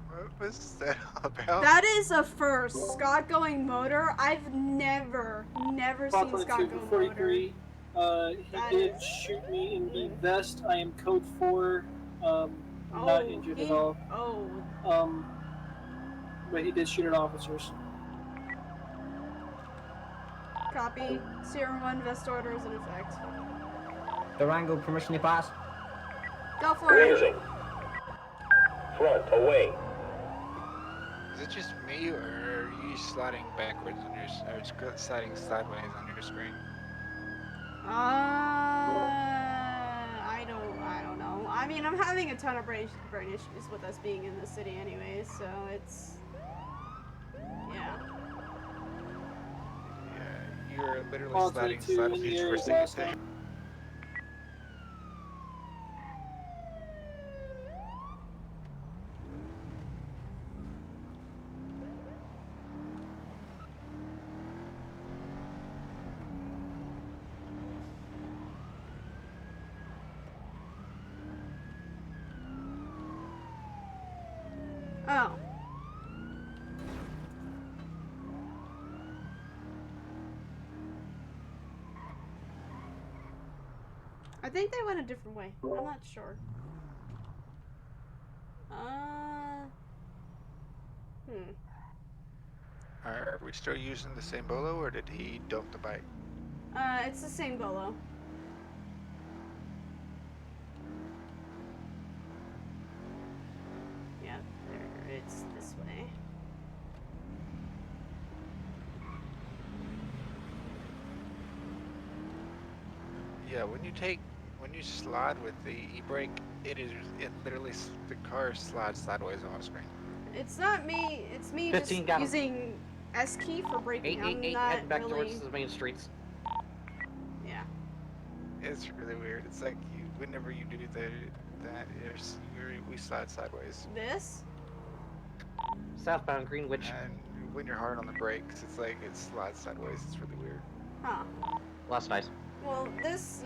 What was that about? That is a first. Scott going motor. I've never seen Scott go motor. He did shoot me in the vest. I am code 4. Not injured at all. Oh. But he did shoot at officers. Copy. Sierra 1 vest order is in effect. Durango, permission to pass. Go for it. Front, away. Is it just me, or are you sliding backwards on your, or sliding sideways on your screen? I don't know. I mean, I'm having a ton of brain issues with us being in the city anyway, so it's... Yeah. Yeah, you're literally sliding sideways for a second. Oh. I think they went a different way. I'm not sure. Are we still using the same bolo, or did he dump the bike? It's the same bolo. Yeah, it's this way. Yeah, when you slide with the e-brake, it literally, the car slides sideways on the screen. It's not me, it's me 15 just using S key for braking. I'm not head back really... towards the main streets. Yeah. It's really weird. It's like whenever you do we slide sideways. This? Southbound Greenwich. And when you're hard on the brakes, it's like it slides sideways. It's really weird. Huh. Last night. Well, this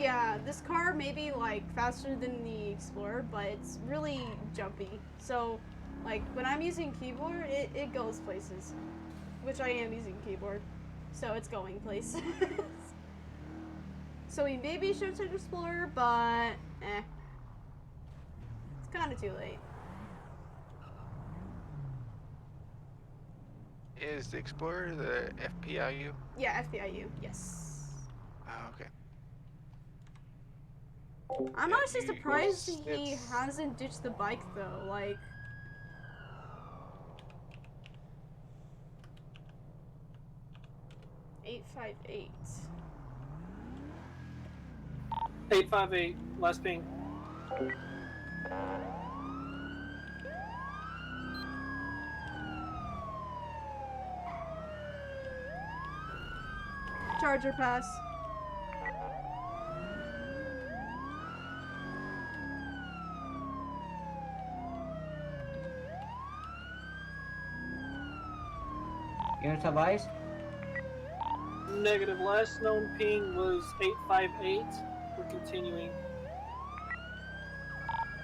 car may be like faster than the Explorer, but it's really jumpy. So, like, when I'm using keyboard, it goes places. Which I am using keyboard. So it's going places. So we maybe should take Explorer, but it's kinda too late. Is the Explorer the FPIU? Yeah, FPIU, yes. Oh, okay. I'm honestly surprised he hasn't ditched the bike though, like... 858. 858, last ping. Charger pass. Units have eyes? Negative. Last known ping was 858. We're continuing.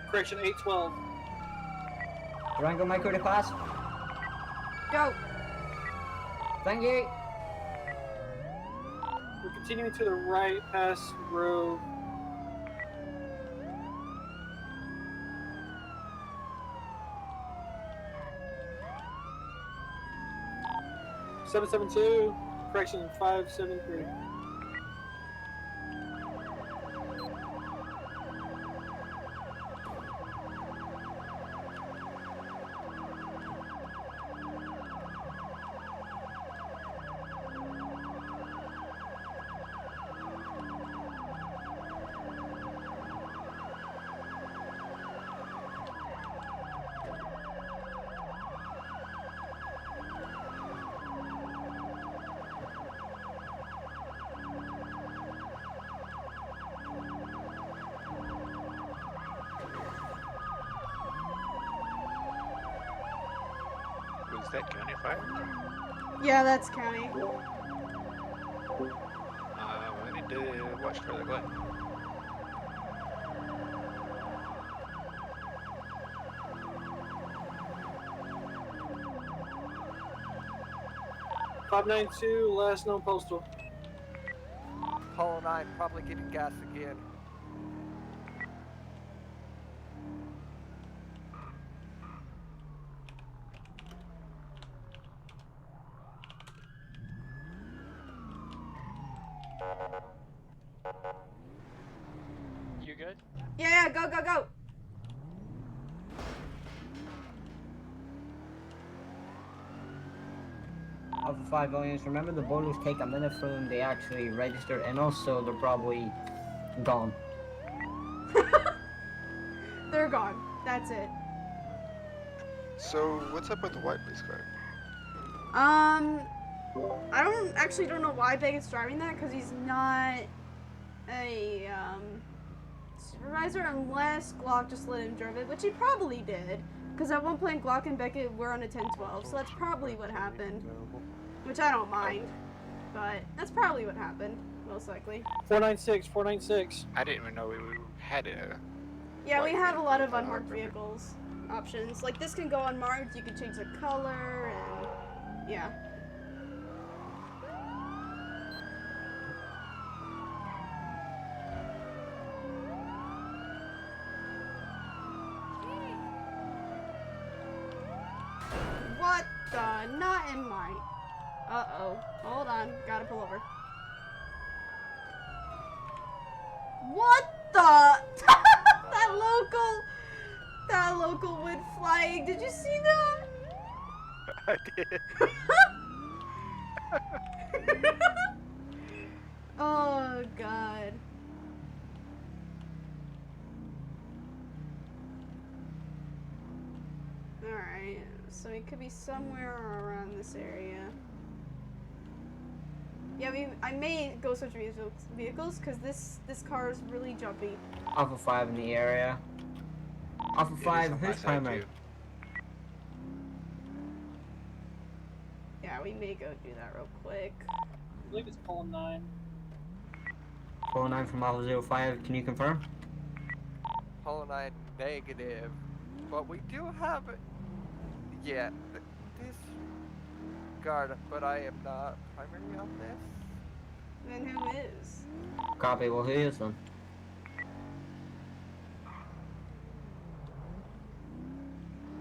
Correction, 812. Durango micro to class? Go. Thank you. We're continuing to the right past Grove. (772), correction 573. Was that county fire? Yeah, that's county. I need to watch further. Go ahead. (592), last known postal. Apollo 9 probably getting gas again. You good? Yeah, go, go, go. Alpha 5 aliens, remember the borders take a minute for them to actually register, and also they're probably gone. They're gone. That's it. So, what's up with the white police car? I don't know why Vegas driving that, because he's not a, supervisor, unless Glock just let him drive it, which he probably did. Because at one point, Glock and Beckett were on a 10-12, so that's probably what happened. Which I don't mind, but that's probably what happened, most likely. 496, 496. I didn't even know we had a. Yeah, we have a lot of unmarked vehicles options. Like, this can go unmarked, you can change the color, and yeah. What the? Not in my... Uh-oh. Hold on. Gotta pull over. What the? That local went flying. Did you see that? I did. Oh, God. Alright, so it could be somewhere around this area. Yeah, I may go switch vehicles because this car is really jumpy. Alpha 5 in the area. Alpha 5, who's primary? Yeah, we may go do that real quick. I believe it's Apollo 9. Apollo 9 from Alpha 05, can you confirm? Apollo 9 negative. But we do have... Yeah, this guard, but I am not primary on this. Then who is? Copy, well who is then?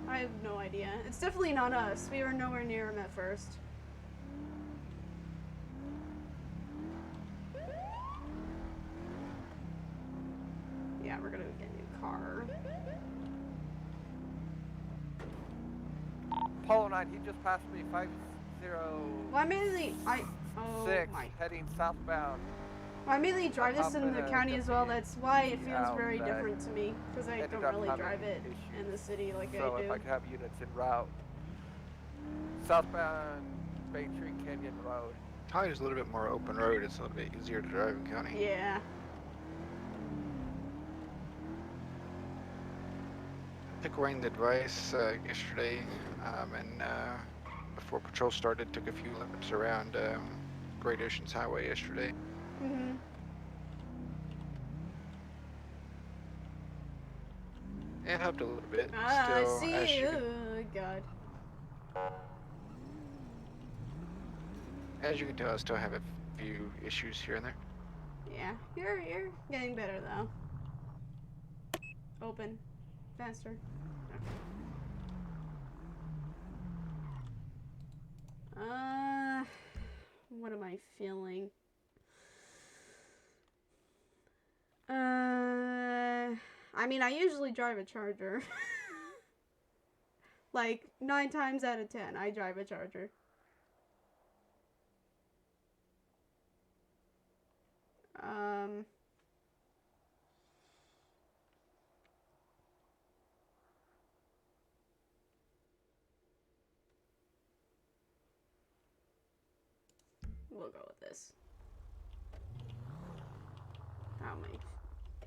I have no idea. It's definitely not us. We were nowhere near him at first. Yeah, we're gonna get a new car. Apollo 9, he just passed me 50. Well, I mainly, Oh 6 my. heading southbound. Well, I mainly drive this in the county as well. That's why it feels out very that different to me, because I ended don't up really having drive it in the city like So I if do. I could have units en route. Southbound Bay Tree Canyon Road. County's a little bit more open road. It's a little bit easier to drive in county. Yeah. Took Wayne's advice yesterday, and before patrol started, took a few laps around Great Oceans Highway yesterday. Mhm. It helped a little bit. Ah, Still, I see. as you can, Oh God. as you can tell, I still have a few issues here and there. Yeah, you're getting better though. Open, faster. Okay. What am I feeling? I mean, I usually drive a Charger. Like 9 times out of 10, I drive a Charger. We'll go with this. How many?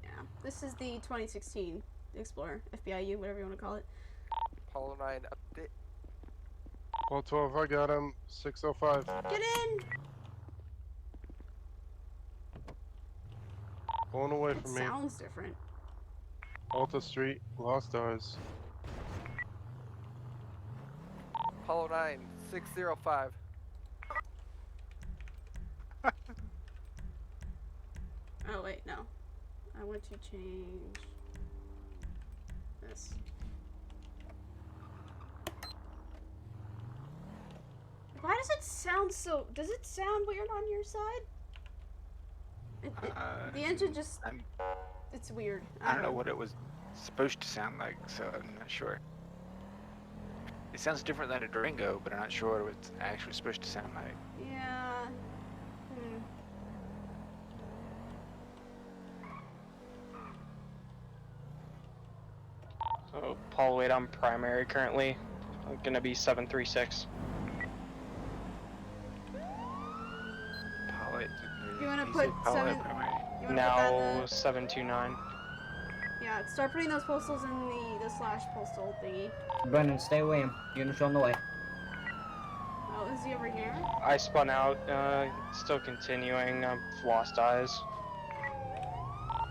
Yeah, this is the 2016 Explorer, FBIU, whatever you want to call it. Apollo 9 update. Paul 12, I got him. 605. Get in! Pulling away It from me. sounds different. Alta Street, Lost Eyes. Apollo 9 605. Oh wait, no. I want to change this. Why does it sound so... Does it sound weird on your side? The engine just... It's weird. I don't know what it was supposed to sound like, so I'm not sure. It sounds different than a Durango, but I'm not sure what it's actually supposed to sound like. Yeah. So, Paul Wade, I'm primary currently. I'm gonna be 736. Paul, You want to put Paul seven... Wade primary. You wanna Now put that in 729. Yeah, start putting those postals in the slash postal thingy. Brennan, stay away. Units on the way. Oh, is he over here? I spun out, still continuing. I've lost eyes.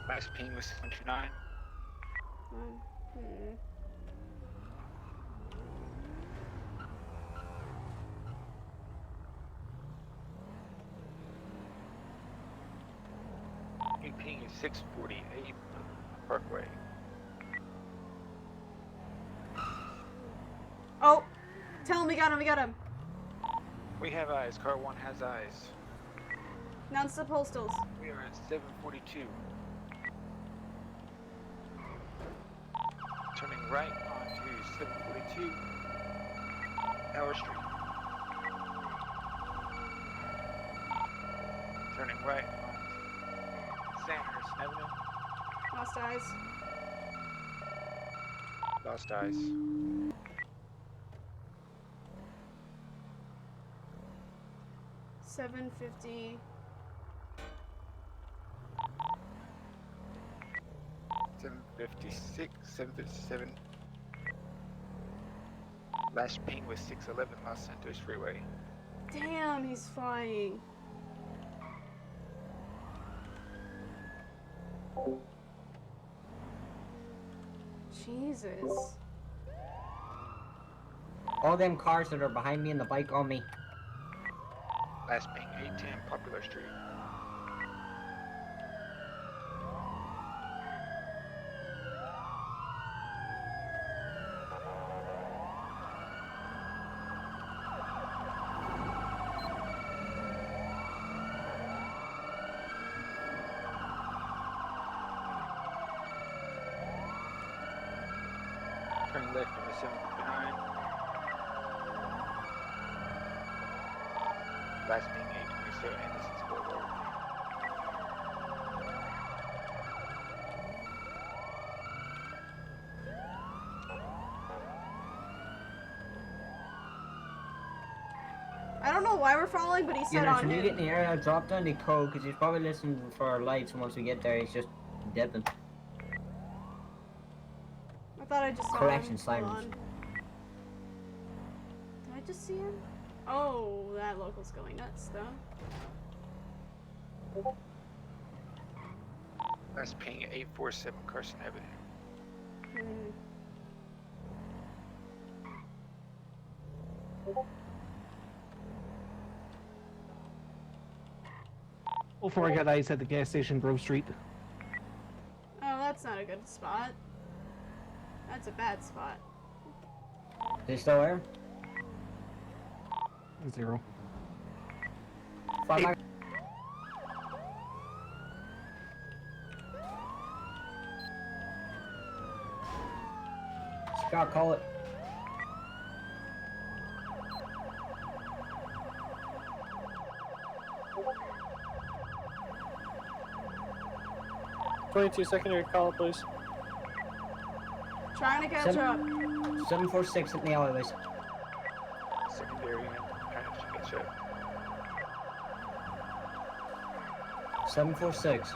Last ping was 729. New ping is 648 Parkway. Oh! Tell him we got him, we got him. We have eyes. Car 1 has eyes. Announce the postals. We are at 742. Turning right onto 742 Tower Street. Turning right on Sandhurst Avenue. Lost eyes. Lost eyes. $750. 756, 757. Last ping was 611 Los Santos Freeway. Damn, he's flying. Jesus. All them cars that are behind me and the bike on me. Last ping 810 Popular Street. Turning left on the 759. Last being 827 Innocence Boulevard. I don't know why we're following, but he said Units, on when you him. get in the area, drop down the code because he's probably listening for our lights, and once we get there, he's just dipping. I thought I just saw Correction, him. sirens. Hold on. Did I just see him? Oh, that local's going nuts, though. Last ping 847 Carson Avenue. Hmm. Before I got ice at the gas station, Grove Street. Oh, that's not a good spot. That's a bad spot. Is he still there? 0. 5 Scott, call it. .22 secondary, call it, please. Trying to catch up. 746 in the alleyways. Secondary unit, trying to catch up. 746.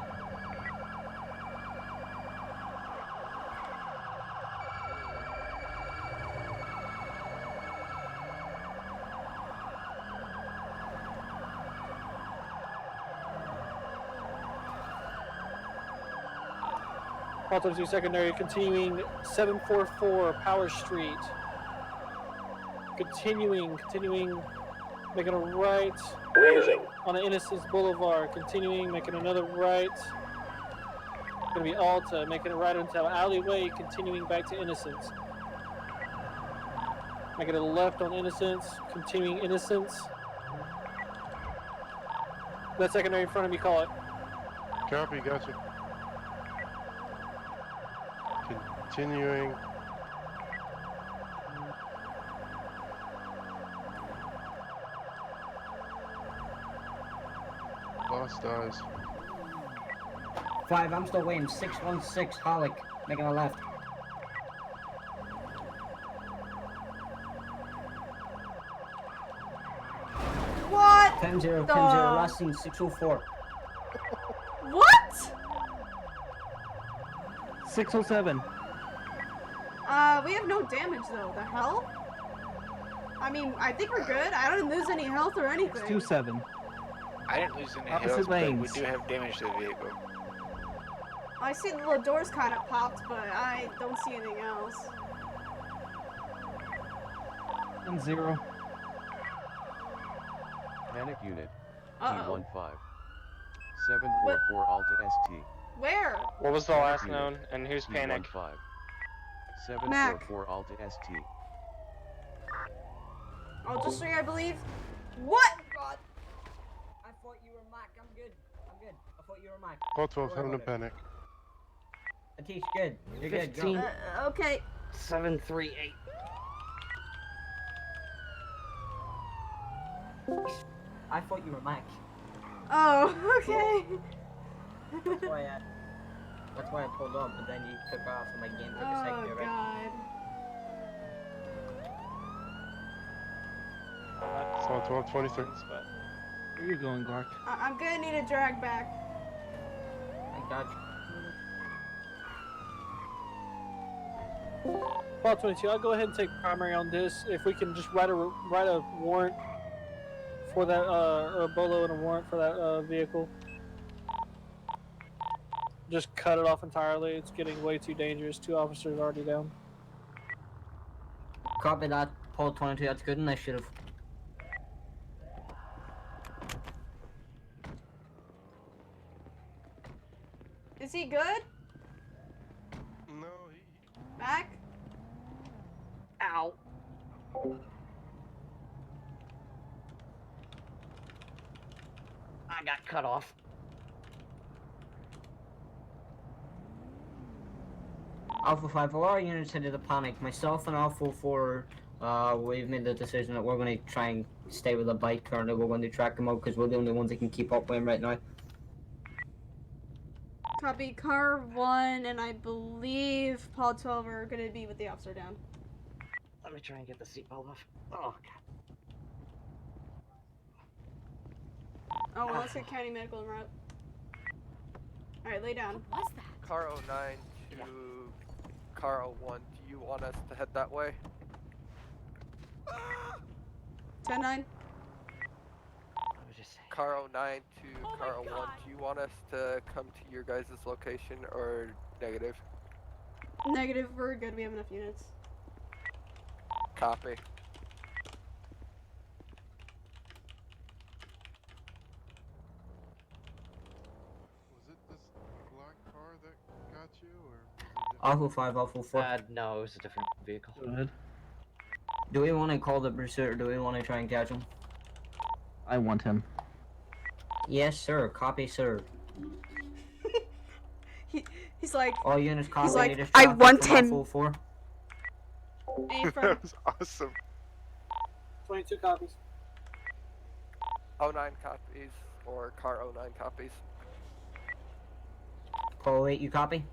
Call 22 secondary, continuing 744 Power Street. Continuing, making a right Raising. on the Innocence Boulevard. Continuing, making another right. Gonna be Alta, making a right into alleyway, continuing back to Innocence. Making a left on Innocence, continuing Innocence. That secondary in front of me, call it. Copy, gotcha. Continuing. Lost eyes. 5, I'm still waiting. 616 Hollick, making a left. What? 10-0, 10-0, the- last scene 604. What? 607. We have no damage though. The hell? I mean, I think we're good. I didn't lose any health or anything. 627. I didn't lose any Opposite health, but we lanes. do have damage to the vehicle. I see the little doors kind of popped, but I don't see anything else. 10-0. Panic unit. Uh-oh. P15. 744 Alta ST. Where? What was the Panic last unit. known, and who's panic? P15. 744 Alta ST. Ultra Street, I believe. What? God. I thought you were Mac. I'm good. I thought you were Mac. Call 12, having a panic. Atish, good. You're good. 15. Go. Okay. 738. I thought you were Mac. Oh, okay. That's why I pulled up, but then you took off and my game took a second. Oh Right? god. Call 12, 23. Where you going, Clark? I'm gonna need a drag back. I got you. Call 22, I'll go ahead and take primary on this. If we can just write a warrant for that, or a bolo and a warrant for that vehicle. Just cut it off entirely. It's getting way too dangerous. 2 officers already down. Copy that. Paul 22, that's good initiative. Is he good? No, Back? Ow. I got cut off. Alpha 5, all our units headed to panic. Myself and Alpha 4 We've made the decision that we're going to try and stay with the bike currently. We're going to track them out because we're the only ones that can keep up with him right now. Copy. Car 1 and I believe Paul 12 are gonna be with the officer down. Let me try and get the seatbelt off. Oh, God. Oh, well, let's get county medical en route. Alright, lay down. What's that? Car 09 to car 01. Do you want us to head that way? 10-9. Car 09 to car 01. Do you want us to come to your guys' location or negative? Negative, we're good. We have enough units. Copy. Was it this black car that got you, or? Alpha 5, Alpha 4. No, it was a different vehicle. Go ahead. Do we want to call the pursuit or do we want to try and catch him? I want him. Yes, sir. Copy, sir. He's like. All units copy. He's like, latest I traffic want from him. Alpha 4. That was awesome. 22 copies. 09 copies or car 09 copies. Call 8, you copy?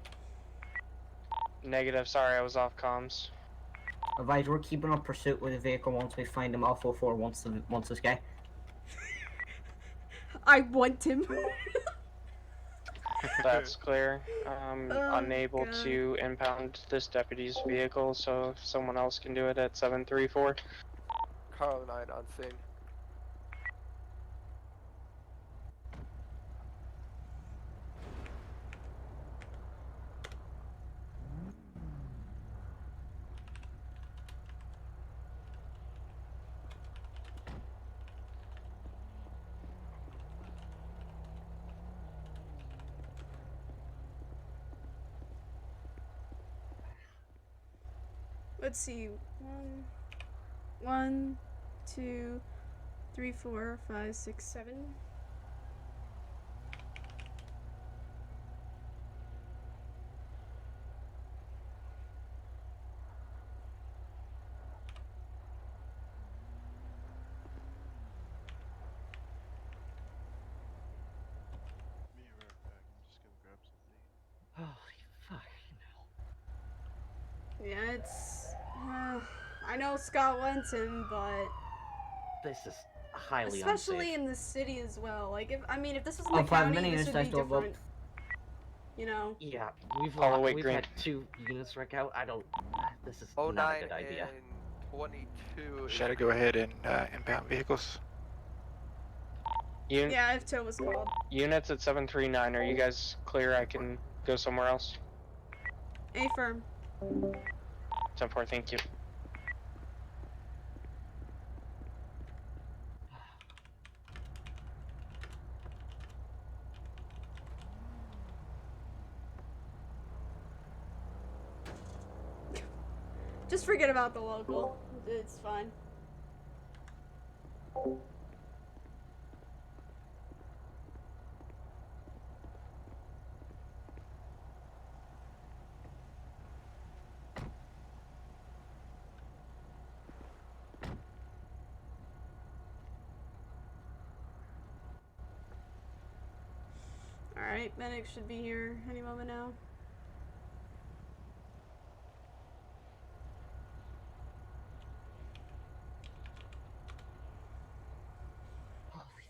Negative. Sorry, I was off comms. Advise, we're keeping up pursuit with the vehicle once we find him. Alpha 4 wants this guy. I want him. That's clear. Oh, Unable God. to impound this deputy's vehicle, so if someone else can do it at 734. Car 09 on scene. Let's see. 1, 2, 3, 4, 5, 6, 7. Be right back. I'm just gonna grab something. Holy fucking hell. Yeah, it's. I know Scott wants him, but This is highly especially unsafe. in the city as well. Like, if this was in Oh, the 5 county, minutes, this I would be still vote. different. You know. Yeah, we've Wait, Green. had 2 units wreck out. I don't. This is 09 not a good idea. and 22. Should I go ahead and impound vehicles? Yeah, if tow was called. Units at 739. Are you guys clear? I can go somewhere else. A firm. 10-4, thank you. Just forget about the local. It's fine. Alright, medic should be here any moment now.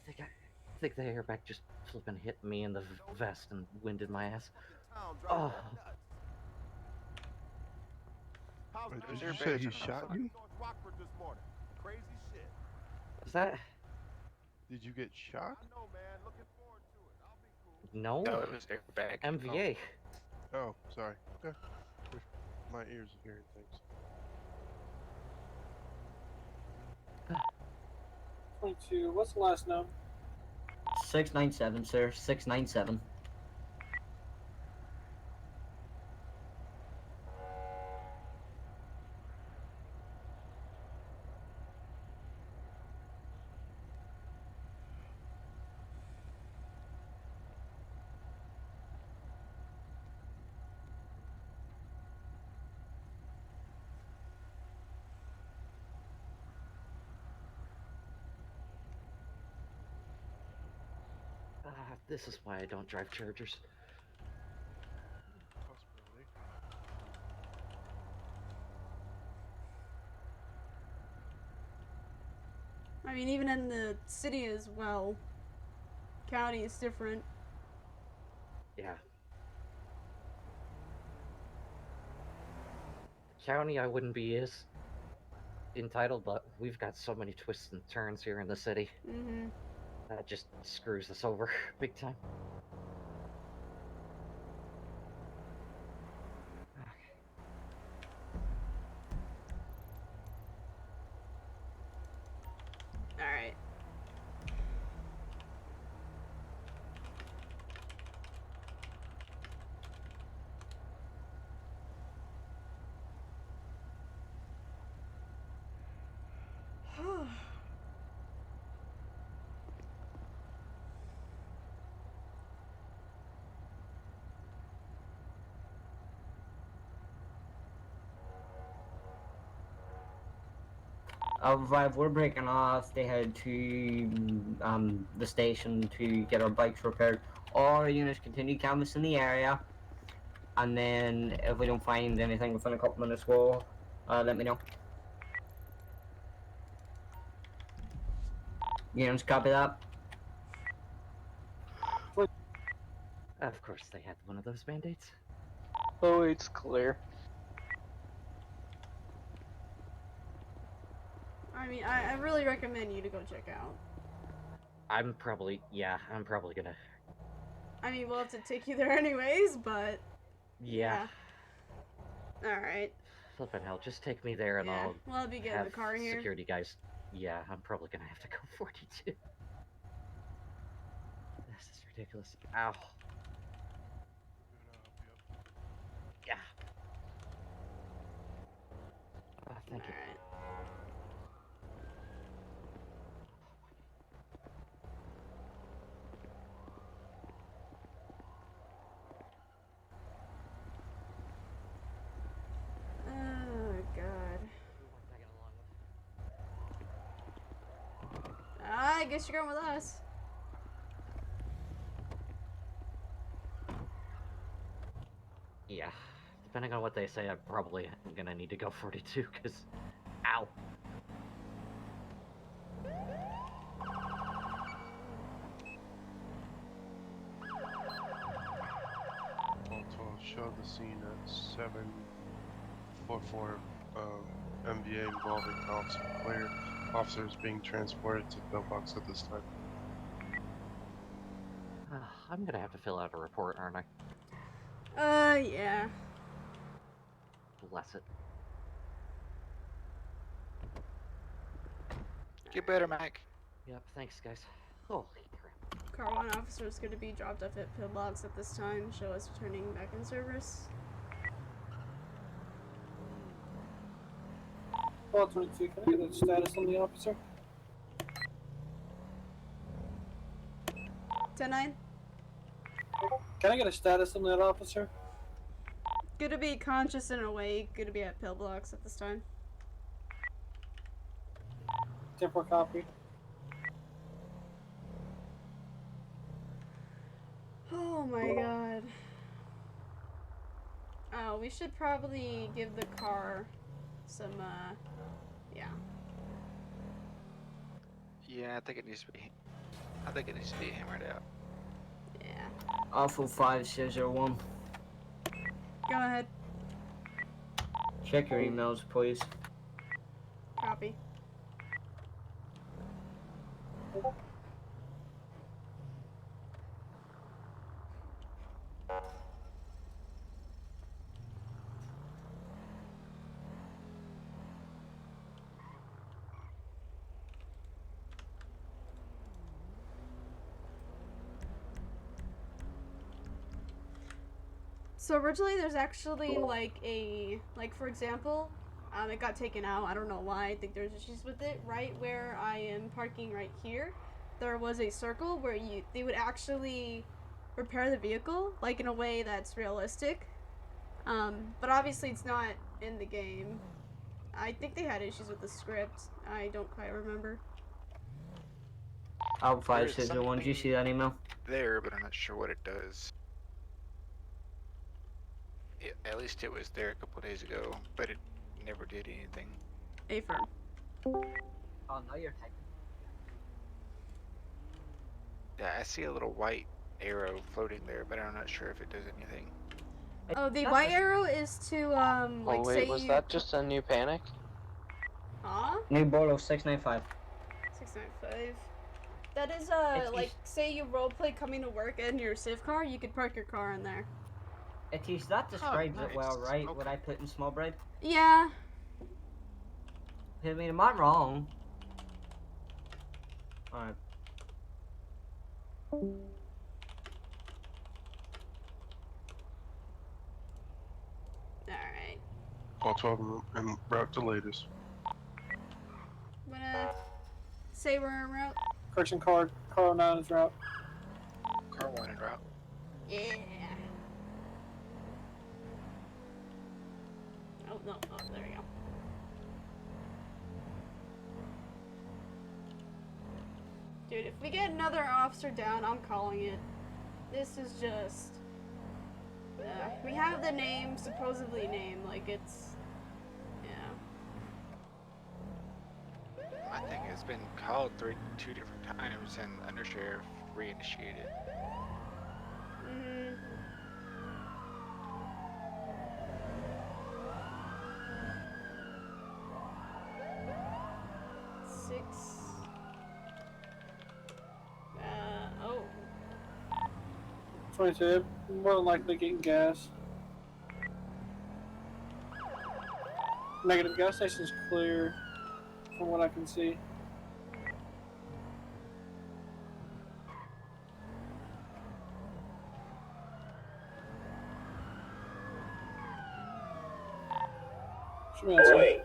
I think the airbag just flipping hit me in the vest and winded my ass. Oh. Wait, did you say he shot you? Is that? Did you get shot? No. No, it was airbag. MVA. Oh, sorry. Yeah. My ears are hearing things. 22. What's the last number? 697, sir. 697. This is why I don't drive Chargers. Possibility. I mean, even in the city as well. County is different. Yeah. County, I wouldn't be as entitled, but we've got so many twists and turns here in the city. Mm-hmm. That just screws us over big time. Alright. Revive, we're breaking off. They head to the station to get our bikes repaired. All our units continue canvassing the area, and then if we don't find anything within a couple minutes, we'll let me know. Units, copy that. Of course, they had one of those band-aids. Oh, it's clear. I mean, I really recommend you to go check out. I'm probably gonna. I mean, we'll have to take you there anyways, but... Yeah. Alright. Flippin' hell, just take me there and Yeah, I'll we'll have you get in have the car here. security guys. Yeah, I'm probably gonna have to go 42. This is ridiculous. Ow. Yeah. Thank you. Oh, God. I guess you're going with us. Yeah. Depending on what they say, I'm probably gonna need to go 42, because... Ow. Baltimore showed the scene at 744 MVA involving officer clear. Officers being transported to pillbox at this time. I'm gonna have to fill out a report, aren't I? Yeah. Bless it. Get better, Mike. Yep, thanks, guys. Holy crap. Car 1 officer is going to be dropped off at pillbox at this time. Show us returning back in service. Paul 22, can I get a status on the officer? 10-9. Can I get a status on that officer? Good to be conscious and awake. Good to be at pillbox at this time. 10-4 copy. Oh my god. Oh, we should probably give the car some, yeah. Yeah, I think it needs to be. I think it needs to be hammered out. Yeah. Alpha 5001. Go ahead. Check your emails, please. Copy. So originally there's actually like for example, it got taken out. I don't know why. I think there's issues with it. Right where I am parking right here, there was a circle where they would actually repair the vehicle like in a way that's realistic. But obviously it's not in the game. I think they had issues with the script. I don't quite remember. Alpha There is 561, did you see that email? there, but I'm not sure what it does. At least it was there a couple days ago, but it never did anything. A firm. Oh, no, you're typing. Yeah, I see a little white arrow floating there, but I'm not sure if it does anything. Oh, the white arrow is to like Oh say wait, was you. that just a new panic? Huh? New Bolo 695. 695. That is It's like east- say you roleplay coming to work in your civ car, you could park your car in there. Atis, that describes it well, nice. right? What I put in small bread? Yeah. I mean, am I wrong? Alright. Alright. All 12 en route to latest. I'm gonna say we're en route. Correction, car 09 is route. Car 1 en route. Yeah. Oh no, oh there we go. Dude, if we get another officer down, I'm calling it. This is just... we have the name, supposedly name, like it's... Yeah. My thing has been called two different times and Undersheriff reinitiated. Mm-hmm. Oh. 22, more than likely getting gas. Negative, gas station's clear from what I can see. Should be outside. Away.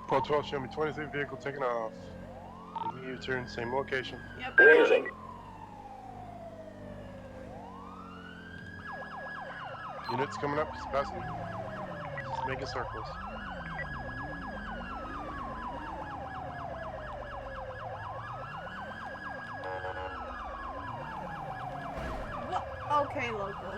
Paul 12, show me 23 vehicle taking off. Making a U-turn, same location. Yep. Blazing. Units coming up, just passing. Just making circles. What? Okay, local.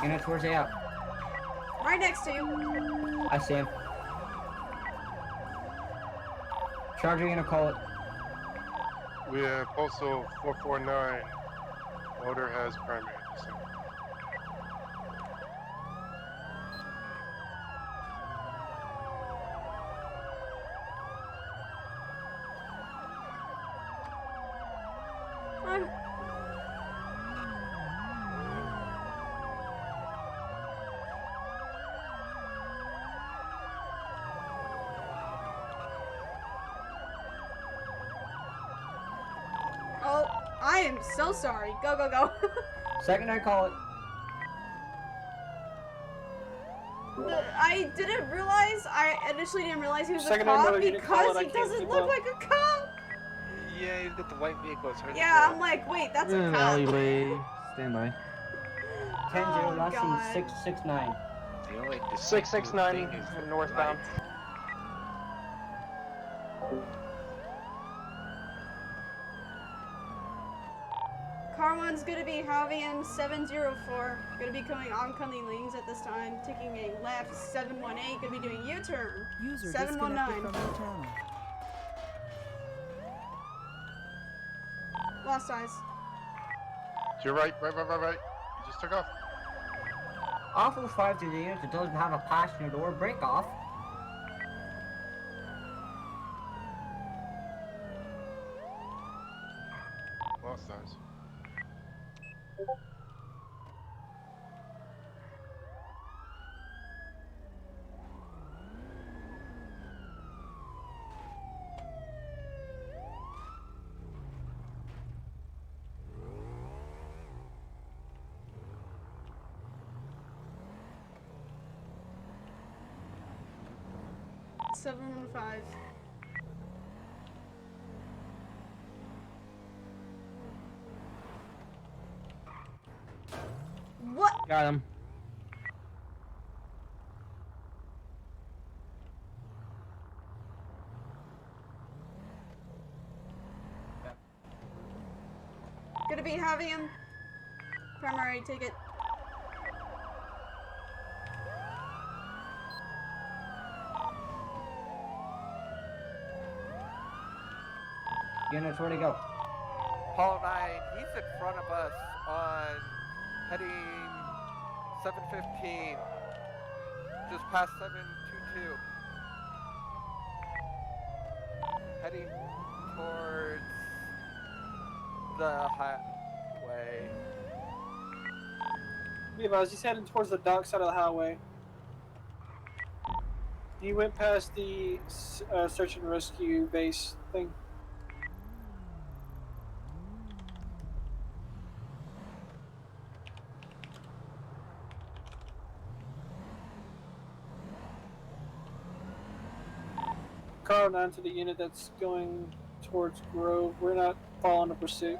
Units, where's he at? Right next to you. I see him. Charger, gonna call it. We have Postal 449. Motor has primary descent. I'm... Oh, I am so sorry. Go, go, go. Second, I call it. I didn't realize, I initially didn't realize he was a Second cop another unit call because it, I he can't doesn't keep look up. like a cop. Yeah, he's got the white vehicle. It's hard to Yeah, tell. I'm like, wait, that's a In an cop. alleyway. Stand by. 10-0, Oh, last God. in 669. The only 669 thing is the northbound. lights. Car 1's gonna be Javian 704. Gonna be coming oncoming lanes at this time. Taking a left 718. Gonna be doing U-turn. User 719. disconnected from your channel. Lost eyes. To your right. You just took off. Awful 5 to the unit that doesn't have a passenger door break off. Lost eyes. What? Got him. Gonna be having him. Primary ticket. Units, where'd he go? Paul 9, he's in front of us on heading 715, just past 722. Heading towards the highway. Levi's, he's heading towards the dock side of the highway. He went past the search and rescue base thing. Car 9 to the unit that's going towards Grove. We're not following the pursuit.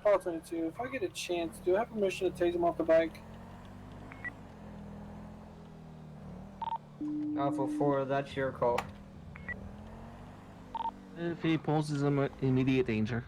Paul 22, if I get a chance, do I have permission to take him off the bike? Alpha 4, that's your call. If he poses immediate danger.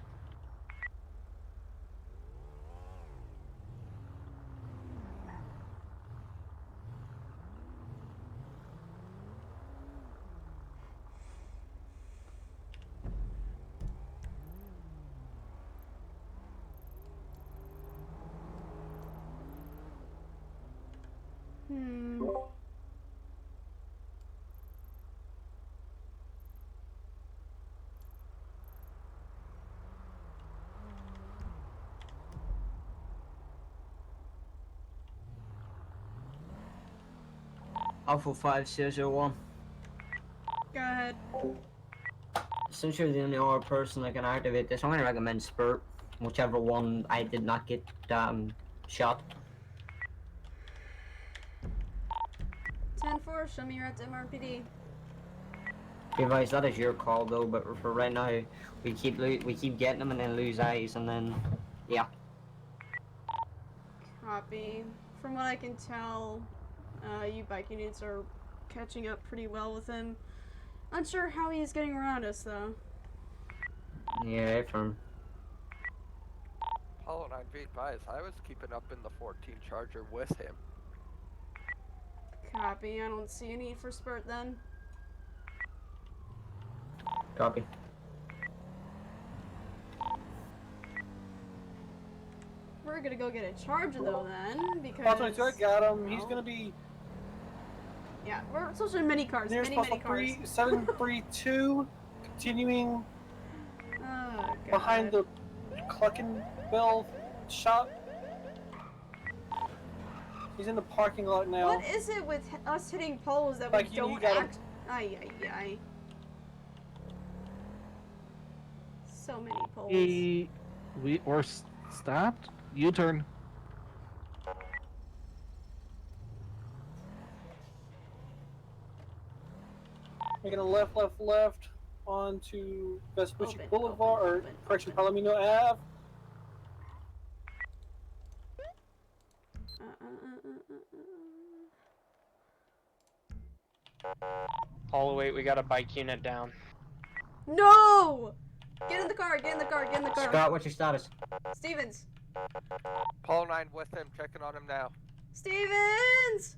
Alpha 5001. Go ahead. Since you're the only other person that can activate this, I'm gonna recommend Spurt, whichever one I did not get shot. 10-4, show me you're at MRPD. Advise, that is your call though, but for right now, we keep getting them and then lose eyes, and then yeah. Copy. From what I can tell, you bike units are catching up pretty well with him. Unsure how he's getting around us though. Yeah, from Paul 9, be advised, I was keeping up in the 14 Charger with him. Copy. I don't see a need for Spurt then. Copy. We're gonna go get a Charger though then, because... Paul 22, I got him. He's gonna be... Yeah, we're social many cars, Nearest many Postal cars. 732, continuing Oh, God. behind the Cluckenbell shop. He's in the parking lot now. What is it with us hitting poles that Like, we you don't got 'em. act? Ay, ay, ay. So many poles. Stopped. U-turn. Making a left onto Vespucci Boulevard, or correction, Palomino Ave. Paul, wait, we got a bike unit down. No! Get in the car, get in the car, get in the car. Scott, what's your status? Stevens! Paul 9 with him, checking on him now. Stevens!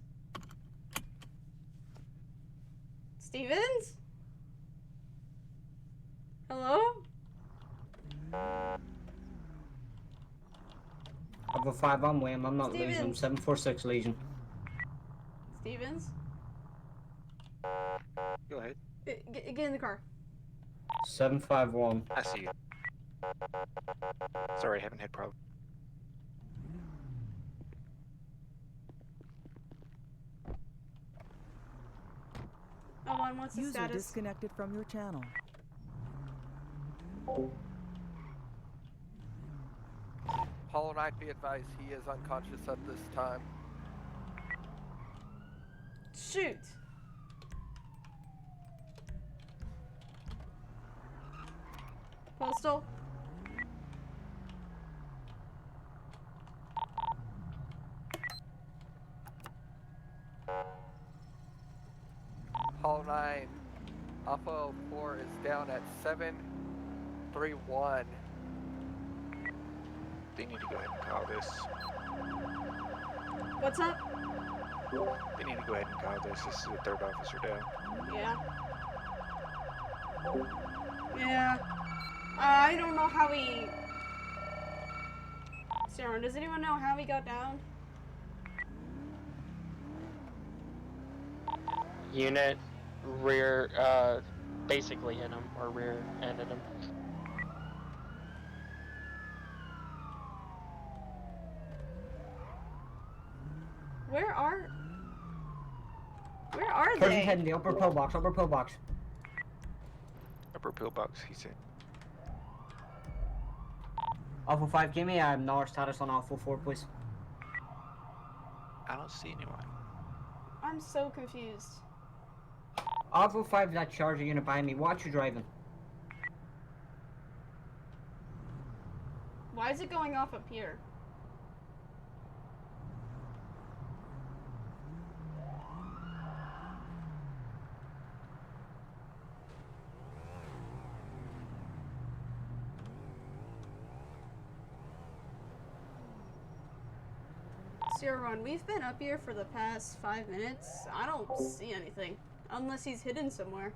Stevens? Hello? Alpha 5, I'm Wham. I'm not losing. I'm Stevens. 746 Legion. Stevens? Go ahead. Get in the car. 751. I see you. Sorry, I haven't had problems. Oh, one wants the User status. disconnected from your channel. Hollow Knight, be advised, he is unconscious at this time. Shoot. Postal. Hollow 9, Alpha 4 is down at 731. They need to go ahead and call this. What's up? They need to go ahead and call this. This is the third officer down. Yeah. Yeah. I don't know how he... Sarah, does anyone know how he got down? Unit rear, basically hit him, or rear-ended him. Where are Person's they? heading the upper pillbox, upper pillbox. Upper pillbox, he said. Alpha 5, give me a NAR status on Alpha 4, please. I don't see anyone. I'm so confused. Alpha 5, that charger unit behind me. Watch you driving. Why is it going off up here? Sierra Run, we've been up here for the past 5 minutes. I don't see anything. Unless he's hidden somewhere.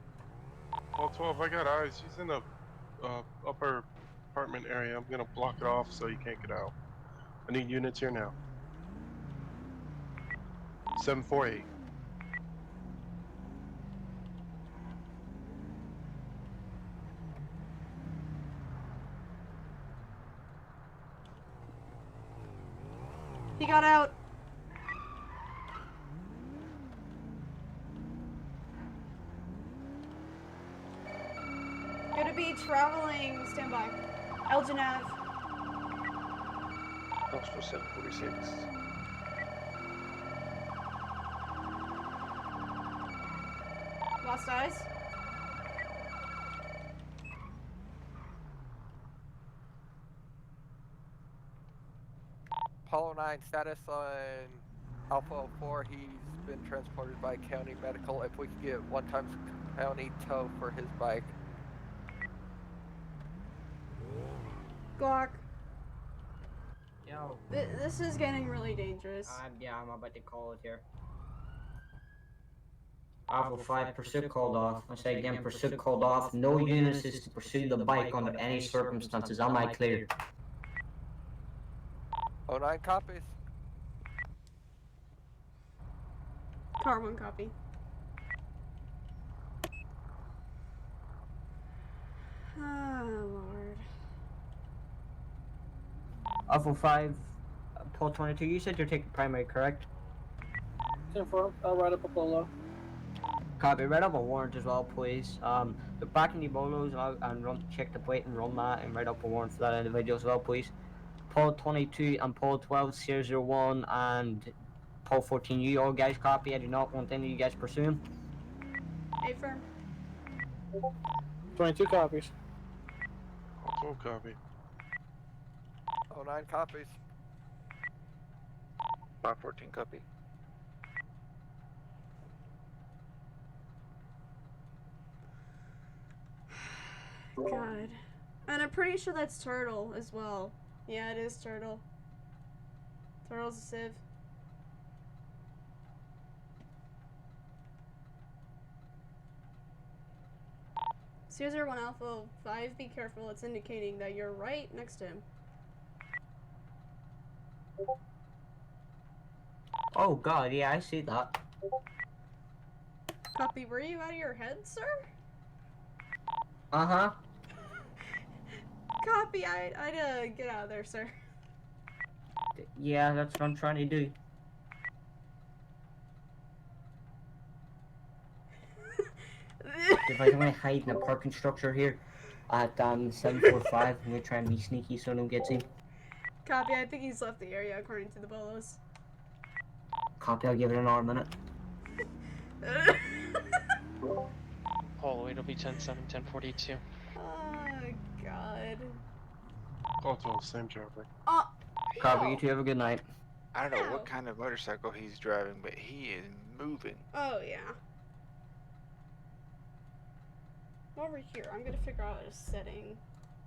Well, 12, I got eyes. He's in the upper apartment area. I'm gonna block it off so you can't get out. I need units here now. 748. He got out. Gonna be traveling. Stand by. Elgin Ave. Postal 746. Lost eyes. Apollo 9 status on Alpha 4. He's been transported by county medical. If we could get 1 times county tow for his bike. Glock. Yo. This is getting really dangerous. Yeah, I'm about to call it here. Alpha 5, pursuit called off. I say again, pursuit called off. No units is to pursue the bike under any circumstances. Am I clear? 09 copies. Car 1 copy. Oh, Lord. Alpha 5, Paul 22, you said you're taking primary, correct? Confirm. I'll write up a polo. Copy, write up a warrant as well, please. Look back in the bolos and check the plate and run that and write up a warrant for that individual as well, please. Paul 22 and Paul 12, Sierra 01 and Paul 14, you all guys copy. I do not want any of you guys pursuing. A firm. 22 copies. 12 copy. 09 copies. 514 copy. God. And I'm pretty sure that's Turtle as well. Yeah, it is Turtle. Turtle's a Civ. 001 Alpha 5, be careful. It's indicating that you're right next to him. Oh god, yeah, I see that. Copy, were you out of your head, sir? Uh-huh. Copy, I'd get out of there, sir. Yeah, that's what I'm trying to do. If I don't hide in a parking structure here at 745, I'm gonna try and be sneaky so no one gets in. Copy, I think he's left the area according to the bolos. Copy, I'll give it another minute. Oh, it'll be 10-7, 10-42. Oh, God. Photo, same traffic. Oh, Copy, you two have a good night. I don't know what kind of motorcycle he's driving, but he is moving. oh, yeah. Over here, I'm gonna figure out a setting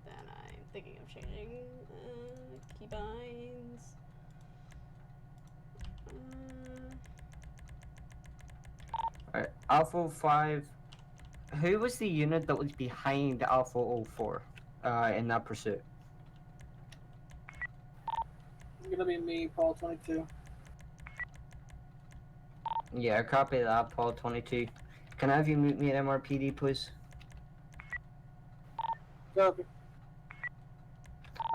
that I'm thinking of changing. Keybinds. Alright, Alpha 5. Who was the unit that was behind Alpha 04 in that pursuit? It's gonna be me, Paul 22. Yeah, copy that, Paul 22. Can I have you meet me at MRPD, please? Copy.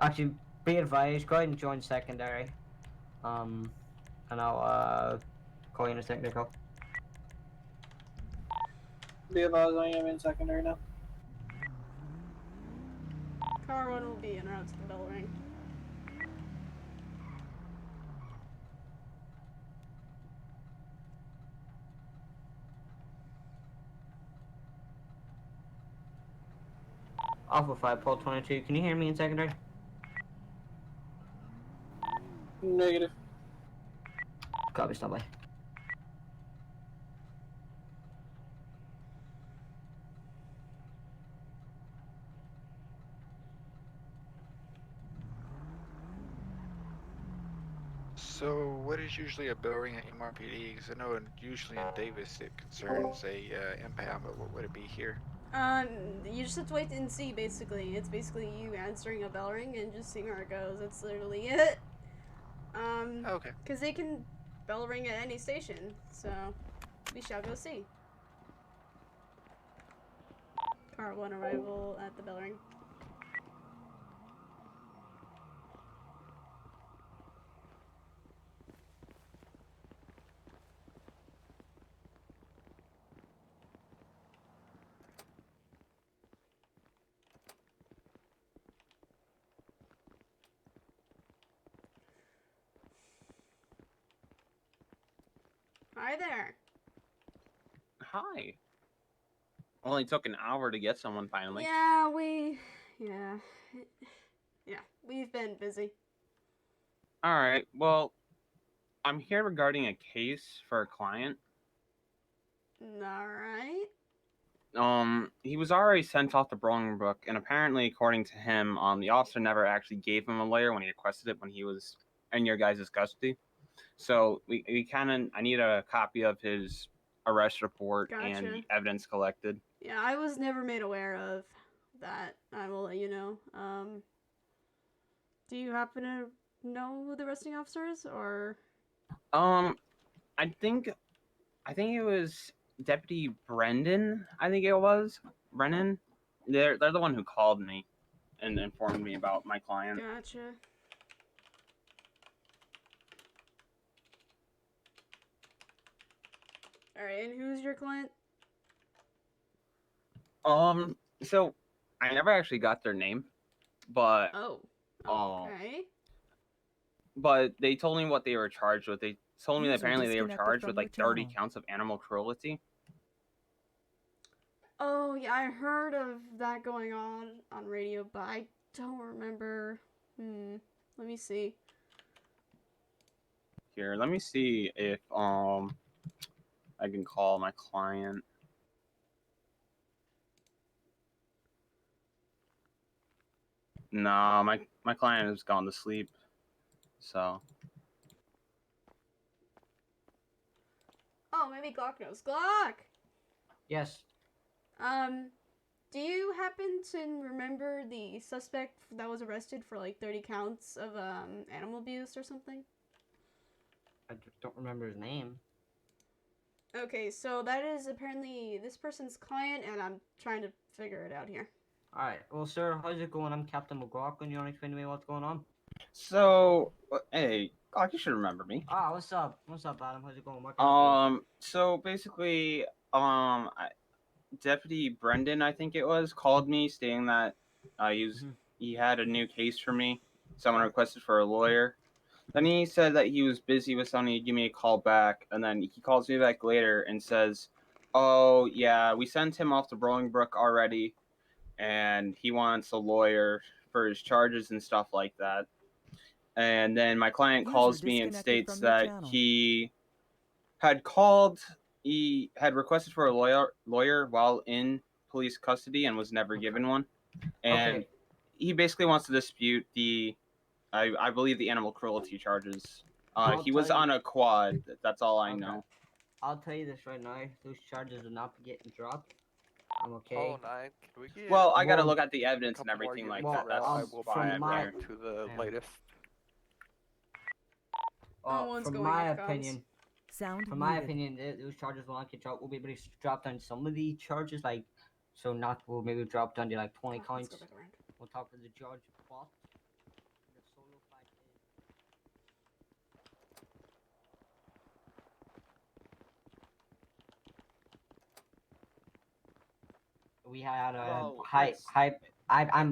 Actually, be advised, go ahead and join secondary. And I'll call you in a technical. Be advised, I am in secondary now. Car 1 will be en route to the bell ring. Alpha 5, Paul 22. Can you hear me in secondary? Negative. Copy, stand by. So, what is usually a bell ring at MRPD? Because I know usually in Davis it concerns a impound, but what would it be here? You just have to wait and see, basically. It's basically you answering a bell ring and just seeing where it goes. That's literally it. Okay. Because they can bell ring at any station, so we shall go see. Car 1 arrival at the bell ring. Hi there. Hi. Only took an hour to get someone finally. Yeah, we've been busy. Alright, well, I'm here regarding a case for a client. Alright. He was already sent off to Bolingbrook, and apparently, according to him, the officer never actually gave him a lawyer when he requested it when he was in your guys' custody. So I need a copy of his arrest report and the evidence collected. Yeah, I was never made aware of that. I will let you know. Do you happen to know who the arresting officer is, or? I think it was Deputy Brendan. I think it was Brennan. They're the one who called me and informed me about my client. Gotcha. Alright, and who's your client? So I never actually got their name, but okay. But they told me what they were charged with. They told me that User apparently they were disconnected charged from with your like 30 channel. counts of animal cruelty. Oh, yeah, I heard of that going on radio, but I don't remember. Let me see. Here, let me see if I can call my client. Nah, my client has gone to sleep. So Oh, maybe Glock knows. Glock! Yes. Do you happen to remember the suspect that was arrested for like 30 counts of animal abuse or something? I don't remember his name. Okay, so that is apparently this person's client, and I'm trying to figure it out here. Alright, well, sir, how's it going? I'm Captain McLaughlin. You want to explain to me what's going on? So, hey, Clark, you should remember me. Ah, what's up? What's up, Adam? How's it going? What can I do? So basically, Deputy Brendan, I think it was, called me stating that he had a new case for me. Someone requested for a lawyer. Then he said that he was busy with something. He'd give me a call back, and then he calls me back later and says, "Oh yeah, we sent him off to Bolingbrook already, and he wants a lawyer for his charges and stuff like that." And then my client calls me and states that he had requested for a lawyer while in police custody and was never given one. And he basically wants to dispute I believe the animal cruelty charges. He was on a quad. That's all I know. I'll tell you this right now. Those charges will not be getting dropped. I'm okay. Oh, 9. Can we get Well, I gotta look at the evidence and everything like that. That's I will why bring I'm back here. to the latest. From my opinion, those charges will not get dropped. We'll be able to drop down some of the charges, we'll maybe drop down to like 20 counts. We'll talk to the judge. But the solo fact is, we had a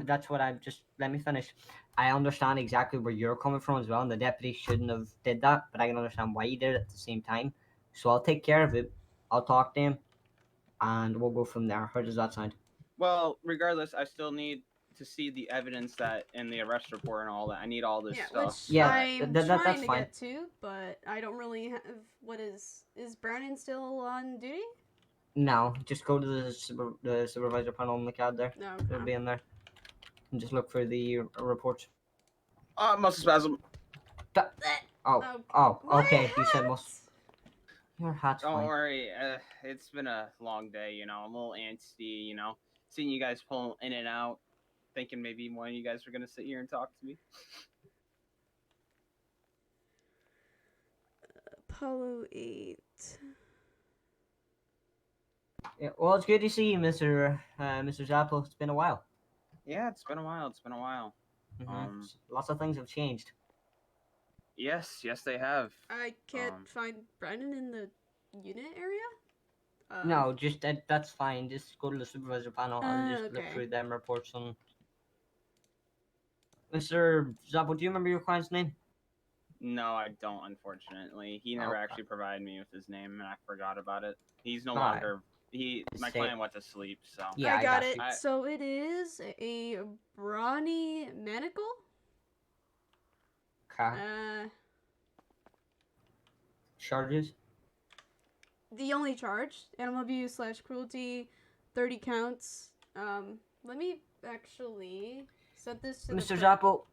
that's what I'm just. Let me finish. I understand exactly where you're coming from as well, and the deputy shouldn't have did that, but I can understand why he did it at the same time. So I'll take care of it. I'll talk to him, and we'll go from there. How does that sound? Well, regardless, I still need to see the evidence that in the arrest report and all that. I need all this stuff. I'm that's trying to fine. get to, but I don't really have. What is Brandon still on duty? No, just go to the supervisor panel on the card there. No, It'll be in there. And just look for the reports. Muscle spasm. Okay. You said muscle. Your hat's Don't fine. worry. It's been a long day, you know. I'm a little antsy, you know. Seeing you guys pull in and out, thinking maybe one of you guys were gonna sit here and talk to me. Apollo 8. Yeah, well, it's good to see you, Mr. Zappo. It's been a while. Yeah, it's been a while. Lots of things have changed. Yes, they have. I can't find Brandon in the unit area? No, just that's fine. Just go to the supervisor panel and just look okay. through them reports. And Mr. Zappo, do you remember your client's name? No, I don't, unfortunately. He never actually provided me with his name, and I forgot about it. He's no Alright. longer... My client went to sleep, so... Yeah, I got it. So it is a brawny manacle? Charges? The only charge. Animal abuse / cruelty, 30 counts. Let me actually set this to Mr. Zappo,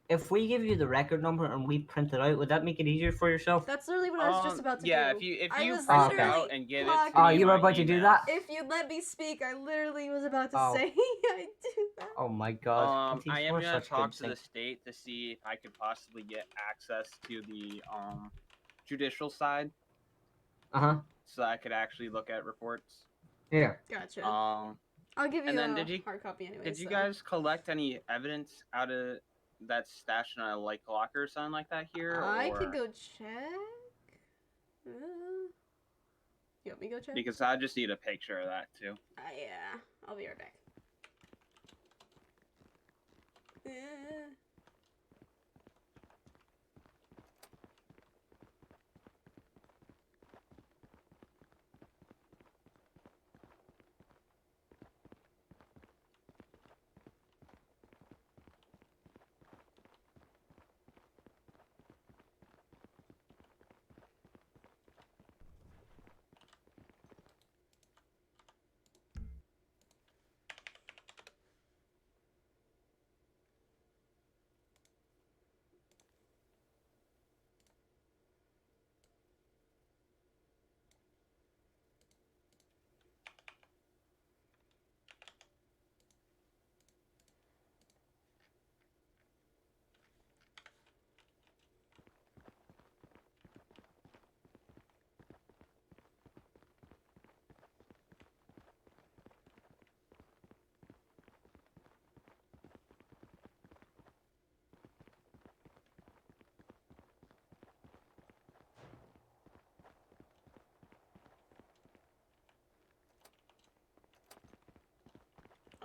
if we give you the record number and we print it out, would that make it easier for yourself? That's literally what I was just about to do. Yeah, if you was print it literally out and give it to talking- me you were by about to do email. that? If you let me speak, I literally was about to Oh. say I do that. Oh my god. Aunties, I am we're gonna such talk good to the things. state to see if I could possibly get access to the judicial side, so I could actually look at reports. Yeah. Gotcha. Um, I'll give you and then a hard copy anyway. Did you guys collect any evidence out of that stashed in a like locker or something like that here? I or... could go check. You want me to go check? Because I just need a picture of that too. Yeah. I'll be right back.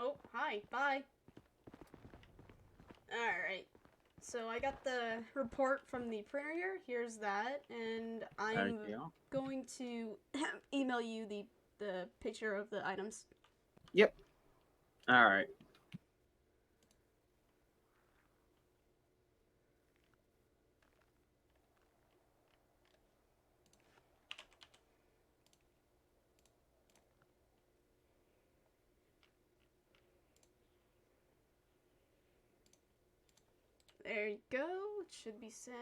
Oh, hi. Bye. Alright. So I got the report from the printer. Here's that. And I'm Thank you. going to email you the picture of the items. Yep. All right. There you go. It should be sent.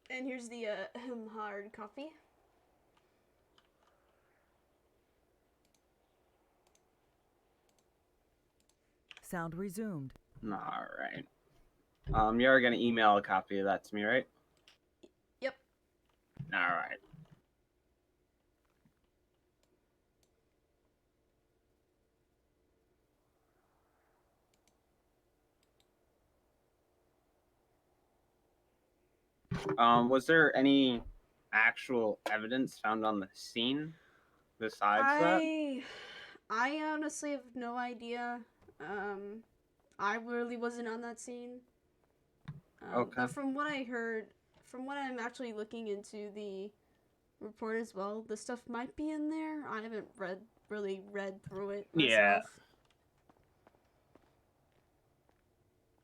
And here's the hard copy. Sound resumed. All right. You're gonna email a copy of that to me, right? Yep. All right. Was there any actual evidence found on the scene besides that? I honestly have no idea. I really wasn't on that scene. Okay. But from what I heard, from what I'm actually looking into the report as well, the stuff might be in there. I haven't really read through it myself. Yeah.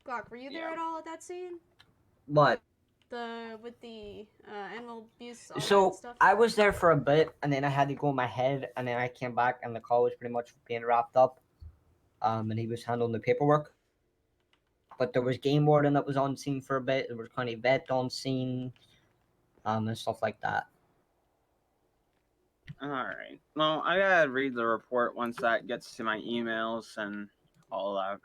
Glock, were you there at all at that scene? What? With the animal abuse, all So that stuff? I was there for a bit, and then I had to go in my head, and then I came back, and the call was pretty much being wrapped up. And he was handling the paperwork. But there was game warden that was on scene for a bit. There was county vet on scene, and stuff like that. All right. Well, I gotta read the report once that gets to my emails and all that.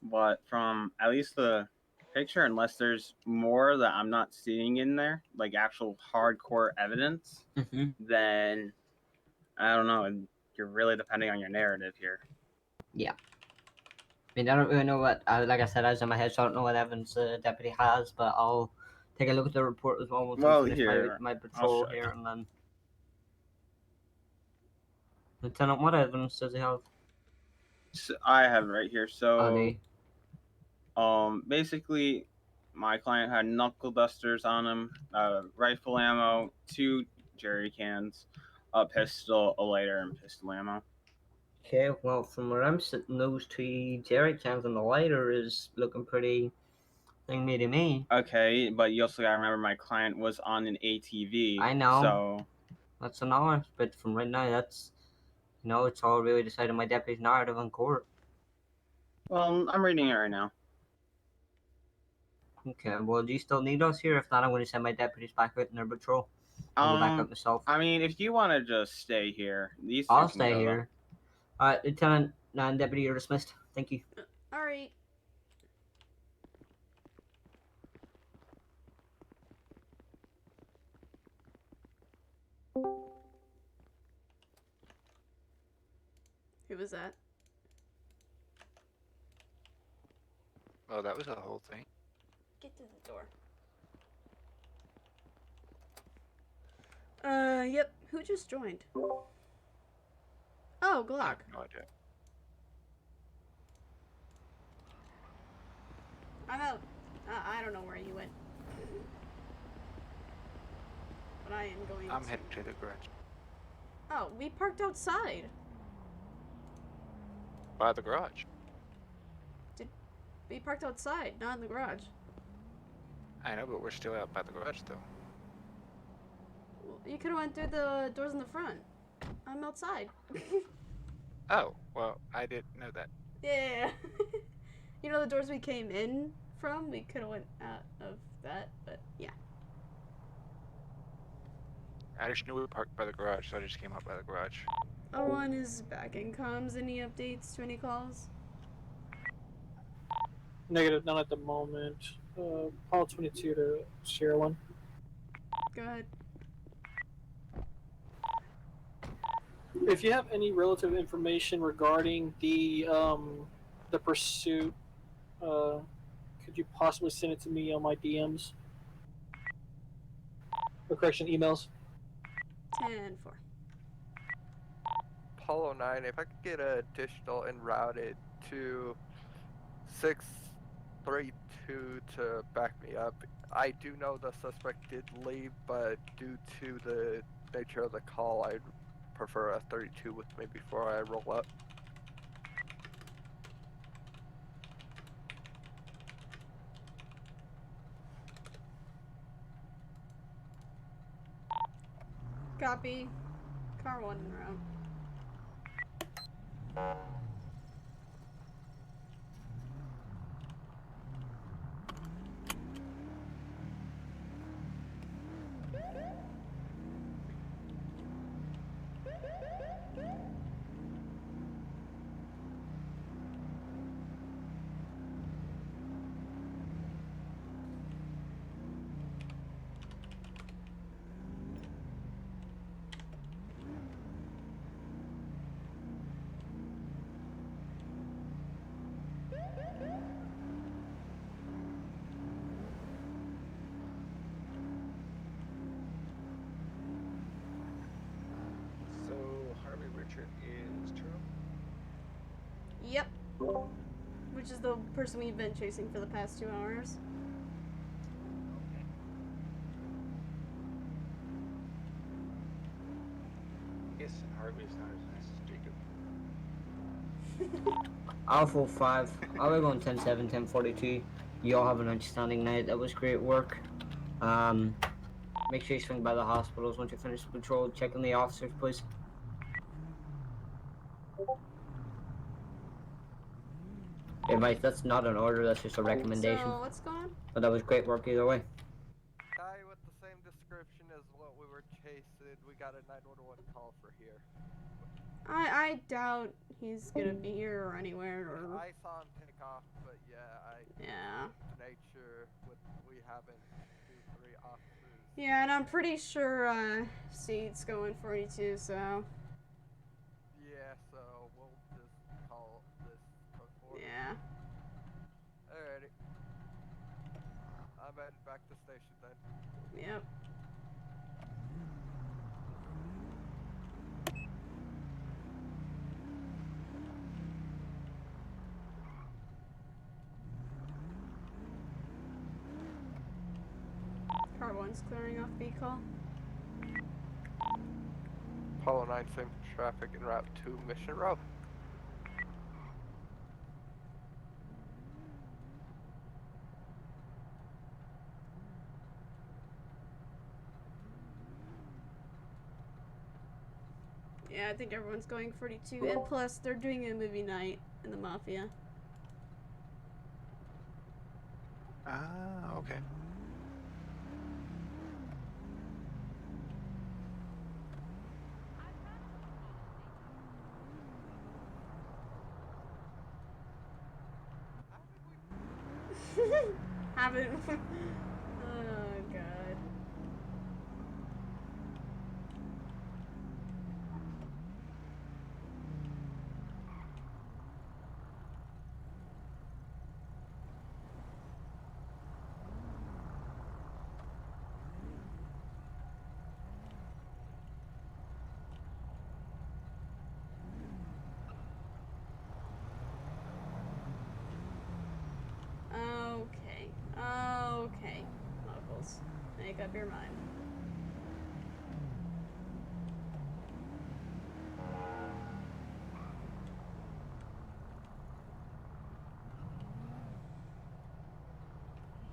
But from at least the picture, unless there's more that I'm not seeing in there, like actual hardcore evidence, then I don't know. You're really depending on your narrative here. Yeah. I mean, I don't really know what, like I said, I was in my head, so I don't know what evidence the deputy has, but I'll take a look at the report as well once I finish here, my I'll patrol show you. here, and then... Lieutenant, what evidence does he have? So I have it right here. So, Okay. basically, my client had knuckle dusters on him, rifle ammo, 2 jerry cans, a pistol, a lighter, and pistol ammo. Okay, well, from where I'm sitting, those 2 jerry cans and the lighter is looking pretty thingy to me. Okay, but you also gotta remember my client was on an ATV. I know. So, That's an hour, but from right now, that's, you know, it's all really decided my deputy's narrative in court. well, I'm reading it right now. Okay, well, do you still need us here? If not, I'm going to send my deputies back out in their patrol. I'll go back up myself. I mean, if you want to just stay here, these two I'll can stay go, though. here. Alright, Lieutenant and Deputy, you're dismissed. Thank you. Alright. Who was that? Oh, that was the whole thing. Get to the door. Yep. Who just joined? Oh, Glock. No idea. I'm out. I don't know where you went. But I am going I'm to... heading to the garage. Oh, we parked outside. By the garage. We parked outside, not in the garage. I know, but we're still out by the garage, though. Well, you could have went through the doors in the front. I'm outside. Oh, well, I didn't know that. Yeah. You know the doors we came in from? We could have went out of that, but yeah. I just knew we parked by the garage, so I just came out by the garage. O1 is back in comms. Any updates to any calls? Negative, none at the moment. Call 22 to share one. Go ahead. If you have any relative information regarding the pursuit, could you possibly send it to me on my DMs? Or correction, emails? 10-4. Apollo 9, if I could get additional and routed to 632 to back me up. I do know the suspect did leave, but due to the nature of the call, I'd prefer a 32 with me before I roll up. Copy. Car 1 en route. So Harvey Richard is True. Yep. Which is the person we've been chasing for the past 2 hours. Yes, and Harvey's not as nice as Jacob. Alpha 5, I'll be going 10-7, 10-42. You all have an outstanding night. That was great work. Make sure you swing by the hospitals once you finish the patrol. Check on the officers, please. Advice, that's not an order, that's just a recommendation. So, what's going on? But that was great work either way. Guy with the same description as what we were chasing. We got a 911 call for here. I doubt he's gonna be here or anywhere or... I saw him take off, but Yeah. Nature with we having 2-3 officers. Yeah, and I'm pretty sure, Seed's going 42, so... Yeah, so we'll just call this code 4. Yeah. Alrighty. I'm heading back to station then. Yep. Car 1's clearing off B call. Apollo 9, same traffic en route to Mission Row. Yeah, I think everyone's going 42, and plus they're doing a movie night in the Mafia. Ah, okay. Haven't. Oh god. Okay, locals, make up your mind.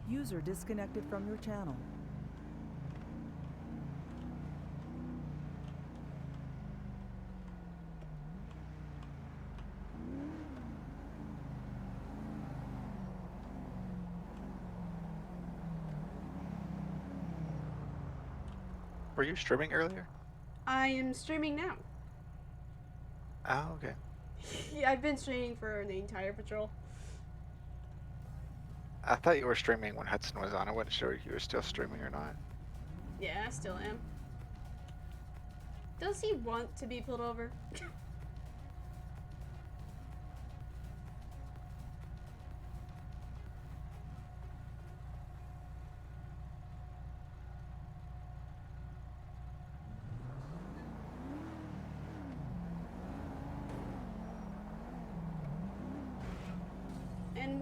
User disconnected from your channel. Were you streaming earlier? I am streaming now. Oh, okay. Yeah, I've been streaming for the entire patrol. I thought you were streaming when Hudson was on. I wasn't sure if you were still streaming or not. Yeah, I still am. Does he want to be pulled over?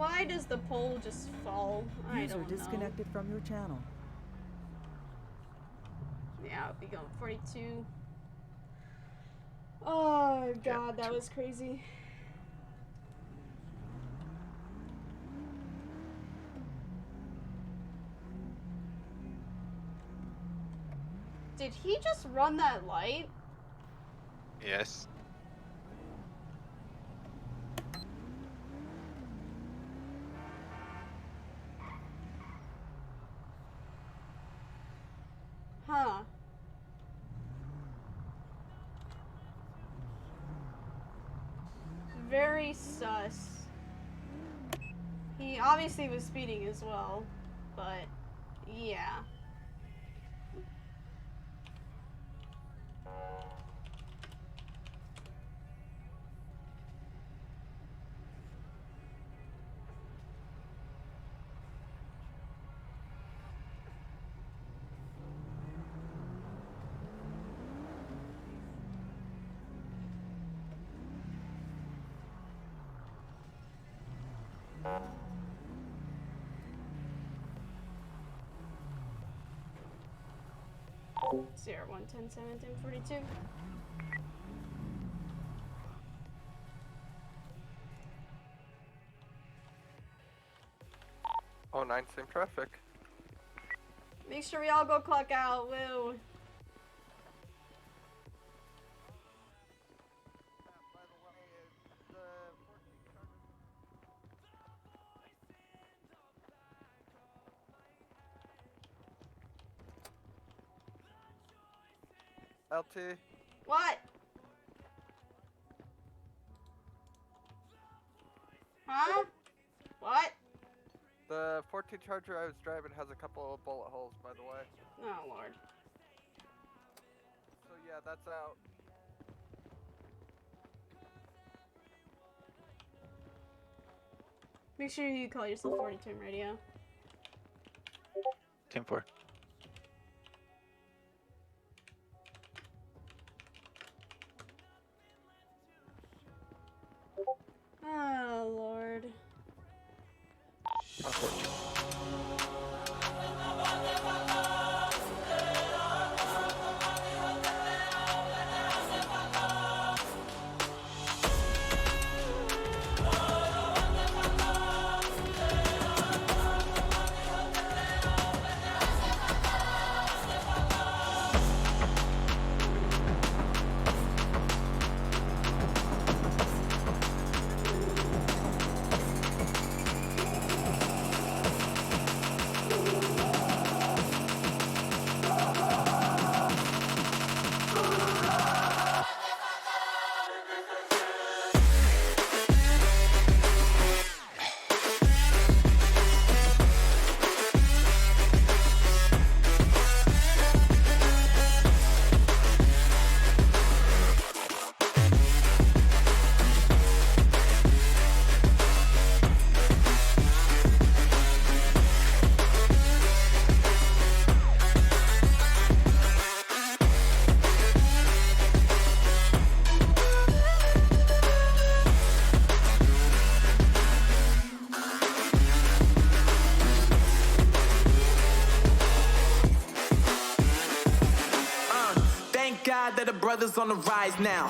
Why does the pole just fall? I User don't know. disconnected from your channel. Yeah, I'll be going 42. Oh god, that was crazy. Did he just run that light? Yes. Huh. Very sus. He obviously was speeding as well, but yeah. Zero 1 10 17 42. Oh, 9, same traffic. Make sure we all go clock out. Woo. LT. What? Huh? What? The 14 Charger I was driving has a couple of bullet holes, by the way. Oh lord. So yeah, that's out. Make sure you call yourself 42 radio. 10-4. Oh lord. That the brothers on the rise now.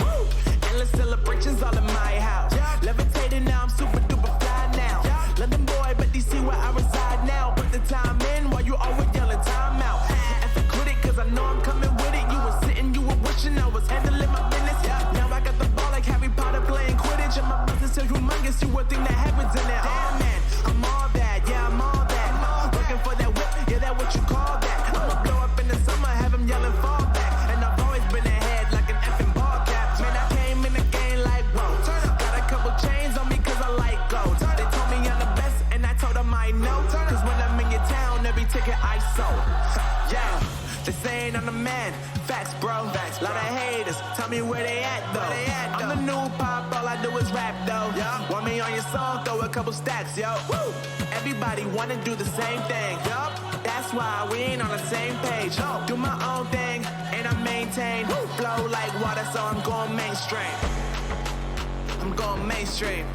Endless celebrations all in my house. Levitating now, I'm super duper fly now. London boy, but DC where I reside now. Put the time in while you always yelling time out. And for quit it, cause I know I'm coming with it. You were sitting, you were wishing I was handling my business. Now I got the ball like Harry Potter playing Quidditch. And my business so humongous, you would think that happens in there. Oh man, I'm all that, yeah, I'm all that. Looking for that whip, yeah, that what you call that. I'ma blow up in the summer, have them yelling fall back. And I've always been ahead like an effing ball cap. Man, I came in the game like, whoa. Got a couple chains on me cause I like gold. They told me I'm the best and I told them I know. Cause when I'm in your town, every ticket I sold. Yeah, they saying I'm the man. Facts, bro. Lot of haters, tell me where they at though. I'm the new pop, all I do is rap though. Want me on your song, throw a couple stacks, yo. Woo! Everybody wanna do the same thing. That's why we ain't on the same page. Do my own thing, and I maintain. Flow like water, so I'm going mainstream. I'm going mainstream.